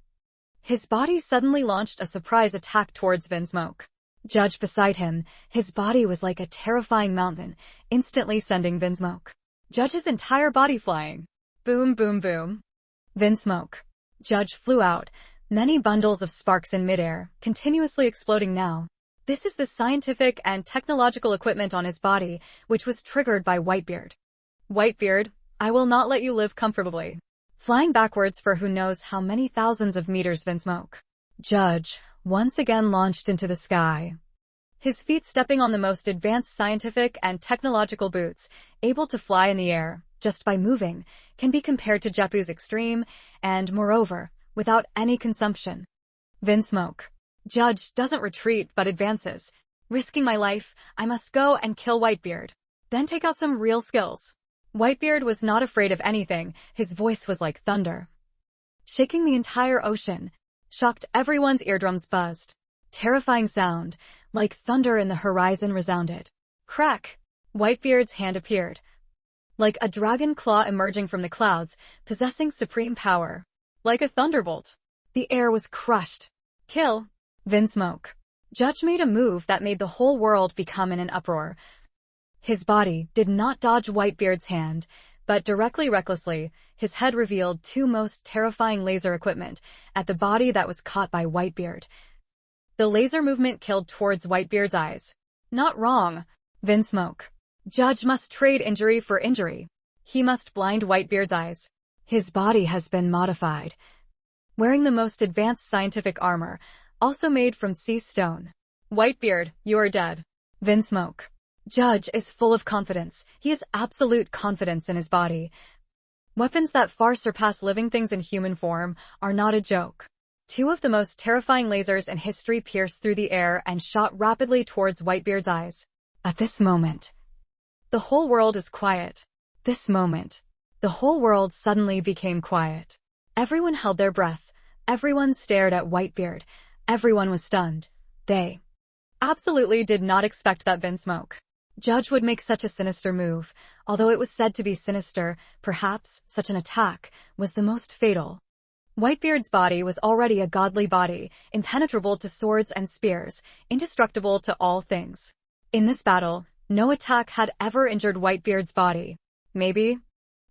His body suddenly launched a surprise attack towards Vinsmoke. Judge beside him, his body was like a terrifying mountain, instantly sending Vinsmoke. Judge's entire body flying. Boom, boom, boom. Vinsmoke. Judge flew out, many bundles of sparks in midair, continuously exploding now. This is the scientific and technological equipment on his body, which was triggered by Whitebeard. Whitebeard, I will not let you live comfortably. Flying backwards for who knows how many thousands of meters, Vinsmoke. Judge once again launched into the sky. His feet stepping on the most advanced scientific and technological boots, able to fly in the air, just by moving, can be compared to Jepu's extreme, and moreover, without any consumption. Vinsmoke. Judge doesn't retreat but advances. Risking my life, I must go and kill Whitebeard. Then take out some real skills. Whitebeard was not afraid of anything, his voice was like thunder. Shaking the entire ocean, shocked everyone's eardrums buzzed. Terrifying sound, like thunder in the horizon resounded. Crack! Whitebeard's hand appeared. Like a dragon claw emerging from the clouds, possessing supreme power. Like a thunderbolt. The air was crushed. Kill. Vinsmoke. Judge made a move that made the whole world become in an uproar. His body did not dodge Whitebeard's hand, but directly recklessly, his head revealed two most terrifying laser equipment at the body that was caught by Whitebeard. The laser movement killed towards Whitebeard's eyes. Not wrong. Vinsmoke. Judge must trade injury for injury. He must blind Whitebeard's eyes. His body has been modified. Wearing the most advanced scientific armor, also made from sea stone. Whitebeard, you are dead. Vinsmoke. Judge is full of confidence. He has absolute confidence in his body. Weapons that far surpass living things in human form are not a joke. Two of the most terrifying lasers in history pierced through the air and shot rapidly towards Whitebeard's eyes. At this moment, the whole world is quiet. This moment, the whole world suddenly became quiet. Everyone held their breath. Everyone stared at Whitebeard. Everyone was stunned. They absolutely did not expect that Vinsmoke. Judge would make such a sinister move. Although it was said to be sinister, perhaps such an attack was the most fatal. Whitebeard's body was already a godly body, impenetrable to swords and spears, indestructible to all things. In this battle, no attack had ever injured Whitebeard's body. Maybe,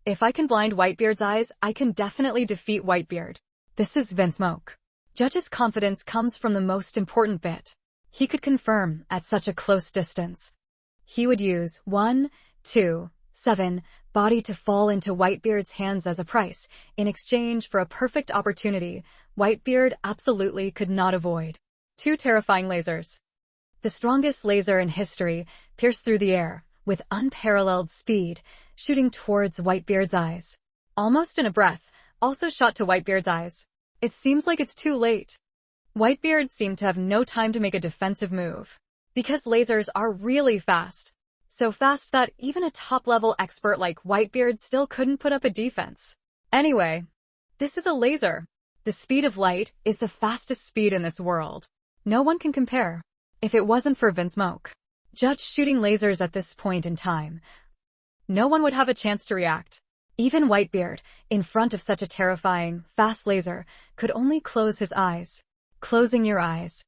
if I can blind Whitebeard's eyes, I can definitely defeat Whitebeard. This is Vinsmoke. Judge's confidence comes from the most important bit. He could confirm, at such a close distance. He would use 1, 2, 7 body to fall into Whitebeard's hands as a price, in exchange for a perfect opportunity Whitebeard absolutely could not avoid. Two terrifying lasers. The strongest laser in history pierced through the air, with unparalleled speed, shooting towards Whitebeard's eyes. Almost in a breath, also shot to Whitebeard's eyes. It seems like it's too late. Whitebeard seemed to have no time to make a defensive move. Because lasers are really fast. So fast that even a top-level expert like Whitebeard still couldn't put up a defense. Anyway, this is a laser. The speed of light is the fastest speed in this world. No one can compare. If it wasn't for Vinsmoke, Judge shooting lasers at this point in time. No one would have a chance to react. Even Whitebeard, in front of such a terrifying, fast laser, could only close his eyes. Closing your eyes.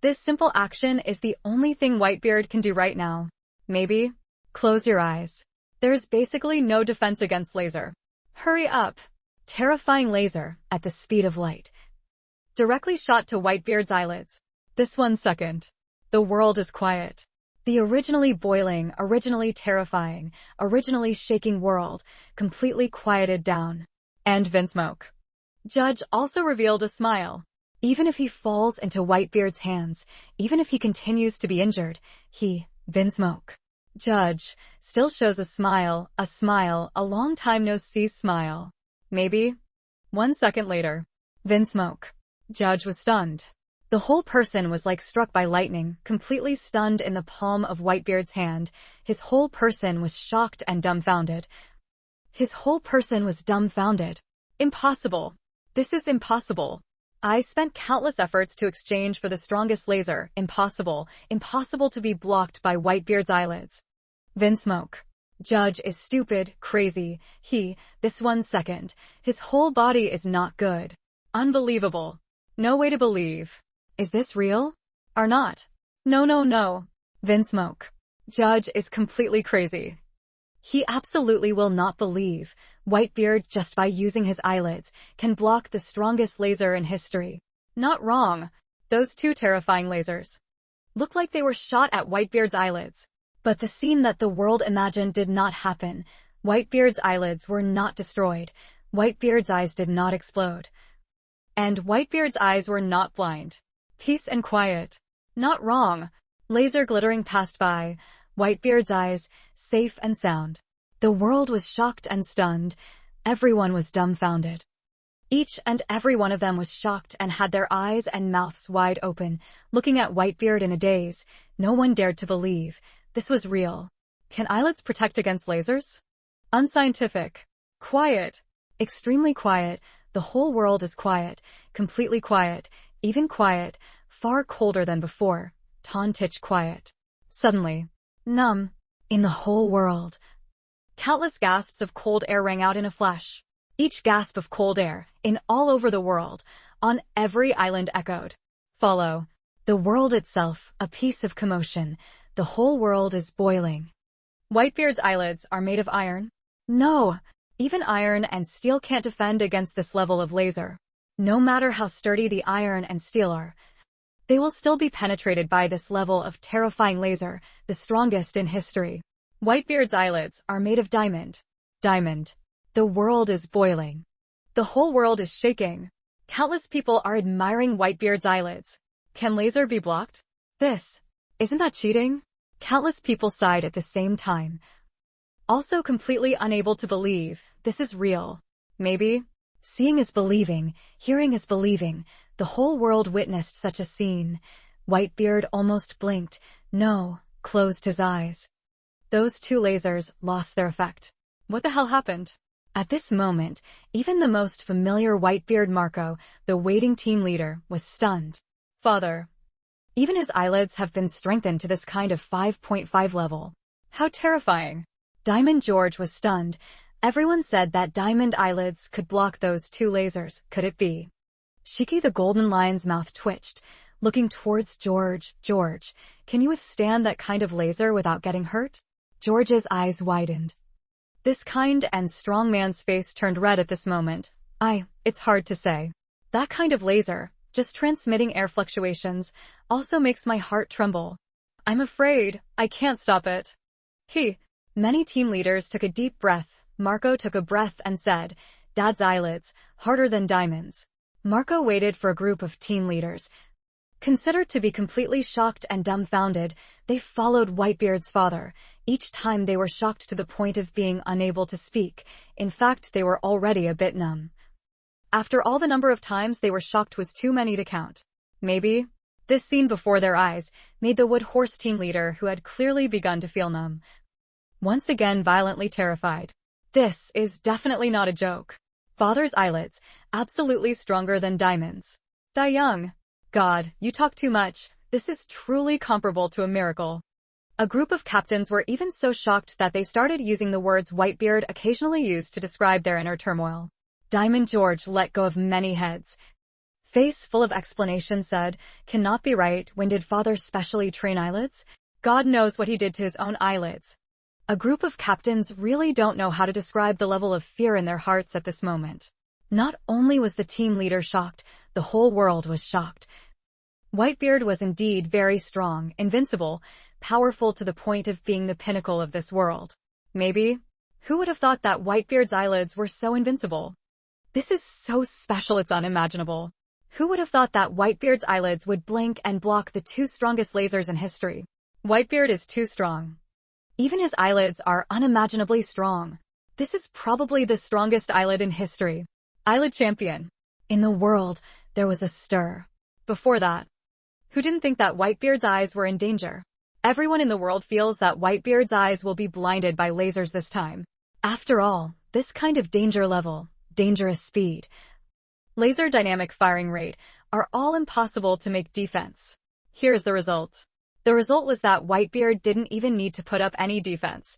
This simple action is the only thing Whitebeard can do right now. Maybe. Close your eyes. There's basically no defense against laser. Hurry up. Terrifying laser, at the speed of light. Directly shot to Whitebeard's eyelids. This 1 second. The world is quiet. The originally boiling, originally terrifying, originally shaking world, completely quieted down. And Vinsmoke. Judge also revealed a smile. Even if he falls into Whitebeard's hands, even if he continues to be injured, Vinsmoke. Judge, still shows a smile, a long time no see smile. Maybe. 1 second later. Vinsmoke. Judge was stunned. The whole person was like struck by lightning, completely stunned in the palm of Whitebeard's hand. His whole person was shocked and dumbfounded. His whole person was dumbfounded. Impossible. This is impossible. I spent countless efforts to exchange for the strongest laser. Impossible. Impossible to be blocked by Whitebeard's eyelids. Vinsmoke. Judge is stupid, crazy. This 1 second. His whole body is not good. Unbelievable. No way to believe. Is this real? Or not? No. Vinsmoke. Judge is completely crazy. He absolutely will not believe Whitebeard, just by using his eyelids, can block the strongest laser in history. Not wrong. Those 2 terrifying lasers looked like they were shot at Whitebeard's eyelids. But the scene that the world imagined did not happen. Whitebeard's eyelids were not destroyed. Whitebeard's eyes did not explode. And Whitebeard's eyes were not blind. Peace and quiet. Not wrong. Laser glittering passed by. Whitebeard's eyes, safe and sound. The world was shocked and stunned. Everyone was dumbfounded. Each and every one of them was shocked and had their eyes and mouths wide open, looking at Whitebeard in a daze. No one dared to believe this was real. Can eyelids protect against lasers? Unscientific. Quiet. Extremely quiet. The whole world is quiet. Completely quiet. Even quiet, far colder than before, Tontich quiet. Suddenly, numb, in the whole world. Countless gasps of cold air rang out in a flash. Each gasp of cold air, in all over the world, on every island echoed. Follow. The world itself, a piece of commotion. The whole world is boiling. Whitebeard's eyelids are made of iron? No. Even iron and steel can't defend against this level of laser. No matter how sturdy the iron and steel are, they will still be penetrated by this level of terrifying laser, the strongest in history. Whitebeard's eyelids are made of diamond. Diamond. The world is boiling. The whole world is shaking. Countless people are admiring Whitebeard's eyelids. Can laser be blocked? Isn't that cheating? Countless people sighed at the same time. Also completely unable to believe this is real. Maybe. Seeing is believing, hearing is believing. The whole world witnessed such a scene. Whitebeard almost blinked. No, closed his eyes. Those 2 lasers lost their effect. What the hell happened? At this moment, even the most familiar Whitebeard Marco, the waiting team leader, was stunned. Father. Even his eyelids have been strengthened to this kind of 5.5 level. How terrifying. Diamond George was stunned. Everyone said that diamond eyelids could block those 2 lasers. Could it be? Shiki the Golden Lion's mouth twitched, looking towards George. George, can you withstand that kind of laser without getting hurt? George's eyes widened. This kind and strong man's face turned red at this moment. It's hard to say. That kind of laser, just transmitting air fluctuations, also makes my heart tremble. I'm afraid I can't stop it. Many team leaders took a deep breath. Marco took a breath and said, Dad's eyelids, harder than diamonds. Marco waited for a group of team leaders. Considered to be completely shocked and dumbfounded, they followed Whitebeard's father. Each time they were shocked to the point of being unable to speak. In fact, they were already a bit numb. After all, the number of times they were shocked was too many to count. Maybe. This scene before their eyes made the Wood Horse team leader, who had clearly begun to feel numb, once again violently terrified. This is definitely not a joke. Father's eyelids, absolutely stronger than diamonds. Dai Young. God, you talk too much. This is truly comparable to a miracle. A group of captains were even so shocked that they started using the words Whitebeard occasionally used to describe their inner turmoil. Diamond George let go of many heads. Face full of explanation said, "Cannot be right. When did father specially train eyelids? God knows what he did to his own eyelids." A group of captains really don't know how to describe the level of fear in their hearts at this moment. Not only was the team leader shocked, the whole world was shocked. Whitebeard was indeed very strong, invincible, powerful to the point of being the pinnacle of this world. Maybe? Who would have thought that Whitebeard's eyelids were so invincible? This is so special it's unimaginable. Who would have thought that Whitebeard's eyelids would blink and block the two strongest lasers in history? Whitebeard is too strong. Even his eyelids are unimaginably strong. This is probably the strongest eyelid in history. Eyelid champion. In the world, there was a stir. Before that, who didn't think that Whitebeard's eyes were in danger? Everyone in the world feels that Whitebeard's eyes will be blinded by lasers this time. After all, this kind of danger level, dangerous speed, laser dynamic firing rate are all impossible to make defense. Here's the result. The result was that Whitebeard didn't even need to put up any defense.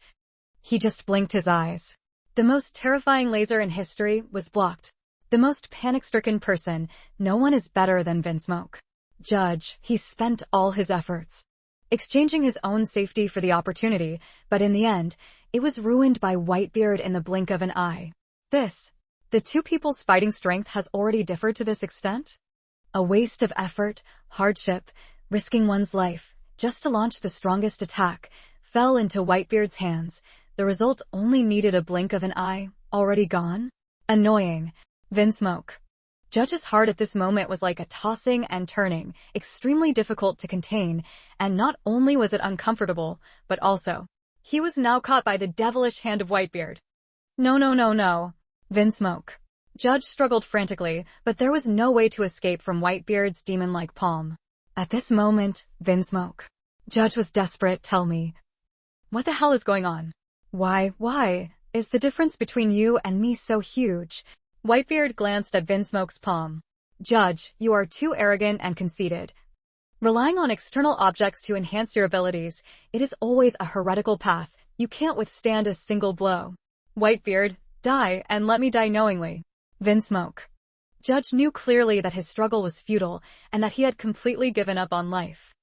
He just blinked his eyes. The most terrifying laser in history was blocked. The most panic-stricken person, no one is better than Vinsmoke. Judge, he spent all his efforts, exchanging his own safety for the opportunity, but in the end, it was ruined by Whitebeard in the blink of an eye. The two people's fighting strength has already differed to this extent? A waste of effort, hardship, risking one's life, just to launch the strongest attack, fell into Whitebeard's hands. The result only needed a blink of an eye, already gone? Annoying. Vinsmoke. Judge's heart at this moment was like a tossing and turning, extremely difficult to contain, and not only was it uncomfortable, but also, he was now caught by the devilish hand of Whitebeard. No, no, no, no. Vinsmoke. Judge struggled frantically, but there was no way to escape from Whitebeard's demon-like palm. At this moment, Vinsmoke. Judge was desperate. Tell me. What the hell is going on? Why is the difference between you and me so huge? Whitebeard glanced at Vinsmoke's palm. Judge, you are too arrogant and conceited. Relying on external objects to enhance your abilities, it is always a heretical path. You can't withstand a single blow. Whitebeard, die, and let me die knowingly. Vinsmoke. Judge knew clearly that his struggle was futile, and that he had completely given up on life.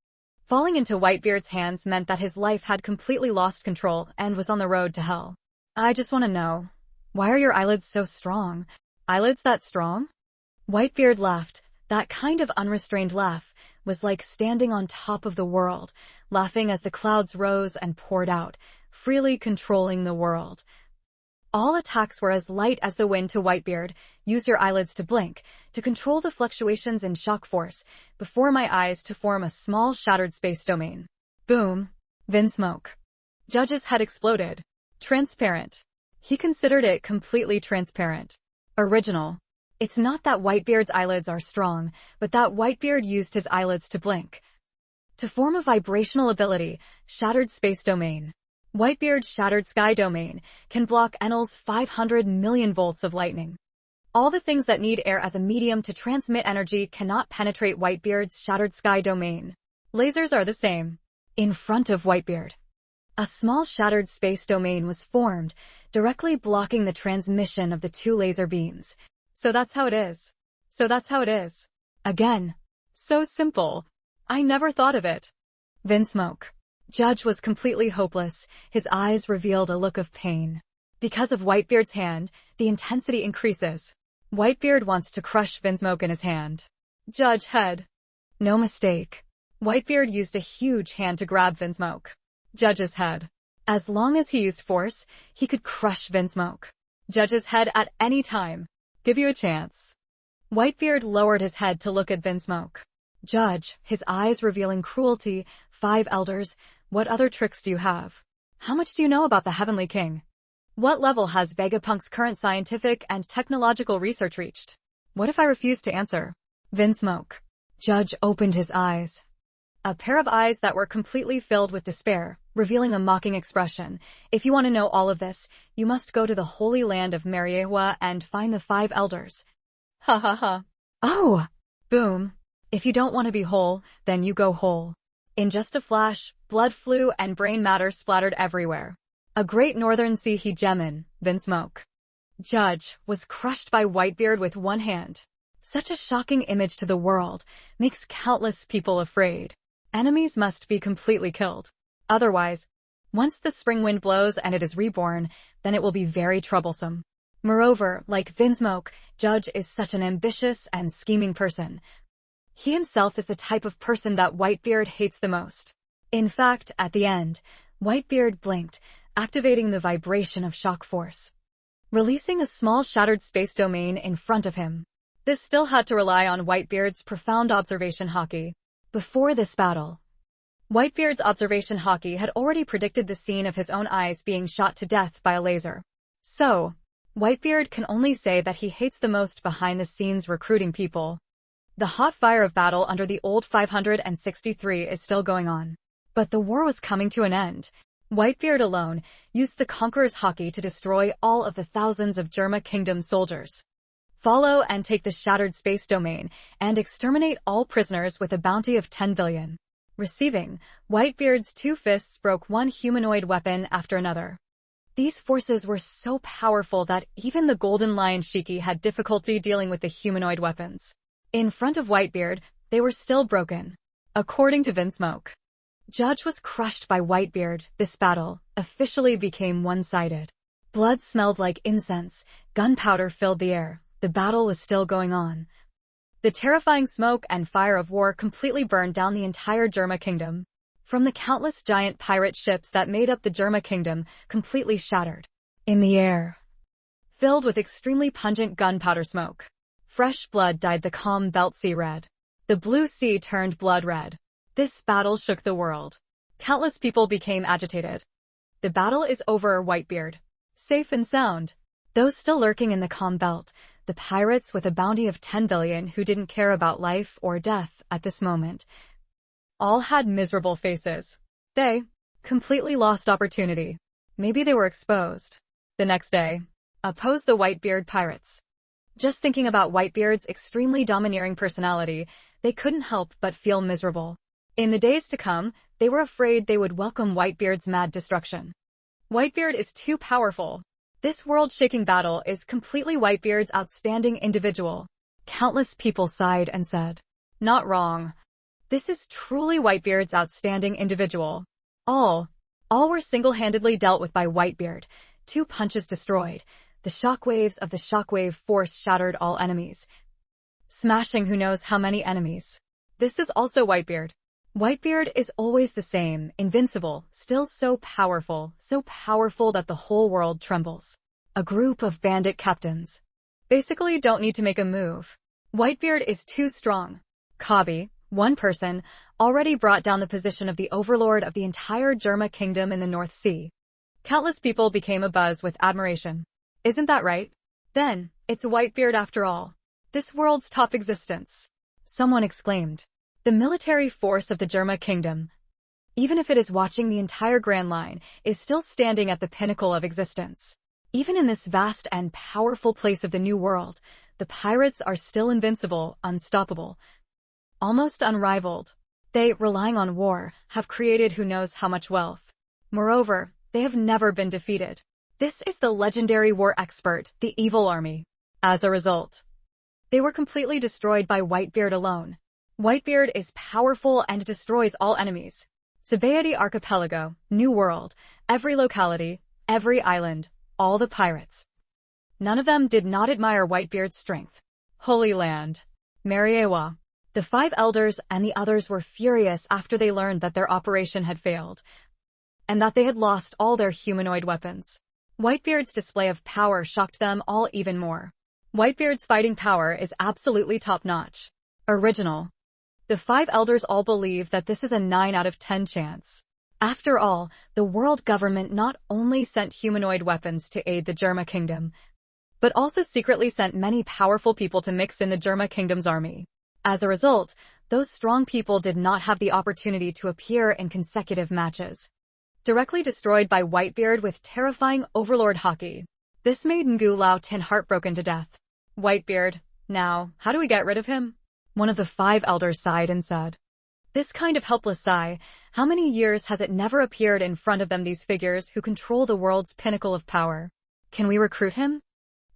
Falling into Whitebeard's hands meant that his life had completely lost control and was on the road to hell. I just want to know, why are your eyelids so strong? Eyelids that strong? Whitebeard laughed. That kind of unrestrained laugh was like standing on top of the world, laughing as the clouds rose and poured out, freely controlling the world. All attacks were as light as the wind to Whitebeard. Use your eyelids to blink, to control the fluctuations in shock force, before my eyes to form a small shattered space domain. Boom. Vinsmoke. Judge's head exploded. Transparent. He considered it completely transparent. Original. It's not that Whitebeard's eyelids are strong, but that Whitebeard used his eyelids to blink. To form a vibrational ability, shattered space domain. Whitebeard's shattered sky domain can block Enel's 500 million volts of lightning. All the things that need air as a medium to transmit energy cannot penetrate Whitebeard's shattered sky domain. Lasers are the same. In front of Whitebeard, a small shattered space domain was formed, directly blocking the transmission of the two laser beams. So that's how it is. Again. So simple. I never thought of it. Vinsmoke. Judge was completely hopeless. His eyes revealed a look of pain. Because of Whitebeard's hand, the intensity increases. Whitebeard wants to crush Vinsmoke in his hand. Judge head. No mistake. Whitebeard used a huge hand to grab Vinsmoke. Judge's head. As long as he used force, he could crush Vinsmoke. Judge's head at any time. Give you a chance. Whitebeard lowered his head to look at Vinsmoke. Judge, his eyes revealing cruelty. 5 elders. What other tricks do you have? How much do you know about the Heavenly King? What level has Vegapunk's current scientific and technological research reached? What if I refuse to answer? Vinsmoke. Judge opened his eyes. A pair of eyes that were completely filled with despair, revealing a mocking expression. If you want to know all of this, you must go to the holy land of Mariehua and find the 5 elders. Ha ha ha. Oh! Boom. If you don't want to be whole, then you go whole. In just a flash, blood flew and brain matter splattered everywhere. A great northern sea hegemon, Vinsmoke, Judge, was crushed by Whitebeard with one hand. Such a shocking image to the world makes countless people afraid. Enemies must be completely killed. Otherwise, once the spring wind blows and it is reborn, then it will be very troublesome. Moreover, like Vinsmoke, Judge is such an ambitious and scheming person. He himself is the type of person that Whitebeard hates the most. In fact, at the end, Whitebeard blinked, activating the vibration of shock force, releasing a small shattered space domain in front of him. This still had to rely on Whitebeard's profound observation haki. Before this battle, Whitebeard's observation haki had already predicted the scene of his own eyes being shot to death by a laser. So, Whitebeard can only say that he hates the most behind-the-scenes recruiting people. The hot fire of battle under the old 563 is still going on. But the war was coming to an end. Whitebeard alone used the Conqueror's haki to destroy all of the thousands of Germa Kingdom soldiers. Follow and take the shattered space domain and exterminate all prisoners with a bounty of 10 billion. Receiving, Whitebeard's two fists broke one humanoid weapon after another. These forces were so powerful that even the Golden Lion Shiki had difficulty dealing with the humanoid weapons. In front of Whitebeard, they were still broken. According to Vinsmoke, Judge was crushed by Whitebeard. This battle officially became one-sided. Blood smelled like incense, gunpowder filled the air. The battle was still going on. The terrifying smoke and fire of war completely burned down the entire Germa Kingdom. From the countless giant pirate ships that made up the Germa Kingdom, completely shattered. In the air, filled with extremely pungent gunpowder smoke, fresh blood dyed the calm Belt Sea red. The blue sea turned blood red. This battle shook the world. Countless people became agitated. The battle is over, Whitebeard. Safe and sound. Those still lurking in the calm belt, the pirates with a bounty of 10 billion who didn't care about life or death at this moment, all had miserable faces. They completely lost opportunity. Maybe they were exposed. The next day, opposed the Whitebeard pirates. Just thinking about Whitebeard's extremely domineering personality, they couldn't help but feel miserable. In the days to come, they were afraid they would welcome Whitebeard's mad destruction. Whitebeard is too powerful. This world-shaking battle is completely Whitebeard's outstanding individual. Countless people sighed and said, "Not wrong. This is truly Whitebeard's outstanding individual." All were single-handedly dealt with by Whitebeard. 2 punches destroyed. The shockwaves of the shockwave force shattered all enemies, smashing who knows how many enemies. This is also Whitebeard. Whitebeard is always the same, invincible, still so powerful that the whole world trembles. A group of bandit captains basically don't need to make a move. Whitebeard is too strong. Kabi, one person, already brought down the position of the overlord of the entire Germa Kingdom in the North Sea. Countless people became abuzz with admiration. Isn't that right? Then, it's Whitebeard after all. This world's top existence. Someone exclaimed. The military force of the Germa Kingdom, even if it is watching the entire Grand Line, is still standing at the pinnacle of existence. Even in this vast and powerful place of the New World, the pirates are still invincible, unstoppable, almost unrivaled. They, relying on war, have created who knows how much wealth. Moreover, they have never been defeated. This is the legendary war expert, the Evil Army. As a result, they were completely destroyed by Whitebeard alone. Whitebeard is powerful and destroys all enemies. Sabaody Archipelago, New World, every locality, every island, all the pirates. None of them did not admire Whitebeard's strength. Holy Land, Mariewa. The 5 elders and the others were furious after they learned that their operation had failed, and that they had lost all their humanoid weapons. Whitebeard's display of power shocked them all even more. Whitebeard's fighting power is absolutely top-notch. Original. The 5 elders all believe that this is a 9 out of 10 chance. After all, the world government not only sent humanoid weapons to aid the Germa Kingdom, but also secretly sent many powerful people to mix in the Germa Kingdom's army. As a result, those strong people did not have the opportunity to appear in consecutive matches. Directly destroyed by Whitebeard with terrifying overlord haki. This made Ngu Lao Tin heartbroken to death. Whitebeard, now, how do we get rid of him? One of the 5 elders sighed and said. This kind of helpless sigh, how many years has it never appeared in front of them, these figures who control the world's pinnacle of power? Can we recruit him?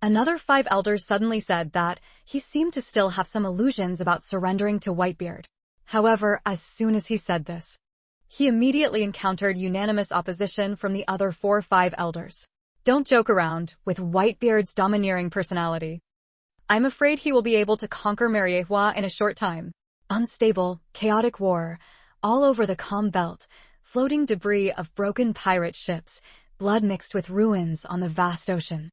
Another 5 elders suddenly said that he seemed to still have some illusions about surrendering to Whitebeard. However, as soon as he said this, he immediately encountered unanimous opposition from the other 4-5 elders. Don't joke around with Whitebeard's domineering personality. I'm afraid he will be able to conquer Mariehua in a short time. Unstable, chaotic war, all over the calm belt, floating debris of broken pirate ships, blood mixed with ruins on the vast ocean.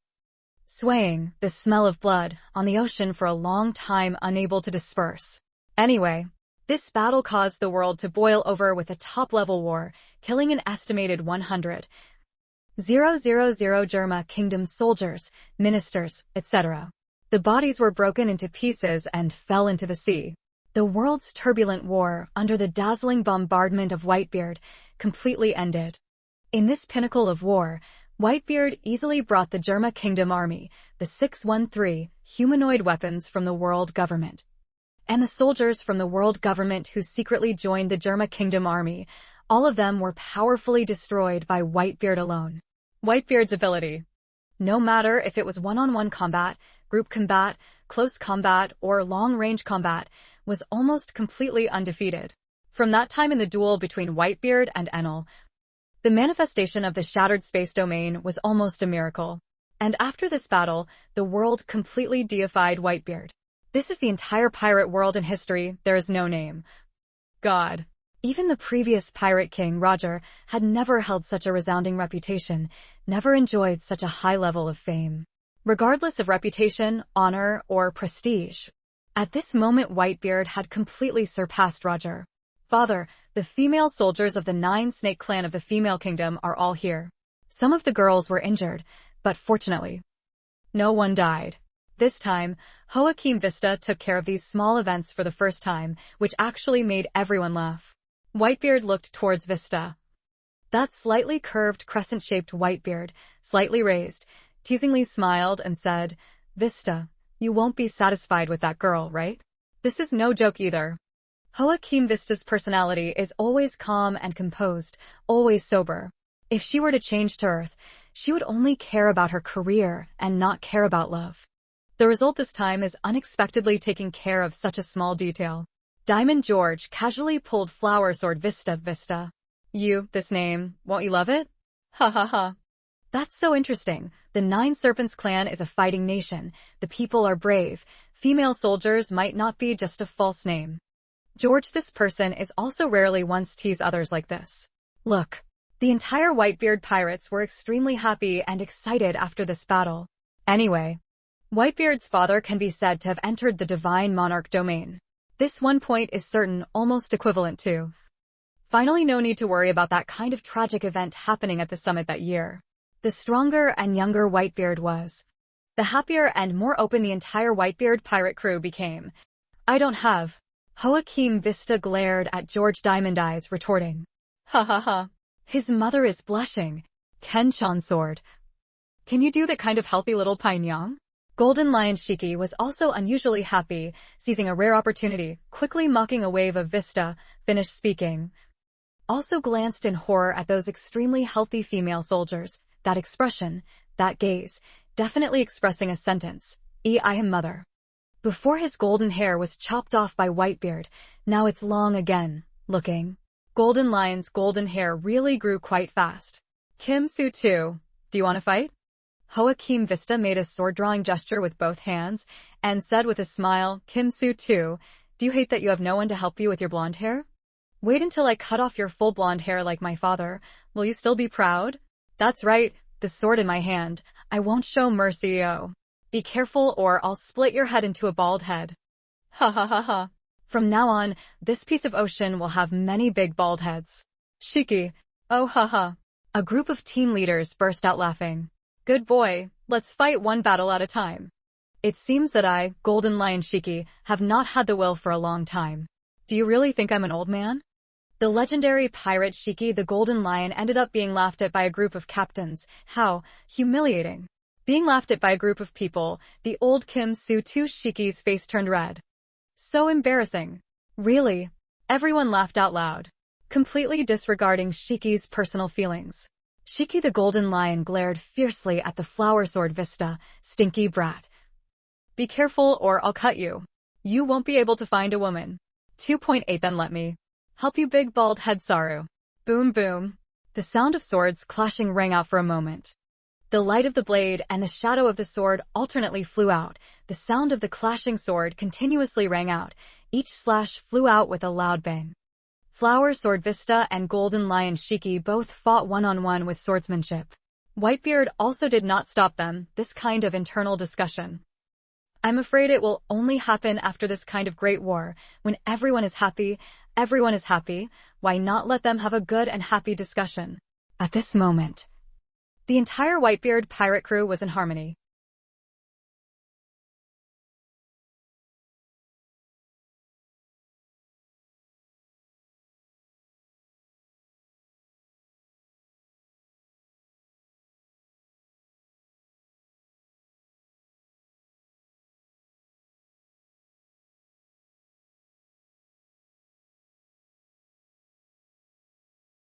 Swaying, the smell of blood, on the ocean for a long time, unable to disperse. Anyway, this battle caused the world to boil over with a top-level war, killing an estimated 100,000 Germa Kingdom soldiers, ministers, etc. The bodies were broken into pieces and fell into the sea. The world's turbulent war, under the dazzling bombardment of Whitebeard, completely ended. In this pinnacle of war, Whitebeard easily brought the Germa Kingdom army, the 613 humanoid weapons from the world government, and the soldiers from the world government who secretly joined the Germa Kingdom army. All of them were powerfully destroyed by Whitebeard alone. Whitebeard's ability. No matter if it was one-on-one combat, group combat, close combat, or long-range combat, was almost completely undefeated. From that time in the duel between Whitebeard and Enel, the manifestation of the shattered space domain was almost a miracle. And after this battle, the world completely deified Whitebeard. This is the entire pirate world in history. There is no name. God. Even the previous pirate king, Roger, had never held such a resounding reputation, never enjoyed such a high level of fame. Regardless of reputation, honor, or prestige, at this moment Whitebeard had completely surpassed Roger. Father, the female soldiers of the 9-snake clan of the female kingdom are all here. Some of the girls were injured, but fortunately, no one died. This time, Joaquim Vista took care of these small events for the first time, which actually made everyone laugh. Whitebeard looked towards Vista. That slightly curved crescent-shaped Whitebeard, slightly raised, teasingly smiled and said, "Vista, you won't be satisfied with that girl, right? This is no joke either." Joaquim Vista's personality is always calm and composed, always sober. If she were to change to Earth, she would only care about her career and not care about love. The result this time is unexpectedly taking care of such a small detail. Diamond George casually pulled Flower Sword Vista. You, this name, won't you love it? Ha ha ha. That's so interesting. The 9 Serpents clan is a fighting nation. The people are brave. Female soldiers might not be just a false name. George, this person is also rarely once tease others like this. Look. The entire Whitebeard pirates were extremely happy and excited after this battle. Anyway, Whitebeard's father can be said to have entered the Divine Monarch domain. This one point is certain, almost equivalent to. Finally, no need to worry about that kind of tragic event happening at the summit that year. The stronger and younger Whitebeard was, the happier and more open the entire Whitebeard pirate crew became. I don't have. Joaquim Vista glared at George Diamond Eyes, retorting. Ha ha ha. His mother is blushing. Kenchan Sword. Can you do that kind of healthy little Painyang? Golden Lion Shiki was also unusually happy, seizing a rare opportunity, quickly mocking a wave of Vista, finished speaking. Also glanced in horror at those extremely healthy female soldiers, that expression, that gaze, definitely expressing a sentence. I am mother. Before his golden hair was chopped off by Whitebeard, now it's long again, looking. Golden Lion's golden hair really grew quite fast. Kim Su too. Do you want to fight? Joaquim Vista made a sword-drawing gesture with both hands, and said with a smile, Kim Su too, do you hate that you have no one to help you with your blonde hair? Wait until I cut off your full blonde hair like my father. Will you still be proud? That's right, the sword in my hand. I won't show mercy, oh. Be careful or I'll split your head into a bald head. Ha ha ha ha. From now on, this piece of ocean will have many big bald heads. Shiki. Oh ha ha. A group of team leaders burst out laughing. Good boy, let's fight one battle at a time. It seems that I, Golden Lion Shiki, have not had the will for a long time. Do you really think I'm an old man? The legendary pirate Shiki the Golden Lion ended up being laughed at by a group of captains. How humiliating. Being laughed at by a group of people, the old Kim Su 2 Shiki's face turned red. So embarrassing. Really? Everyone laughed out loud, completely disregarding Shiki's personal feelings. Shiki the Golden Lion glared fiercely at the flower sword Vista. Stinky brat. Be careful or I'll cut you. You won't be able to find a woman. 2.8 Then let me help you, big bald head Saru. Boom boom. The sound of swords clashing rang out for a moment. The light of the blade and the shadow of the sword alternately flew out. The sound of the clashing sword continuously rang out. Each slash flew out with a loud bang. Flower Sword Vista and Golden Lion Shiki both fought one-on-one with swordsmanship. Whitebeard also did not stop them, this kind of internal discussion. I'm afraid it will only happen after this kind of great war. When everyone is happy, why not let them have a good and happy discussion? At this moment, the entire Whitebeard pirate crew was in harmony.